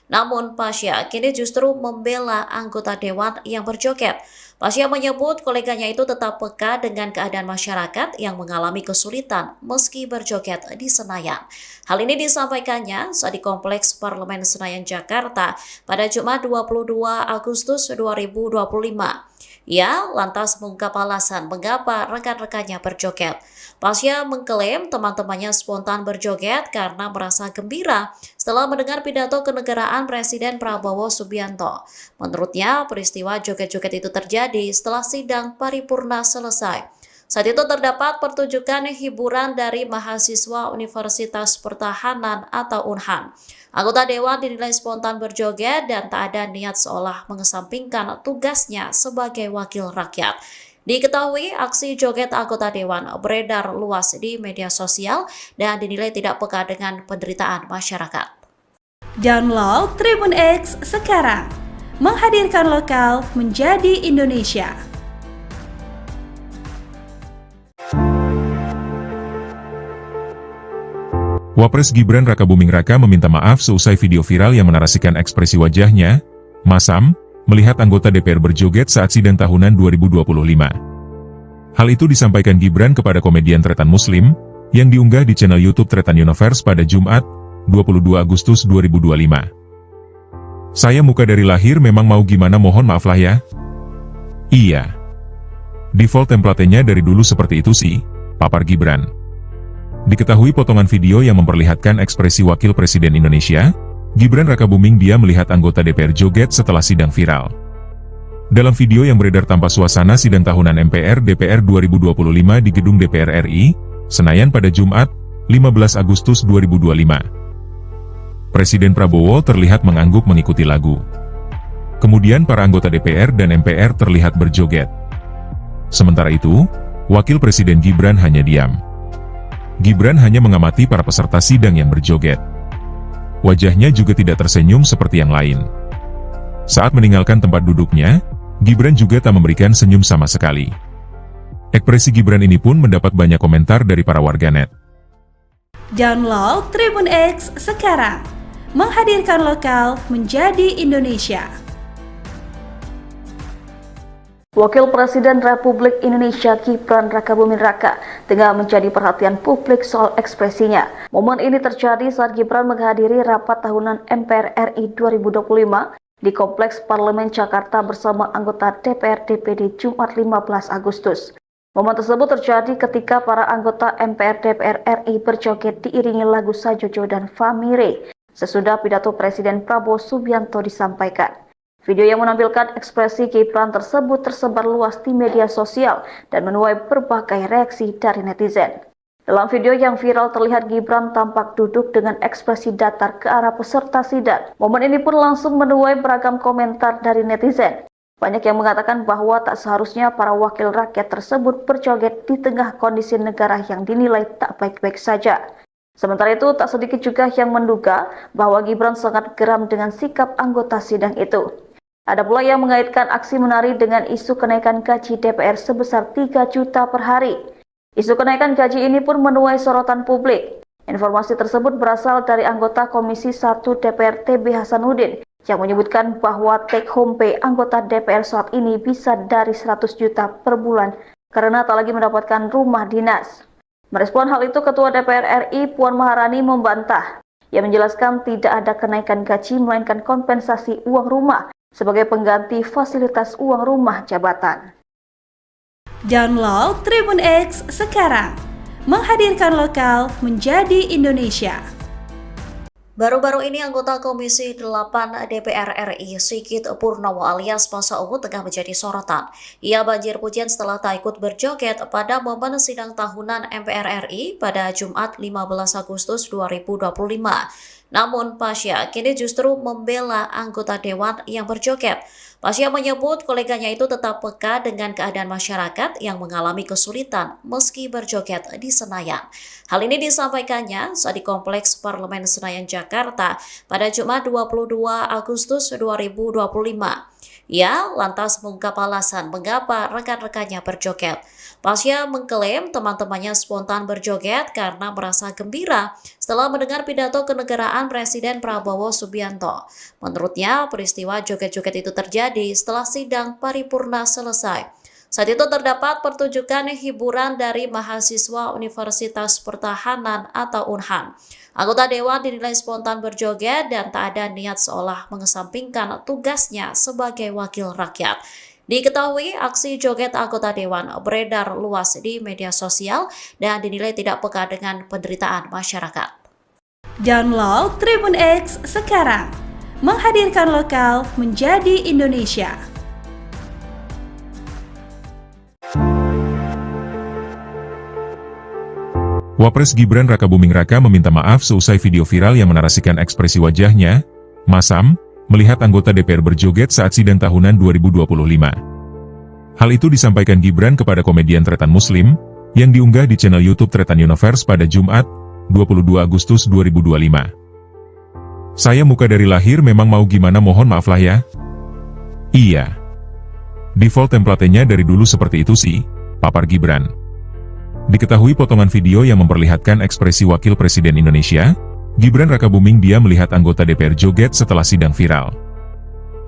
Namun Pasha kini justru membela anggota dewan yang berjoget. Pasha menyebut koleganya itu tetap peka dengan keadaan masyarakat yang mengalami kesulitan meski berjoget di Senayan. Hal ini disampaikannya saat di Kompleks Parlemen Senayan, Jakarta pada Jumat 22 Agustus 2025. Ia lantas mengungkap alasan mengapa rekan-rekannya berjoget. Pasha mengklaim teman-temannya spontan berjoget karena merasa gembira setelah mendengar pidato kenegaraan Presiden Prabowo Subianto. Menurutnya, peristiwa joget-joget itu terjadi setelah sidang paripurna selesai. Saat itu terdapat pertunjukan hiburan dari mahasiswa Universitas Pertahanan atau UNHAN. Anggota dewan dinilai spontan berjoget dan tak ada niat seolah mengesampingkan tugasnya sebagai wakil rakyat. Diketahui aksi joget anggota dewan beredar luas di media sosial dan dinilai tidak peka dengan penderitaan masyarakat. Download Tribun X sekarang, menghadirkan lokal menjadi Indonesia. Wapres Gibran Rakabuming Raka meminta maaf seusai video viral yang menarasikan ekspresi wajahnya, masam, melihat anggota DPR berjoget saat sidang tahunan 2025. Hal itu disampaikan Gibran kepada komedian Tretan Muslim, yang diunggah di channel YouTube Tretan Universe pada Jumat, 22 Agustus 2025. Saya muka dari lahir memang mau gimana mohon maaf lah ya. Iya. Default template-nya dari dulu seperti itu sih, papar Gibran. Diketahui potongan video yang memperlihatkan ekspresi Wakil Presiden Indonesia, Gibran Rakabuming dia melihat anggota DPR joget setelah sidang viral. Dalam video yang beredar tanpa suasana sidang tahunan MPR DPR 2025 di gedung DPR RI, Senayan pada Jumat, 15 Agustus 2025. Presiden Prabowo terlihat mengangguk mengikuti lagu. Kemudian para anggota DPR dan MPR terlihat berjoget. Sementara itu, Wakil Presiden Gibran hanya diam. Gibran hanya mengamati para peserta sidang yang berjoget. Wajahnya juga tidak tersenyum seperti yang lain. Saat meninggalkan tempat duduknya, Gibran juga tak memberikan senyum sama sekali. Ekspresi Gibran ini pun mendapat banyak komentar dari para warganet. Download Tribun X sekarang, menghadirkan lokal menjadi Indonesia. Wakil Presiden Republik Indonesia Gibran Rakabuming Raka tengah menjadi perhatian publik soal ekspresinya. Momen ini terjadi saat Gibran menghadiri rapat tahunan MPR RI 2025 di Kompleks Parlemen Jakarta bersama anggota DPR DPD Jumat 15 Agustus. Momen tersebut terjadi ketika para anggota MPR DPR RI berjoget diiringi lagu Sajojo dan Famire sesudah pidato Presiden Prabowo Subianto disampaikan. Video yang menampilkan ekspresi Gibran tersebut tersebar luas di media sosial dan menuai berbagai reaksi dari netizen. Dalam video yang viral terlihat Gibran tampak duduk dengan ekspresi datar ke arah peserta sidang. Momen ini pun langsung menuai beragam komentar dari netizen. Banyak yang mengatakan bahwa tak seharusnya para wakil rakyat tersebut berjoget di tengah kondisi negara yang dinilai tak baik-baik saja. Sementara itu, tak sedikit juga yang menduga bahwa Gibran sangat geram dengan sikap anggota sidang itu. Ada pula yang mengaitkan aksi menari dengan isu kenaikan gaji DPR sebesar 3 juta per hari. Isu kenaikan gaji ini pun menuai sorotan publik. Informasi tersebut berasal dari anggota Komisi 1 DPR TB Hasanuddin yang menyebutkan bahwa take home pay anggota DPR saat ini bisa dari 100 juta per bulan karena tak lagi mendapatkan rumah dinas. Merespon hal itu, Ketua DPR RI Puan Maharani membantah. Ia menjelaskan tidak ada kenaikan gaji melainkan kompensasi uang rumah sebagai pengganti fasilitas uang rumah jabatan. Download Tribun X sekarang, menghadirkan lokal menjadi Indonesia. Baru-baru ini anggota Komisi 8 DPR RI Sigit Purnomo alias Masa Ungu tengah menjadi sorotan. Ia banjir pujian setelah tak ikut berjoget pada momen sidang tahunan MPR RI pada Jumat 15 Agustus 2025. Namun Pasha kini justru membela anggota dewan yang berjoget. Pasha menyebut koleganya itu tetap peka dengan keadaan masyarakat yang mengalami kesulitan meski berjoget di Senayan. Hal ini disampaikannya saat di Kompleks Parlemen Senayan, Jakarta pada Jumat 22 Agustus 2025. Ia lantas mengungkap alasan mengapa rekan-rekannya berjoget. Pasha mengklaim teman-temannya spontan berjoget karena merasa gembira setelah mendengar pidato kenegaraan Presiden Prabowo Subianto. Menurutnya, peristiwa joget-joget itu terjadi setelah sidang paripurna selesai. Saat itu terdapat pertunjukan hiburan dari mahasiswa Universitas Pertahanan atau UNHAN. Anggota dewan dinilai spontan berjoget dan tak ada niat seolah mengesampingkan tugasnya sebagai wakil rakyat. Diketahui aksi joget anggota dewan beredar luas di media sosial dan dinilai tidak peka dengan penderitaan masyarakat. Download Tribun X sekarang, menghadirkan lokal menjadi Indonesia. Wapres Gibran Rakabuming Raka meminta maaf seusai video viral yang menarasikan ekspresi wajahnya, masam, melihat anggota DPR berjoget saat sidang tahunan 2025. Hal itu disampaikan Gibran kepada komedian Tretan Muslim, yang diunggah di channel YouTube Tretan Universe pada Jumat, 22 Agustus 2025. Saya muka dari lahir memang mau gimana mohon maaf lah ya. Iya. Default template-nya dari dulu seperti itu sih, papar Gibran. Diketahui potongan video yang memperlihatkan ekspresi Wakil Presiden Indonesia, Gibran Rakabuming dia melihat anggota DPR joget setelah sidang viral.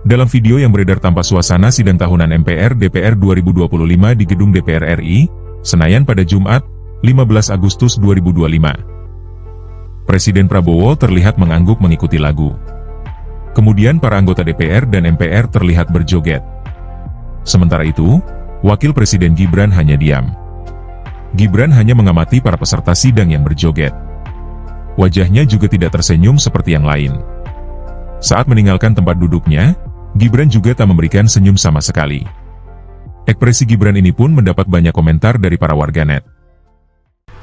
Dalam video yang beredar tanpa suasana sidang tahunan MPR DPR 2025 di gedung DPR RI, Senayan pada Jumat, 15 Agustus 2025. Presiden Prabowo terlihat mengangguk mengikuti lagu. Kemudian para anggota DPR dan MPR terlihat berjoget. Sementara itu, Wakil Presiden Gibran hanya diam. Gibran hanya mengamati para peserta sidang yang berjoget. Wajahnya juga tidak tersenyum seperti yang lain. Saat meninggalkan tempat duduknya, Gibran juga tak memberikan senyum sama sekali. Ekspresi Gibran ini pun mendapat banyak komentar dari para warganet.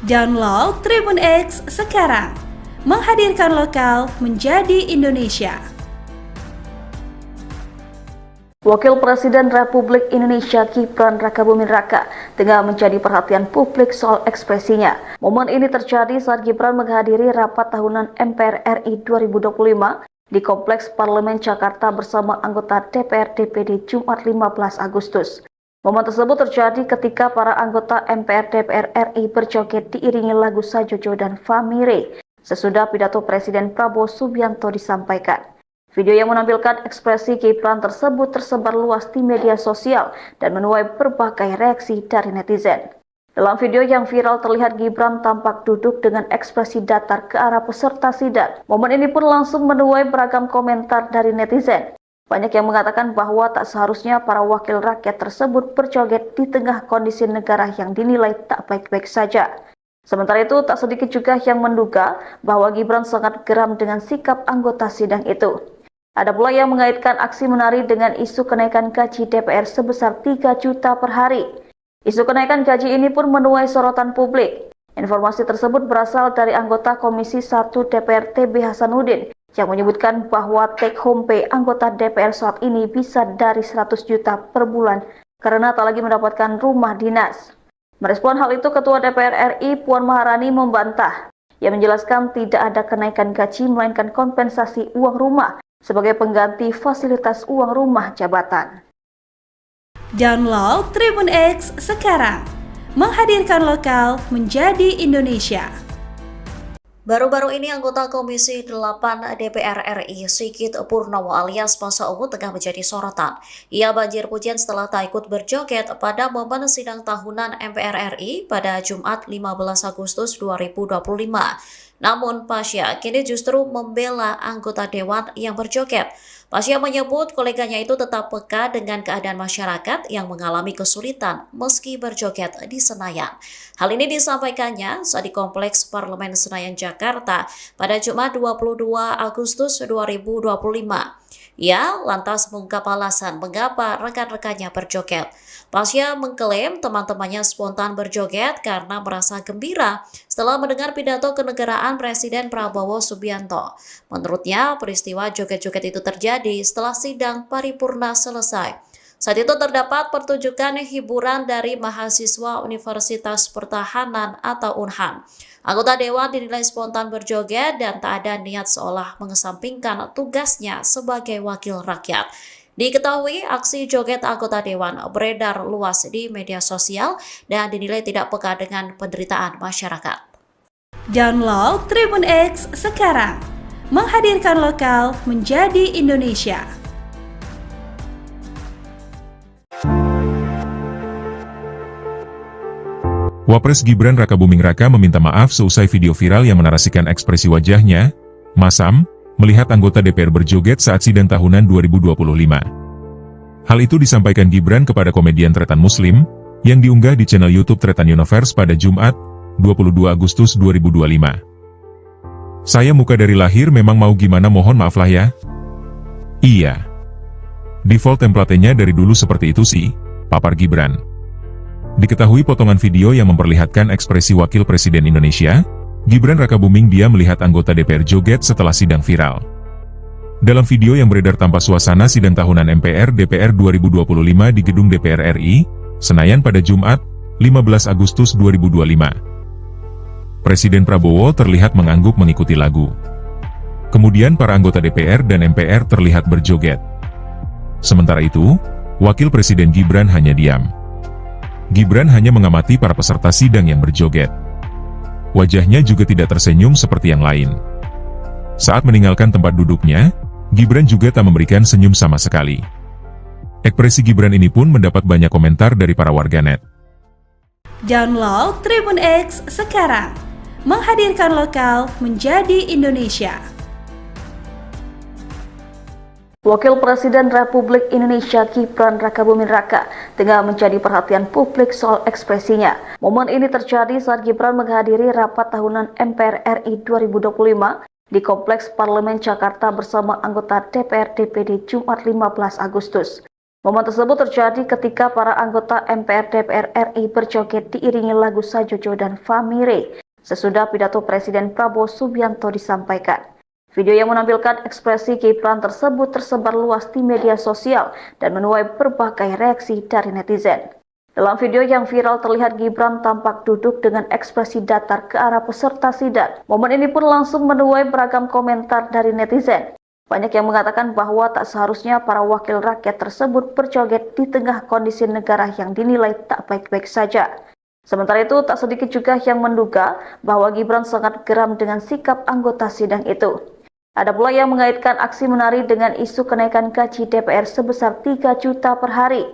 Download Tribun X sekarang, menghadirkan lokal menjadi Indonesia. Wakil Presiden Republik Indonesia Gibran Rakabuming Raka tengah menjadi perhatian publik soal ekspresinya. Momen ini terjadi saat Gibran menghadiri rapat tahunan MPR RI 2025 di Kompleks Parlemen Jakarta bersama anggota DPR DPD Jumat 15 Agustus. Momen tersebut terjadi ketika para anggota MPR DPR RI berjoget diiringi lagu Sajojo dan Famire sesudah pidato Presiden Prabowo Subianto disampaikan. Video yang menampilkan ekspresi Gibran tersebut tersebar luas di media sosial dan menuai berbagai reaksi dari netizen. Dalam video yang viral terlihat Gibran tampak duduk dengan ekspresi datar ke arah peserta sidang. Momen ini pun langsung menuai beragam komentar dari netizen. Banyak yang mengatakan bahwa tak seharusnya para wakil rakyat tersebut berjoget di tengah kondisi negara yang dinilai tak baik-baik saja. Sementara itu, tak sedikit juga yang menduga bahwa Gibran sangat geram dengan sikap anggota sidang itu. Ada pula yang mengaitkan aksi menari dengan isu kenaikan gaji DPR sebesar 3 juta per hari. Isu kenaikan gaji ini pun menuai sorotan publik. Informasi tersebut berasal dari anggota Komisi 1 DPR TB Hasanuddin yang menyebutkan bahwa take home pay anggota DPR saat ini bisa dari 100 juta per bulan karena tak lagi mendapatkan rumah dinas. Merespon hal itu, Ketua DPR RI Puan Maharani membantah. Ia menjelaskan tidak ada kenaikan gaji melainkan kompensasi uang rumah sebagai pengganti fasilitas uang rumah jabatan. Download Tribun X sekarang, menghadirkan lokal menjadi Indonesia. Baru-baru ini anggota Komisi 8 DPR RI Sigit Purnomo alias Masa Ungu tengah menjadi sorotan. Ia banjir pujian setelah tak ikut berjoget pada momen sidang tahunan MPR RI pada Jumat 15 Agustus 2025. Namun Pasha kini justru membela anggota dewan yang berjoget. Pasha menyebut koleganya itu tetap peka dengan keadaan masyarakat yang mengalami kesulitan meski berjoget di Senayan. Hal ini disampaikannya saat di Kompleks Parlemen Senayan, Jakarta pada Jumat 22 Agustus 2025. Ia lantas mengungkap alasan mengapa rekan-rekannya berjoget. Pasha mengklaim teman-temannya spontan berjoget karena merasa gembira setelah mendengar pidato kenegaraan Presiden Prabowo Subianto. Menurutnya, peristiwa joget-joget itu terjadi setelah sidang paripurna selesai. Saat itu terdapat pertunjukan hiburan dari mahasiswa Universitas Pertahanan atau UNHAN. Anggota dewan dinilai spontan berjoget dan tak ada niat seolah mengesampingkan tugasnya sebagai wakil rakyat. Diketahui aksi joget anggota dewan beredar luas di media sosial dan dinilai tidak peka dengan penderitaan masyarakat. Download Tribun X sekarang, menghadirkan lokal menjadi Indonesia. Wapres Gibran Rakabuming Raka meminta maaf seusai video viral yang menarasikan ekspresi wajahnya, masam, melihat anggota DPR berjoget saat sidang tahunan 2025. Hal itu disampaikan Gibran kepada komedian Tretan Muslim, yang diunggah di channel YouTube Tretan Universe pada Jumat, 22 Agustus 2025. Saya muka dari lahir memang mau gimana mohon maaf lah ya. Iya. Default template-nya dari dulu seperti itu sih, papar Gibran. Diketahui potongan video yang memperlihatkan ekspresi Wakil Presiden Indonesia, Gibran Rakabuming dia melihat anggota DPR joget setelah sidang viral. Dalam video yang beredar tanpa suasana sidang tahunan MPR DPR 2025 di Gedung DPR RI, Senayan pada Jumat, 15 Agustus 2025. Presiden Prabowo terlihat mengangguk mengikuti lagu. Kemudian para anggota DPR dan MPR terlihat berjoget. Sementara itu, Wakil Presiden Gibran hanya diam. Gibran hanya mengamati para peserta sidang yang berjoget. Wajahnya juga tidak tersenyum seperti yang lain. Saat meninggalkan tempat duduknya, Gibran juga tak memberikan senyum sama sekali. Ekspresi Gibran ini pun mendapat banyak komentar dari para warganet. Download Tribun X sekarang, menghadirkan lokal menjadi Indonesia. Wakil Presiden Republik Indonesia Gibran Rakabuming Raka tengah menjadi perhatian publik soal ekspresinya. Momen ini terjadi saat Gibran menghadiri rapat tahunan MPR RI 2025 di Kompleks Parlemen Jakarta bersama anggota DPR DPD Jumat 15 Agustus. Momen tersebut terjadi ketika para anggota MPR DPR RI berjoget diiringi lagu Sajojo dan Famire sesudah pidato Presiden Prabowo Subianto disampaikan. Video yang menampilkan ekspresi Gibran tersebut tersebar luas di media sosial dan menuai berbagai reaksi dari netizen. Dalam video yang viral terlihat Gibran tampak duduk dengan ekspresi datar ke arah peserta sidang. Momen ini pun langsung menuai beragam komentar dari netizen. Banyak yang mengatakan bahwa tak seharusnya para wakil rakyat tersebut berjoget di tengah kondisi negara yang dinilai tak baik-baik saja. Sementara itu, tak sedikit juga yang menduga bahwa Gibran sangat geram dengan sikap anggota sidang itu. Ada pula yang mengaitkan aksi menari dengan isu kenaikan gaji DPR sebesar 3 juta per hari.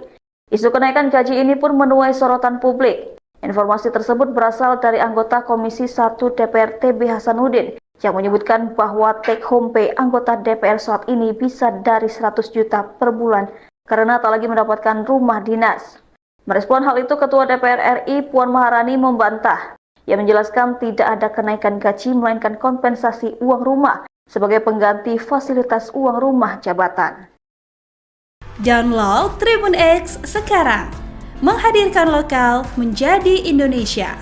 Isu kenaikan gaji ini pun menuai sorotan publik. Informasi tersebut berasal dari anggota Komisi 1 DPR TB Hasanuddin yang menyebutkan bahwa take home pay anggota DPR saat ini bisa dari 100 juta per bulan karena tak lagi mendapatkan rumah dinas. Merespon hal itu, Ketua DPR RI Puan Maharani membantah. Ia menjelaskan tidak ada kenaikan gaji melainkan kompensasi uang rumah sebagai pengganti fasilitas uang rumah jabatan. Download Tribun X sekarang, menghadirkan lokal menjadi Indonesia.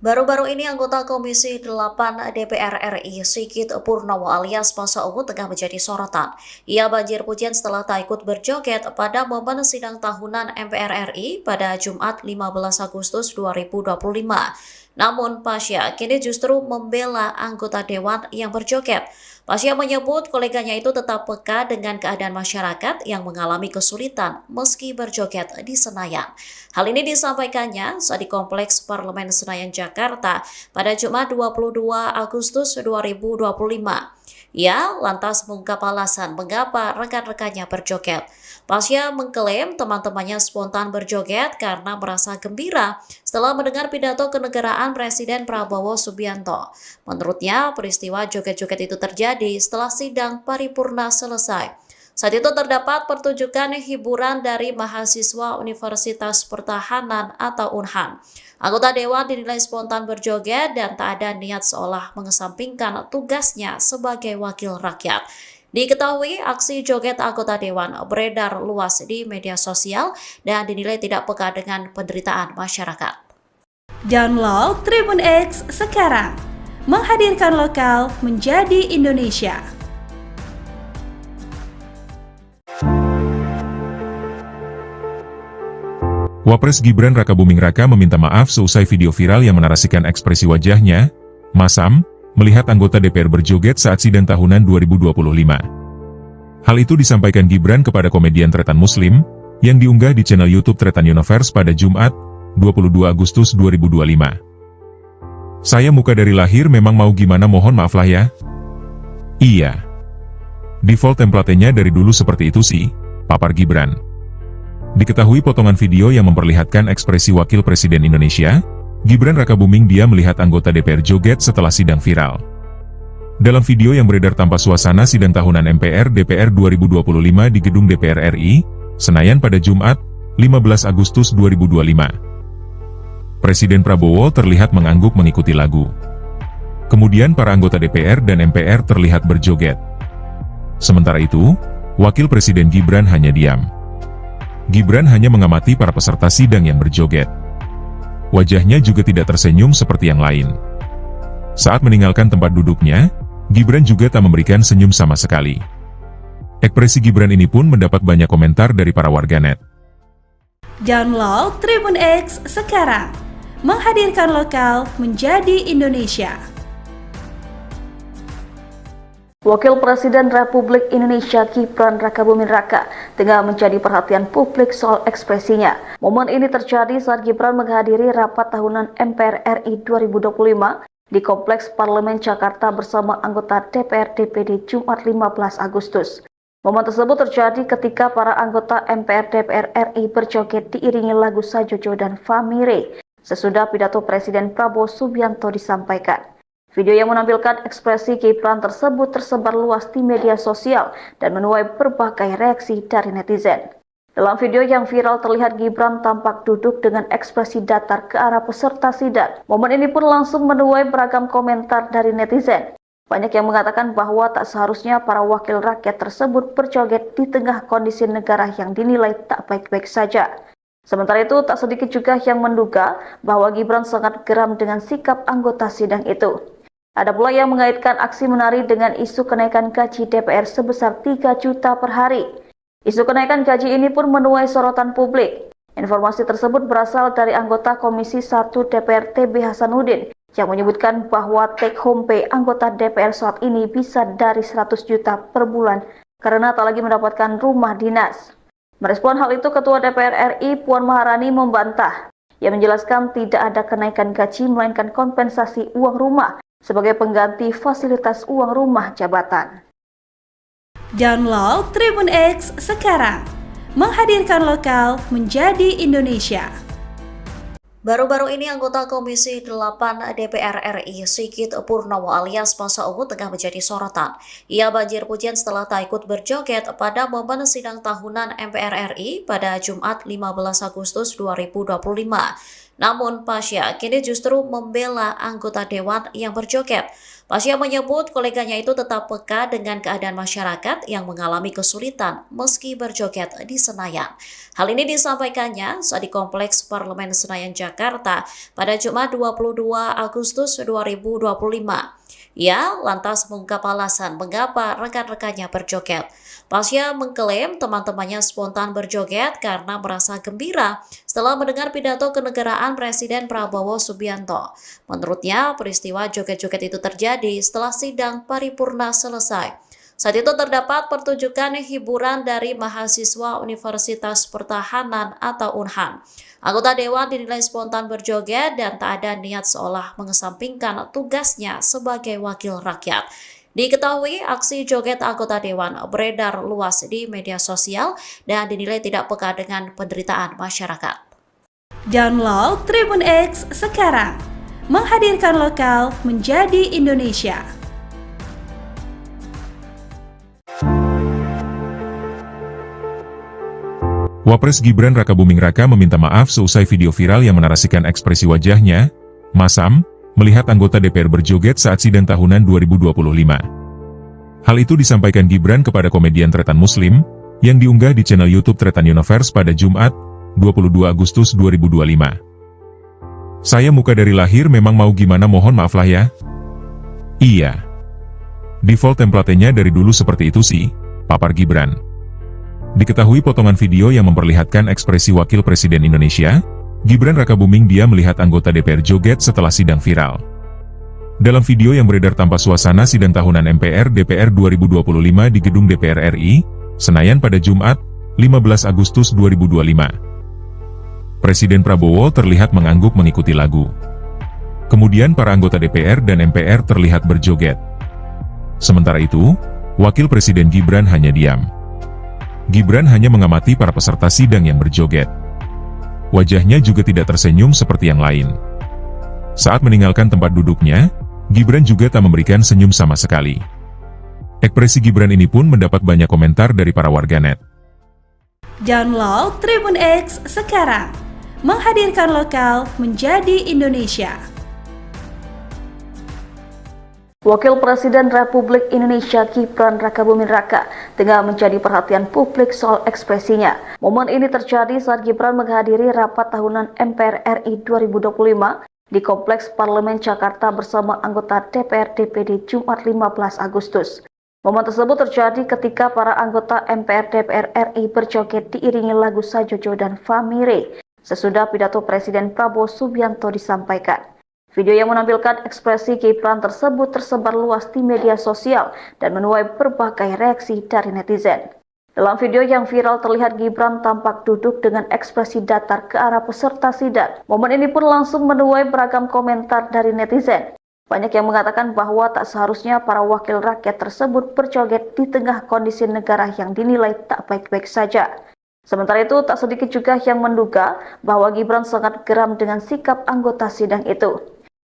Baru-baru ini anggota Komisi 8 DPR RI Sigit Purnomo alias Masa Ungu tengah menjadi sorotan. Ia banjir pujian setelah tak ikut berjoget pada momen sidang tahunan MPR RI pada Jumat 15 Agustus 2025. Namun Pasha kini justru membela anggota dewan yang berjoget. Pasha menyebut koleganya itu tetap peka dengan keadaan masyarakat yang mengalami kesulitan meski berjoget di Senayan. Hal ini disampaikannya saat di Kompleks Parlemen Senayan, Jakarta pada Jumat 22 Agustus 2025. Ia lantas mengungkap alasan mengapa rekan-rekannya berjoget. Pasha mengklaim teman-temannya spontan berjoget karena merasa gembira setelah mendengar pidato kenegaraan Presiden Prabowo Subianto. Menurutnya, peristiwa joget-joget itu terjadi setelah sidang paripurna selesai. Saat itu terdapat pertunjukan hiburan dari mahasiswa Universitas Pertahanan atau UNHAN. Anggota Dewan dinilai spontan berjoget dan tak ada niat seolah mengesampingkan tugasnya sebagai wakil rakyat. Diketahui aksi joget anggota Dewan beredar luas di media sosial dan dinilai tidak peka dengan penderitaan masyarakat. Download Tribun X sekarang, menghadirkan lokal menjadi Indonesia. Wapres Gibran Rakabuming Raka meminta maaf seusai video viral yang menarasikan ekspresi wajahnya, masam, melihat anggota DPR berjoget saat sidang tahunan 2025. Hal itu disampaikan Gibran kepada komedian Tretan Muslim, yang diunggah di channel YouTube Tretan Universe pada Jumat, 22 Agustus 2025. Saya muka dari lahir memang mau gimana mohon maaf lah ya. Iya. Default template-nya dari dulu seperti itu sih, papar Gibran. Diketahui potongan video yang memperlihatkan ekspresi Wakil Presiden Indonesia, Gibran Rakabuming dia melihat anggota DPR joget setelah sidang viral. Dalam video yang beredar tanpa suasana sidang tahunan MPR DPR 2025 di Gedung DPR RI, Senayan pada Jumat, 15 Agustus 2025. Presiden Prabowo terlihat mengangguk mengikuti lagu. Kemudian para anggota DPR dan MPR terlihat berjoget. Sementara itu, Wakil Presiden Gibran hanya diam. Gibran hanya mengamati para peserta sidang yang berjoget. Wajahnya juga tidak tersenyum seperti yang lain. Saat meninggalkan tempat duduknya, Gibran juga tak memberikan senyum sama sekali. Ekspresi Gibran ini pun mendapat banyak komentar dari para warganet. Download Tribun X sekarang, menghadirkan lokal menjadi Indonesia. Wakil Presiden Republik Indonesia Gibran Rakabuming Raka tengah menjadi perhatian publik soal ekspresinya. Momen ini terjadi saat Gibran menghadiri rapat tahunan MPR RI 2025 di Kompleks Parlemen Jakarta bersama anggota DPR DPD Jumat 15 Agustus. Momen tersebut terjadi ketika para anggota MPR DPR RI berjoget diiringi lagu Sajojo dan Famire sesudah pidato Presiden Prabowo Subianto disampaikan. Video yang menampilkan ekspresi Gibran tersebut tersebar luas di media sosial dan menuai berbagai reaksi dari netizen. Dalam video yang viral terlihat Gibran tampak duduk dengan ekspresi datar ke arah peserta sidang. Momen ini pun langsung menuai beragam komentar dari netizen. Banyak yang mengatakan bahwa tak seharusnya para wakil rakyat tersebut berjoget di tengah kondisi negara yang dinilai tak baik-baik saja. Sementara itu, tak sedikit juga yang menduga bahwa Gibran sangat geram dengan sikap anggota sidang itu. Ada pula yang mengaitkan aksi menari dengan isu kenaikan gaji DPR sebesar 3 juta per hari. Isu kenaikan gaji ini pun menuai sorotan publik. Informasi tersebut berasal dari anggota Komisi 1 DPR TB Hasanuddin yang menyebutkan bahwa take home pay anggota DPR saat ini bisa dari 100 juta per bulan karena tak lagi mendapatkan rumah dinas. Merespon hal itu, Ketua DPR RI Puan Maharani membantah. Ia menjelaskan tidak ada kenaikan gaji melainkan kompensasi uang rumah sebagai pengganti fasilitas uang rumah jabatan. Download Tribun X sekarang, menghadirkan lokal menjadi Indonesia. Baru-baru ini anggota Komisi 8 DPR RI Sigit Purnomo alias Pasha Ungu tengah menjadi sorotan. Ia banjir pujian setelah tak ikut berjoget pada momen sidang tahunan MPR RI pada Jumat 15 Agustus 2025. Namun Pasha kini justru membela anggota dewan yang berjoget. Pasha menyebut koleganya itu tetap peka dengan keadaan masyarakat yang mengalami kesulitan meski berjoget di Senayan. Hal ini disampaikannya saat di Kompleks Parlemen Senayan Jakarta pada Jumat 22 Agustus 2025. Ia lantas mengungkap alasan mengapa rekan-rekannya berjoget. Pasha mengklaim teman-temannya spontan berjoget karena merasa gembira setelah mendengar pidato kenegaraan Presiden Prabowo Subianto. Menurutnya, peristiwa joget-joget itu terjadi setelah sidang paripurna selesai. Saat itu terdapat pertunjukan hiburan dari mahasiswa Universitas Pertahanan atau UNHAN. Anggota dewan dinilai spontan berjoget dan tak ada niat seolah mengesampingkan tugasnya sebagai wakil rakyat. Diketahui aksi joget anggota Dewan beredar luas di media sosial dan dinilai tidak peka dengan penderitaan masyarakat. Download Tribun X sekarang, menghadirkan lokal menjadi Indonesia. Wapres Gibran Rakabuming Raka meminta maaf seusai video viral yang menarasikan ekspresi wajahnya, masam, melihat anggota DPR berjoget saat sidang tahunan 2025. Hal itu disampaikan Gibran kepada komedian Tretan Muslim, yang diunggah di channel YouTube Tretan Universe pada Jumat, 22 Agustus 2025. Saya muka dari lahir memang mau gimana mohon maaf lah ya. Iya. Default template-nya dari dulu seperti itu sih, papar Gibran. Diketahui potongan video yang memperlihatkan ekspresi Wakil Presiden Indonesia, Gibran Rakabuming dia melihat anggota DPR joget setelah sidang viral. Dalam video yang beredar tanpa suasana sidang tahunan MPR DPR 2025 di Gedung DPR RI, Senayan pada Jumat, 15 Agustus 2025. Presiden Prabowo terlihat mengangguk mengikuti lagu. Kemudian para anggota DPR dan MPR terlihat berjoget. Sementara itu, Wakil Presiden Gibran hanya diam. Gibran hanya mengamati para peserta sidang yang berjoget. Wajahnya juga tidak tersenyum seperti yang lain. Saat meninggalkan tempat duduknya, Gibran juga tak memberikan senyum sama sekali. Ekspresi Gibran ini pun mendapat banyak komentar dari para warganet. Download Tribun X sekarang, menghadirkan lokal menjadi Indonesia. Wakil Presiden Republik Indonesia Gibran Rakabuming Raka tengah menjadi perhatian publik soal ekspresinya. Momen ini terjadi saat Gibran menghadiri rapat tahunan MPR RI 2025 di Kompleks Parlemen Jakarta bersama anggota DPR DPD Jumat 15 Agustus. Momen tersebut terjadi ketika para anggota MPR DPR RI berjoget diiringi lagu Sajojo dan Famire sesudah pidato Presiden Prabowo Subianto disampaikan. Video yang menampilkan ekspresi Gibran tersebut tersebar luas di media sosial dan menuai berbagai reaksi dari netizen. Dalam video yang viral terlihat Gibran tampak duduk dengan ekspresi datar ke arah peserta sidang. Momen ini pun langsung menuai beragam komentar dari netizen. Banyak yang mengatakan bahwa tak seharusnya para wakil rakyat tersebut berjoget di tengah kondisi negara yang dinilai tak baik-baik saja. Sementara itu, tak sedikit juga yang menduga bahwa Gibran sangat geram dengan sikap anggota sidang itu.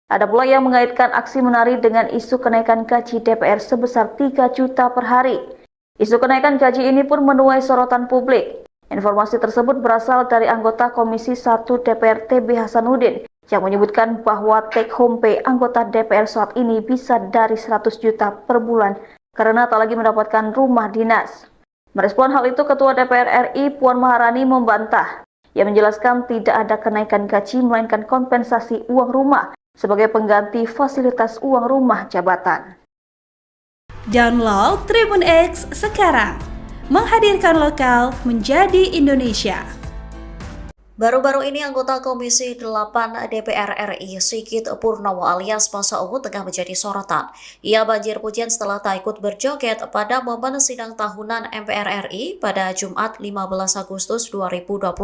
Ada pula yang mengaitkan aksi menari dengan isu kenaikan gaji DPR sebesar 3 juta per hari. Isu kenaikan gaji ini pun menuai sorotan publik. Informasi tersebut berasal dari anggota Komisi 1 DPR TB Hasanuddin yang menyebutkan bahwa take home pay anggota DPR saat ini bisa dari 100 juta per bulan karena tak lagi mendapatkan rumah dinas. Merespon hal itu, Ketua DPR RI Puan Maharani membantah. Ia menjelaskan tidak ada kenaikan gaji melainkan kompensasi uang rumah sebagai pengganti fasilitas uang rumah jabatan. Download Tribun X sekarang, menghadirkan lokal menjadi Indonesia. Baru-baru ini anggota Komisi 8 DPR RI Sigit Purnomo alias Masa Ungu tengah menjadi sorotan. Ia banjir pujian setelah tak ikut berjoget pada momen sidang tahunan MPR RI pada Jumat 15 Agustus 2025.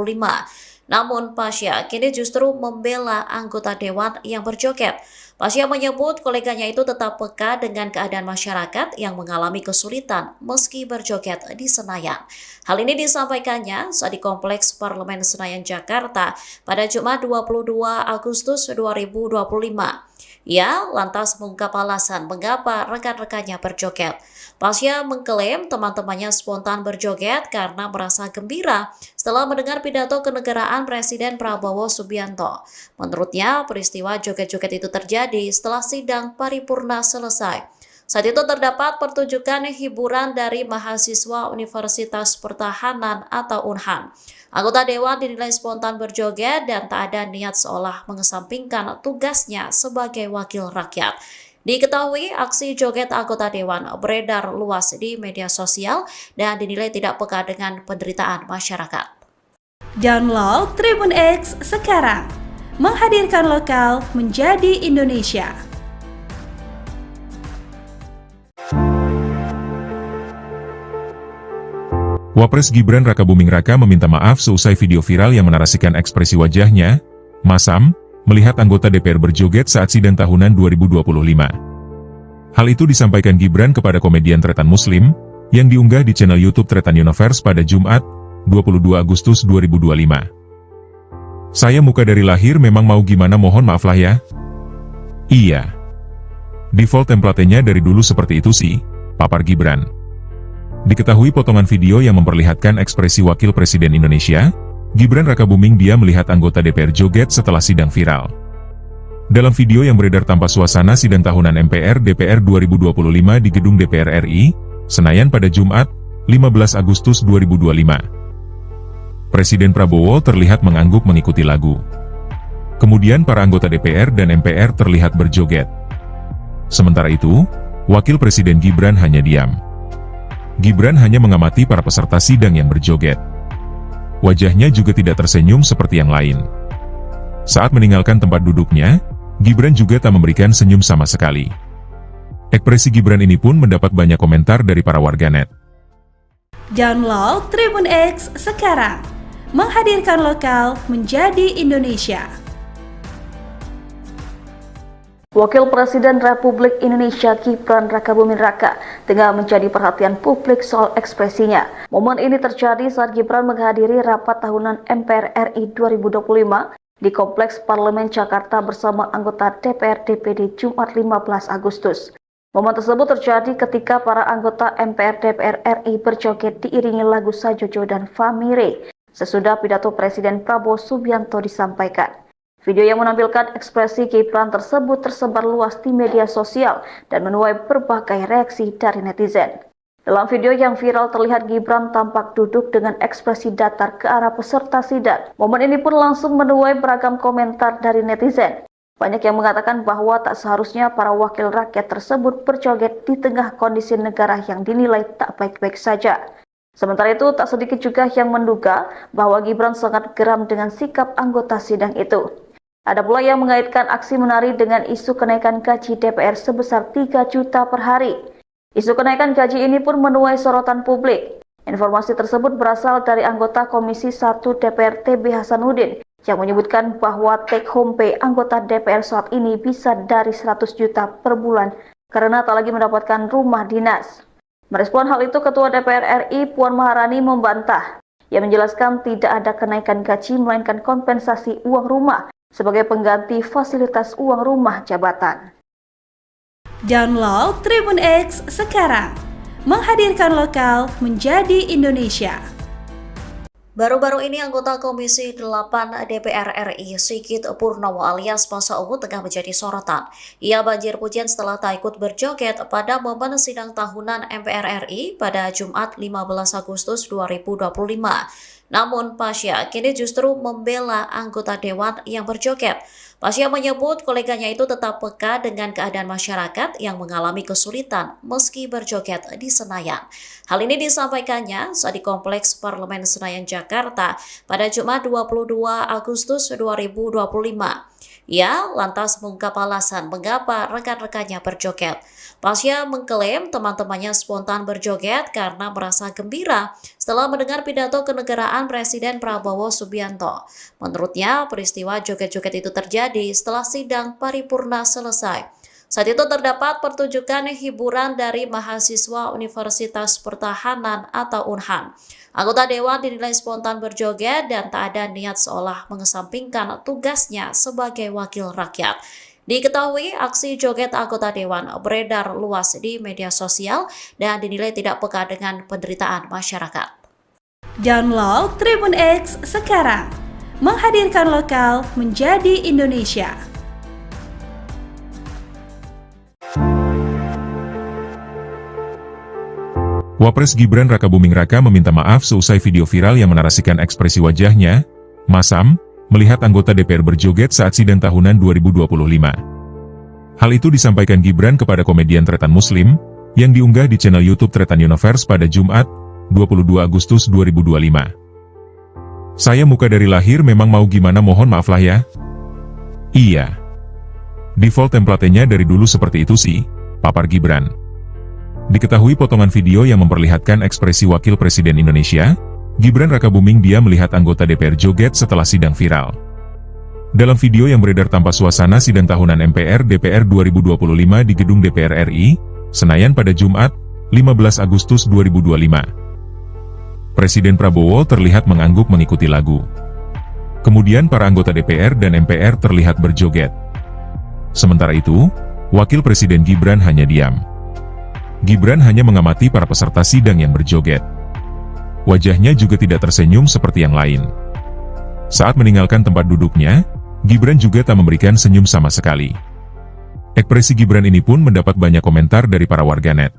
Namun Pasha kini justru membela anggota dewan yang berjoget. Pasha menyebut koleganya itu tetap peka dengan keadaan masyarakat yang mengalami kesulitan meski berjoget di Senayan. Hal ini disampaikannya saat di Kompleks Parlemen Senayan Jakarta pada Jumat 22 Agustus 2025. Ia lantas mengungkap alasan mengapa rekan-rekannya berjoget. Pasha mengklaim teman-temannya spontan berjoget karena merasa gembira setelah mendengar pidato kenegaraan Presiden Prabowo Subianto. Menurutnya, peristiwa joget-joget itu terjadi setelah sidang paripurna selesai. Saat itu terdapat pertunjukan hiburan dari mahasiswa Universitas Pertahanan atau UNHAN. Anggota dewan dinilai spontan berjoget dan tak ada niat seolah mengesampingkan tugasnya sebagai wakil rakyat. Diketahui aksi joget anggota dewan beredar luas di media sosial dan dinilai tidak peka dengan penderitaan masyarakat. Download Tribun X sekarang, menghadirkan lokal menjadi Indonesia. Wapres Gibran Rakabuming Raka meminta maaf seusai video viral yang menarasikan ekspresi wajahnya, masam, melihat anggota DPR berjoget saat sidang tahunan 2025. Hal itu disampaikan Gibran kepada komedian Tretan Muslim, yang diunggah di channel YouTube Tretan Universe pada Jumat, 22 Agustus 2025. Saya muka dari lahir memang mau gimana mohon maaf lah ya. Iya. Default template-nya dari dulu seperti itu sih, papar Gibran. Diketahui potongan video yang memperlihatkan ekspresi Wakil Presiden Indonesia, Gibran Rakabuming dia melihat anggota DPR joget setelah sidang viral. Dalam video yang beredar tanpa suasana sidang tahunan MPR DPR 2025 di Gedung DPR RI, Senayan pada Jumat, 15 Agustus 2025. Presiden Prabowo terlihat mengangguk mengikuti lagu. Kemudian para anggota DPR dan MPR terlihat berjoget. Sementara itu, Wakil Presiden Gibran hanya diam. Gibran hanya mengamati para peserta sidang yang berjoget. Wajahnya juga tidak tersenyum seperti yang lain. Saat meninggalkan tempat duduknya, Gibran juga tak memberikan senyum sama sekali. Ekspresi Gibran ini pun mendapat banyak komentar dari para warganet. Download Tribun X sekarang, menghadirkan lokal menjadi Indonesia. Wakil Presiden Republik Indonesia Gibran Rakabuming Raka tengah menjadi perhatian publik soal ekspresinya. Momen ini terjadi saat Gibran menghadiri rapat tahunan MPR RI 2025 di Kompleks Parlemen Jakarta bersama anggota DPR DPD Jumat 15 Agustus. Momen tersebut terjadi ketika para anggota MPR DPR RI berjoget diiringi lagu Sajojo dan Famire sesudah pidato Presiden Prabowo Subianto disampaikan. Video yang menampilkan ekspresi Gibran tersebut tersebar luas di media sosial dan menuai berbagai reaksi dari netizen. Dalam video yang viral terlihat Gibran tampak duduk dengan ekspresi datar ke arah peserta sidang. Momen ini pun langsung menuai beragam komentar dari netizen. Banyak yang mengatakan bahwa tak seharusnya para wakil rakyat tersebut berjoget di tengah kondisi negara yang dinilai tak baik-baik saja. Sementara itu, tak sedikit juga yang menduga bahwa Gibran sangat geram dengan sikap anggota sidang itu. Ada pula yang mengaitkan aksi menari dengan isu kenaikan gaji DPR sebesar 3 juta per hari. Isu kenaikan gaji ini pun menuai sorotan publik. Informasi tersebut berasal dari anggota Komisi 1 DPR TB Hasanuddin yang menyebutkan bahwa take home pay anggota DPR saat ini bisa dari 100 juta per bulan karena tak lagi mendapatkan rumah dinas. Merespon hal itu, Ketua DPR RI Puan Maharani membantah. Ia menjelaskan tidak ada kenaikan gaji melainkan kompensasi uang rumah sebagai pengganti fasilitas uang rumah jabatan. Download Tribun X sekarang, menghadirkan lokal menjadi Indonesia. Baru-baru ini anggota Komisi 8 DPR RI Sigit Purnomo alias Masa Ungu tengah menjadi sorotan. Ia banjir pujian setelah tak ikut berjoget pada momen sidang tahunan MPR RI pada Jumat 15 Agustus 2025. Namun Pasha kini justru membela anggota dewan yang berjoget. Pasha menyebut koleganya itu tetap peka dengan keadaan masyarakat yang mengalami kesulitan meski berjoget di Senayan. Hal ini disampaikannya saat di Kompleks Parlemen Senayan Jakarta pada Jumat 22 Agustus 2025. Ia lantas mengungkap alasan mengapa rekan-rekannya berjoget. Pasha mengklaim teman-temannya spontan berjoget karena merasa gembira setelah mendengar pidato kenegaraan Presiden Prabowo Subianto. Menurutnya, peristiwa joget-joget itu terjadi setelah sidang paripurna selesai. Saat itu terdapat pertunjukan hiburan dari mahasiswa Universitas Pertahanan atau UNHAN. Anggota dewan dinilai spontan berjoget dan tak ada niat seolah mengesampingkan tugasnya sebagai wakil rakyat. Diketahui aksi joget anggota dewan beredar luas di media sosial dan dinilai tidak peka dengan penderitaan masyarakat. Download Tribun X sekarang, menghadirkan lokal menjadi Indonesia. Wapres Gibran Rakabuming Raka meminta maaf seusai video viral yang menarasikan ekspresi wajahnya, masam, melihat anggota DPR berjoget saat sidang tahunan 2025. Hal itu disampaikan Gibran kepada komedian Tretan Muslim, yang diunggah di channel YouTube Tretan Universe pada Jumat, 22 Agustus 2025. Saya muka dari lahir memang mau gimana mohon maaf lah ya. Iya. Default template-nya dari dulu seperti itu sih, papar Gibran. Diketahui potongan video yang memperlihatkan ekspresi Wakil Presiden Indonesia, Gibran Rakabuming dia melihat anggota DPR joget setelah sidang viral. Dalam video yang beredar tampak suasana sidang tahunan MPR/DPR 2025 di Gedung DPR RI, Senayan pada Jumat, 15 Agustus 2025. Presiden Prabowo terlihat mengangguk mengikuti lagu. Kemudian para anggota DPR dan MPR terlihat berjoget. Sementara itu, Wakil Presiden Gibran hanya diam. Gibran hanya mengamati para peserta sidang yang berjoget. Wajahnya juga tidak tersenyum seperti yang lain. Saat meninggalkan tempat duduknya, Gibran juga tak memberikan senyum sama sekali. Ekspresi Gibran ini pun mendapat banyak komentar dari para warganet.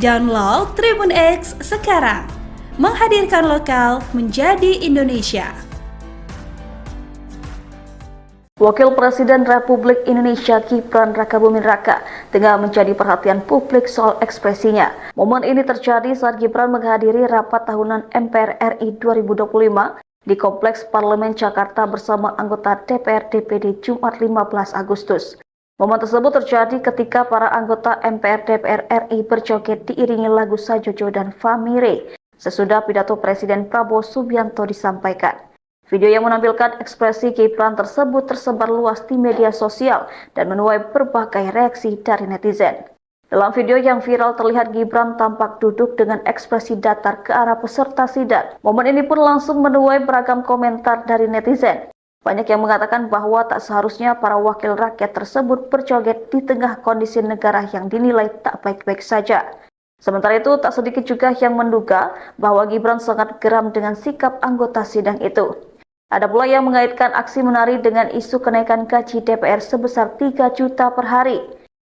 Download Tribun X sekarang, menghadirkan lokal menjadi Indonesia. Wakil Presiden Republik Indonesia Gibran Rakabuming Raka tengah menjadi perhatian publik soal ekspresinya. Momen ini terjadi saat Gibran menghadiri rapat tahunan MPR RI 2025 di Kompleks Parlemen Jakarta bersama anggota DPR DPD Jumat 15 Agustus. Momen tersebut terjadi ketika para anggota MPR DPR RI berjoget diiringi lagu Sajojo dan Famire sesudah pidato Presiden Prabowo Subianto disampaikan. Video yang menampilkan ekspresi Gibran tersebut tersebar luas di media sosial dan menuai berbagai reaksi dari netizen. Dalam video yang viral terlihat Gibran tampak duduk dengan ekspresi datar ke arah peserta sidang. Momen ini pun langsung menuai beragam komentar dari netizen. Banyak yang mengatakan bahwa tak seharusnya para wakil rakyat tersebut berjoget di tengah kondisi negara yang dinilai tak baik-baik saja. Sementara itu, tak sedikit juga yang menduga bahwa Gibran sangat geram dengan sikap anggota sidang itu. Ada pula yang mengaitkan aksi menari dengan isu kenaikan gaji DPR sebesar 3 juta per hari.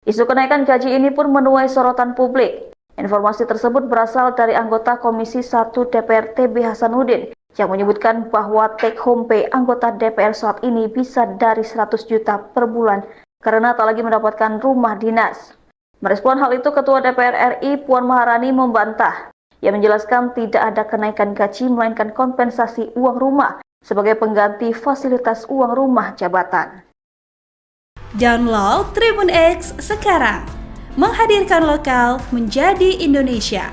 Isu kenaikan gaji ini pun menuai sorotan publik. Informasi tersebut berasal dari anggota Komisi 1 DPR TB Hasanuddin yang menyebutkan bahwa take home pay anggota DPR saat ini bisa dari 100 juta per bulan karena tak lagi mendapatkan rumah dinas. Merespon hal itu, Ketua DPR RI Puan Maharani membantah. Ia menjelaskan tidak ada kenaikan gaji melainkan kompensasi uang rumah sebagai pengganti fasilitas uang rumah jabatan. Download Tribun X sekarang, menghadirkan lokal menjadi Indonesia.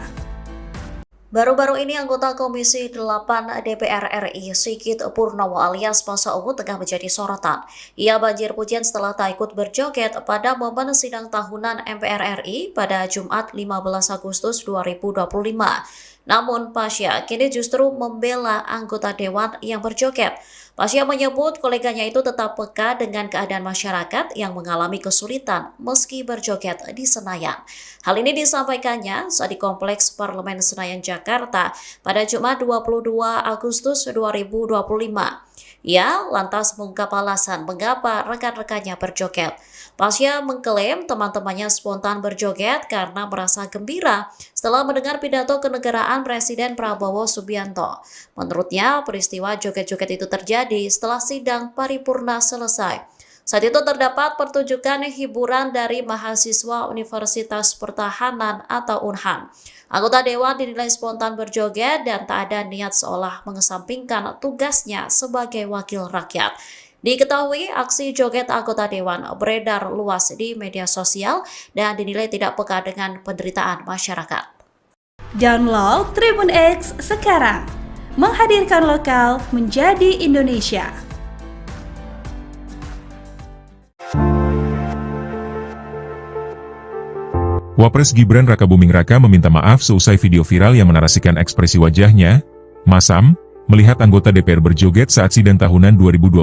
Baru-baru ini anggota Komisi 8 DPR RI Sigit Purnomo alias Masa Ungu tengah menjadi sorotan. Ia banjir pujian setelah tak ikut berjoget pada momen sidang tahunan MPR RI pada Jumat 15 Agustus 2025. Namun Pasha kini justru membela anggota dewan yang berjoget. Pasha menyebut koleganya itu tetap peka dengan keadaan masyarakat yang mengalami kesulitan meski berjoget di Senayan. Hal ini disampaikannya saat di Kompleks Parlemen Senayan Jakarta pada Jumat 22 Agustus 2025. Ia lantas mengungkap alasan mengapa rekan-rekannya berjoget. Pasha mengklaim teman-temannya spontan berjoget karena merasa gembira setelah mendengar pidato kenegaraan Presiden Prabowo Subianto. Menurutnya, peristiwa joget-joget itu terjadi setelah sidang paripurna selesai. Saat itu terdapat pertunjukan hiburan dari mahasiswa Universitas Pertahanan atau UNHAN. Anggota dewan dinilai spontan berjoget dan tak ada niat seolah mengesampingkan tugasnya sebagai wakil rakyat. Diketahui aksi joget anggota dewan beredar luas di media sosial dan dinilai tidak peka dengan penderitaan masyarakat. Download Tribun X sekarang, menghadirkan lokal menjadi Indonesia. Wapres Gibran Rakabuming Raka meminta maaf seusai video viral yang menarasikan ekspresi wajahnya, masam, melihat anggota DPR berjoget saat sidang tahunan 2025.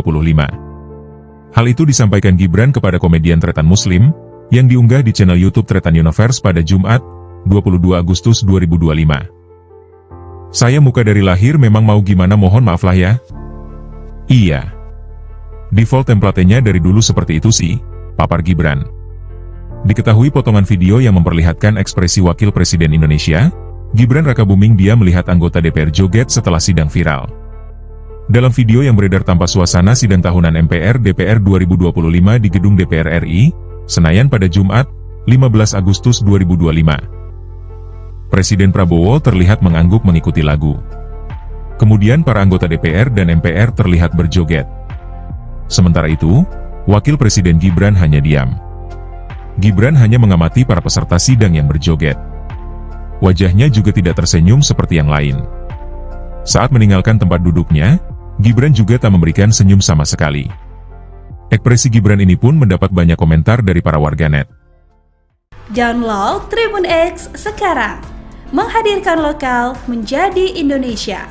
Hal itu disampaikan Gibran kepada komedian Tretan Muslim, yang diunggah di channel YouTube Tretan Universe pada Jumat, 22 Agustus 2025. Saya muka dari lahir memang mau gimana mohon maaf lah ya. Iya. Default template-nya dari dulu seperti itu sih, papar Gibran. Diketahui potongan video yang memperlihatkan ekspresi Wakil Presiden Indonesia, Gibran Rakabuming dia melihat anggota DPR joget setelah sidang viral. Dalam video yang beredar tampak suasana sidang tahunan MPR DPR 2025 di Gedung DPR RI, Senayan pada Jumat, 15 Agustus 2025. Presiden Prabowo terlihat mengangguk mengikuti lagu. Kemudian para anggota DPR dan MPR terlihat berjoget. Sementara itu, Wakil Presiden Gibran hanya diam. Gibran hanya mengamati para peserta sidang yang berjoget. Wajahnya juga tidak tersenyum seperti yang lain. Saat meninggalkan tempat duduknya, Gibran juga tak memberikan senyum sama sekali. Ekspresi Gibran ini pun mendapat banyak komentar dari para warganet. Download Tribun X sekarang, menghadirkan lokal menjadi Indonesia.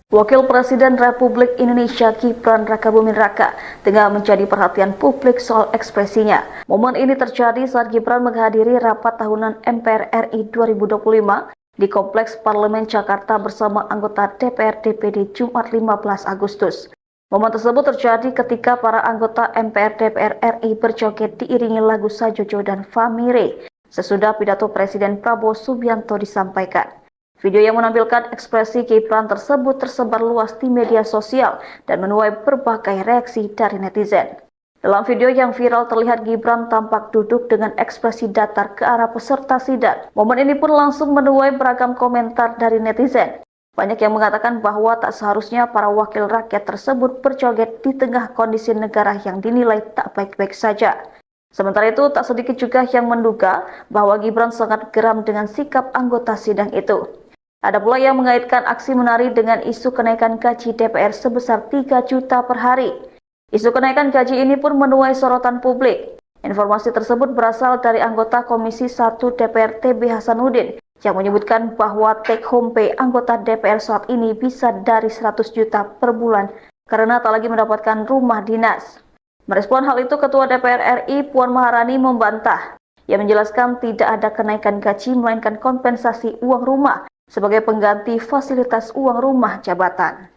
Wakil Presiden Republik Indonesia Gibran Rakabuming Raka tengah menjadi perhatian publik soal ekspresinya. Momen ini terjadi saat Gibran menghadiri rapat tahunan MPR RI 2025 di Kompleks Parlemen Jakarta bersama anggota DPR DPD Jumat 15 Agustus. Momen tersebut terjadi ketika para anggota MPR DPR RI berjoget diiringi lagu Sajojo dan Famire sesudah pidato Presiden Prabowo Subianto disampaikan. Video yang menampilkan ekspresi Gibran tersebut tersebar luas di media sosial dan menuai berbagai reaksi dari netizen. Dalam video yang viral terlihat Gibran tampak duduk dengan ekspresi datar ke arah peserta sidang. Momen ini pun langsung menuai beragam komentar dari netizen. Banyak yang mengatakan bahwa tak seharusnya para wakil rakyat tersebut berjoget di tengah kondisi negara yang dinilai tak baik-baik saja. Sementara itu, tak sedikit juga yang menduga bahwa Gibran sangat geram dengan sikap anggota sidang itu. Ada pula yang mengaitkan aksi menari dengan isu kenaikan gaji DPR sebesar 3 juta per hari. Isu kenaikan gaji ini pun menuai sorotan publik. Informasi tersebut berasal dari anggota Komisi 1 DPR TB Hasanuddin yang menyebutkan bahwa take home pay anggota DPR saat ini bisa dari 100 juta per bulan karena tak lagi mendapatkan rumah dinas. Merespon hal itu, Ketua DPR RI Puan Maharani membantah. Ia menjelaskan tidak ada kenaikan gaji melainkan kompensasi uang rumah sebagai pengganti fasilitas uang rumah jabatan.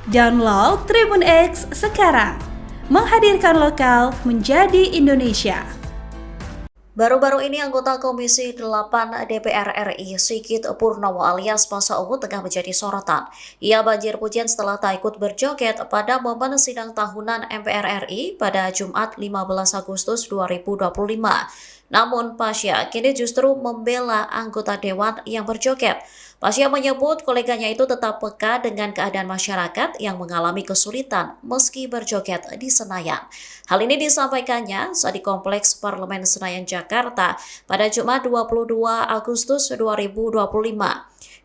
Download Tribun X sekarang, menghadirkan lokal menjadi Indonesia. Baru-baru ini anggota Komisi 8 DPR RI Sigit Purnomo alias Masa Ungu tengah menjadi sorotan. Ia banjir pujian setelah tak ikut berjoget pada momen sidang tahunan MPR RI pada Jumat 15 Agustus 2025. Namun Pasha kini justru membela anggota dewan yang berjoget. Pasha menyebut koleganya itu tetap peka dengan keadaan masyarakat yang mengalami kesulitan meski berjoget di Senayan. Hal ini disampaikannya saat di Kompleks Parlemen Senayan Jakarta pada Jumat 22 Agustus 2025.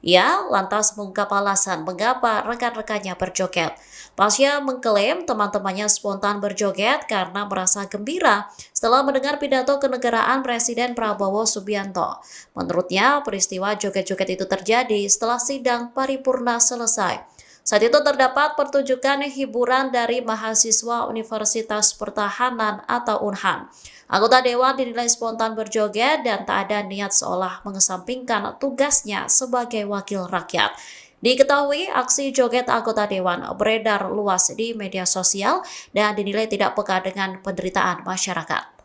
Ia lantas mengungkap alasan mengapa rekan-rekannya berjoget. Pasha mengklaim teman-temannya spontan berjoget karena merasa gembira setelah mendengar pidato kenegaraan Presiden Prabowo Subianto. Menurutnya, peristiwa joget-joget itu terjadi setelah sidang paripurna selesai. Saat itu terdapat pertunjukan hiburan dari mahasiswa Universitas Pertahanan atau UNHAN. Anggota dewan dinilai spontan berjoget dan tak ada niat seolah mengesampingkan tugasnya sebagai wakil rakyat. Diketahui aksi joget anggota dewan beredar luas di media sosial dan dinilai tidak peka dengan penderitaan masyarakat.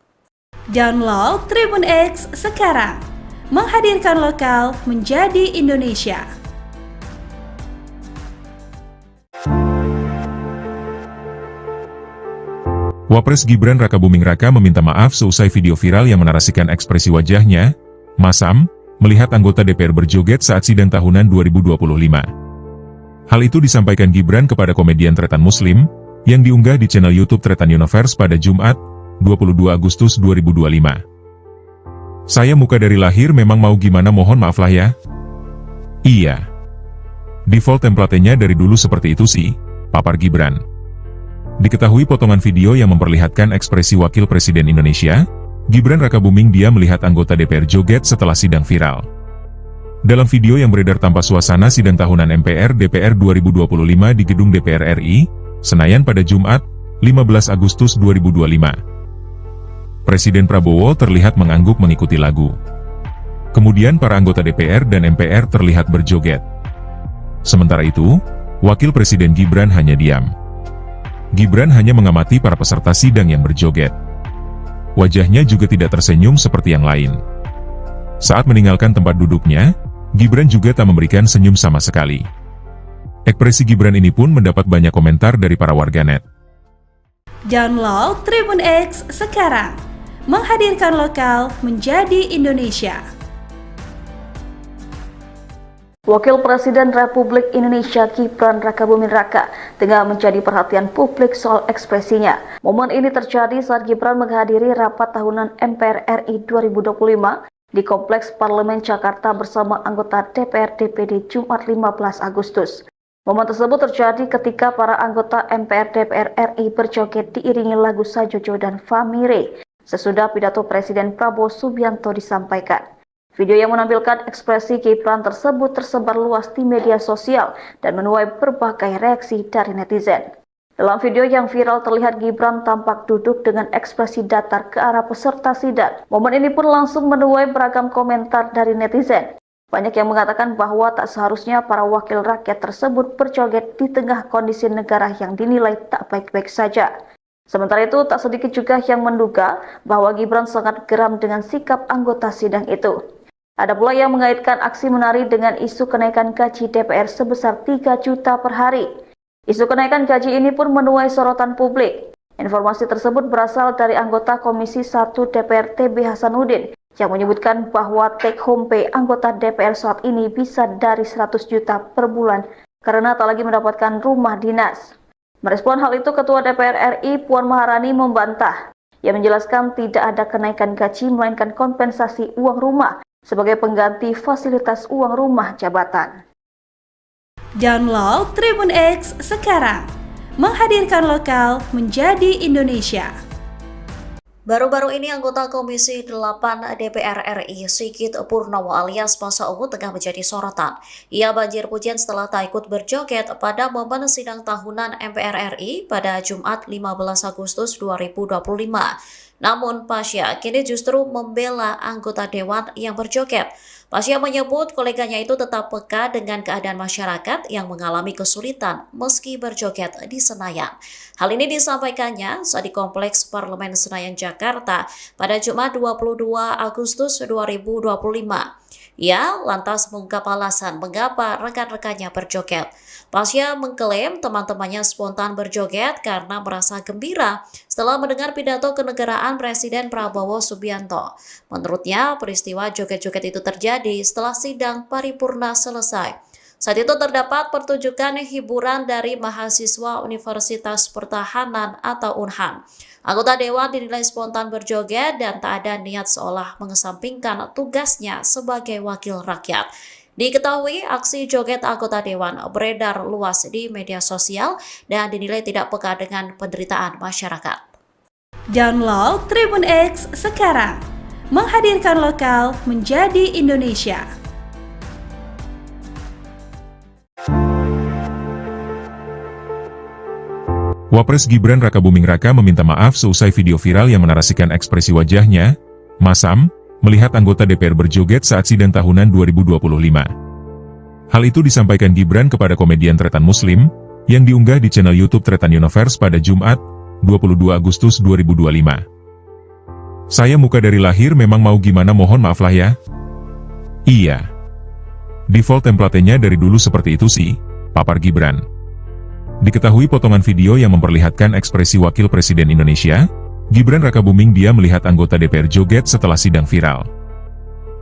Download Tribun X sekarang, menghadirkan lokal menjadi Indonesia. Wapres Gibran Rakabuming Raka meminta maaf seusai video viral yang menarasikan ekspresi wajahnya, masam, melihat anggota DPR berjoget saat sidang tahunan 2025. Hal itu disampaikan Gibran kepada komedian Tretan Muslim, yang diunggah di channel YouTube Tretan Universe pada Jumat, 22 Agustus 2025. Saya muka dari lahir memang mau gimana mohon maaf lah ya. Iya. Default template-nya dari dulu seperti itu sih, papar Gibran. Diketahui potongan video yang memperlihatkan ekspresi Wakil Presiden Indonesia, Gibran Rakabuming dia melihat anggota DPR joget setelah sidang viral. Dalam video yang beredar tanpa suasana sidang tahunan MPR DPR 2025 di gedung DPR RI, Senayan pada Jumat, 15 Agustus 2025. Presiden Prabowo terlihat mengangguk mengikuti lagu. Kemudian para anggota DPR dan MPR terlihat berjoget. Sementara itu, Wakil Presiden Gibran hanya diam. Gibran hanya mengamati para peserta sidang yang berjoget. Wajahnya juga tidak tersenyum seperti yang lain. Saat meninggalkan tempat duduknya, Gibran juga tak memberikan senyum sama sekali. Ekspresi Gibran ini pun mendapat banyak komentar dari para warganet. Download Tribun X sekarang, menghadirkan lokal menjadi Indonesia. Wakil Presiden Republik Indonesia Gibran Rakabuming Raka tengah menjadi perhatian publik soal ekspresinya. Momen ini terjadi saat Gibran menghadiri rapat tahunan MPR RI 2025 di Kompleks Parlemen Jakarta bersama anggota DPR DPD Jumat 15 Agustus. Momen tersebut terjadi ketika para anggota MPR DPR RI berjoget diiringi lagu Sajojo dan Famire sesudah pidato Presiden Prabowo Subianto disampaikan. Video yang menampilkan ekspresi Gibran tersebut tersebar luas di media sosial dan menuai berbagai reaksi dari netizen. Dalam video yang viral terlihat Gibran tampak duduk dengan ekspresi datar ke arah peserta sidang. Momen ini pun langsung menuai beragam komentar dari netizen. Banyak yang mengatakan bahwa tak seharusnya para wakil rakyat tersebut berjoget di tengah kondisi negara yang dinilai tak baik-baik saja. Sementara itu, tak sedikit juga yang menduga bahwa Gibran sangat geram dengan sikap anggota sidang itu. Ada pula yang mengaitkan aksi menari dengan isu kenaikan gaji DPR sebesar 3 juta per hari. Isu kenaikan gaji ini pun menuai sorotan publik. Informasi tersebut berasal dari anggota Komisi 1 DPR TB Hasanuddin yang menyebutkan bahwa take home pay anggota DPR saat ini bisa dari 100 juta per bulan karena tak lagi mendapatkan rumah dinas. Merespon hal itu, Ketua DPR RI Puan Maharani membantah. Ia menjelaskan tidak ada kenaikan gaji melainkan kompensasi uang rumah sebagai pengganti fasilitas uang rumah jabatan. Download Tribun X sekarang, menghadirkan lokal menjadi Indonesia. Baru-baru ini anggota Komisi 8 DPR RI Sigit Purnomo alias Masa Ungu tengah menjadi sorotan. Ia banjir pujian setelah tak ikut berjoget pada momen sidang tahunan MPR RI pada Jumat 15 Agustus 2025. Namun Pasha kini justru membela anggota dewan yang berjoget. Pasha menyebut koleganya itu tetap peka dengan keadaan masyarakat yang mengalami kesulitan meski berjoget di Senayan. Hal ini disampaikannya saat di Kompleks Parlemen Senayan Jakarta pada Jumat 22 Agustus 2025. Ia lantas mengungkap alasan mengapa rekan-rekannya berjoget. Pasha mengklaim teman-temannya spontan berjoget karena merasa gembira setelah mendengar pidato kenegaraan Presiden Prabowo Subianto. Menurutnya, peristiwa joget-joget itu terjadi setelah sidang paripurna selesai. Saat itu terdapat pertunjukan hiburan dari mahasiswa Universitas Pertahanan atau UNHAN. Anggota dewan dinilai spontan berjoget dan tak ada niat seolah mengesampingkan tugasnya sebagai wakil rakyat. Diketahui aksi joget anggota dewan beredar luas di media sosial dan dinilai tidak peka dengan penderitaan masyarakat. Download Tribun X sekarang, menghadirkan lokal menjadi Indonesia. Wapres Gibran Rakabuming Raka meminta maaf seusai video viral yang menarasikan ekspresi wajahnya, masam, melihat anggota DPR berjoget saat sidang tahunan 2025. Hal itu disampaikan Gibran kepada komedian Tretan Muslim, yang diunggah di channel YouTube Tretan Universe pada Jumat, 22 Agustus 2025. Saya muka dari lahir memang mau gimana mohon maaf lah ya. Iya. Default template-nya dari dulu seperti itu sih, papar Gibran. Diketahui potongan video yang memperlihatkan ekspresi Wakil Presiden Indonesia, Gibran Rakabuming dia melihat anggota DPR joget setelah sidang viral.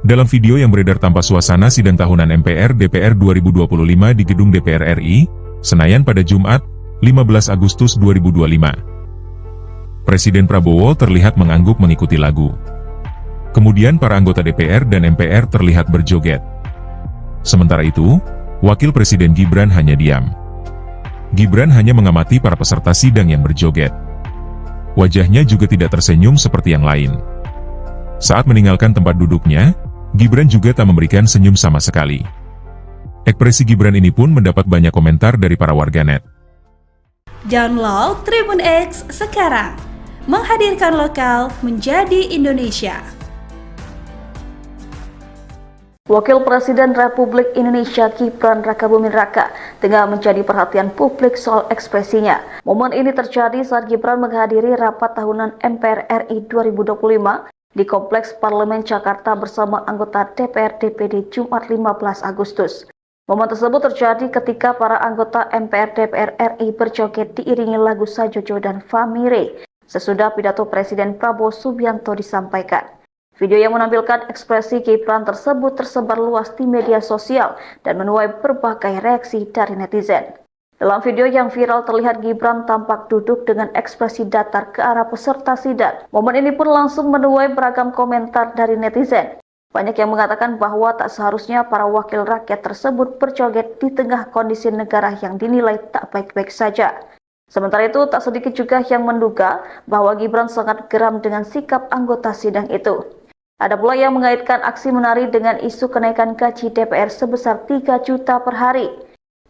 Dalam video yang beredar tanpa suasana sidang tahunan MPR DPR 2025 di gedung DPR RI, Senayan pada Jumat, 15 Agustus 2025. Presiden Prabowo terlihat mengangguk mengikuti lagu. Kemudian para anggota DPR dan MPR terlihat berjoget. Sementara itu, Wakil Presiden Gibran hanya diam. Gibran hanya mengamati para peserta sidang yang berjoget. Wajahnya juga tidak tersenyum seperti yang lain. Saat meninggalkan tempat duduknya, Gibran juga tak memberikan senyum sama sekali. Ekspresi Gibran ini pun mendapat banyak komentar dari para warganet. Download Tribun X sekarang, menghadirkan lokal menjadi Indonesia. Wakil Presiden Republik Indonesia Gibran Rakabuming Raka tengah menjadi perhatian publik soal ekspresinya. Momen ini terjadi saat Gibran menghadiri rapat tahunan MPR RI 2025 di Kompleks Parlemen Jakarta bersama anggota DPR DPD Jumat 15 Agustus. Momen tersebut terjadi ketika para anggota MPR DPR RI berjoget diiringi lagu Sajojo dan Famire sesudah pidato Presiden Prabowo Subianto disampaikan. Video yang menampilkan ekspresi Gibran tersebut tersebar luas di media sosial dan menuai berbagai reaksi dari netizen. Dalam video yang viral terlihat Gibran tampak duduk dengan ekspresi datar ke arah peserta sidang. Momen ini pun langsung menuai beragam komentar dari netizen. Banyak yang mengatakan bahwa tak seharusnya para wakil rakyat tersebut berjoget di tengah kondisi negara yang dinilai tak baik-baik saja. Sementara itu, tak sedikit juga yang menduga bahwa Gibran sangat geram dengan sikap anggota sidang itu. Ada pula yang mengaitkan aksi menari dengan isu kenaikan gaji DPR sebesar 3 juta per hari.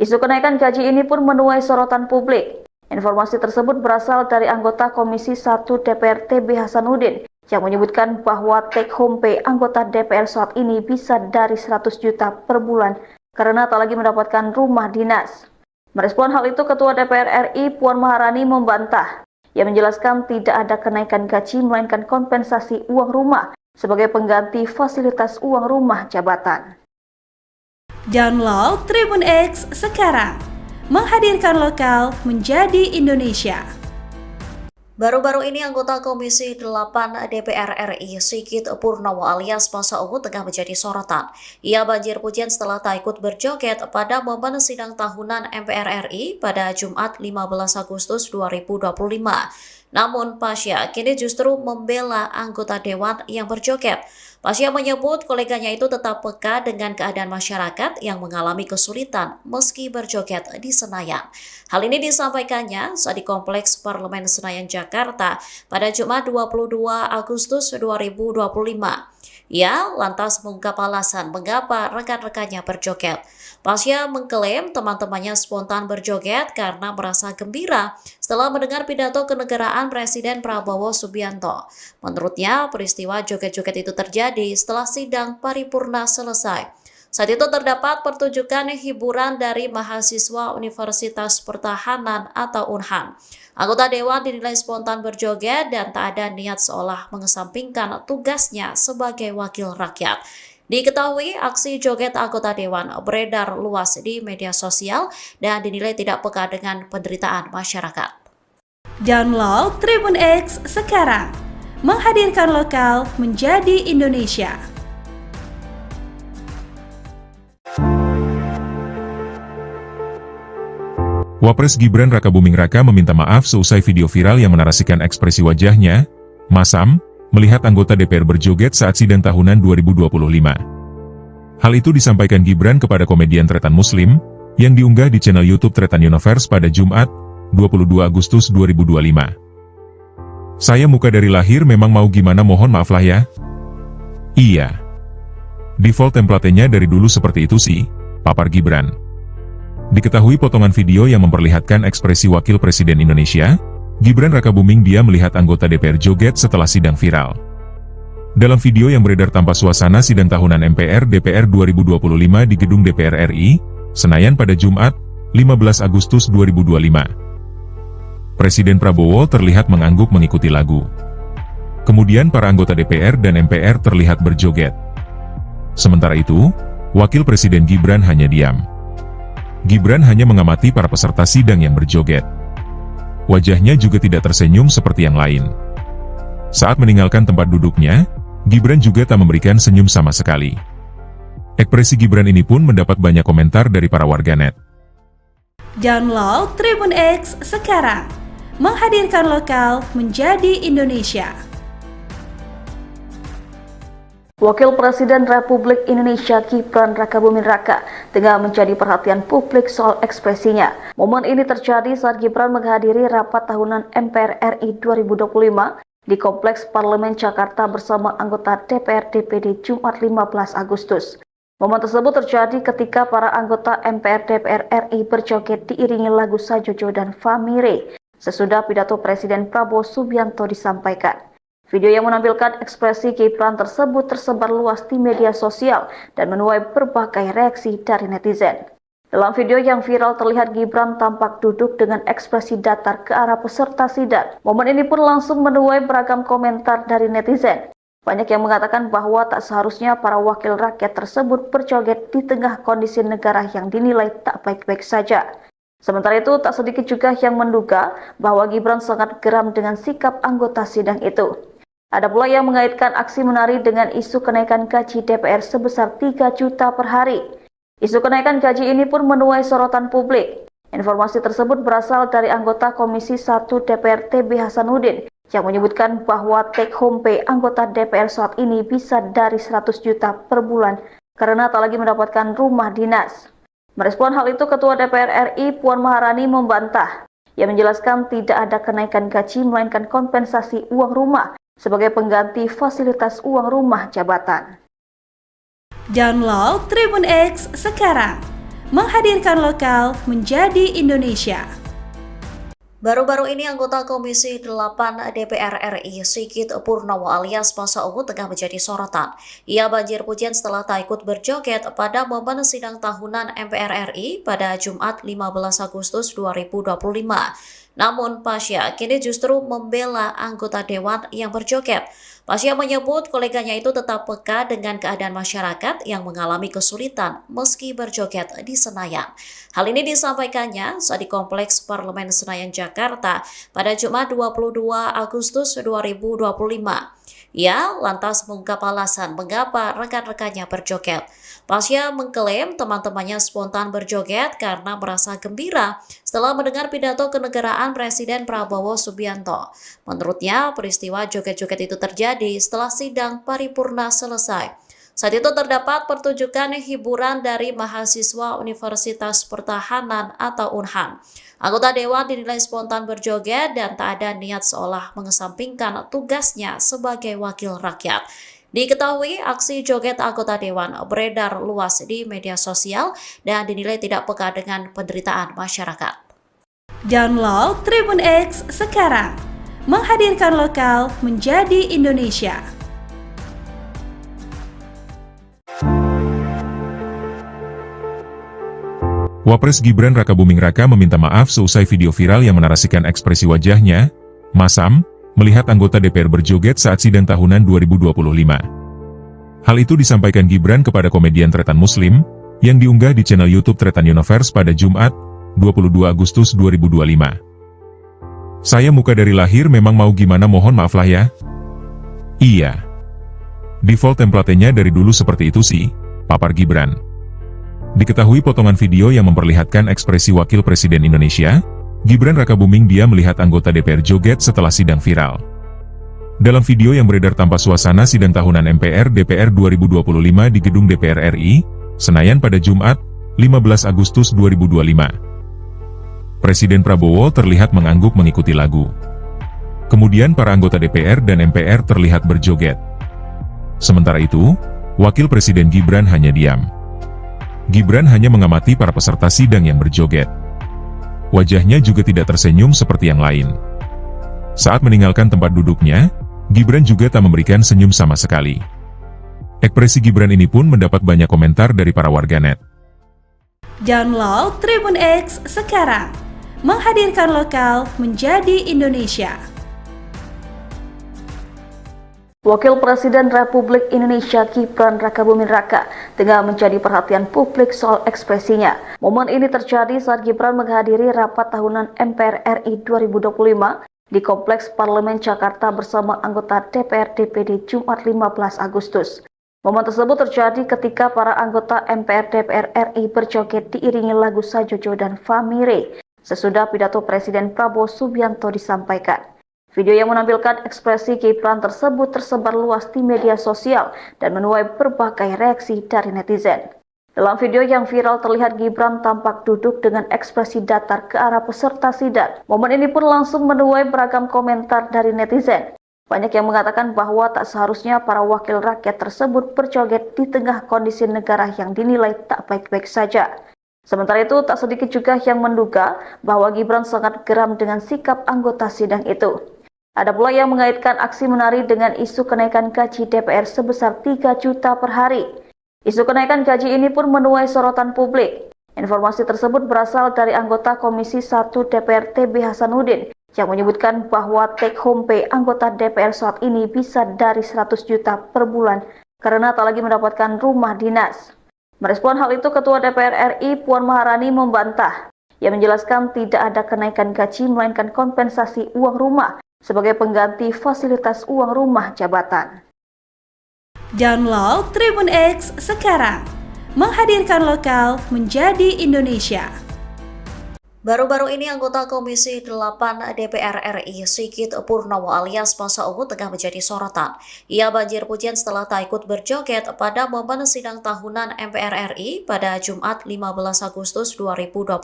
Isu kenaikan gaji ini pun menuai sorotan publik. Informasi tersebut berasal dari anggota Komisi 1 DPR TB Hasanuddin yang menyebutkan bahwa take home pay anggota DPR saat ini bisa dari 100 juta per bulan karena tak lagi mendapatkan rumah dinas. Merespon hal itu, Ketua DPR RI Puan Maharani membantah. Ia menjelaskan tidak ada kenaikan gaji melainkan kompensasi uang rumah sebagai pengganti fasilitas uang rumah jabatan. Download Tribun X sekarang, menghadirkan lokal menjadi Indonesia. Baru-baru ini anggota Komisi 8 DPR RI Sigit Purnomo alias Masa Ungu tengah menjadi sorotan. Ia banjir pujian setelah tak ikut berjoget pada momen sidang tahunan MPR RI pada Jumat 15 Agustus 2025. Namun Pasha kini justru membela anggota dewan yang berjoget. Pasha menyebut koleganya itu tetap peka dengan keadaan masyarakat yang mengalami kesulitan meski berjoget di Senayan. Hal ini disampaikannya saat di Kompleks Parlemen Senayan, Jakarta pada Jumat 22 Agustus 2025. Ia lantas mengungkap alasan mengapa rekan-rekannya berjoget. Pasha mengklaim teman-temannya spontan berjoget karena merasa gembira setelah mendengar pidato kenegaraan Presiden Prabowo Subianto. Menurutnya, peristiwa joget-joget itu terjadi setelah sidang paripurna selesai. Saat itu terdapat pertunjukan hiburan dari mahasiswa Universitas Pertahanan atau UNHAN. Anggota dewan dinilai spontan berjoget dan tak ada niat seolah mengesampingkan tugasnya sebagai wakil rakyat. Diketahui aksi joget anggota dewan beredar luas di media sosial dan dinilai tidak peka dengan penderitaan masyarakat. Download Tribun X sekarang, menghadirkan lokal menjadi Indonesia. Wapres Gibran Rakabuming Raka meminta maaf seusai video viral yang menarasikan ekspresi wajahnya, masam, melihat anggota DPR berjoget saat sidang tahunan 2025. Hal itu disampaikan Gibran kepada komedian Tretan Muslim, yang diunggah di channel YouTube Tretan Universe pada Jumat, 22 Agustus 2025. Saya muka dari lahir memang mau gimana mohon maaf lah ya. Iya. Default template-nya dari dulu seperti itu sih, papar Gibran. Diketahui potongan video yang memperlihatkan ekspresi Wakil Presiden Indonesia, Gibran Rakabuming dia melihat anggota DPR joget setelah sidang viral. Dalam video yang beredar tanpa suasana sidang tahunan MPR DPR 2025 di gedung DPR RI, Senayan pada Jumat, 15 Agustus 2025. Presiden Prabowo terlihat mengangguk mengikuti lagu. Kemudian para anggota DPR dan MPR terlihat berjoget. Sementara itu, Wakil Presiden Gibran hanya diam. Gibran hanya mengamati para peserta sidang yang berjoget. Wajahnya juga tidak tersenyum seperti yang lain. Saat meninggalkan tempat duduknya, Gibran juga tak memberikan senyum sama sekali. Ekspresi Gibran ini pun mendapat banyak komentar dari para warganet. Download Tribun X sekarang, menghadirkan lokal menjadi Indonesia. Wakil Presiden Republik Indonesia Gibran Rakabuming Raka tengah menjadi perhatian publik soal ekspresinya. Momen ini terjadi saat Gibran menghadiri rapat tahunan MPR RI 2025 di Kompleks Parlemen Jakarta bersama anggota DPR DPD Jumat 15 Agustus. Momen tersebut terjadi ketika para anggota MPR DPR RI berjoget diiringi lagu Sajojo dan Famire sesudah pidato Presiden Prabowo Subianto disampaikan. Video yang menampilkan ekspresi Gibran tersebut tersebar luas di media sosial dan menuai berbagai reaksi dari netizen. Dalam video yang viral terlihat Gibran tampak duduk dengan ekspresi datar ke arah peserta sidang. Momen ini pun langsung menuai beragam komentar dari netizen. Banyak yang mengatakan bahwa tak seharusnya para wakil rakyat tersebut berjoget di tengah kondisi negara yang dinilai tak baik-baik saja. Sementara itu, tak sedikit juga yang menduga bahwa Gibran sangat geram dengan sikap anggota sidang itu. Ada pula yang mengaitkan aksi menari dengan isu kenaikan gaji DPR sebesar 3 juta per hari. Isu kenaikan gaji ini pun menuai sorotan publik. Informasi tersebut berasal dari anggota Komisi 1 DPR TB Hasanuddin yang menyebutkan bahwa take home pay anggota DPR saat ini bisa dari 100 juta per bulan karena tak lagi mendapatkan rumah dinas. Merespon hal itu, Ketua DPR RI Puan Maharani membantah. Ia menjelaskan tidak ada kenaikan gaji melainkan kompensasi uang rumah sebagai pengganti fasilitas uang rumah jabatan. Download Tribun X sekarang, menghadirkan lokal menjadi Indonesia. Baru-baru ini anggota Komisi 8 DPR RI Sigit Purnomo alias Masa Ungu tengah menjadi sorotan. Ia banjir pujian setelah tak ikut berjoget pada momen sidang tahunan MPR RI pada Jumat 15 Agustus 2025. Namun Pasha kini justru membela anggota dewan yang berjoget. Pasha menyebut koleganya itu tetap peka dengan keadaan masyarakat yang mengalami kesulitan meski berjoget di Senayan. Hal ini disampaikannya saat di Kompleks Parlemen Senayan, Jakarta pada Jumat 22 Agustus 2025. Ia lantas mengungkap alasan mengapa rekan-rekannya berjoget. Pasha mengklaim teman-temannya spontan berjoget karena merasa gembira setelah mendengar pidato kenegaraan Presiden Prabowo Subianto. Menurutnya, peristiwa joget-joget itu terjadi setelah sidang paripurna selesai. Saat itu terdapat pertunjukan hiburan dari mahasiswa Universitas Pertahanan atau UNHAN. Anggota dewan dinilai spontan berjoget dan tak ada niat seolah mengesampingkan tugasnya sebagai wakil rakyat. Diketahui aksi joget anggota dewan beredar luas di media sosial dan dinilai tidak peka dengan penderitaan masyarakat. Download Tribun X sekarang, menghadirkan lokal menjadi Indonesia. Wapres Gibran Rakabuming Raka meminta maaf seusai video viral yang menarasikan ekspresi wajahnya, masam, melihat anggota DPR berjoget saat sidang tahunan 2025. Hal itu disampaikan Gibran kepada komedian Tretan Muslim, yang diunggah di channel YouTube Tretan Universe pada Jumat, 22 Agustus 2025. Saya muka dari lahir memang mau gimana mohon maaf lah ya. Iya. Default template-nya dari dulu seperti itu sih, papar Gibran. Diketahui potongan video yang memperlihatkan ekspresi Wakil Presiden Indonesia, Gibran Rakabuming dia melihat anggota DPR joget setelah sidang viral. Dalam video yang beredar tanpa suasana sidang tahunan MPR DPR 2025 di gedung DPR RI, Senayan pada Jumat, 15 Agustus 2025. Presiden Prabowo terlihat mengangguk mengikuti lagu. Kemudian para anggota DPR dan MPR terlihat berjoget. Sementara itu, Wakil Presiden Gibran hanya diam. Gibran hanya mengamati para peserta sidang yang berjoget. Wajahnya juga tidak tersenyum seperti yang lain. Saat meninggalkan tempat duduknya, Gibran juga tak memberikan senyum sama sekali. Ekspresi Gibran ini pun mendapat banyak komentar dari para warganet. Download Tribun X sekarang, menghadirkan lokal menjadi Indonesia. Wakil Presiden Republik Indonesia Gibran Rakabuming Raka tengah menjadi perhatian publik soal ekspresinya. Momen ini terjadi saat Gibran menghadiri rapat tahunan MPR RI 2025 di Kompleks Parlemen Jakarta bersama anggota DPR DPD Jumat 15 Agustus. Momen tersebut terjadi ketika para anggota MPR DPR RI berjoget diiringi lagu Sajojo dan Famire sesudah pidato Presiden Prabowo Subianto disampaikan. Video yang menampilkan ekspresi Gibran tersebut tersebar luas di media sosial dan menuai berbagai reaksi dari netizen. Dalam video yang viral terlihat Gibran tampak duduk dengan ekspresi datar ke arah peserta sidang. Momen ini pun langsung menuai beragam komentar dari netizen. Banyak yang mengatakan bahwa tak seharusnya para wakil rakyat tersebut berjoget di tengah kondisi negara yang dinilai tak baik-baik saja. Sementara itu, tak sedikit juga yang menduga bahwa Gibran sangat geram dengan sikap anggota sidang itu. Ada pula yang mengaitkan aksi menari dengan isu kenaikan gaji DPR sebesar 3 juta per hari. Isu kenaikan gaji ini pun menuai sorotan publik. Informasi tersebut berasal dari anggota Komisi 1 DPR TB Hasanuddin yang menyebutkan bahwa take home pay anggota DPR saat ini bisa dari 100 juta per bulan karena tak lagi mendapatkan rumah dinas. Merespon hal itu, Ketua DPR RI Puan Maharani membantah. Ia menjelaskan tidak ada kenaikan gaji melainkan kompensasi uang rumah sebagai pengganti fasilitas uang rumah jabatan. Download Tribun X sekarang, menghadirkan lokal menjadi Indonesia. Baru-baru ini anggota Komisi 8 DPR RI Sigit Purnomo alias Masa Ungu tengah menjadi sorotan. Ia banjir pujian setelah tak ikut berjoget pada momen sidang tahunan MPR RI pada Jumat 15 Agustus 2025.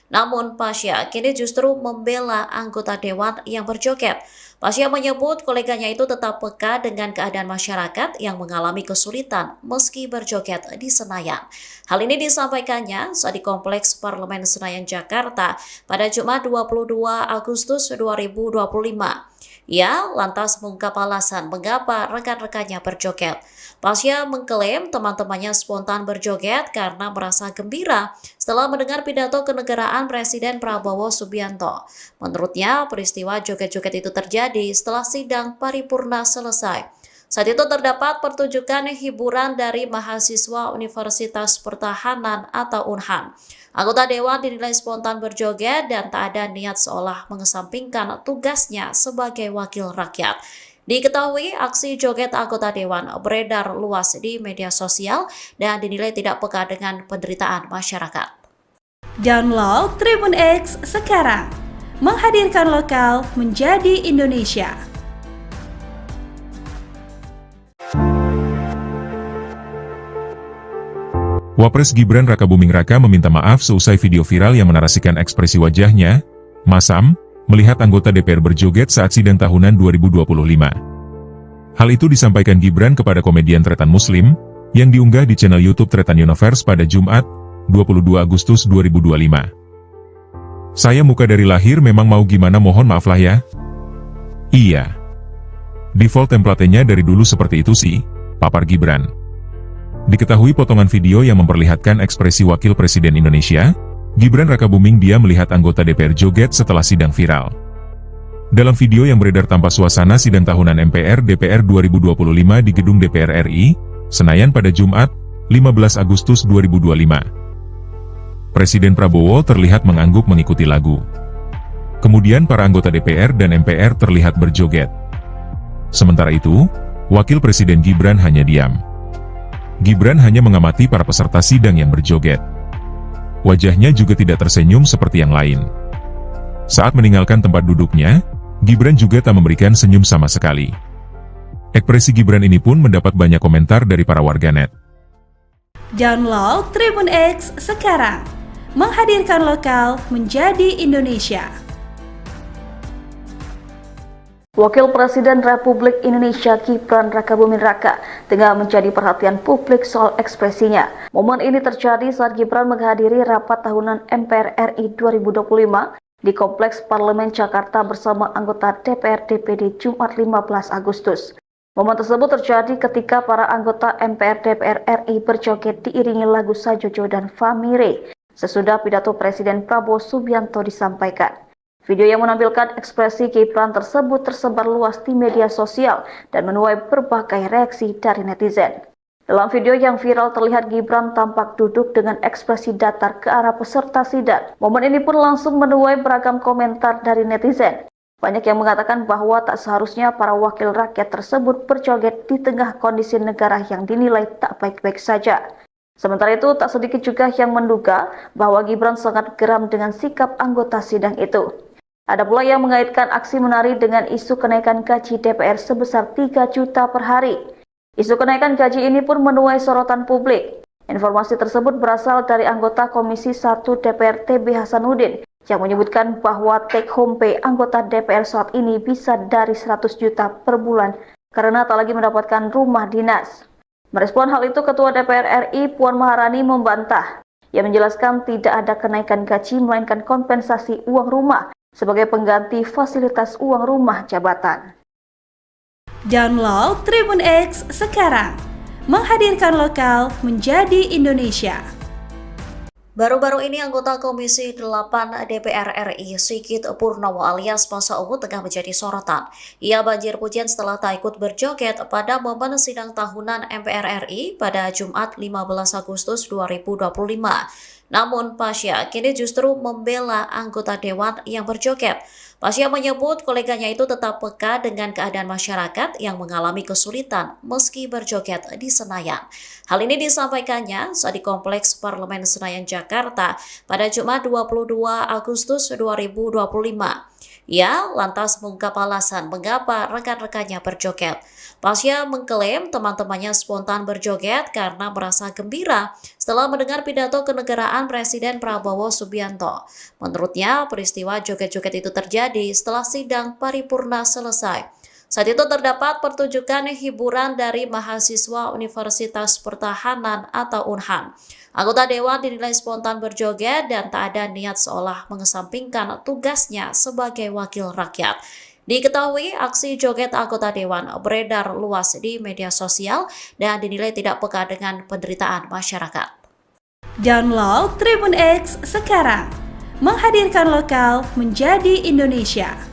Namun Pasha kini justru membela anggota dewan yang berjoget. Pasha menyebut koleganya itu tetap peka dengan keadaan masyarakat yang mengalami kesulitan meski berjoget di Senayan. Hal ini disampaikannya saat di Kompleks Parlemen Senayan, Jakarta pada Jumat 22 Agustus 2025. Ia lantas mengungkap alasan mengapa rekan-rekannya berjoget. Pasha mengklaim teman-temannya spontan berjoget karena merasa gembira setelah mendengar pidato kenegaraan Presiden Prabowo Subianto. Menurutnya, peristiwa joget-joget itu terjadi setelah sidang paripurna selesai. Saat itu terdapat pertunjukan hiburan dari mahasiswa Universitas Pertahanan atau UNHAN. Anggota dewan dinilai spontan berjoget dan tak ada niat seolah mengesampingkan tugasnya sebagai wakil rakyat. Diketahui aksi joget anggota dewan beredar luas di media sosial dan dinilai tidak peka dengan penderitaan masyarakat. Download Tribun X sekarang, menghadirkan lokal menjadi Indonesia. Wapres Gibran Rakabuming Raka meminta maaf seusai video viral yang menarasikan ekspresi wajahnya, masam, melihat anggota DPR berjoget saat sidang tahunan 2025. Hal itu disampaikan Gibran kepada komedian Tretan Muslim, yang diunggah di channel YouTube Tretan Universe pada Jumat, 22 Agustus 2025. Saya muka dari lahir memang mau gimana mohon maaf lah ya. Iya. Default template-nya dari dulu seperti itu sih, papar Gibran. Diketahui potongan video yang memperlihatkan ekspresi Wakil Presiden Indonesia, Gibran Rakabuming dia melihat anggota DPR joget setelah sidang viral. Dalam video yang beredar tanpa suasana sidang tahunan MPR DPR 2025 di gedung DPR RI, Senayan pada Jumat, 15 Agustus 2025. Presiden Prabowo terlihat mengangguk mengikuti lagu. Kemudian para anggota DPR dan MPR terlihat berjoget. Sementara itu, Wakil Presiden Gibran hanya diam. Gibran hanya mengamati para peserta sidang yang berjoget. Wajahnya juga tidak tersenyum seperti yang lain. Saat meninggalkan tempat duduknya, Gibran juga tak memberikan senyum sama sekali. Ekspresi Gibran ini pun mendapat banyak komentar dari para warganet. Download Tribun X sekarang, menghadirkan lokal menjadi Indonesia. Wakil Presiden Republik Indonesia Gibran Rakabuming Raka tengah menjadi perhatian publik soal ekspresinya. Momen ini terjadi saat Gibran menghadiri rapat tahunan MPR RI 2025 di Kompleks Parlemen Jakarta bersama anggota DPR DPD Jumat 15 Agustus. Momen tersebut terjadi ketika para anggota MPR DPR RI berjoget diiringi lagu Sajojo dan Famire sesudah pidato Presiden Prabowo Subianto disampaikan. Video yang menampilkan ekspresi Gibran tersebut tersebar luas di media sosial dan menuai berbagai reaksi dari netizen. Dalam video yang viral terlihat Gibran tampak duduk dengan ekspresi datar ke arah peserta sidang. Momen ini pun langsung menuai beragam komentar dari netizen. Banyak yang mengatakan bahwa tak seharusnya para wakil rakyat tersebut berjoget di tengah kondisi negara yang dinilai tak baik-baik saja. Sementara itu, tak sedikit juga yang menduga bahwa Gibran sangat geram dengan sikap anggota sidang itu. Ada pula yang mengaitkan aksi menari dengan isu kenaikan gaji DPR sebesar 3 juta per hari. Isu kenaikan gaji ini pun menuai sorotan publik. Informasi tersebut berasal dari anggota Komisi 1 DPR TB Hasanuddin yang menyebutkan bahwa take home pay anggota DPR saat ini bisa dari 100 juta per bulan karena tak lagi mendapatkan rumah dinas. Merespon hal itu, Ketua DPR RI Puan Maharani membantah. Ia menjelaskan tidak ada kenaikan gaji melainkan kompensasi uang rumah sebagai pengganti fasilitas uang rumah jabatan. Download Tribun X sekarang, menghadirkan lokal menjadi Indonesia. Baru-baru ini anggota Komisi 8 DPR RI Sigit Purnomo alias Masa Ungu tengah menjadi sorotan. Ia banjir pujian setelah tak ikut berjoget pada momen sidang tahunan MPR RI pada Jumat 15 Agustus 2025. Namun Pasha kini justru membela anggota dewan yang berjoget. Pasya menyebut koleganya itu tetap peka dengan keadaan masyarakat yang mengalami kesulitan meski berjoget di Senayan. Hal ini disampaikannya saat di Kompleks Parlemen Senayan, Jakarta pada Jumat 22 Agustus 2025. Ia lantas mengungkap alasan mengapa rekan-rekannya berjoget. Pasya mengklaim teman-temannya spontan berjoget karena merasa gembira setelah mendengar pidato kenegaraan Presiden Prabowo Subianto. Menurutnya, peristiwa joget-joget itu terjadi setelah sidang paripurna selesai. Saat itu terdapat pertunjukan hiburan dari mahasiswa Universitas Pertahanan atau UNHAN. Anggota Dewan dinilai spontan berjoget dan tak ada niat seolah mengesampingkan tugasnya sebagai wakil rakyat. Diketahui aksi joget anggota Dewan beredar luas di media sosial dan dinilai tidak peka dengan penderitaan masyarakat. Download Tribun X sekarang, menghadirkan lokal menjadi Indonesia.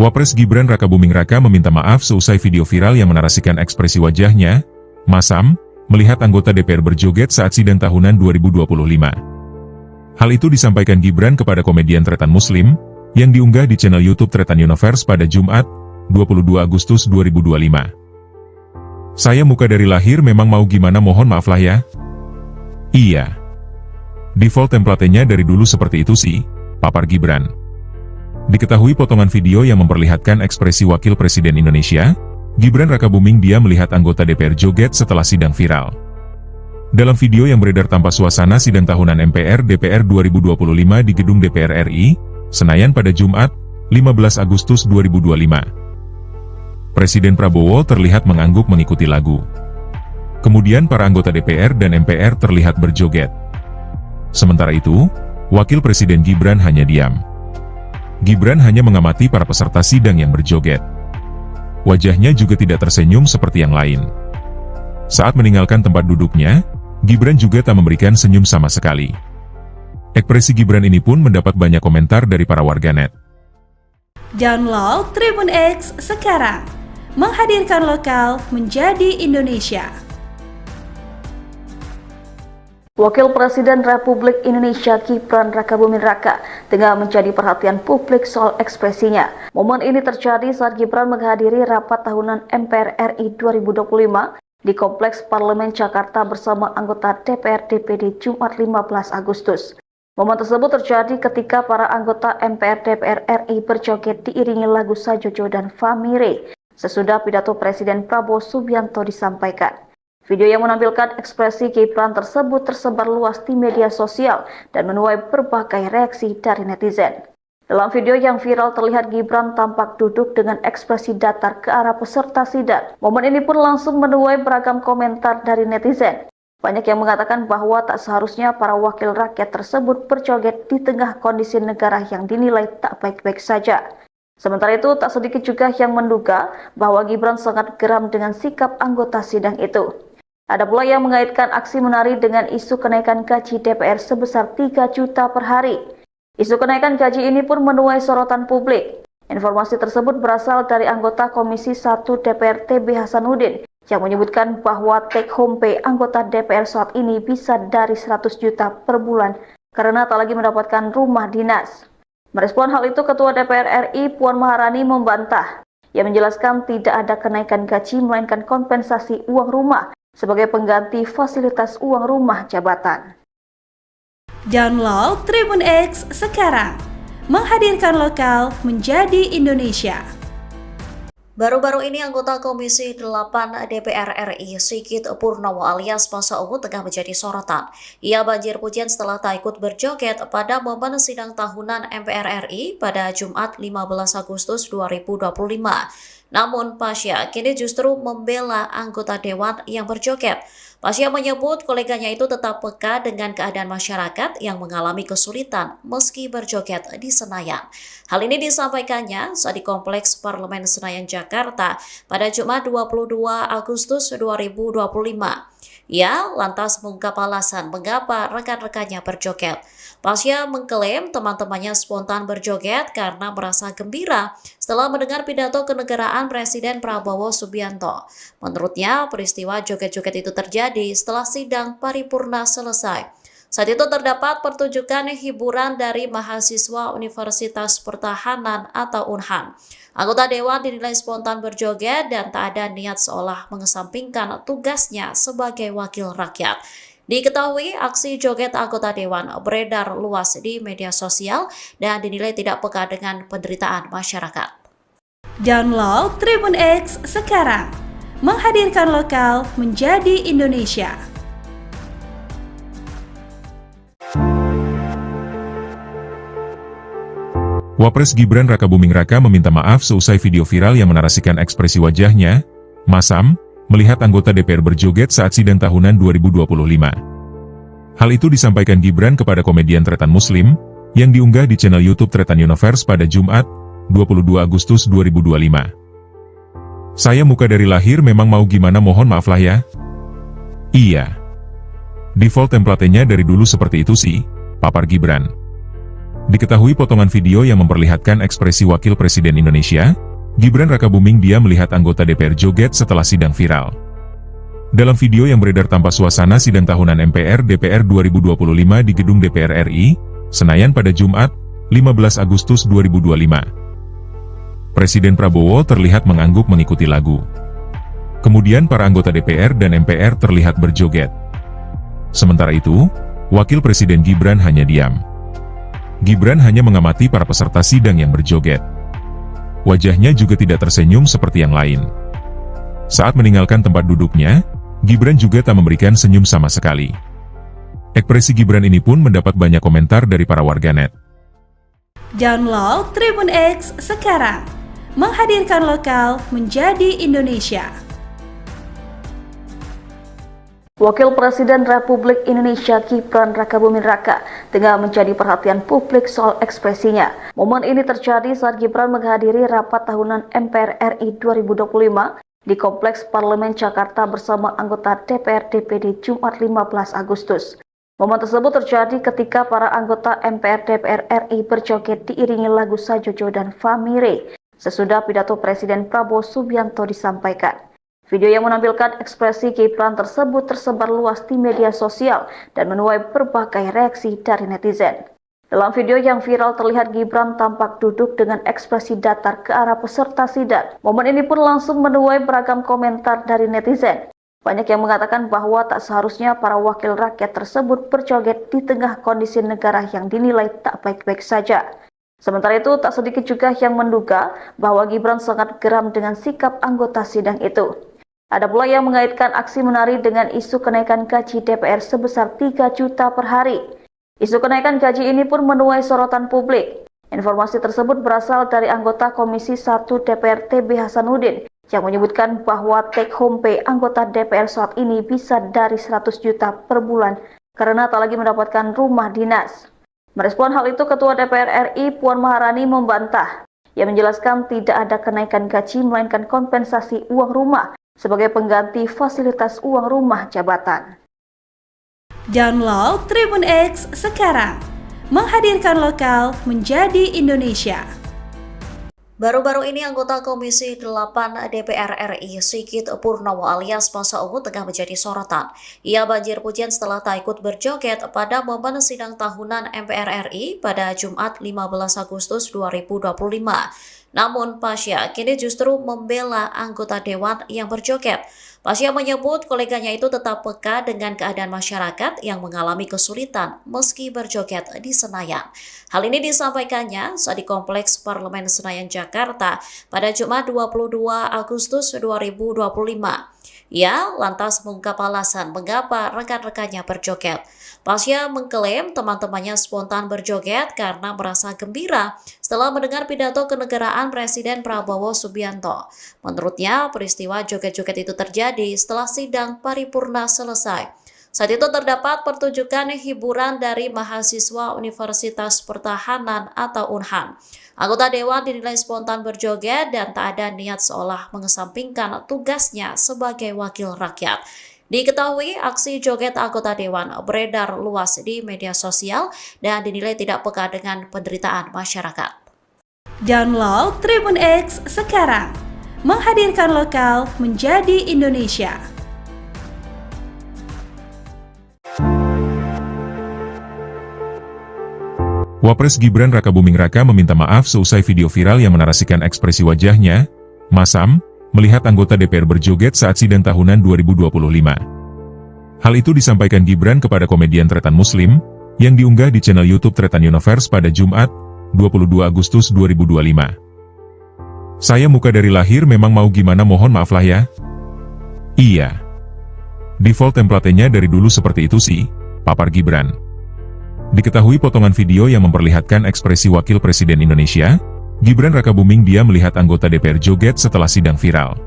Wapres Gibran Rakabuming Raka meminta maaf seusai video viral yang menarasikan ekspresi wajahnya, masam, melihat anggota DPR berjoget saat sidang tahunan 2025. Hal itu disampaikan Gibran kepada komedian Tretan Muslim, yang diunggah di channel YouTube Tretan Universe pada Jumat, 22 Agustus 2025. Saya muka dari lahir memang mau gimana mohon maaf lah ya. Iya. Default template-nya dari dulu seperti itu sih, papar Gibran. Diketahui potongan video yang memperlihatkan ekspresi Wakil Presiden Indonesia, Gibran Rakabuming dia melihat anggota DPR joget setelah sidang viral. Dalam video yang beredar tanpa suasana sidang tahunan MPR DPR 2025 di Gedung DPR RI, Senayan pada Jumat, 15 Agustus 2025. Presiden Prabowo terlihat mengangguk mengikuti lagu. Kemudian para anggota DPR dan MPR terlihat berjoget. Sementara itu, Wakil Presiden Gibran hanya diam. Gibran hanya mengamati para peserta sidang yang berjoget. Wajahnya juga tidak tersenyum seperti yang lain. Saat meninggalkan tempat duduknya, Gibran juga tak memberikan senyum sama sekali. Ekspresi Gibran ini pun mendapat banyak komentar dari para warganet. Download Tribun X sekarang, menghadirkan lokal menjadi Indonesia. Wakil Presiden Republik Indonesia Gibran Rakabuming Raka tengah menjadi perhatian publik soal ekspresinya. Momen ini terjadi saat Gibran menghadiri rapat tahunan MPR RI 2025 di Kompleks Parlemen Jakarta bersama anggota DPR DPD Jumat 15 Agustus. Momen tersebut terjadi ketika para anggota MPR DPR RI berjoget diiringi lagu Sajojo dan Famire sesudah pidato Presiden Prabowo Subianto disampaikan. Video yang menampilkan ekspresi Gibran tersebut tersebar luas di media sosial dan menuai berbagai reaksi dari netizen. Dalam video yang viral terlihat Gibran tampak duduk dengan ekspresi datar ke arah peserta sidang. Momen ini pun langsung menuai beragam komentar dari netizen. Banyak yang mengatakan bahwa tak seharusnya para wakil rakyat tersebut berjoget di tengah kondisi negara yang dinilai tak baik-baik saja. Sementara itu, tak sedikit juga yang menduga bahwa Gibran sangat geram dengan sikap anggota sidang itu. Ada pula yang mengaitkan aksi menari dengan isu kenaikan gaji DPR sebesar 3 juta per hari. Isu kenaikan gaji ini pun menuai sorotan publik. Informasi tersebut berasal dari anggota Komisi 1 DPR TB Hasanuddin yang menyebutkan bahwa take home pay anggota DPR saat ini bisa dari 100 juta per bulan karena tak lagi mendapatkan rumah dinas. Merespon hal itu, Ketua DPR RI Puan Maharani membantah. Ia menjelaskan tidak ada kenaikan gaji melainkan kompensasi uang rumah sebagai pengganti fasilitas uang rumah jabatan. Download Tribun X sekarang, menghadirkan lokal menjadi Indonesia. Baru-baru ini anggota Komisi 8 DPR RI Sigit Purnomo alias Masa Ungu tengah menjadi sorotan. Ia banjir pujian setelah tak ikut berjoget pada momen sidang tahunan MPR RI pada Jumat 15 Agustus 2025. Namun Pasya kini justru membela anggota dewan yang berjoget. Pasya menyebut koleganya itu tetap peka dengan keadaan masyarakat yang mengalami kesulitan meski berjoget di Senayan. Hal ini disampaikannya saat di Kompleks Parlemen Senayan, Jakarta pada Jumat 22 Agustus 2025. Ia lantas mengungkap alasan mengapa rekan-rekannya berjoget. Pasha mengklaim teman-temannya spontan berjoget karena merasa gembira setelah mendengar pidato kenegaraan Presiden Prabowo Subianto. Menurutnya, peristiwa joget-joget itu terjadi setelah sidang paripurna selesai. Saat itu terdapat pertunjukan hiburan dari mahasiswa Universitas Pertahanan atau UNHAN. Anggota Dewan dinilai spontan berjoget dan tak ada niat seolah mengesampingkan tugasnya sebagai wakil rakyat. Diketahui aksi joget anggota Dewan beredar luas di media sosial dan dinilai tidak peka dengan penderitaan masyarakat. Download Tribun X sekarang, menghadirkan lokal menjadi Indonesia. Wapres Gibran Rakabuming Raka meminta maaf seusai video viral yang menarasikan ekspresi wajahnya, masam, melihat anggota DPR berjoget saat sidang tahunan 2025. Hal itu disampaikan Gibran kepada komedian Tretan Muslim, yang diunggah di channel YouTube Tretan Universe pada Jumat, 22 Agustus 2025. Saya muka dari lahir memang mau gimana mohon maaf lah ya. Iya. Default template-nya dari dulu seperti itu sih, papar Gibran. Diketahui potongan video yang memperlihatkan ekspresi Wakil Presiden Indonesia, Gibran Rakabuming dia melihat anggota DPR joget setelah sidang viral. Dalam video yang beredar tanpa suasana sidang tahunan MPR DPR 2025 di Gedung DPR RI, Senayan pada Jumat, 15 Agustus 2025. Presiden Prabowo terlihat mengangguk mengikuti lagu. Kemudian para anggota DPR dan MPR terlihat berjoget. Sementara itu, Wakil Presiden Gibran hanya diam. Gibran hanya mengamati para peserta sidang yang berjoget. Wajahnya juga tidak tersenyum seperti yang lain. Saat meninggalkan tempat duduknya, Gibran juga tak memberikan senyum sama sekali. Ekspresi Gibran ini pun mendapat banyak komentar dari para warganet. Download Tribun X sekarang, menghadirkan lokal menjadi Indonesia. Wakil Presiden Republik Indonesia Gibran Rakabuming Raka tengah menjadi perhatian publik soal ekspresinya. Momen ini terjadi saat Gibran menghadiri rapat tahunan MPR RI 2025 di Kompleks Parlemen Jakarta bersama anggota DPR DPD Jumat 15 Agustus. Momen tersebut terjadi ketika para anggota MPR DPR RI berjoget diiringi lagu Sajojo dan Famire sesudah pidato Presiden Prabowo Subianto disampaikan. Video yang menampilkan ekspresi Gibran tersebut tersebar luas di media sosial dan menuai berbagai reaksi dari netizen. Dalam video yang viral terlihat Gibran tampak duduk dengan ekspresi datar ke arah peserta sidang. Momen ini pun langsung menuai beragam komentar dari netizen. Banyak yang mengatakan bahwa tak seharusnya para wakil rakyat tersebut berjoget di tengah kondisi negara yang dinilai tak baik-baik saja. Sementara itu, tak sedikit juga yang menduga bahwa Gibran sangat geram dengan sikap anggota sidang itu. Ada pula yang mengaitkan aksi menari dengan isu kenaikan gaji DPR sebesar 3 juta per hari. Isu kenaikan gaji ini pun menuai sorotan publik. Informasi tersebut berasal dari anggota Komisi 1 DPR TB Hasanuddin yang menyebutkan bahwa take home pay anggota DPR saat ini bisa dari 100 juta per bulan karena tak lagi mendapatkan rumah dinas. Merespon hal itu, Ketua DPR RI Puan Maharani membantah. Ia menjelaskan tidak ada kenaikan gaji melainkan kompensasi uang rumah sebagai pengganti fasilitas uang rumah jabatan. Download Tribun X sekarang, menghadirkan lokal menjadi Indonesia. Baru-baru ini anggota Komisi 8 DPR RI Sigit Purnomo alias Masa Ungu tengah menjadi sorotan. Ia banjir pujian setelah tak ikut berjoget pada momen sidang tahunan MPR RI pada Jumat 15 Agustus 2025. Namun Pasha kini justru membela anggota dewan yang berjoget. Pasha menyebut koleganya itu tetap peka dengan keadaan masyarakat yang mengalami kesulitan meski berjoget di Senayan. Hal ini disampaikannya saat di Kompleks Parlemen Senayan Jakarta pada Jumat 22 Agustus 2025. Ia lantas mengungkap alasan mengapa rekan-rekannya berjoget. Pasha mengklaim teman-temannya spontan berjoget karena merasa gembira setelah mendengar pidato kenegaraan Presiden Prabowo Subianto. Menurutnya, peristiwa joget-joget itu terjadi setelah sidang paripurna selesai. Saat itu terdapat pertunjukan hiburan dari mahasiswa Universitas Pertahanan atau UNHAN. Anggota dewan dinilai spontan berjoget dan tak ada niat seolah mengesampingkan tugasnya sebagai wakil rakyat. Diketahui aksi joget anggota Dewan beredar luas di media sosial dan dinilai tidak peka dengan penderitaan masyarakat. Download Tribun X sekarang, menghadirkan lokal menjadi Indonesia. Wapres Gibran Rakabuming Raka meminta maaf seusai video viral yang menarasikan ekspresi wajahnya, masam, melihat anggota DPR berjoget saat sidang tahunan 2025. Hal itu disampaikan Gibran kepada komedian Tretan Muslim, yang diunggah di channel YouTube Tretan Universe pada Jumat, 22 Agustus 2025. Saya muka dari lahir memang mau gimana mohon maaf lah ya. Iya. Default template-nya dari dulu seperti itu sih, papar Gibran. Diketahui potongan video yang memperlihatkan ekspresi Wakil Presiden Indonesia, Gibran Rakabuming dia melihat anggota DPR joget setelah sidang viral.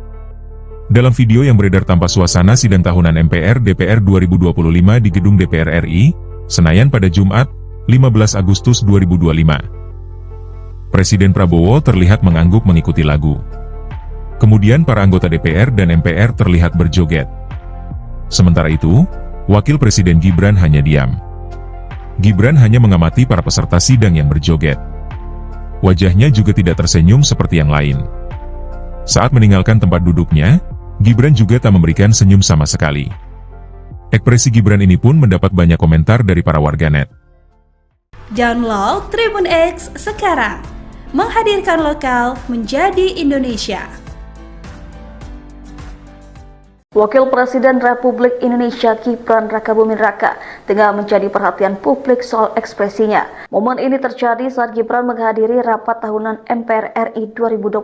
Dalam video yang beredar tanpa suasana sidang tahunan MPR DPR 2025 di gedung DPR RI, Senayan pada Jumat, 15 Agustus 2025. Presiden Prabowo terlihat mengangguk mengikuti lagu. Kemudian para anggota DPR dan MPR terlihat berjoget. Sementara itu, Wakil Presiden Gibran hanya diam. Gibran hanya mengamati para peserta sidang yang berjoget. Wajahnya juga tidak tersenyum seperti yang lain. Saat meninggalkan tempat duduknya, Gibran juga tak memberikan senyum sama sekali. Ekspresi Gibran ini pun mendapat banyak komentar dari para warganet. Download Tribun X sekarang, menghadirkan lokal menjadi Indonesia. Wakil Presiden Republik Indonesia Gibran Rakabuming Raka tengah menjadi perhatian publik soal ekspresinya. Momen ini terjadi saat Gibran menghadiri rapat tahunan MPR RI 2025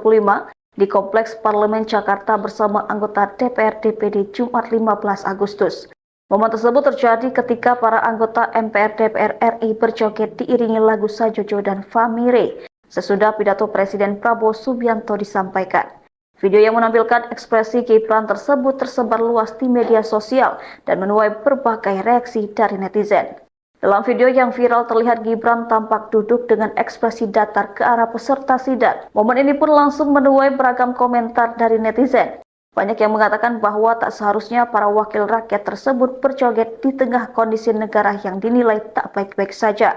di Kompleks Parlemen Jakarta bersama anggota DPR DPD Jumat 15 Agustus. Momen tersebut terjadi ketika para anggota MPR DPR RI berjoget diiringi lagu Sajojo dan Famire sesudah pidato Presiden Prabowo Subianto disampaikan. Video yang menampilkan ekspresi Gibran tersebut tersebar luas di media sosial dan menuai berbagai reaksi dari netizen. Dalam video yang viral terlihat Gibran tampak duduk dengan ekspresi datar ke arah peserta sidang. Momen ini pun langsung menuai beragam komentar dari netizen. Banyak yang mengatakan bahwa tak seharusnya para wakil rakyat tersebut berjoget di tengah kondisi negara yang dinilai tak baik-baik saja.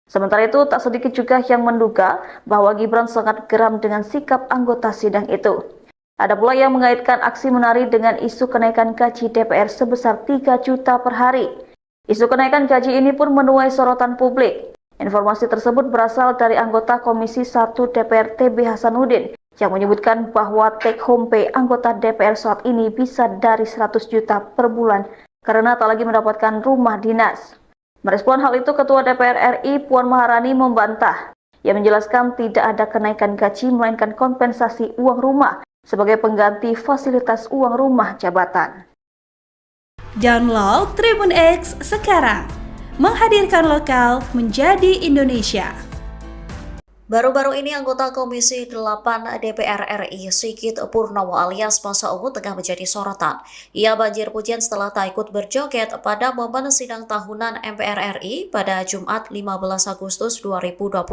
Sementara itu, tak sedikit juga yang menduga bahwa Gibran sangat geram dengan sikap anggota sidang itu. Ada pula yang mengaitkan aksi menari dengan isu kenaikan gaji DPR sebesar 3 juta per hari. Isu kenaikan gaji ini pun menuai sorotan publik. Informasi tersebut berasal dari anggota Komisi 1 DPR TB Hasanuddin yang menyebutkan bahwa take home pay anggota DPR saat ini bisa dari 100 juta per bulan karena tak lagi mendapatkan rumah dinas. Merespon hal itu, Ketua DPR RI Puan Maharani membantah. Ia menjelaskan tidak ada kenaikan gaji melainkan kompensasi uang rumah sebagai pengganti fasilitas uang rumah jabatan. Download Tribun X sekarang, menghadirkan lokal menjadi Indonesia. Baru-baru ini anggota Komisi 8 DPR RI Sigit Purnomo alias Masa Ungu tengah menjadi sorotan. Ia banjir pujian setelah tak ikut berjoget pada momen sidang tahunan MPR RI pada Jumat 15 Agustus 2025.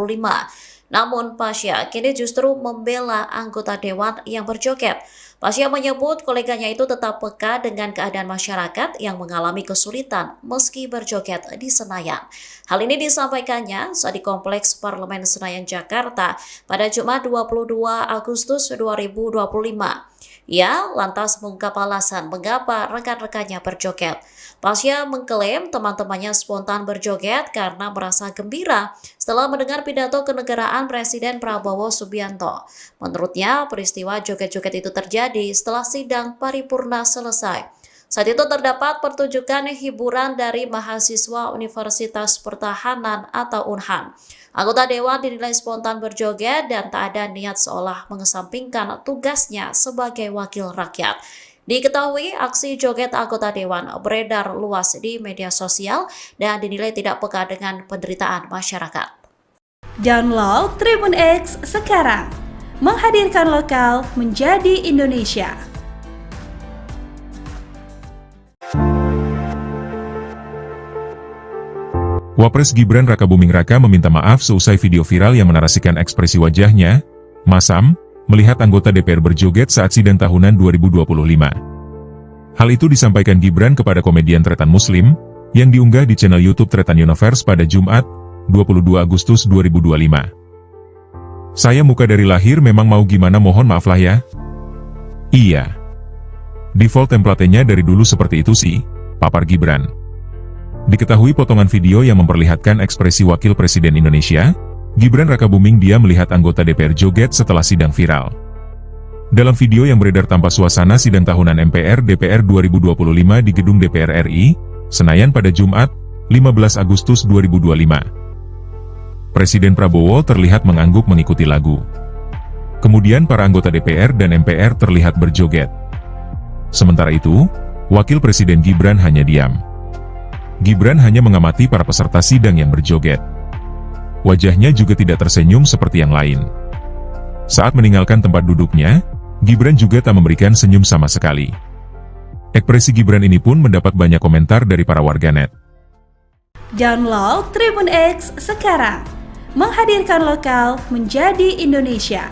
Namun Pasha kini justru membela anggota dewan yang berjoget. Pasha menyebut koleganya itu tetap peka dengan keadaan masyarakat yang mengalami kesulitan meski berjoget di Senayan. Hal ini disampaikannya saat di Kompleks Parlemen Senayan Jakarta pada Jumat 22 Agustus 2025. Ia lantas mengungkap alasan mengapa rekan-rekannya berjoget. Pasha mengklaim teman-temannya spontan berjoget karena merasa gembira setelah mendengar pidato kenegaraan Presiden Prabowo Subianto. Menurutnya, peristiwa joget-joget itu terjadi setelah sidang paripurna selesai. Saat itu terdapat pertunjukan hiburan dari mahasiswa Universitas Pertahanan atau UNHAN. Anggota dewan dinilai spontan berjoget dan tak ada niat seolah mengesampingkan tugasnya sebagai wakil rakyat. Diketahui aksi joget anggota dewan beredar luas di media sosial dan dinilai tidak peka dengan penderitaan masyarakat. Download Tribun X sekarang, menghadirkan lokal menjadi Indonesia. Wapres Gibran Rakabuming Raka meminta maaf seusai video viral yang menarasikan ekspresi wajahnya, masam, melihat anggota DPR berjoget saat sidang tahunan 2025. Hal itu disampaikan Gibran kepada komedian Tretan Muslim, yang diunggah di channel YouTube Tretan Universe pada Jumat, 22 Agustus 2025. Saya muka dari lahir memang mau gimana mohon maaf lah ya. Iya. Default template-nya dari dulu seperti itu sih, papar Gibran. Diketahui potongan video yang memperlihatkan ekspresi Wakil Presiden Indonesia, Gibran Rakabuming dia melihat anggota DPR joget setelah sidang viral. Dalam video yang beredar tanpa suasana sidang tahunan MPR DPR 2025 di Gedung DPR RI, Senayan pada Jumat, 15 Agustus 2025. Presiden Prabowo terlihat mengangguk mengikuti lagu. Kemudian para anggota DPR dan MPR terlihat berjoget. Sementara itu, Wakil Presiden Gibran hanya diam. Gibran hanya mengamati para peserta sidang yang berjoget. Wajahnya juga tidak tersenyum seperti yang lain. Saat meninggalkan tempat duduknya, Gibran juga tak memberikan senyum sama sekali. Ekspresi Gibran ini pun mendapat banyak komentar dari para warganet. Download Tribun X sekarang, menghadirkan lokal menjadi Indonesia.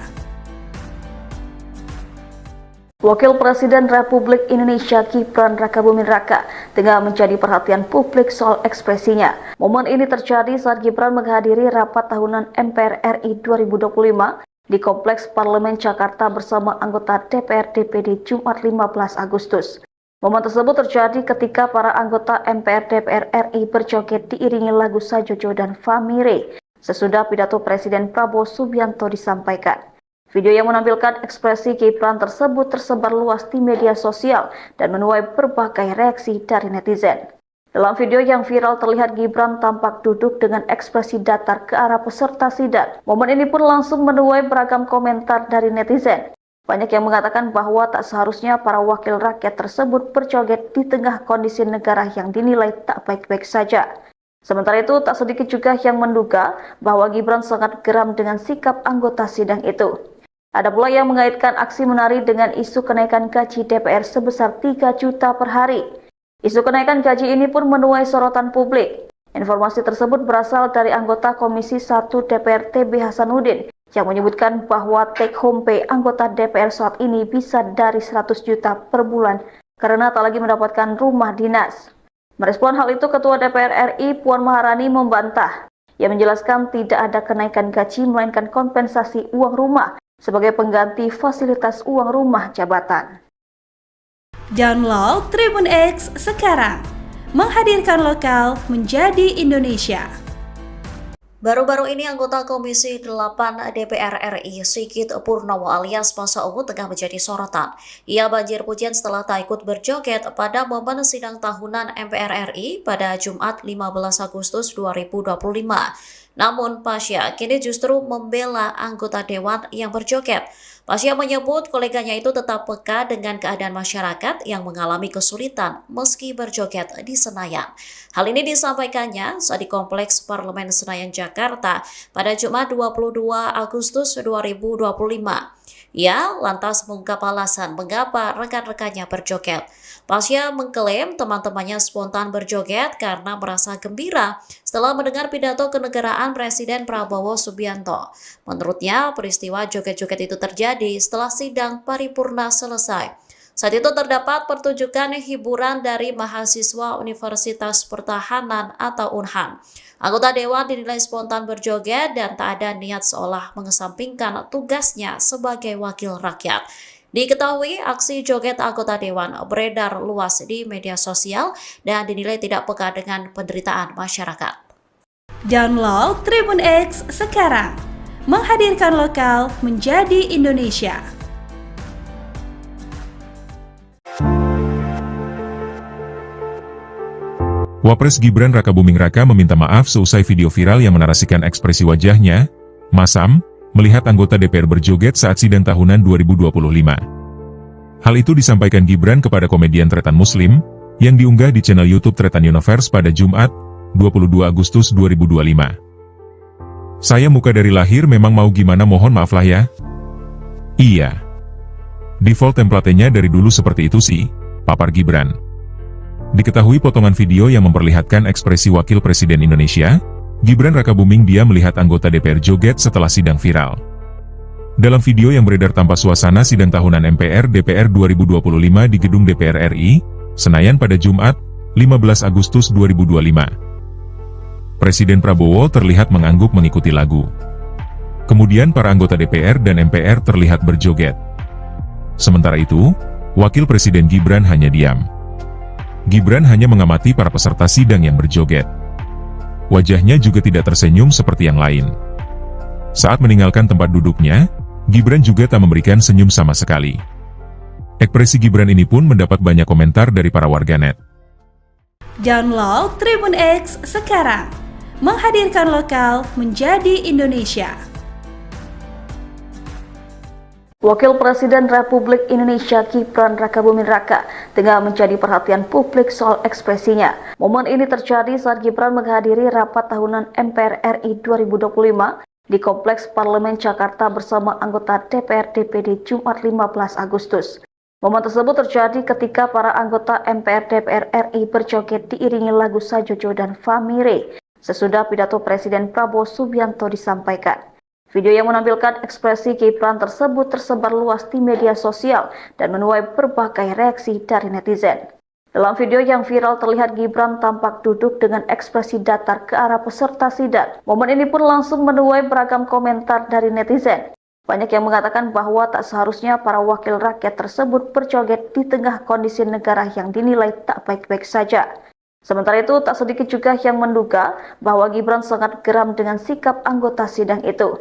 Wakil Presiden Republik Indonesia Gibran Rakabuming Raka tengah menjadi perhatian publik soal ekspresinya. Momen ini terjadi saat Gibran menghadiri rapat tahunan MPR RI 2025 di Kompleks Parlemen Jakarta bersama anggota DPR DPD Jumat 15 Agustus. Momen tersebut terjadi ketika para anggota MPR DPR RI berjoget diiringi lagu Sajojo dan Famire sesudah pidato Presiden Prabowo Subianto disampaikan. Video yang menampilkan ekspresi Gibran tersebut tersebar luas di media sosial dan menuai berbagai reaksi dari netizen. Dalam video yang viral terlihat Gibran tampak duduk dengan ekspresi datar ke arah peserta sidang. Momen ini pun langsung menuai beragam komentar dari netizen. Banyak yang mengatakan bahwa tak seharusnya para wakil rakyat tersebut berjoget di tengah kondisi negara yang dinilai tak baik-baik saja. Sementara itu, tak sedikit juga yang menduga bahwa Gibran sangat geram dengan sikap anggota sidang itu. Ada pula yang mengaitkan aksi menari dengan isu kenaikan gaji DPR sebesar 3 juta per hari. Isu kenaikan gaji ini pun menuai sorotan publik. Informasi tersebut berasal dari anggota Komisi 1 DPR TB Hasanuddin yang menyebutkan bahwa take home pay anggota DPR saat ini bisa dari 100 juta per bulan karena tak lagi mendapatkan rumah dinas. Merespon hal itu, Ketua DPR RI Puan Maharani membantah. Ia menjelaskan tidak ada kenaikan gaji melainkan kompensasi uang rumah sebagai pengganti fasilitas uang rumah jabatan. Download Tribun X sekarang, menghadirkan lokal menjadi Indonesia. Baru-baru ini anggota Komisi 8 DPR RI Sigit Purnomo alias Masa Ungu tengah menjadi sorotan. Ia banjir pujian setelah tak ikut berjoget pada momen sidang tahunan MPR RI pada Jumat 15 Agustus 2025. Namun Pasha kini justru membela anggota dewan yang berjoget. Pasha menyebut koleganya itu tetap peka dengan keadaan masyarakat yang mengalami kesulitan meski berjoget di Senayan. Hal ini disampaikannya saat di Kompleks Parlemen Senayan Jakarta pada Jumat 22 Agustus 2025. Ia lantas mengungkap alasan mengapa rekan-rekannya berjoget. Pasha mengklaim teman-temannya spontan berjoget karena merasa gembira setelah mendengar pidato kenegaraan Presiden Prabowo Subianto. Menurutnya, peristiwa joget-joget itu terjadi setelah sidang paripurna selesai. Saat itu terdapat pertunjukan hiburan dari mahasiswa Universitas Pertahanan atau UNHAN. Anggota dewan dinilai spontan berjoget dan tak ada niat seolah mengesampingkan tugasnya sebagai wakil rakyat. Diketahui aksi joget anggota dewan beredar luas di media sosial dan dinilai tidak peka dengan penderitaan masyarakat. Download Tribun X sekarang, menghadirkan lokal menjadi Indonesia. Wapres Gibran Rakabuming Raka meminta maaf seusai video viral yang menarasikan ekspresi wajahnya, masam, melihat anggota DPR berjoget saat sidang tahunan 2025. Hal itu disampaikan Gibran kepada komedian Tretan Muslim, yang diunggah di channel YouTube Tretan Universe pada Jumat, 22 Agustus 2025. Saya muka dari lahir memang mau gimana mohon maaf lah ya. Iya. Default template-nya dari dulu seperti itu sih, papar Gibran. Diketahui potongan video yang memperlihatkan ekspresi Wakil Presiden Indonesia, Gibran Rakabuming dia melihat anggota DPR joget setelah sidang viral. Dalam video yang beredar tanpa suasana sidang tahunan MPR DPR 2025 di Gedung DPR RI, Senayan pada Jumat, 15 Agustus 2025. Presiden Prabowo terlihat mengangguk mengikuti lagu. Kemudian para anggota DPR dan MPR terlihat berjoget. Sementara itu, Wakil Presiden Gibran hanya diam. Gibran hanya mengamati para peserta sidang yang berjoget. Wajahnya juga tidak tersenyum seperti yang lain. Saat meninggalkan tempat duduknya, Gibran juga tak memberikan senyum sama sekali. Ekspresi Gibran ini pun mendapat banyak komentar dari para warganet. Download Tribun X sekarang, menghadirkan lokal menjadi Indonesia. Wakil Presiden Republik Indonesia Gibran Rakabuming Raka tengah menjadi perhatian publik soal ekspresinya. Momen ini terjadi saat Gibran menghadiri rapat tahunan MPR RI 2025 di Kompleks Parlemen Jakarta bersama anggota DPR DPD Jumat 15 Agustus. Momen tersebut terjadi ketika para anggota MPR DPR RI berjoget diiringi lagu Sajojo dan Famire sesudah pidato Presiden Prabowo Subianto disampaikan. Video yang menampilkan ekspresi Gibran tersebut tersebar luas di media sosial dan menuai berbagai reaksi dari netizen. Dalam video yang viral terlihat Gibran tampak duduk dengan ekspresi datar ke arah peserta sidang. Momen ini pun langsung menuai beragam komentar dari netizen. Banyak yang mengatakan bahwa tak seharusnya para wakil rakyat tersebut berjoget di tengah kondisi negara yang dinilai tak baik-baik saja. Sementara itu, tak sedikit juga yang menduga bahwa Gibran sangat geram dengan sikap anggota sidang itu.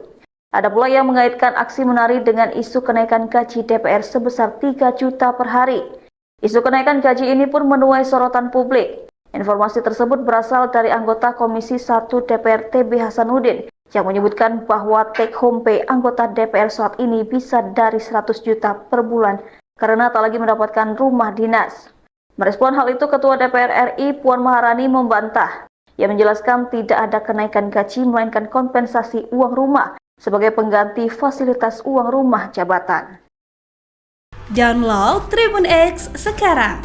Ada pula yang mengaitkan aksi menari dengan isu kenaikan gaji DPR sebesar 3 juta per hari. Isu kenaikan gaji ini pun menuai sorotan publik. Informasi tersebut berasal dari anggota Komisi 1 DPR TB Hasanuddin yang menyebutkan bahwa take home pay anggota DPR saat ini bisa dari 100 juta per bulan karena tak lagi mendapatkan rumah dinas. Merespon hal itu, Ketua DPR RI Puan Maharani membantah. Ia menjelaskan tidak ada kenaikan gaji melainkan kompensasi uang rumah sebagai pengganti fasilitas uang rumah jabatan. Download Tribun X sekarang,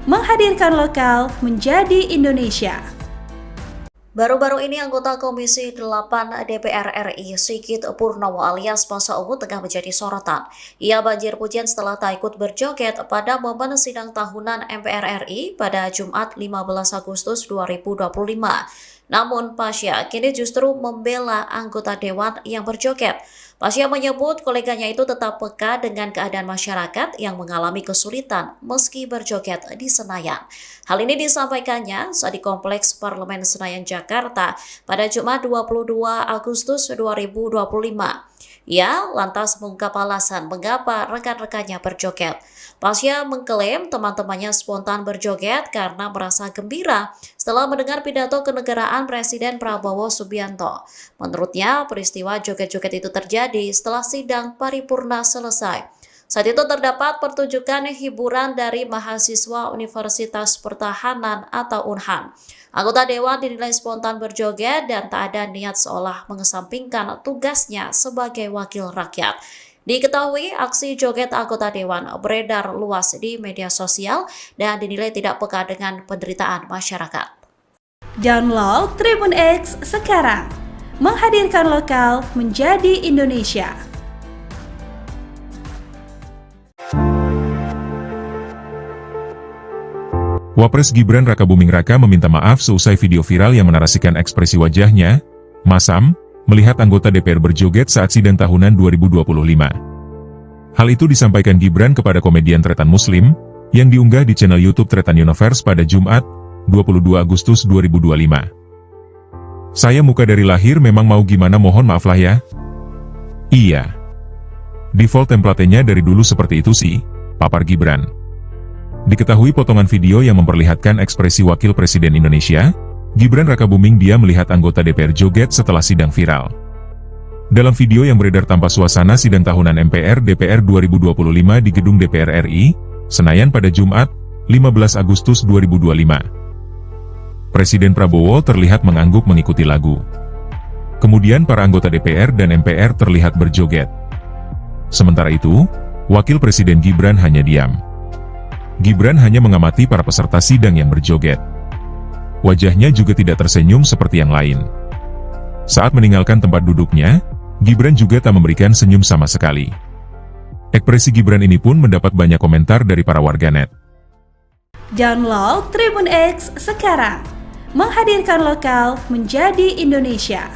menghadirkan lokal menjadi Indonesia. Baru-baru ini anggota Komisi 8 DPR RI Sigit Purnomo alias Masa Ungu tengah menjadi sorotan. Ia banjir pujian setelah tak ikut berjoget pada momen sidang tahunan MPR RI pada Jumat 15 Agustus 2025. Namun Pasha kini justru membela anggota dewan yang berjoget. Pasha menyebut koleganya itu tetap peka dengan keadaan masyarakat yang mengalami kesulitan meski berjoget di Senayan. Hal ini disampaikannya saat di Kompleks Parlemen Senayan Jakarta pada Jumat 22 Agustus 2025. Ia lantas mengungkap alasan mengapa rekan-rekannya berjoget. Pasha mengklaim teman-temannya spontan berjoget karena merasa gembira setelah mendengar pidato kenegaraan Presiden Prabowo Subianto. Menurutnya, peristiwa joget-joget itu terjadi setelah sidang paripurna selesai. Saat itu terdapat pertunjukan hiburan dari mahasiswa Universitas Pertahanan atau UNHAN. Anggota dewan dinilai spontan berjoget dan tak ada niat seolah mengesampingkan tugasnya sebagai wakil rakyat. Diketahui aksi joget anggota dewan beredar luas di media sosial dan dinilai tidak peka dengan penderitaan masyarakat. Download Tribun X sekarang, menghadirkan lokal menjadi Indonesia. Wapres Gibran Rakabuming Raka meminta maaf seusai video viral yang menarasikan ekspresi wajahnya, masam, melihat anggota DPR berjoget saat sidang tahunan 2025. Hal itu disampaikan Gibran kepada komedian Tretan Muslim, yang diunggah di channel YouTube Tretan Universe pada Jumat, 22 Agustus 2025. Saya muka dari lahir memang mau gimana mohon maaf lah ya. Iya. Default template-nya dari dulu seperti itu sih, papar Gibran. Diketahui potongan video yang memperlihatkan ekspresi Wakil Presiden Indonesia, Gibran Rakabuming dia melihat anggota DPR joget setelah sidang viral. Dalam video yang beredar tanpa suasana sidang tahunan MPR DPR 2025 di gedung DPR RI, Senayan pada Jumat, 15 Agustus 2025. Presiden Prabowo terlihat mengangguk mengikuti lagu. Kemudian para anggota DPR dan MPR terlihat berjoget. Sementara itu, Wakil Presiden Gibran hanya diam. Gibran hanya mengamati para peserta sidang yang berjoget. Wajahnya juga tidak tersenyum seperti yang lain. Saat meninggalkan tempat duduknya, Gibran juga tak memberikan senyum sama sekali. Ekspresi Gibran ini pun mendapat banyak komentar dari para warganet. Download Tribun X sekarang, menghadirkan lokal menjadi Indonesia.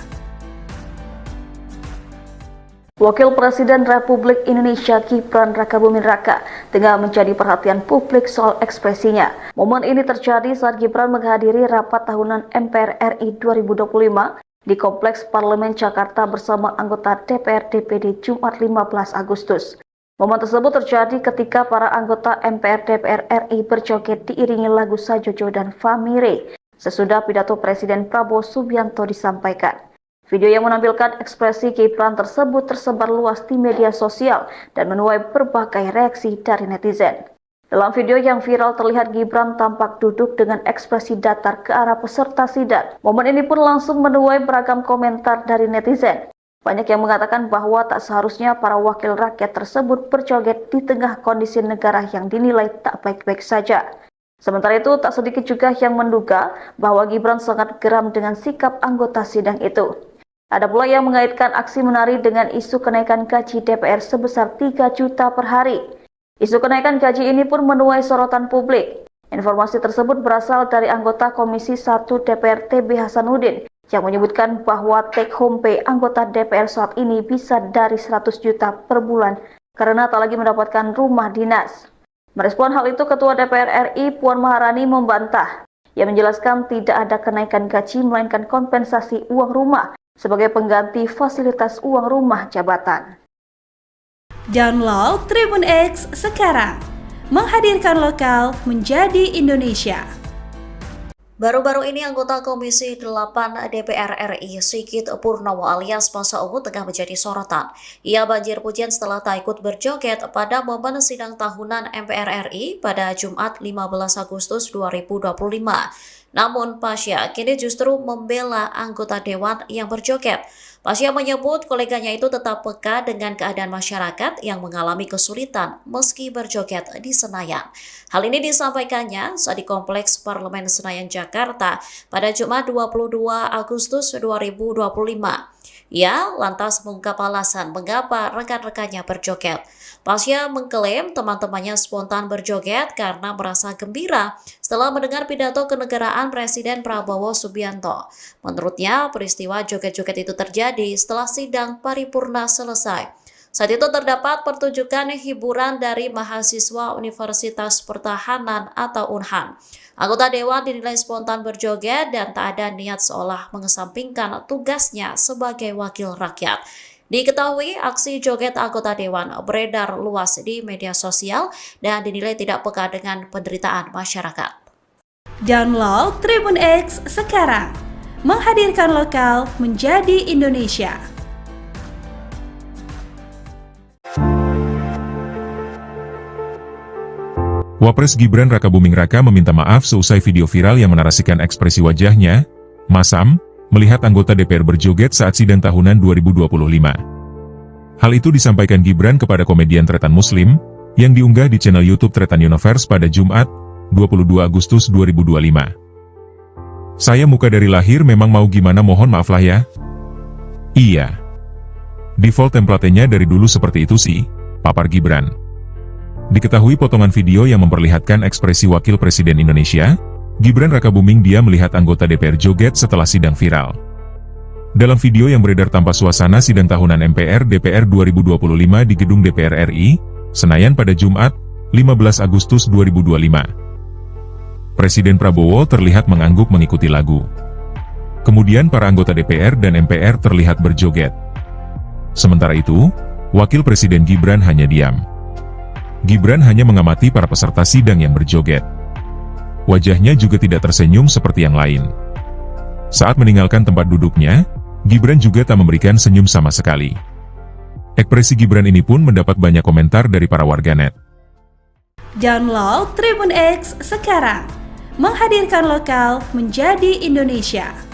Wakil Presiden Republik Indonesia Gibran Rakabuming Raka tengah menjadi perhatian publik soal ekspresinya. Momen ini terjadi saat Gibran menghadiri rapat tahunan MPR RI 2025 di Kompleks Parlemen Jakarta bersama anggota DPR DPD Jumat 15 Agustus. Momen tersebut terjadi ketika para anggota MPR DPR RI berjoget diiringi lagu Sajojo dan Famire sesudah pidato Presiden Prabowo Subianto disampaikan. Video yang menampilkan ekspresi Gibran tersebut tersebar luas di media sosial dan menuai berbagai reaksi dari netizen. Dalam video yang viral terlihat Gibran tampak duduk dengan ekspresi datar ke arah peserta sidang. Momen ini pun langsung menuai beragam komentar dari netizen. Banyak yang mengatakan bahwa tak seharusnya para wakil rakyat tersebut berjoget di tengah kondisi negara yang dinilai tak baik-baik saja. Sementara itu, tak sedikit juga yang menduga bahwa Gibran sangat geram dengan sikap anggota sidang itu. Ada pula yang mengaitkan aksi menari dengan isu kenaikan gaji DPR sebesar 3 juta per hari. Isu kenaikan gaji ini pun menuai sorotan publik. Informasi tersebut berasal dari anggota Komisi 1 DPR TB Hasanuddin yang menyebutkan bahwa take home pay anggota DPR saat ini bisa dari 100 juta per bulan karena tak lagi mendapatkan rumah dinas. Merespon hal itu, Ketua DPR RI Puan Maharani membantah. Ia menjelaskan tidak ada kenaikan gaji melainkan kompensasi uang rumah sebagai pengganti fasilitas uang rumah jabatan. Download Tribun X sekarang, menghadirkan lokal menjadi Indonesia. Baru-baru ini anggota Komisi 8 DPR RI Sigit Purnomo alias Masa Ungu tengah menjadi sorotan. Ia banjir pujian setelah tak ikut berjoget pada momen sidang tahunan MPR RI pada Jumat 15 Agustus 2025. Namun Pasha kini justru membela anggota dewan yang berjoget. Pasha menyebut koleganya itu tetap peka dengan keadaan masyarakat yang mengalami kesulitan meski berjoget di Senayan. Hal ini disampaikannya saat di Kompleks Parlemen Senayan Jakarta pada Jumat 22 Agustus 2025. Ia lantas mengungkap alasan mengapa rekan-rekannya berjoget. Pasha mengklaim teman-temannya spontan berjoget karena merasa gembira setelah mendengar pidato kenegaraan Presiden Prabowo Subianto. Menurutnya, peristiwa joget-joget itu terjadi setelah sidang paripurna selesai. Saat itu terdapat pertunjukan hiburan dari mahasiswa Universitas Pertahanan atau UNHAN. Anggota dewan dinilai spontan berjoget dan tak ada niat seolah mengesampingkan tugasnya sebagai wakil rakyat. Diketahui aksi joget anggota dewan beredar luas di media sosial dan dinilai tidak peka dengan penderitaan masyarakat. Download Tribun X sekarang, menghadirkan lokal menjadi Indonesia. Wapres Gibran Rakabuming Raka meminta maaf seusai video viral yang menarasikan ekspresi wajahnya, masam, melihat anggota DPR berjoget saat sidang tahunan 2025. Hal itu disampaikan Gibran kepada komedian Tretan Muslim, yang diunggah di channel YouTube Tretan Universe pada Jumat, 22 Agustus 2025. Saya muka dari lahir memang mau gimana mohon maaf lah ya. Iya. Default template-nya dari dulu seperti itu sih, papar Gibran. Diketahui potongan video yang memperlihatkan ekspresi Wakil Presiden Indonesia, Gibran Rakabuming dia melihat anggota DPR joget setelah sidang viral. Dalam video yang beredar tanpa suasana sidang tahunan MPR DPR 2025 di gedung DPR RI, Senayan pada Jumat, 15 Agustus 2025. Presiden Prabowo terlihat mengangguk mengikuti lagu. Kemudian para anggota DPR dan MPR terlihat berjoget. Sementara itu, Wakil Presiden Gibran hanya diam. Gibran hanya mengamati para peserta sidang yang berjoget. Wajahnya juga tidak tersenyum seperti yang lain. Saat meninggalkan tempat duduknya, Gibran juga tak memberikan senyum sama sekali. Ekspresi Gibran ini pun mendapat banyak komentar dari para warganet. Download Tribun X sekarang, menghadirkan lokal menjadi Indonesia.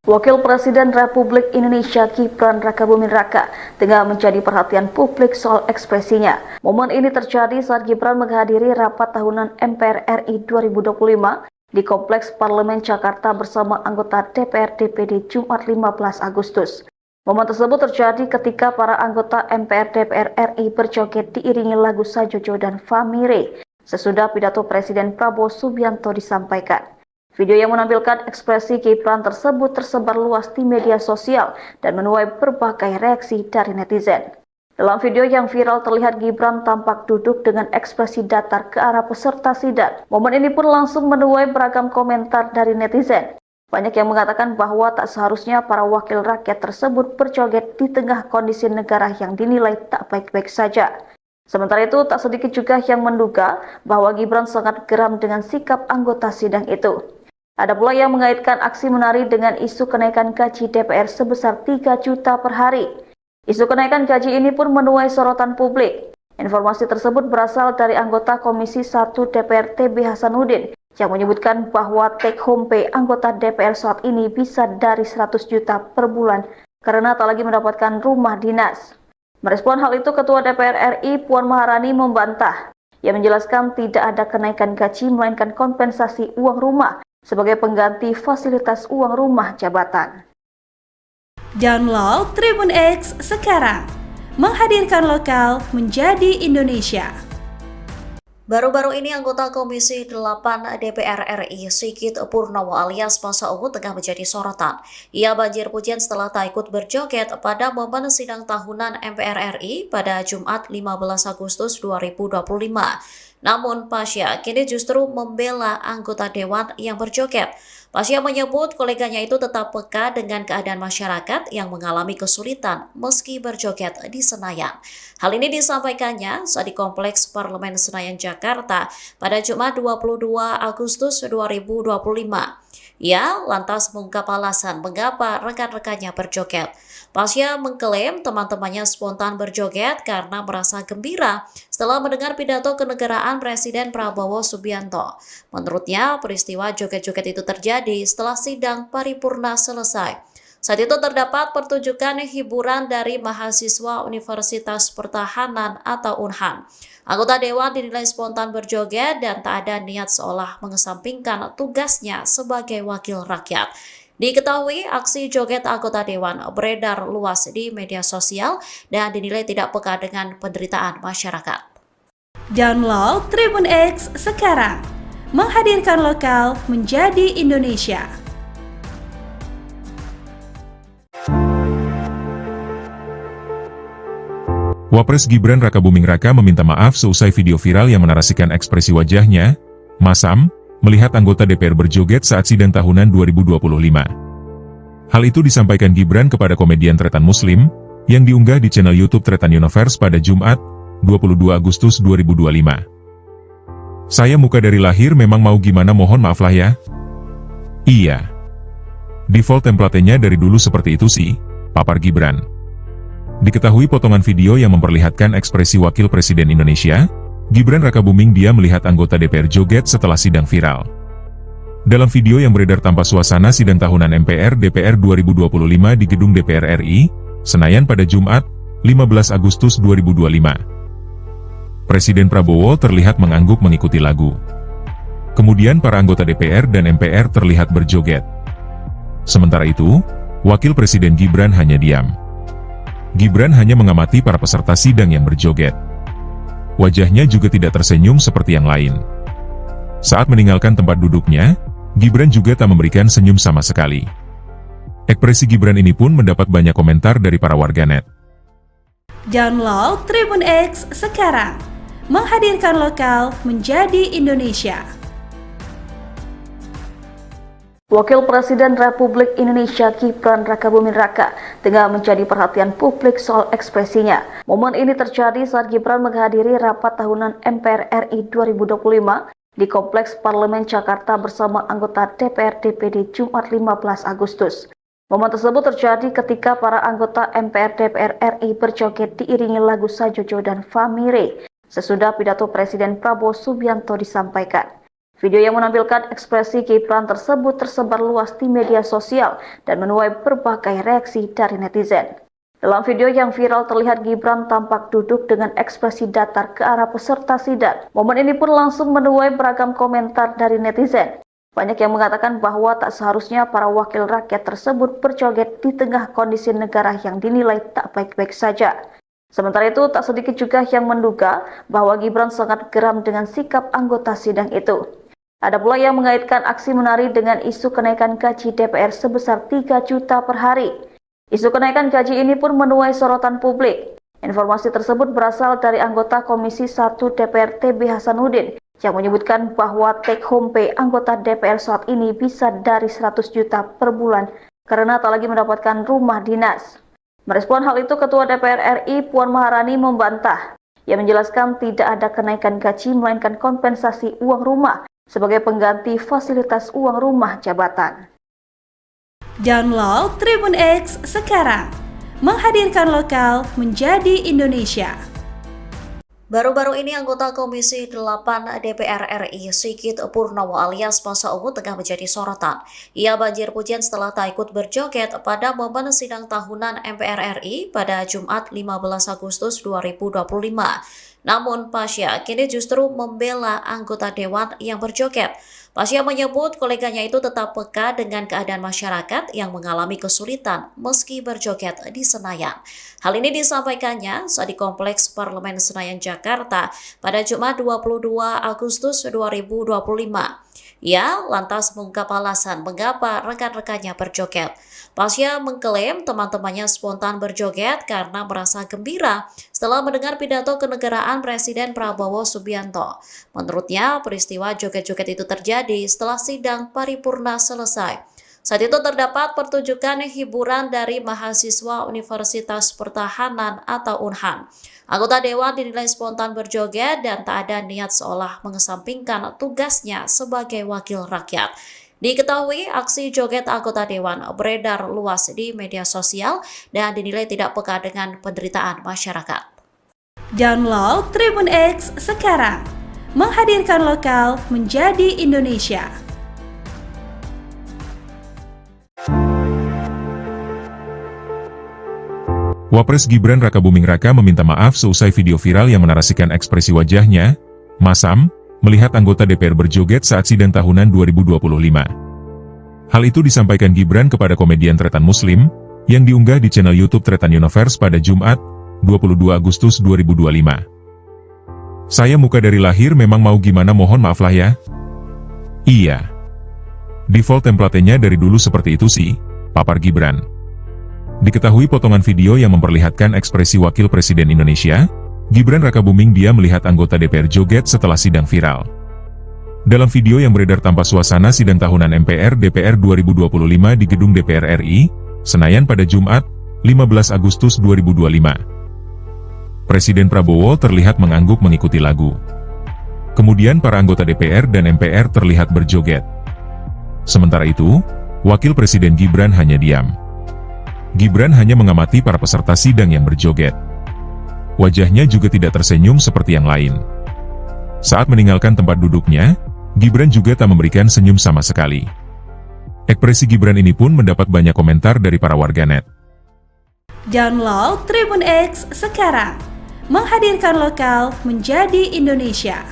Wakil Presiden Republik Indonesia Gibran Rakabuming Raka tengah menjadi perhatian publik soal ekspresinya. Momen ini terjadi saat Gibran menghadiri rapat tahunan MPR RI 2025 di Kompleks Parlemen Jakarta bersama anggota DPR DPD Jumat 15 Agustus. Momen tersebut terjadi ketika para anggota MPR DPR RI berjoget diiringi lagu Sajojo dan Famire sesudah pidato Presiden Prabowo Subianto disampaikan. Video yang menampilkan ekspresi Gibran tersebut tersebar luas di media sosial dan menuai berbagai reaksi dari netizen. Dalam video yang viral terlihat Gibran tampak duduk dengan ekspresi datar ke arah peserta sidang. Momen ini pun langsung menuai beragam komentar dari netizen. Banyak yang mengatakan bahwa tak seharusnya para wakil rakyat tersebut berjoget di tengah kondisi negara yang dinilai tak baik-baik saja. Sementara itu, tak sedikit juga yang menduga bahwa Gibran sangat geram dengan sikap anggota sidang itu. Ada pula yang mengaitkan aksi menari dengan isu kenaikan gaji DPR sebesar 3 juta per hari. Isu kenaikan gaji ini pun menuai sorotan publik. Informasi tersebut berasal dari anggota Komisi 1 DPR TB Hasanuddin yang menyebutkan bahwa take home pay anggota DPR saat ini bisa dari 100 juta per bulan karena tak lagi mendapatkan rumah dinas. Merespon hal itu, Ketua DPR RI Puan Maharani membantah. Ia menjelaskan tidak ada kenaikan gaji melainkan kompensasi uang rumah sebagai pengganti fasilitas uang rumah jabatan. Download Tribun X sekarang, menghadirkan lokal menjadi Indonesia. Baru-baru ini anggota Komisi 8 DPR RI Sigit Purnomo alias Masa Ungu tengah menjadi sorotan. Ia banjir pujian setelah tak ikut berjoget pada momen sidang tahunan MPR RI pada Jumat 15 Agustus 2025. Namun Pasha kini justru membela anggota dewan yang berjoget. Pasha menyebut koleganya itu tetap peka dengan keadaan masyarakat yang mengalami kesulitan meski berjoget di Senayan. Hal ini disampaikannya saat di Kompleks Parlemen Senayan, Jakarta pada Jumat 22 Agustus 2025. Ia lantas mengungkap alasan mengapa rekan-rekannya berjoget. Pasha mengklaim teman-temannya spontan berjoget karena merasa gembira setelah mendengar pidato kenegaraan Presiden Prabowo Subianto. Menurutnya, peristiwa joget-joget itu terjadi setelah sidang paripurna selesai. Saat itu terdapat pertunjukan hiburan dari mahasiswa Universitas Pertahanan atau UNHAN. Anggota dewan dinilai spontan berjoget dan tak ada niat seolah mengesampingkan tugasnya sebagai wakil rakyat. Diketahui aksi joget anggota dewan beredar luas di media sosial dan dinilai tidak peka dengan penderitaan masyarakat. Download Tribun X sekarang, menghadirkan lokal menjadi Indonesia. Wapres Gibran Rakabuming Raka meminta maaf seusai video viral yang menarasikan ekspresi wajahnya, masam, melihat anggota DPR berjoget saat sidang tahunan 2025. Hal itu disampaikan Gibran kepada komedian Tretan Muslim, yang diunggah di channel YouTube Tretan Universe pada Jumat, 22 Agustus 2025. Saya muka dari lahir memang mau gimana mohon maaf lah ya. Iya. Default template-nya dari dulu seperti itu sih, papar Gibran. Diketahui potongan video yang memperlihatkan ekspresi Wakil Presiden Indonesia, Gibran Rakabuming dia melihat anggota DPR joget setelah sidang viral. Dalam video yang beredar tanpa suasana sidang tahunan MPR DPR 2025 di gedung DPR RI, Senayan pada Jumat, 15 Agustus 2025. Presiden Prabowo terlihat mengangguk mengikuti lagu. Kemudian para anggota DPR dan MPR terlihat berjoget. Sementara itu, Wakil Presiden Gibran hanya diam. Gibran hanya mengamati para peserta sidang yang berjoget. Wajahnya juga tidak tersenyum seperti yang lain. Saat meninggalkan tempat duduknya, Gibran juga tak memberikan senyum sama sekali. Ekspresi Gibran ini pun mendapat banyak komentar dari para warganet. Download Tribun X sekarang, menghadirkan lokal menjadi Indonesia. Wakil Presiden Republik Indonesia Gibran Rakabuming Raka tengah menjadi perhatian publik soal ekspresinya. Momen ini terjadi saat Gibran menghadiri rapat tahunan MPR RI 2025 di Kompleks Parlemen Jakarta bersama anggota DPR DPD Jumat 15 Agustus. Momen tersebut terjadi ketika para anggota MPR DPR RI berjoget diiringi lagu Sajojo dan Famire sesudah pidato Presiden Prabowo Subianto disampaikan. Video yang menampilkan ekspresi Gibran tersebut tersebar luas di media sosial dan menuai berbagai reaksi dari netizen. Dalam video yang viral terlihat Gibran tampak duduk dengan ekspresi datar ke arah peserta sidang. Momen ini pun langsung menuai beragam komentar dari netizen. Banyak yang mengatakan bahwa tak seharusnya para wakil rakyat tersebut berjoget di tengah kondisi negara yang dinilai tak baik-baik saja. Sementara itu, tak sedikit juga yang menduga bahwa Gibran sangat geram dengan sikap anggota sidang itu. Ada pula yang mengaitkan aksi menari dengan isu kenaikan gaji DPR sebesar 3 juta per hari. Isu kenaikan gaji ini pun menuai sorotan publik. Informasi tersebut berasal dari anggota Komisi 1 DPR TB Hasanuddin yang menyebutkan bahwa take home pay anggota DPR saat ini bisa dari 100 juta per bulan karena tak lagi mendapatkan rumah dinas. Merespon hal itu, Ketua DPR RI Puan Maharani membantah. Ia menjelaskan tidak ada kenaikan gaji melainkan kompensasi uang rumah sebagai pengganti fasilitas uang rumah jabatan. Download Tribun X sekarang, menghadirkan lokal menjadi Indonesia. Baru-baru ini anggota Komisi 8 DPR RI Sigit Purnomo alias Masa Ungu tengah menjadi sorotan. Ia banjir pujian setelah tak ikut berjoget pada momen sidang tahunan MPR RI pada Jumat 15 Agustus 2025. Namun Pasha kini justru membela anggota dewan yang berjoget. Pasha menyebut koleganya itu tetap peka dengan keadaan masyarakat yang mengalami kesulitan meski berjoget di Senayan. Hal ini disampaikannya saat di Kompleks Parlemen Senayan, Jakarta pada Jumat 22 Agustus 2025. Ia lantas mengungkap alasan mengapa rekan-rekannya berjoget. Pasha mengklaim teman-temannya spontan berjoget karena merasa gembira setelah mendengar pidato kenegaraan Presiden Prabowo Subianto. Menurutnya, peristiwa joget-joget itu terjadi setelah sidang paripurna selesai. Saat itu terdapat pertunjukan hiburan dari mahasiswa Universitas Pertahanan atau UNHAN. Anggota dewan dinilai spontan berjoget dan tak ada niat seolah mengesampingkan tugasnya sebagai wakil rakyat. Diketahui aksi joget anggota dewan beredar luas di media sosial dan dinilai tidak peka dengan penderitaan masyarakat. Download Tribun X sekarang, menghadirkan lokal menjadi Indonesia. Wapres Gibran Rakabuming Raka meminta maaf seusai video viral yang menarasikan ekspresi wajahnya, masam, melihat anggota DPR berjoget saat sidang tahunan 2025. Hal itu disampaikan Gibran kepada komedian Tretan Muslim, yang diunggah di channel YouTube Tretan Universe pada Jumat, 22 Agustus 2025. Saya muka dari lahir memang mau gimana mohon maaf lah ya. Iya. Default template-nya dari dulu seperti itu sih, papar Gibran. Diketahui potongan video yang memperlihatkan ekspresi Wakil Presiden Indonesia, Gibran Rakabuming dia melihat anggota DPR joget setelah sidang viral. Dalam video yang beredar tanpa suasana sidang tahunan MPR DPR 2025 di gedung DPR RI, Senayan pada Jumat, 15 Agustus 2025. Presiden Prabowo terlihat mengangguk mengikuti lagu. Kemudian para anggota DPR dan MPR terlihat berjoget. Sementara itu, Wakil Presiden Gibran hanya diam. Gibran hanya mengamati para peserta sidang yang berjoget. Wajahnya juga tidak tersenyum seperti yang lain. Saat meninggalkan tempat duduknya, Gibran juga tak memberikan senyum sama sekali. Ekspresi Gibran ini pun mendapat banyak komentar dari para warganet. Download Tribun X sekarang, menghadirkan lokal menjadi Indonesia.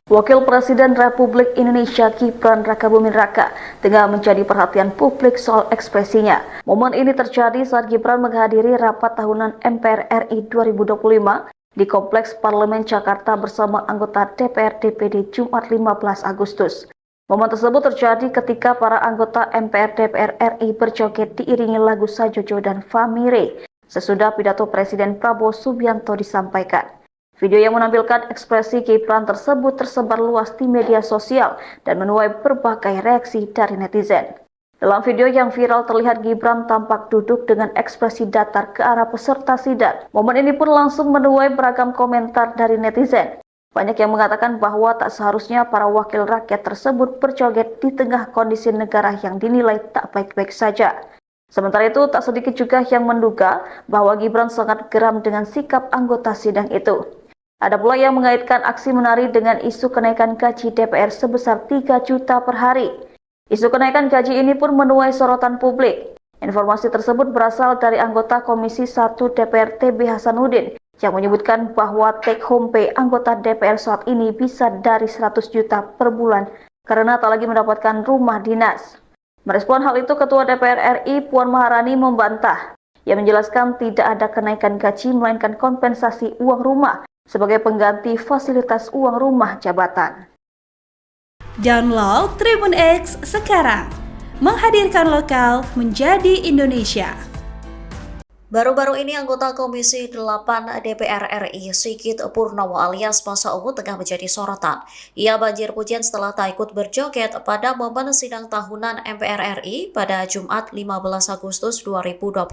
Wakil Presiden Republik Indonesia Gibran Rakabuming Raka tengah menjadi perhatian publik soal ekspresinya. Momen ini terjadi saat Gibran menghadiri rapat tahunan MPR RI 2025 di Kompleks Parlemen Jakarta bersama anggota DPR DPD Jumat 15 Agustus. Momen tersebut terjadi ketika para anggota MPR DPR RI berjoget diiringi lagu Sajojo dan Famire sesudah pidato Presiden Prabowo Subianto disampaikan. Video yang menampilkan ekspresi Gibran tersebut tersebar luas di media sosial dan menuai berbagai reaksi dari netizen. Dalam video yang viral terlihat Gibran tampak duduk dengan ekspresi datar ke arah peserta sidang. Momen ini pun langsung menuai beragam komentar dari netizen. Banyak yang mengatakan bahwa tak seharusnya para wakil rakyat tersebut berjoget di tengah kondisi negara yang dinilai tak baik-baik saja. Sementara itu, tak sedikit juga yang menduga bahwa Gibran sangat geram dengan sikap anggota sidang itu. Ada pula yang mengaitkan aksi menari dengan isu kenaikan gaji DPR sebesar 3 juta per hari. Isu kenaikan gaji ini pun menuai sorotan publik. Informasi tersebut berasal dari anggota Komisi 1 DPR TB Hasanuddin yang menyebutkan bahwa take home pay anggota DPR saat ini bisa dari 100 juta per bulan karena tak lagi mendapatkan rumah dinas. Merespon hal itu, Ketua DPR RI Puan Maharani membantah. Ia menjelaskan tidak ada kenaikan gaji melainkan kompensasi uang rumah sebagai pengganti fasilitas uang rumah jabatan. Download Tribun X sekarang, menghadirkan lokal menjadi Indonesia. Baru-baru ini anggota Komisi 8 DPR RI Sigit Purnomo alias Masa Ungu tengah menjadi sorotan. Ia banjir pujian setelah tak ikut berjoget pada momen sidang tahunan MPR RI pada Jumat 15 Agustus 2025.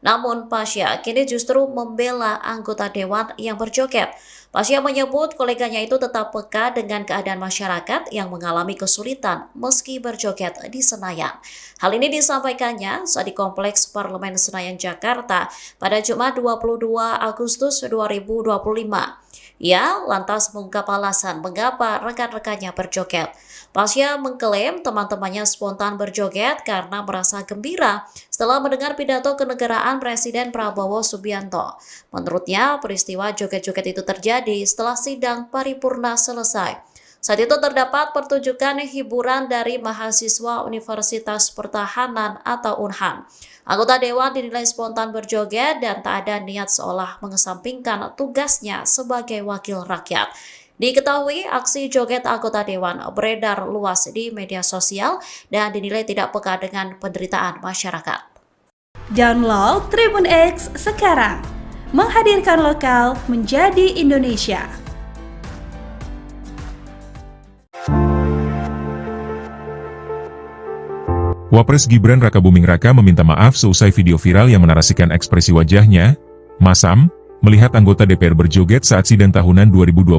Namun Pasya kini justru membela anggota dewan yang berjoget. Pasya menyebut koleganya itu tetap peka dengan keadaan masyarakat yang mengalami kesulitan meski berjoget di Senayan. Hal ini disampaikannya saat di Kompleks Parlemen Senayan, Jakarta pada Jumat 22 Agustus 2025. Ia lantas mengungkap alasan mengapa rekan-rekannya berjoget. Pasya mengklaim teman-temannya spontan berjoget karena merasa gembira setelah mendengar pidato kenegaraan Presiden Prabowo Subianto. Menurutnya, peristiwa joget-joget itu terjadi setelah sidang paripurna selesai. Saat itu terdapat pertunjukan hiburan dari mahasiswa Universitas Pertahanan atau UNHAN. Anggota dewan dinilai spontan berjoget dan tak ada niat seolah mengesampingkan tugasnya sebagai wakil rakyat. Diketahui aksi joget anggota dewan beredar luas di media sosial dan dinilai tidak peka dengan penderitaan masyarakat. Download Tribun X sekarang, menghadirkan lokal menjadi Indonesia. Wapres Gibran Rakabuming Raka meminta maaf seusai video viral yang menarasikan ekspresi wajahnya, masam, melihat anggota DPR berjoget saat sidang tahunan 2025.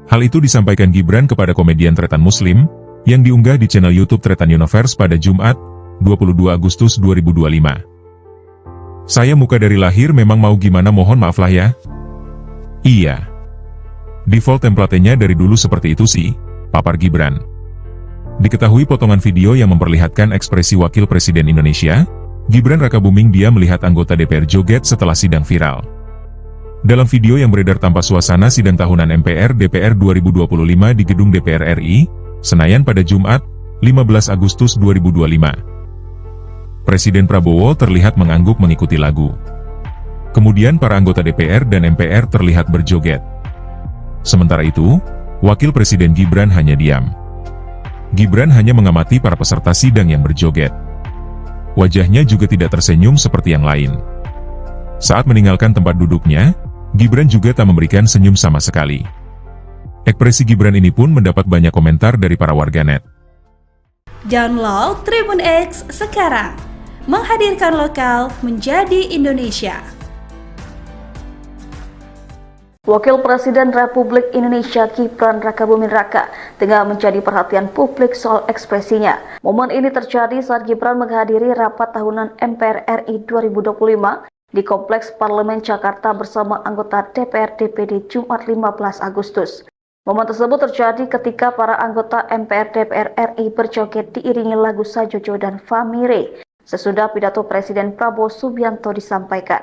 Hal itu disampaikan Gibran kepada komedian Tretan Muslim, yang diunggah di channel YouTube Tretan Universe pada Jumat, 22 Agustus 2025. Saya muka dari lahir memang mau gimana mohon maaf lah ya. Iya. Default template-nya dari dulu seperti itu sih, papar Gibran. Diketahui potongan video yang memperlihatkan ekspresi Wakil Presiden Indonesia, Gibran Rakabuming dia melihat anggota DPR joget setelah sidang viral. Dalam video yang beredar tanpa suasana sidang tahunan MPR DPR 2025 di gedung DPR RI, Senayan pada Jumat, 15 Agustus 2025. Presiden Prabowo terlihat mengangguk mengikuti lagu. Kemudian para anggota DPR dan MPR terlihat berjoget. Sementara itu, Wakil Presiden Gibran hanya diam. Gibran hanya mengamati para peserta sidang yang berjoget. Wajahnya juga tidak tersenyum seperti yang lain. Saat meninggalkan tempat duduknya, Gibran juga tak memberikan senyum sama sekali. Ekspresi Gibran ini pun mendapat banyak komentar dari para warganet. Download Tribun X sekarang, menghadirkan lokal menjadi Indonesia. Wakil Presiden Republik Indonesia Gibran Rakabuming Raka tengah menjadi perhatian publik soal ekspresinya. Momen ini terjadi saat Gibran menghadiri rapat tahunan MPR RI 2025 di Kompleks Parlemen Jakarta bersama anggota DPR DPD Jumat 15 Agustus. Momen tersebut terjadi ketika para anggota MPR DPR RI berjoget diiringi lagu Sajojo dan Famire sesudah pidato Presiden Prabowo Subianto disampaikan.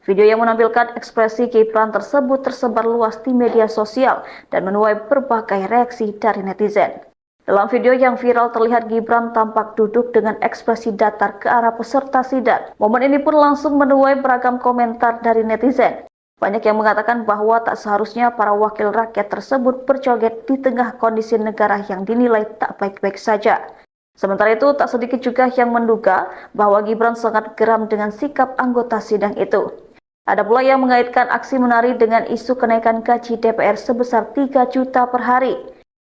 Video yang menampilkan ekspresi Gibran tersebut tersebar luas di media sosial dan menuai berbagai reaksi dari netizen. Dalam video yang viral terlihat Gibran tampak duduk dengan ekspresi datar ke arah peserta sidang. Momen ini pun langsung menuai beragam komentar dari netizen. Banyak yang mengatakan bahwa tak seharusnya para wakil rakyat tersebut berjoget di tengah kondisi negara yang dinilai tak baik-baik saja. Sementara itu, tak sedikit juga yang menduga bahwa Gibran sangat geram dengan sikap anggota sidang itu. Ada pula yang mengaitkan aksi menari dengan isu kenaikan gaji DPR sebesar 3 juta per hari.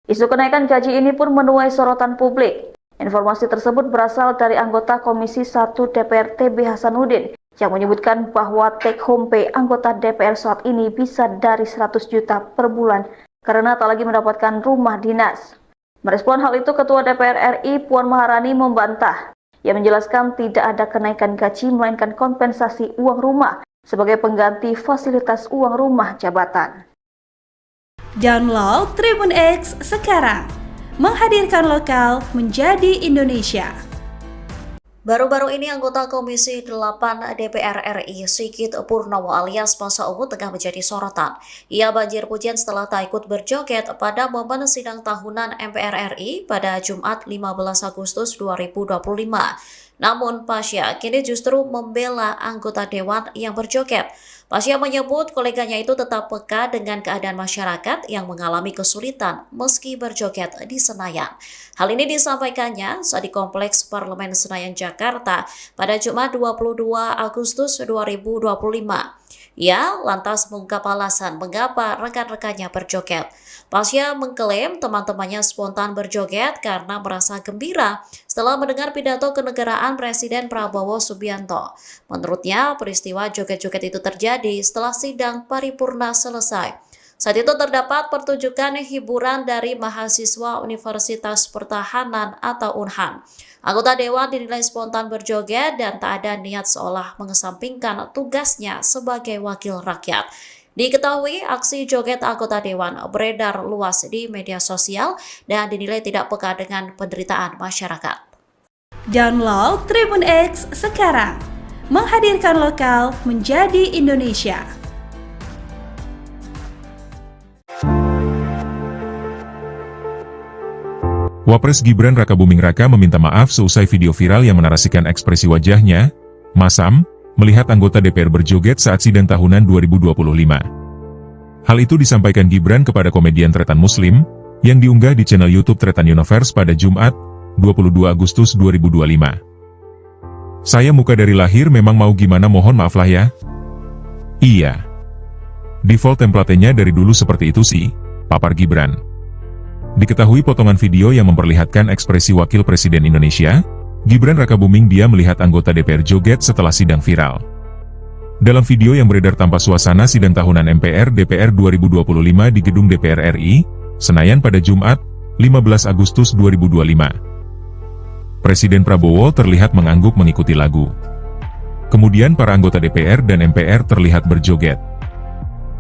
Isu kenaikan gaji ini pun menuai sorotan publik. Informasi tersebut berasal dari anggota Komisi 1 DPR TB Hasanuddin yang menyebutkan bahwa take home pay anggota DPR saat ini bisa dari 100 juta per bulan karena tak lagi mendapatkan rumah dinas. Merespon hal itu, Ketua DPR RI Puan Maharani membantah. Ia menjelaskan tidak ada kenaikan gaji melainkan kompensasi uang rumah sebagai pengganti fasilitas uang rumah jabatan. Download Tribun X sekarang, menghadirkan lokal menjadi Indonesia. Baru-baru ini anggota Komisi 8 DPR RI Sigit Purnomo alias Masa Ungu tengah menjadi sorotan. Ia banjir pujian setelah tak ikut berjoget pada momen sidang tahunan MPR RI pada Jumat 15 Agustus 2025. Namun Pasha kini justru membela anggota dewan yang berjoget. Pasha menyebut koleganya itu tetap peka dengan keadaan masyarakat yang mengalami kesulitan meski berjoget di Senayan. Hal ini disampaikannya saat di Kompleks Parlemen Senayan, Jakarta pada Jumat 22 Agustus 2025. Ia lantas mengungkap alasan mengapa rekan-rekannya berjoget. Pasha mengklaim teman-temannya spontan berjoget karena merasa gembira setelah mendengar pidato kenegaraan Presiden Prabowo Subianto. Menurutnya, peristiwa joget-joget itu terjadi setelah sidang paripurna selesai. Saat itu terdapat pertunjukan hiburan dari mahasiswa Universitas Pertahanan atau UNHAN. Anggota dewan dinilai spontan berjoget dan tak ada niat seolah mengesampingkan tugasnya sebagai wakil rakyat. Diketahui aksi joget anggota dewan beredar luas di media sosial dan dinilai tidak peka dengan penderitaan masyarakat. Download Tribun X sekarang, menghadirkan lokal menjadi Indonesia. Wapres Gibran Rakabuming Raka meminta maaf seusai video viral yang menarasikan ekspresi wajahnya, masam, melihat anggota DPR berjoget saat sidang tahunan 2025. Hal itu disampaikan Gibran kepada komedian Tretan Muslim, yang diunggah di channel YouTube Tretan Universe pada Jumat, 22 Agustus 2025. Saya muka dari lahir memang mau gimana mohon maaf lah ya. Iya. Default template-nya dari dulu seperti itu sih, papar Gibran. Diketahui potongan video yang memperlihatkan ekspresi Wakil Presiden Indonesia, Gibran Rakabuming dia melihat anggota DPR joget setelah sidang viral. Dalam video yang beredar tanpa suasana sidang tahunan MPR DPR 2025 di Gedung DPR RI, Senayan pada Jumat, 15 Agustus 2025. Presiden Prabowo terlihat mengangguk mengikuti lagu. Kemudian para anggota DPR dan MPR terlihat berjoget.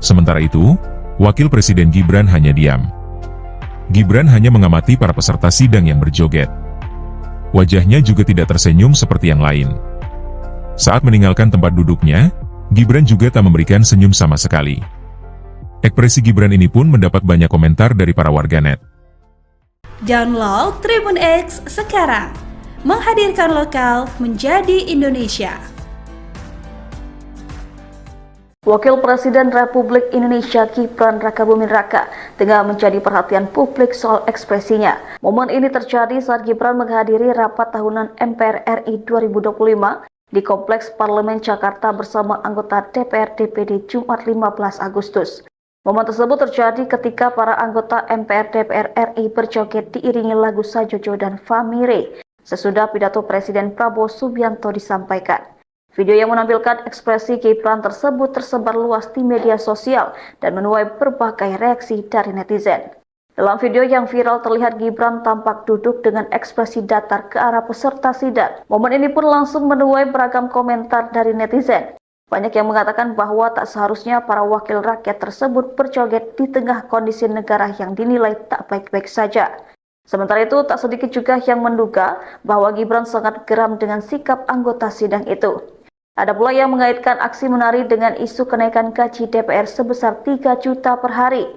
Sementara itu, Wakil Presiden Gibran hanya diam. Gibran hanya mengamati para peserta sidang yang berjoget. Wajahnya juga tidak tersenyum seperti yang lain. Saat meninggalkan tempat duduknya, Gibran juga tak memberikan senyum sama sekali. Ekspresi Gibran ini pun mendapat banyak komentar dari para warganet. Download Tribun X sekarang, menghadirkan lokal menjadi Indonesia. Wakil Presiden Republik Indonesia Gibran Rakabuming Raka tengah menjadi perhatian publik soal ekspresinya. Momen ini terjadi saat Gibran menghadiri rapat tahunan MPR RI 2025 di Kompleks Parlemen Jakarta bersama anggota DPR DPD Jumat 15 Agustus. Momen tersebut terjadi ketika para anggota MPR DPR RI berjoget diiringi lagu Sajojo dan Famire sesudah pidato Presiden Prabowo Subianto disampaikan. Video yang menampilkan ekspresi Gibran tersebut tersebar luas di media sosial dan menuai berbagai reaksi dari netizen. Dalam video yang viral terlihat Gibran tampak duduk dengan ekspresi datar ke arah peserta sidang. Momen ini pun langsung menuai beragam komentar dari netizen. Banyak yang mengatakan bahwa tak seharusnya para wakil rakyat tersebut berjoget di tengah kondisi negara yang dinilai tak baik-baik saja. Sementara itu, tak sedikit juga yang menduga bahwa Gibran sangat geram dengan sikap anggota sidang itu. Ada pula yang mengaitkan aksi menari dengan isu kenaikan gaji DPR sebesar 3 juta per hari.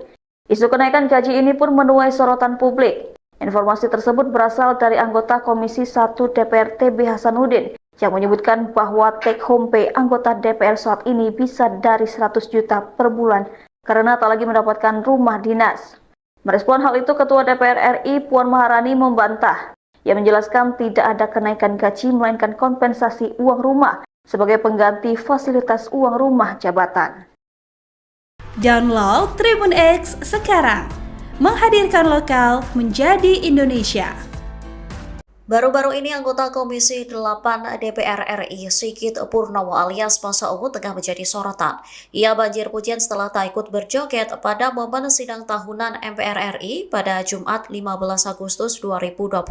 Isu kenaikan gaji ini pun menuai sorotan publik. Informasi tersebut berasal dari anggota Komisi 1 DPR TB Hasanuddin yang menyebutkan bahwa take home pay anggota DPR saat ini bisa dari 100 juta per bulan karena tak lagi mendapatkan rumah dinas. Merespon hal itu, Ketua DPR RI Puan Maharani membantah. Ia menjelaskan tidak ada kenaikan gaji melainkan kompensasi uang rumah sebagai pengganti fasilitas uang rumah jabatan. Download Tribun X sekarang, menghadirkan lokal menjadi Indonesia. Baru-baru ini anggota Komisi 8 DPR RI Sigit Purnomo alias Masa Ungu tengah menjadi sorotan. Ia banjir pujian setelah tak ikut berjoget pada momen sidang tahunan MPR RI pada Jumat 15 Agustus 2025.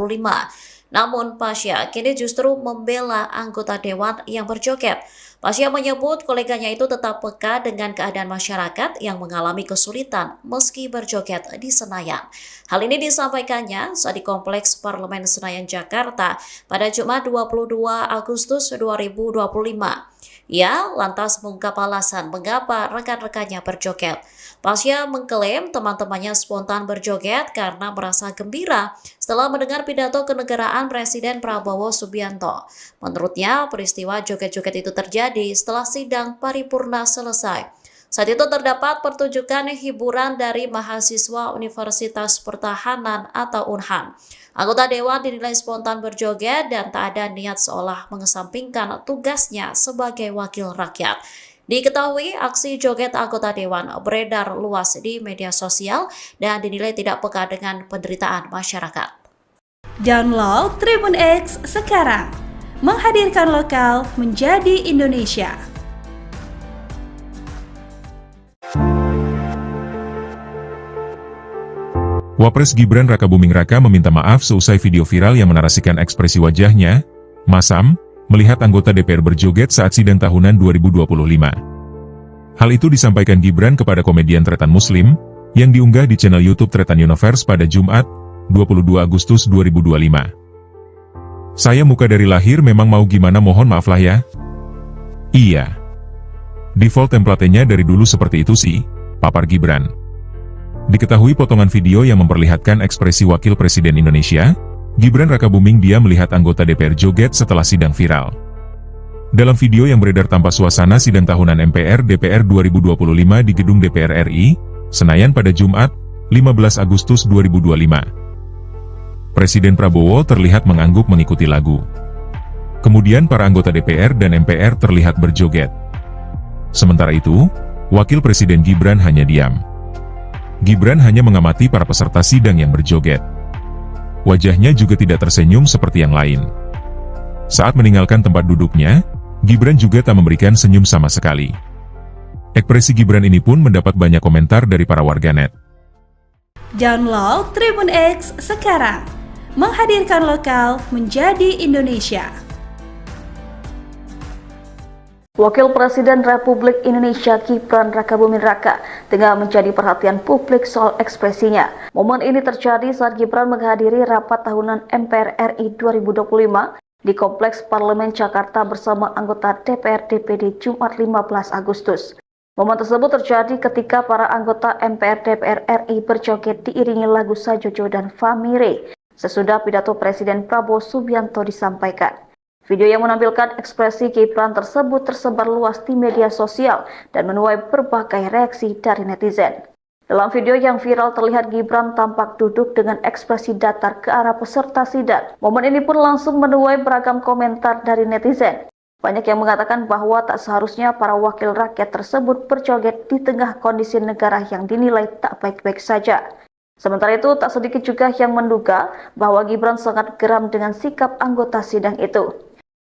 Namun Pasha kini justru membela anggota dewan yang berjoget. Pasha menyebut koleganya itu tetap peka dengan keadaan masyarakat yang mengalami kesulitan meski berjoget di Senayan. Hal ini disampaikannya saat di Kompleks Parlemen Senayan, Jakarta pada Jumat 22 Agustus 2025. Ia lantas mengungkap alasan mengapa rekan-rekannya berjoget. Pasha mengklaim teman-temannya spontan berjoget karena merasa gembira setelah mendengar pidato kenegaraan Presiden Prabowo Subianto. Menurutnya, peristiwa joget-joget itu terjadi setelah sidang paripurna selesai. Saat itu terdapat pertunjukan hiburan dari mahasiswa Universitas Pertahanan atau UNHAN. Anggota dewan dinilai spontan berjoget dan tak ada niat seolah mengesampingkan tugasnya sebagai wakil rakyat. Diketahui aksi joget anggota dewan beredar luas di media sosial dan dinilai tidak peka dengan penderitaan masyarakat. Download Tribun X sekarang, menghadirkan lokal menjadi Indonesia. Wapres Gibran Rakabuming Raka meminta maaf seusai video viral yang menarasikan ekspresi wajahnya, masam, melihat anggota DPR berjoget saat sidang tahunan 2025. Hal itu disampaikan Gibran kepada komedian Tretan Muslim, yang diunggah di channel YouTube Tretan Universe pada Jumat, 22 Agustus 2025. Saya muka dari lahir memang mau gimana mohon maaf lah ya. Iya. Default template-nya dari dulu seperti itu sih, papar Gibran. Diketahui potongan video yang memperlihatkan ekspresi Wakil Presiden Indonesia, Gibran Rakabuming dia melihat anggota DPR joget setelah sidang viral. Dalam video yang beredar tanpa suasana sidang tahunan MPR DPR 2025 di Gedung DPR RI, Senayan pada Jumat, 15 Agustus 2025. Presiden Prabowo terlihat mengangguk mengikuti lagu. Kemudian para anggota DPR dan MPR terlihat berjoget. Sementara itu, Wakil Presiden Gibran hanya diam. Gibran hanya mengamati para peserta sidang yang berjoget. Wajahnya juga tidak tersenyum seperti yang lain. Saat meninggalkan tempat duduknya, Gibran juga tak memberikan senyum sama sekali. Ekspresi Gibran ini pun mendapat banyak komentar dari para warganet. Download Tribun X sekarang, menghadirkan lokal menjadi Indonesia. Wakil Presiden Republik Indonesia Gibran Rakabuming Raka tengah menjadi perhatian publik soal ekspresinya. Momen ini terjadi saat Gibran menghadiri rapat tahunan MPR RI 2025 di Kompleks Parlemen Jakarta bersama anggota DPR DPD Jumat 15 Agustus. Momen tersebut terjadi ketika para anggota MPR DPR RI berjoget diiringi lagu Sajojo dan Famire sesudah pidato Presiden Prabowo Subianto disampaikan. Video yang menampilkan ekspresi Gibran tersebut tersebar luas di media sosial dan menuai berbagai reaksi dari netizen. Dalam video yang viral terlihat Gibran tampak duduk dengan ekspresi datar ke arah peserta sidang. Momen ini pun langsung menuai beragam komentar dari netizen. Banyak yang mengatakan bahwa tak seharusnya para wakil rakyat tersebut berjoget di tengah kondisi negara yang dinilai tak baik-baik saja. Sementara itu, tak sedikit juga yang menduga bahwa Gibran sangat geram dengan sikap anggota sidang itu.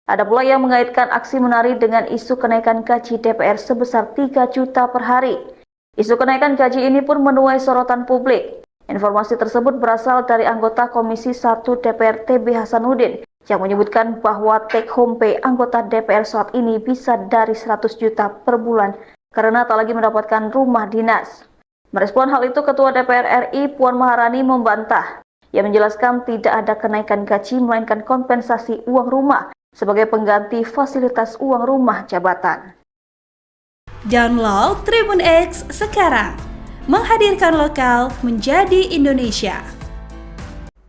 Ada pula yang mengaitkan aksi menari dengan isu kenaikan gaji DPR sebesar 3 juta per hari. Isu kenaikan gaji ini pun menuai sorotan publik. Informasi tersebut berasal dari anggota Komisi 1 DPR TB Hasanuddin yang menyebutkan bahwa take home pay anggota DPR saat ini bisa dari 100 juta per bulan karena tak lagi mendapatkan rumah dinas. Merespon hal itu, Ketua DPR RI Puan Maharani membantah. Ia menjelaskan tidak ada kenaikan gaji melainkan kompensasi uang rumah sebagai pengganti fasilitas uang rumah jabatan. Download Tribun X sekarang, menghadirkan lokal menjadi Indonesia.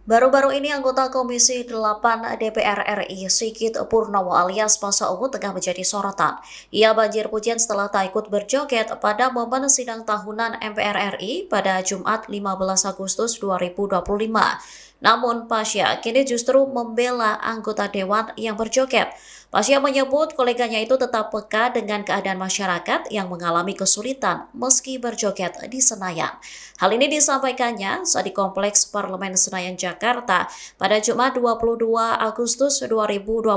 Baru-baru ini anggota Komisi 8 DPR RI Sigit Purnomo alias Pasha Ungu tengah menjadi sorotan. Ia banjir pujian setelah tak ikut berjoget pada momen sidang tahunan MPR RI pada Jumat 15 Agustus 2025. Namun Pasha kini justru membela anggota dewan yang berjoget. Pasha menyebut koleganya itu tetap peka dengan keadaan masyarakat yang mengalami kesulitan meski berjoget di Senayan. Hal ini disampaikannya saat di Kompleks Parlemen Senayan, Jakarta pada Jumat 22 Agustus 2025.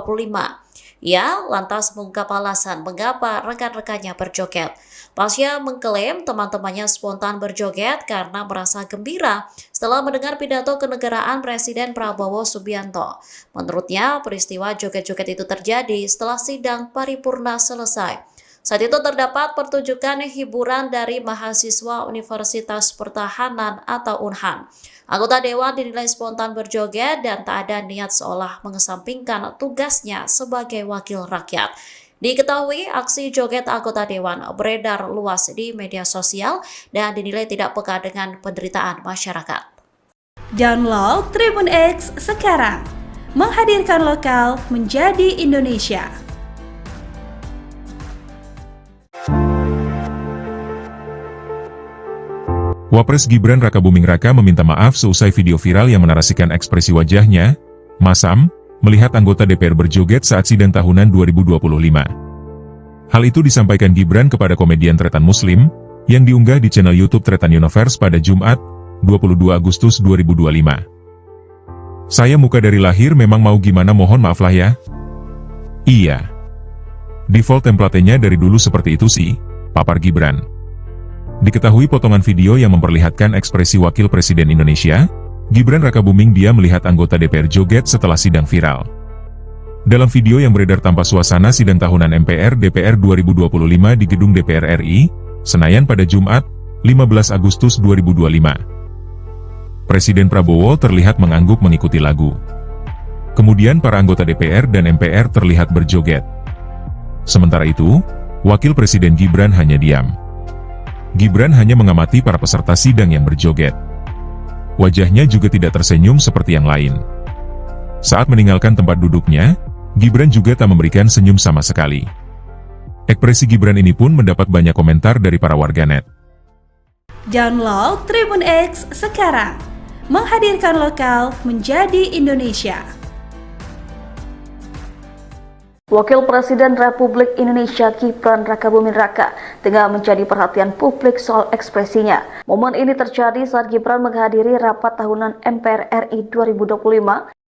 Ia lantas mengungkap alasan mengapa rekan-rekannya berjoget. Pasya mengklaim teman-temannya spontan berjoget karena merasa gembira setelah mendengar pidato kenegaraan Presiden Prabowo Subianto. Menurutnya, peristiwa joget-joget itu terjadi setelah sidang paripurna selesai. Saat itu terdapat pertunjukan hiburan dari mahasiswa Universitas Pertahanan atau UNHAN. Anggota Dewan dinilai spontan berjoget dan tak ada niat seolah mengesampingkan tugasnya sebagai wakil rakyat. Diketahui aksi joget anggota Dewan beredar luas di media sosial dan dinilai tidak peka dengan penderitaan masyarakat. Download Tribun X sekarang, menghadirkan lokal menjadi Indonesia. Wapres Gibran Rakabuming Raka meminta maaf seusai video viral yang menarasikan ekspresi wajahnya, masam, melihat anggota DPR berjoget saat sidang tahunan 2025. Hal itu disampaikan Gibran kepada komedian Tretan Muslim, yang diunggah di channel YouTube Tretan Universe pada Jumat, 22 Agustus 2025. Saya muka dari lahir memang mau gimana mohon maaf lah ya. Iya. Default template-nya dari dulu seperti itu sih, papar Gibran. Diketahui potongan video yang memperlihatkan ekspresi Wakil Presiden Indonesia, Gibran Rakabuming dia melihat anggota DPR joget setelah sidang viral. Dalam video yang beredar tanpa suasana sidang tahunan MPR DPR 2025 di gedung DPR RI, Senayan pada Jumat, 15 Agustus 2025. Presiden Prabowo terlihat mengangguk mengikuti lagu. Kemudian para anggota DPR dan MPR terlihat berjoget. Sementara itu, Wakil Presiden Gibran hanya diam. Gibran hanya mengamati para peserta sidang yang berjoget. Wajahnya juga tidak tersenyum seperti yang lain. Saat meninggalkan tempat duduknya, Gibran juga tak memberikan senyum sama sekali. Ekspresi Gibran ini pun mendapat banyak komentar dari para warganet. Download Tribun X sekarang, menghadirkan lokal menjadi Indonesia. Wakil Presiden Republik Indonesia Gibran Rakabuming Raka tengah menjadi perhatian publik soal ekspresinya. Momen ini terjadi saat Gibran menghadiri rapat tahunan MPR RI 2025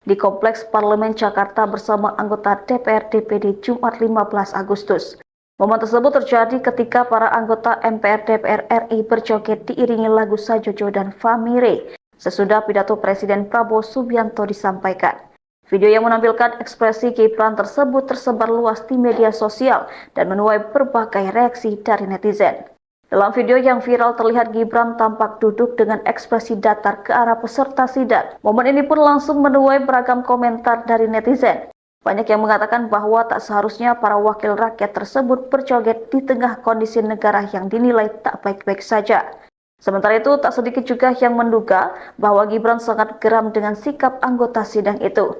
di Kompleks Parlemen Jakarta bersama anggota DPR DPD Jumat 15 Agustus. Momen tersebut terjadi ketika para anggota MPR DPR RI berjoget diiringi lagu Sajojo dan Famire sesudah pidato Presiden Prabowo Subianto disampaikan. Video yang menampilkan ekspresi Gibran tersebut tersebar luas di media sosial dan menuai berbagai reaksi dari netizen. Dalam video yang viral terlihat Gibran tampak duduk dengan ekspresi datar ke arah peserta sidang. Momen ini pun langsung menuai beragam komentar dari netizen. Banyak yang mengatakan bahwa tak seharusnya para wakil rakyat tersebut berjoget di tengah kondisi negara yang dinilai tak baik-baik saja. Sementara itu, tak sedikit juga yang menduga bahwa Gibran sangat geram dengan sikap anggota sidang itu.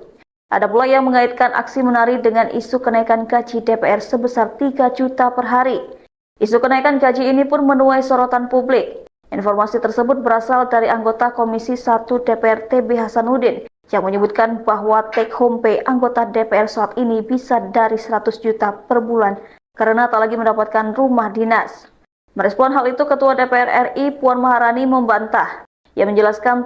Ada pula yang mengaitkan aksi menari dengan isu kenaikan gaji DPR sebesar 3 juta per hari. Isu kenaikan gaji ini pun menuai sorotan publik. Informasi tersebut berasal dari anggota Komisi 1 DPR TB Hasanuddin yang menyebutkan bahwa take home pay anggota DPR saat ini bisa dari 100 juta per bulan karena tak lagi mendapatkan rumah dinas. Merespon hal itu, Ketua DPR RI Puan Maharani membantah. Ia menjelaskan